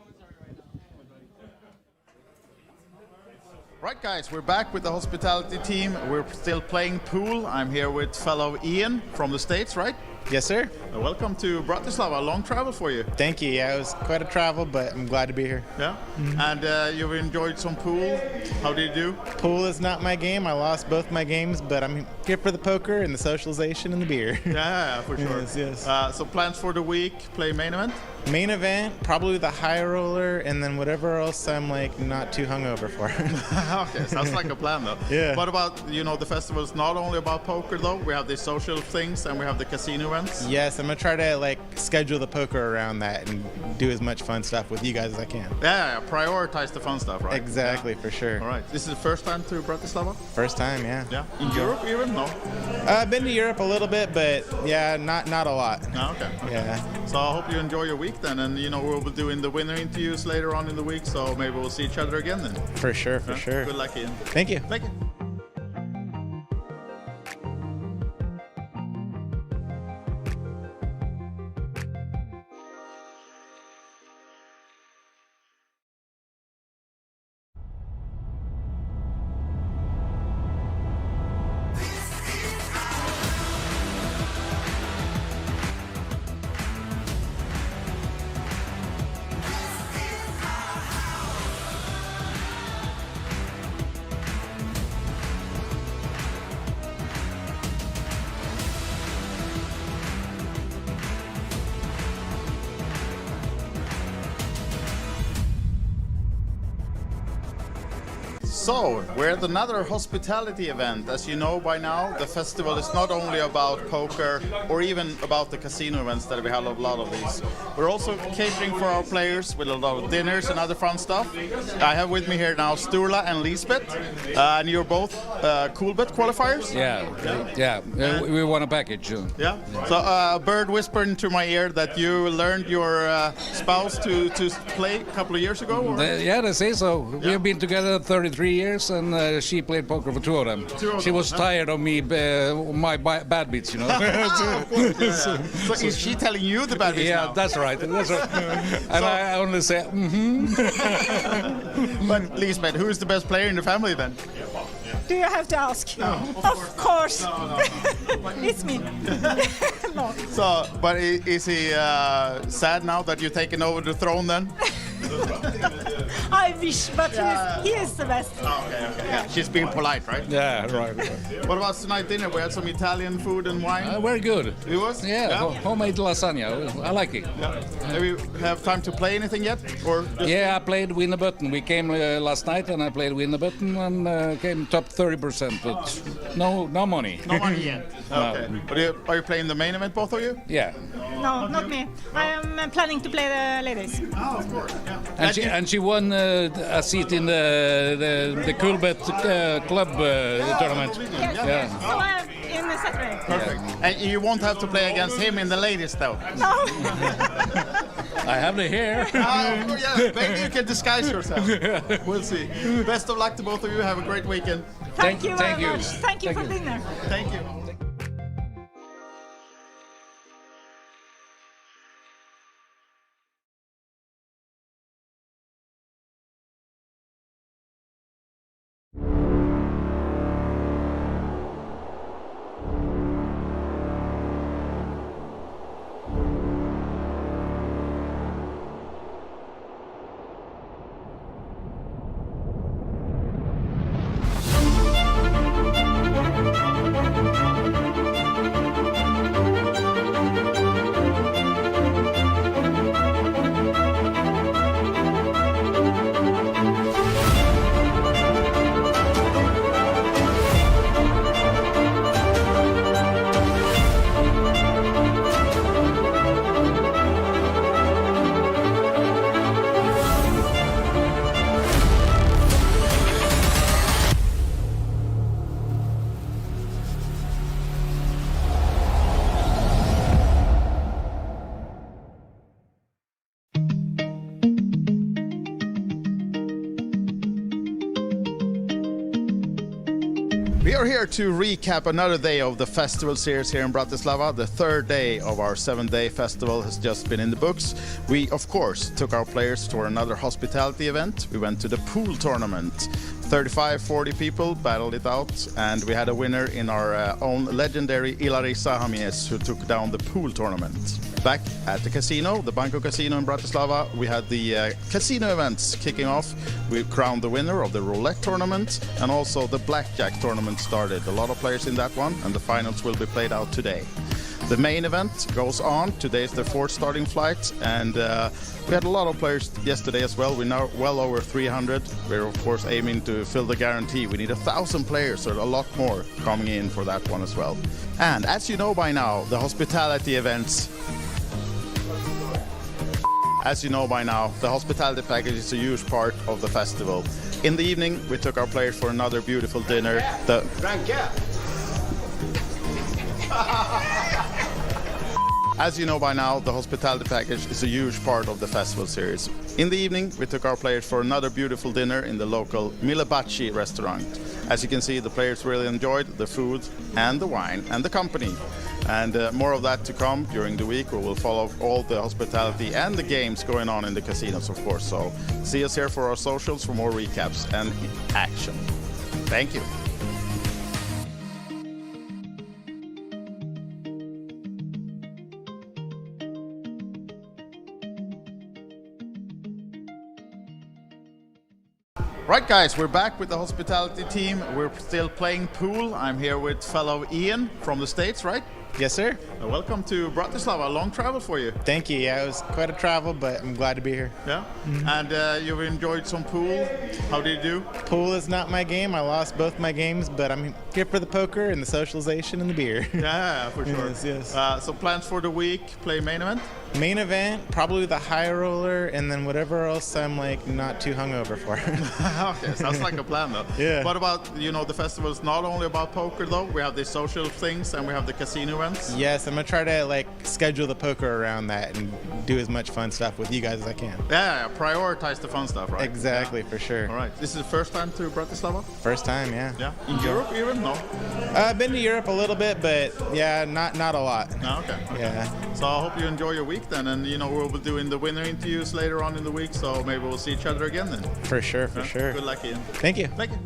Right, guys, we're back with the hospitality team. We're still playing pool. I'm here with fellow Ian from the States, right? Yes, sir. Welcome to Bratislava. Long travel for you. Thank you. Yeah, it was quite a travel, but I'm glad to be here. Yeah. And you've enjoyed some pool. How did you do? Pool is not my game. I lost both my games, but I'm here for the poker and the socialization and the beer. Yeah, for sure. Yes. So plans for the week, play main event? Main event, probably the high roller, and then whatever else I'm like not too hungover for. Okay, sounds like a plan though. Yeah. What about, the festival is not only about poker though, we have the social things and we have the casino events. Yes, I'm gonna try to like schedule the poker around that and do as much fun stuff with you guys as I can. Yeah, prioritize the fun stuff, right? Exactly, for sure. All right, this is the first time to Bratislava? First time, yeah. Yeah. In Europe even? No? I've been to Europe a little bit, but yeah, not a lot. No, okay. Yeah. So I hope you enjoy your week then, and we'll be doing the winner interviews later on in the week, so maybe we'll see each other again then. For sure, for sure. Good luck, Ian. Thank you. Thank you. So, we're at another hospitality event. As you know by now, the festival is not only about poker or even about the casino events that we have a lot of these. We're also catering for our players with a lot of dinners and other fun stuff. I have with me here now Sturla and Lisbeth, and you're both Coolbet qualifiers? We won a package. Yeah. So a bird whispered into my ear that you learned your spouse to play a couple of years ago? Or? They say so. We have been together 33 years, and she played poker for two of them. She was tired of me, my bad beats, So is she telling you the bad beats now? Yeah, that's right. And I only say, But Lisbeth, who is the best player in the family then? Do you have to ask? No, of course. It's me. No. So, but is he sad now that you've taken over the throne then? I wish, but he is the best. Okay. Yeah, she's being polite, right? yeah, right. What about tonight dinner? We had some Italian food and wine. Very good. It was? Yeah, homemade lasagna. I like it. Yeah. Have you have time to play anything yet? Or just Yeah, I played Win the Button. We came last night and I played Win the Button and came top 30%, but no money. no money yet? Okay. But are you playing the main event, both of you? Yeah. No, not me. I am planning to play the ladies. Oh, of course. Yeah. And she won a seat in the Coolbet club tournament. Yes. Yeah. So I am in the Saturday. Perfect. And you won't have to play against him in the ladies, though. No. I have the hair. Yeah, maybe you can disguise yourself. We'll see. Best of luck to both of you. Have a great weekend. Thank you thank very you. much. Thank you for dinner. Thank you. We are here to recap another day of the festival series here in Bratislava. The third day of our 7-day festival has just been in the books. We, of course, took our players to another hospitality event. We went to the pool tournament. 35-40 people battled it out, and we had a winner in our own legendary Ilari Sahamies, who took down the pool tournament. Back at the casino, the Banco Casino in Bratislava, we had the casino events kicking off. We crowned the winner of the roulette tournament, and also the blackjack tournament started. A lot of players in that one, and the finals will be played out today. The main event goes on. Today is the fourth starting flight, and we had a lot of players yesterday as well. We're now well over 300. We're of course aiming to fill the guarantee. We need 1,000 players, so a lot more coming in for that one as well. And as you know by now, the hospitality events. As you know by now, the hospitality package is a huge part of the festival. In the evening, we took our players for another beautiful dinner. As you know by now, the hospitality package is a huge part of the festival series. In the evening, we took our players for another beautiful dinner in the local Milebaci restaurant. As you can see, the players really enjoyed the food and the wine and the company. And more of that to come during the week. We will follow all the hospitality and the games going on in the casinos, of course. So see us here for our socials for more recaps and action. Thank you. Right, guys, we're back with the hospitality team. We're still playing pool. I'm here with fellow Ian from the States, right? Yes, sir. Welcome to Bratislava. A long travel for you. Thank you. Yeah, it was quite a travel, but I'm glad to be here. Yeah. And you've enjoyed some pool. How did you do? Pool is not my game. I lost both my games, but I'm here for the poker and the socialization and the beer. Yeah, for sure. Yes. So plans for the week, play main event? Main event, probably the high roller, and then whatever else I'm like not too hungover for. Okay, sounds like a plan though. Yeah. What about, the festival is not only about poker though, we have the social things and we have the casino events. Yes, I'm gonna try to like schedule the poker around that and do as much fun stuff with you guys as I can. Yeah, prioritize the fun stuff, right? Exactly, for sure. All right. This is the first time to Bratislava? First time, yeah. Yeah. In Europe even? No? I've been to Europe a little bit, but yeah, not a lot. No, okay. Yeah. So I hope you enjoy your week then, and we'll be doing the winner interviews later on in the week, so maybe we'll see each other again then. For sure, for sure. Good luck, Ian. Thank you. Thank you.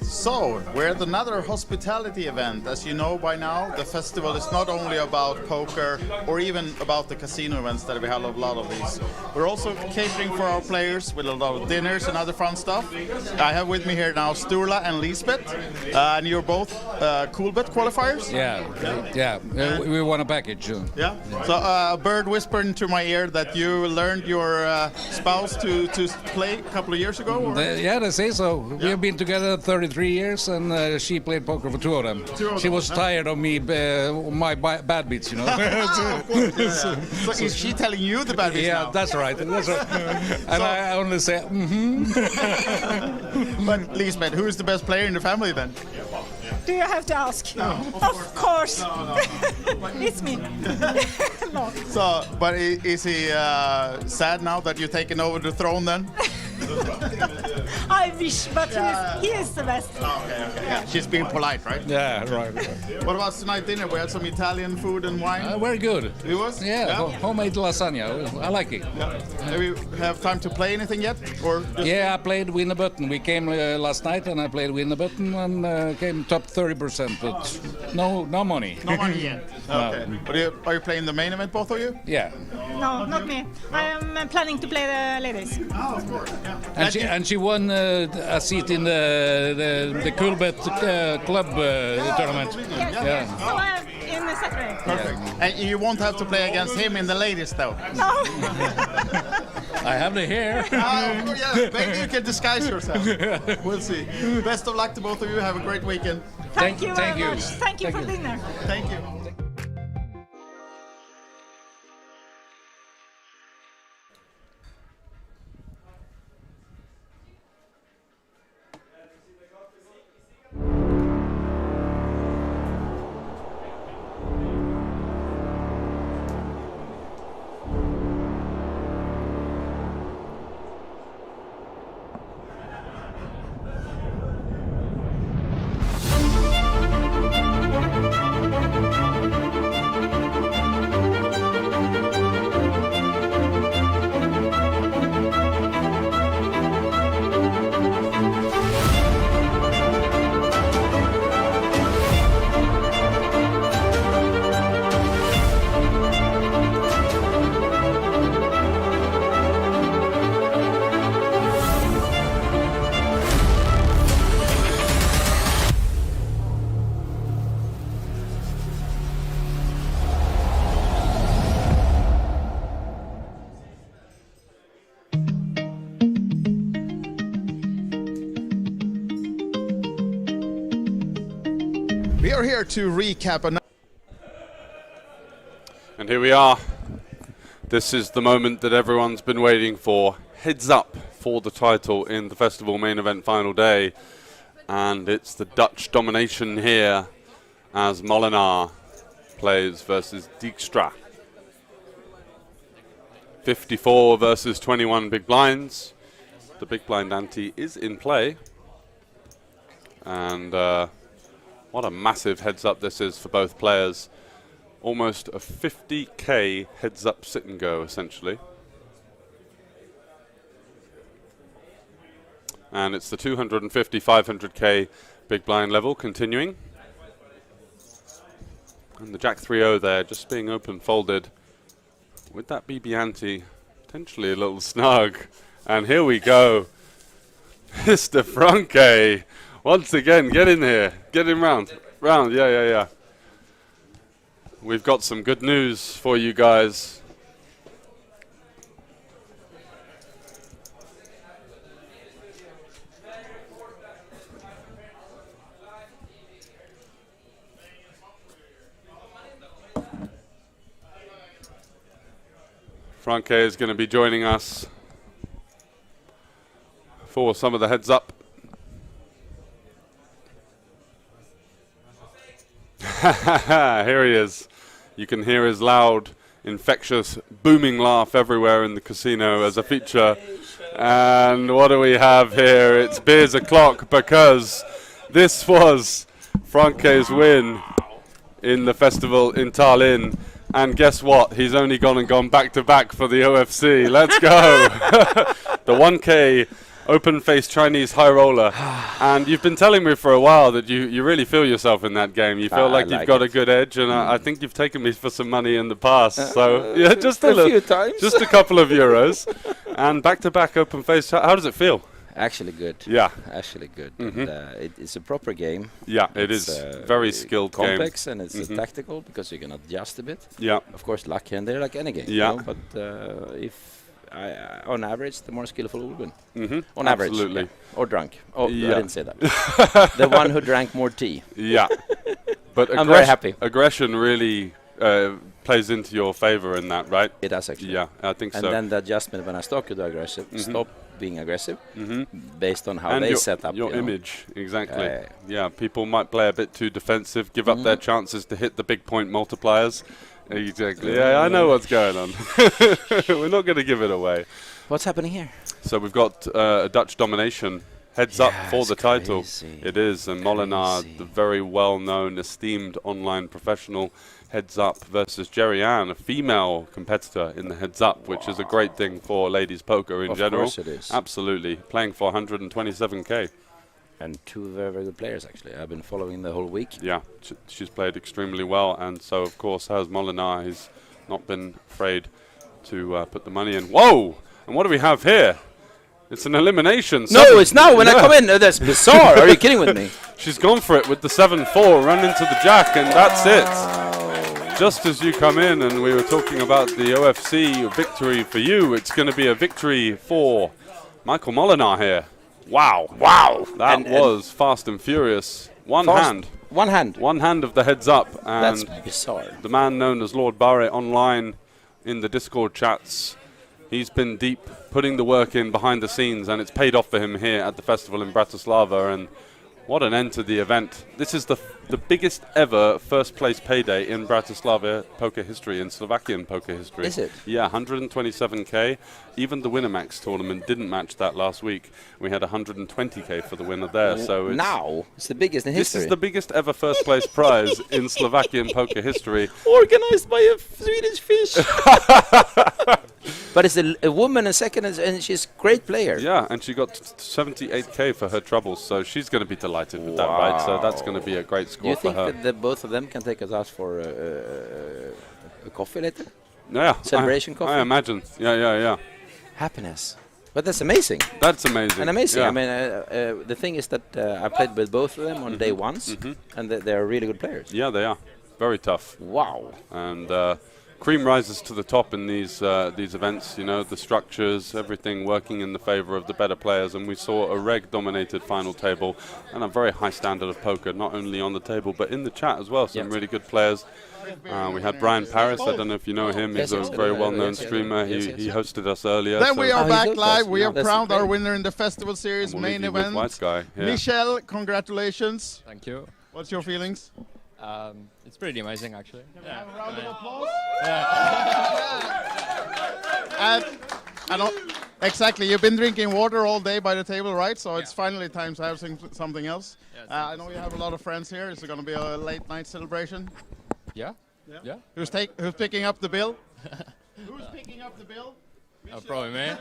So, we're at another hospitality event. As you know by now, the festival is not only about poker or even about the casino events that we have a lot of these. We're also catering for our players with a lot of dinners and other fun stuff. I have with me here now Sturla and Lisbeth, and you're both Coolbet qualifiers? Yeah. We won a package. Yeah. So a bird whispered into my ear that you learned your spouse to play a couple of years ago? Or? They say so. We have been together 33 years, and she played poker for 2 of them. She was tired of me, my bad beats, So is she telling you the bad beats now? Yeah, that's right. And I only say, But Lisbeth, who is the best player in the family then? Do you have to ask? No, of course. No. It's me. No. So, but is he sad now that you've taken over the throne then? I wish, but he is the best. Okay. Yeah, she's being polite, right? yeah, right. What about tonight dinner? We had some Italian food and wine. Very good. It was? Yeah, homemade lasagna. I like it. Yeah. Do you have time to play anything yet? Or just Yeah, I played Win the Button. We came last night and I played Win the Button and came top 30%, but no money. no money yet? Okay. But are you playing the main event, both of you? Yeah. No, not me. I am planning to play the ladies. Oh, of course. Yeah. And she won a seat in the Coolbet club tournament. Yes. So I am in the Saturday. Perfect. And you won't have to play against him in the ladies, though. No. I have the hair. Maybe you can disguise yourself. We'll see. Best of luck to both of you. Have a great weekend. Thank you thank very you. much. Thank you for dinner. Thank you. We are here to recap another. And here we are. This is the moment that everyone's been waiting for. Heads up for the title in the festival main event final day. And it's the Dutch domination here as Molenaar plays versus Dijkstra. 54 versus 21 big blinds. The big blind ante is in play. And what a massive heads up this is for both players. Almost a 50k heads up sit and go, essentially. And it's the 250, 500k big blind level continuing. And the Jack 3-0 there just being open folded with that BB ante potentially a little snug. And here we go. Mr. Franke, once again, get in here. Get him round. Yeah. We've got some good news for you guys. Franke is going to be joining us for some of the heads up. Here he is. You can hear his loud, infectious, booming laugh everywhere in the casino as a feature. And what do we have here? It's beers o'clock because this was Franke's win in the festival in Tallinn. And guess what? He's only gone back to back for the OFC. Let's go. The 1K open-faced Chinese high roller. And you've been telling me for a while that you really feel yourself in that game. You feel like you've got a good edge, and I think you've taken me for some money in the past. So yeah, just a few times, just a couple of euros, and back-to-back open-faced. How does it feel? Actually good. Yeah. Actually good. And, it's a proper game. Yeah, it's very skilled complex game. And it's tactical because you can adjust a bit. Yeah. Of course, luck here and there like any game. Yeah. You know? But on average, the more skillful will win. On Absolutely. average. Yeah. Or drunk. Oh, yeah. I didn't say that. The one who drank more tea. Yeah. But I'm very happy. Aggression really plays into your favor in that, right? It does actually. Yeah, I think and so. And then the adjustment when I stop being aggressive based on how they set up your image. Exactly. Yeah, people might play a bit too defensive, give up their chances to hit the big point multipliers. Exactly. Yeah, I know what's going on. We're not going to give it away. What's happening here? So we've got a Dutch domination. Heads up for the title. It is. And Molenaar, the very well-known, esteemed online professional, heads up versus Jerry Ann, a female competitor in the heads up, which is a great thing for ladies poker in general. Of course it is. Absolutely. Playing for 127k. And two very, very good players, actually. I've been following the whole week. Yeah, she's played extremely well. And so, of course, has Molenaar. He's not been afraid to put the money in. Whoa! And what do we have here? It's an elimination. No, it's now when I come in. That's bizarre. Are you kidding with me? She's gone for it with the 7-4, run into the jack, and that's it. Just as you come in, and we were talking about the OFC victory for you, it's going to be a victory for Michael Molenaar here. Wow. Wow. That was fast and furious. One hand. One hand. One hand of the heads up. And that's bizarre. The man known as Lord Barre online in the Discord chats, he's been deep putting the work in behind the scenes, and it's paid off for him here at the festival in Bratislava. And what an end to the event. This is the biggest ever first place payday in Bratislava poker history, in Slovakian poker history. Is it? Yeah, 127k. Even the Winamax tournament didn't match that last week. We had 120k for the winner there. So it's the biggest in history. This is the biggest ever first place prize in Slovakian poker history. Organized by a Swedish fish. But it's a woman in second, and she's a great player. Yeah, and she got 78k for her troubles, so she's going to be delighted with that, right? So that's going to be a great score for her. Do you think that both of them can take us out for a coffee later? Yeah. Celebration coffee? I imagine. Yeah. Happiness. But that's amazing. That's amazing. And amazing. Yeah. I mean, the thing is that I played with both of them on day ones, and they're really good players. Yeah, they are. Very tough. Wow. And cream rises to the top in these events. You know, the structures, everything working in the favor of the better players. And we saw a reg-dominated final table and a very high standard of poker, not only on the table but in the chat as well. Some really good players. We had Brian Paris. I don't know if you know him. He's a very well-known streamer. He hosted us earlier. Then we are back live. We are proud our winner in the festival series main event. White Sky. Yeah. Michel, congratulations. Thank you. What's your feelings? It's pretty amazing, actually. Can we have a round of applause? I know exactly. You've been drinking water all day by the table, right? So it's finally time to have something else. I know you have a lot of friends here. Is it going to be a late night celebration? Yeah. Who's picking up the bill? Who's picking up the bill? Probably me.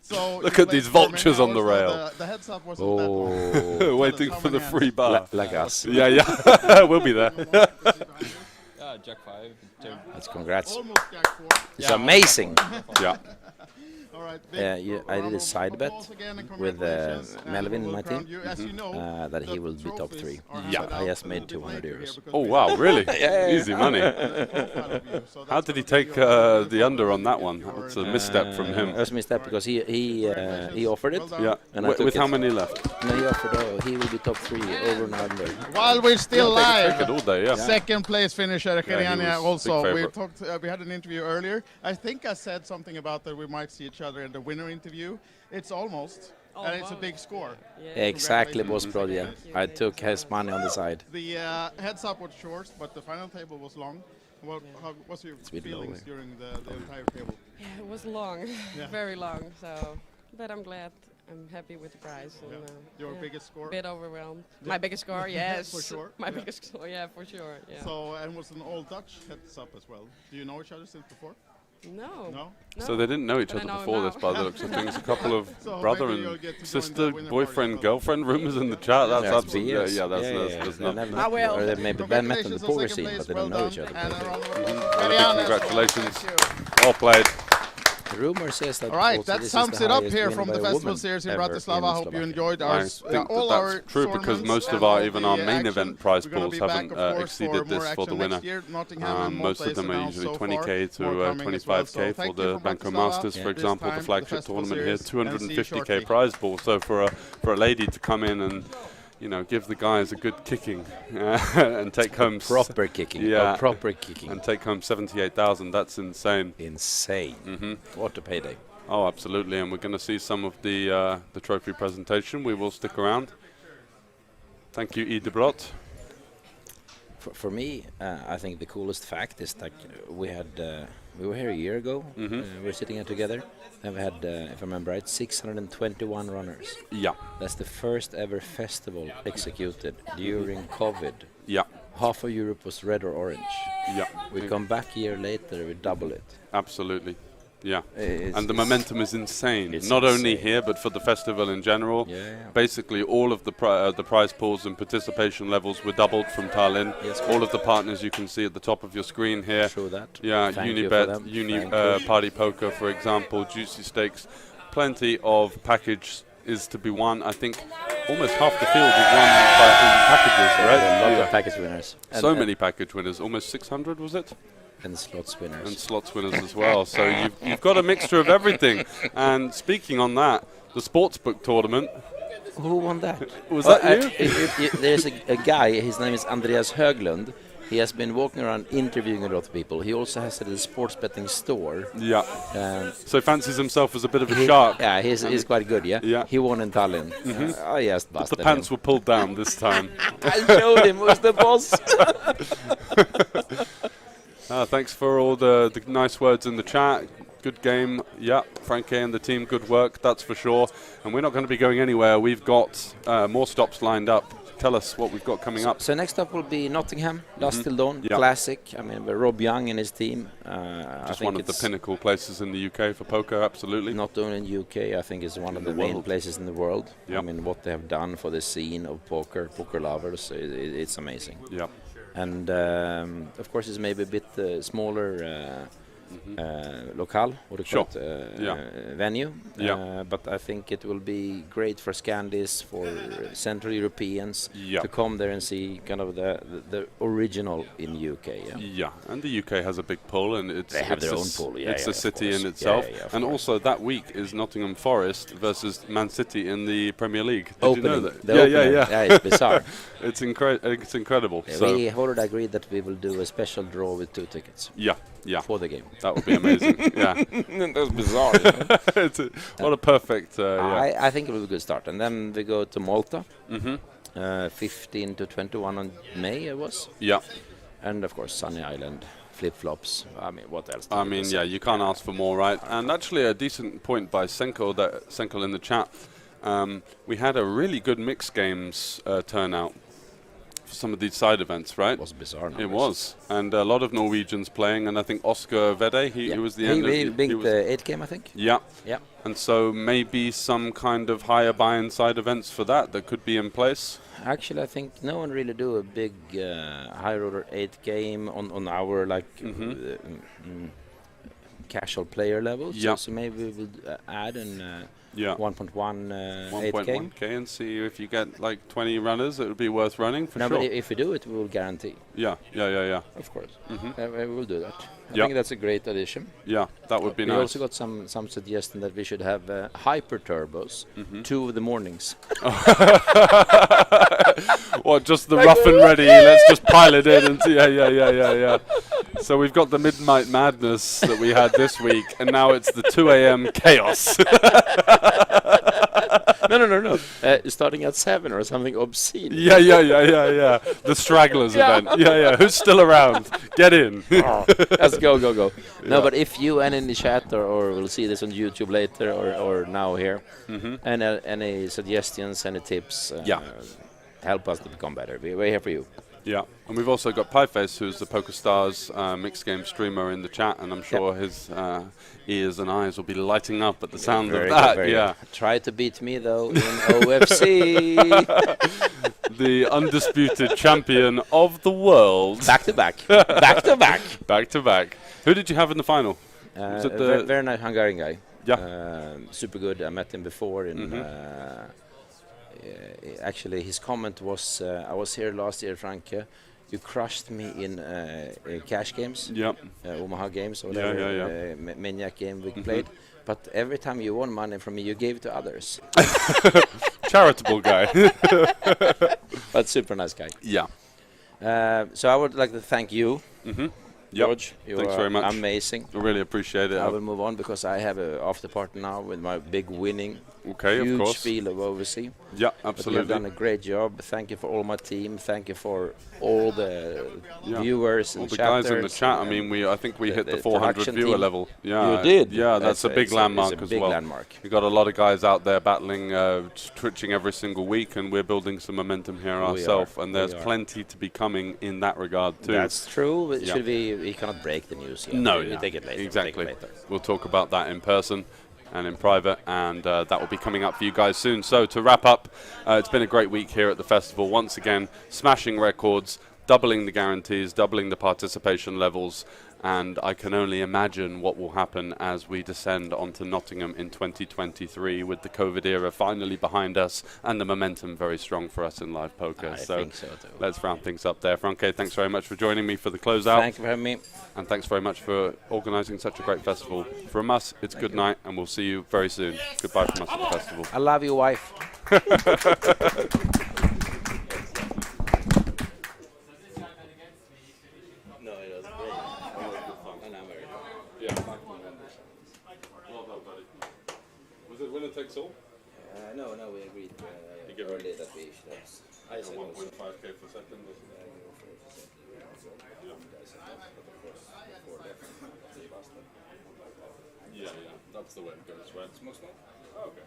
So Look at these vultures on the rail. The heads up wasn't that long. Waiting for the free bar. Like us. Yeah. We'll be there. Jack 5. That's congrats. Almost Jack 4. It's amazing. Yeah. All right. I did a side bet with Melvin in my team that he will be top 3. Yeah. I just made 200 euros. Oh wow, really? Easy money. How did he take the under on that one? It's a misstep from him. It was a misstep because he offered it. Yeah. And I took With it. how many left? No, he offered. He will be top 3 over and under. While we're still Take it live, all day, yeah. second place finisher Kheriania was big also. We favourite. talked. We had an interview earlier. I think I said something about that we might see each other in the winner interview. It's almost. And it's a big score. Exactly, boss Prod, yeah. I took his money on the side. The heads up was short, but the final table was long. What's your feelings during the entire table? Yeah, it was long, very long. So, but I'm glad. I'm happy with the prize. And, Your biggest score? Bit overwhelmed. My biggest score, yes. For sure. My biggest score, yeah, for sure. Yeah. So, and was an all Dutch heads up as well. Do you know each other since before? No. So they didn't know each But I other know him before now. this, by the looks of things. A couple of So brother maybe you'll and get to join sister, the winner boyfriend, party. girlfriend rumors in the chat. That's absolutely BS. that's not. Never I will. Or they maybe been met in the Congratulations on poker second scene, place, but they well don't know done, each other. and a round of applause. Another Kheriania. congratulations. Thank you. Well played. The rumor says that. All right, also that this is sums the it up highest here win from by the a festival woman series in ever Bratislava. I hope you Slovakia. enjoyed I our think all that our that's true because tournaments most of and our, all even the our main action. event prize We're gonna pools be back, haven't of course, exceeded for more this for the action winner. next year. Nottingham and Most Malta of them is are announced usually so far. 20k to More coming as well. 25k So for thank you the from Banco Bratislava. Masters, for This example, the time, flagship festival tournament here, series, and see you 250k shortly. prize pool. So for a lady to come in and give the guys a good kicking and take home Proper kicking. Yeah, Proper kicking. and take home 78,000. That's insane. Insane. What a payday. Oh, absolutely, and we're going to see some of the trophy presentation. We will stick around. Thank you, Ide Brot. For me, I think the coolest fact is that we were here a year ago. We were sitting here together, and we had, if I remember right, 621 runners. Yeah. That's the first ever festival executed during COVID. Yeah. Half of Europe was red or orange. Yeah. We come back a year later, we double it. Absolutely. Yeah, It's- and the it's- momentum is insane. it's Not only insane. here, but for the festival in general. Yeah. Basically, all of the prize pools and participation levels were doubled from Tallinn. Yes, all of the partners you can see at the top of your screen here. Show that. Yeah, Thank you for them. Unibet, Thank you. Party Poker, for example, Juicy Stakes. Plenty of package is to be won. I think almost half the field is won in packages, right? A lot Yeah. of package winners. So many package winners, almost 600 was it? And slots winners. And slots winners as well. So you've got a mixture of everything. And speaking on that, the sportsbook tournament. Who won that? Was that you? There's a guy, his name is Andreas Höglund. He has been walking around interviewing a lot of people. He also has a sports betting store. Yeah. So fancies himself as a bit of a shark. Yeah, he's quite good, yeah? Yeah. He won in Tallinn. I just But busted the pants him. were pulled down this time. I showed him who's the boss. Thanks for all the nice words in the chat. Good game. Yeah, Frank and the team, good work, that's for sure. And we're not going to be going anywhere. We've got more stops lined up. Tell us what we've got coming up. So next up will be Nottingham, Last Till Dawn, Yeah. classic. I mean, with Rob Young and his team. Just one of the pinnacle places in the UK for poker, absolutely. Not only in the UK, I think it's one of the the main world. places in the world. Yep. I mean, what they have done for the scene of poker lovers, it's amazing. Yeah. And of course, it's maybe a bit smaller locale, what do you call it, venue. Yeah. But I think it will be great for Scandis, for Central Europeans to come there and see kind of the original in UK. Yeah, and the UK has a big pull, and They have their own pull, it's a of city course. in itself. Yeah, of and course. also that week is Nottingham Forest versus Man City in the Premier League. Did Opening. you know that? The opener. Yeah, it's bizarre. It's incredible. Yeah, So we already agreed that we will do a special draw with 2 tickets. yeah. For the game. That would be amazing. Yeah. That's bizarre. What a perfect. I think it will be a good start. And then we go to Malta. 15 to 21 on May, it was. Yeah. And of course, Sunny Island flip-flops. I mean, what else? I mean, yeah, you can't ask for more, right? And actually, a decent point by Senko in the chat. We had a really good mixed games turnout for some of these side events, right? It was bizarre numbers. It was, and a lot of Norwegians playing, and I think Oscar Vede, he was the end. He binked the 8 game, I think. Yeah. Yeah. And so maybe some kind of higher buy-in side events for that could be in place. Actually, I think no one really do a big high roller 8 game on our casual player level. Yeah. So maybe we would add an 1.1 8 game. 1.1k and see if you get like 20 runners. It would be worth running for sure. But if we do it, we will guarantee. Yeah. Of course. We will do that. I think that's a great addition. Yeah, that would be nice. We also got some suggestion that we should have hyper turbos 2 of the mornings. What, just the rough and ready? Let's just pile it in and see. Yeah. So we've got the midnight madness that we had this week, and now it's the 2 a.m. chaos. No. Starting at 7 or something obscene. Yeah. The stragglers event. Yeah. Who's still around? Get in. Let's go. No, but if you and in the chat or we'll see this on YouTube later or now here, and any suggestions, any tips, help us to become better. We're here for you. Yeah, and we've also got Pieface, who's the PokerStars mixed game streamer in the chat, and I'm sure his ears and eyes will be lighting up at the sound of that. Good. Try to beat me though in OFC. The undisputed champion of the world. Back to back. Who did you have in the final? Was it the very nice Hungarian guy. Yeah. Super good. I met him before in. Actually, his comment was, I was here last year, Franke. You crushed me in cash games, Omaha games, or whatever, Maniac game we played. But every time you won money from me, you gave it to others. Charitable guy. But super nice guy. Yeah. So I would like to thank you, George. Thanks very much. Amazing. I really appreciate it. I will move on because I have an after party now with my big winning. Okay, huge of course. field of overseas. Yeah, absolutely. But you've done a great job. Thank you for all my team. Thank you for all the viewers and all the guys in the chat. I mean, I think we hit the 400 viewer team. level. Yeah, you did. Yeah, that's a big landmark it's a as big well. Landmark. We got a lot of guys out there battling, twitching every single week, and we're building some momentum here ourselves. And there's plenty to be coming in that regard too. That's true. Should we cannot break the news yet. No, we take it later. Exactly. We'll talk about that in person and in private, and that will be coming up for you guys soon. So to wrap up, it's been a great week here at the festival. Once again, smashing records, doubling the guarantees, doubling the participation levels, and I can only imagine what will happen as we descend onto Nottingham in 2023 with the COVID era finally behind us and the momentum very strong for us in live poker. I think so too. Let's round things up there. Franke, thanks very much for joining me for the closeout. Thank you for having me. And thanks very much for organising such a great festival. From us, it's good night, and we'll see you very soon. Goodbye from us at the festival. I love you, wife. Was it winner takes all? No, we agreed earlier that we should have. I said 1.5k per second. Yeah, that's the way it goes, right? Oh, okay.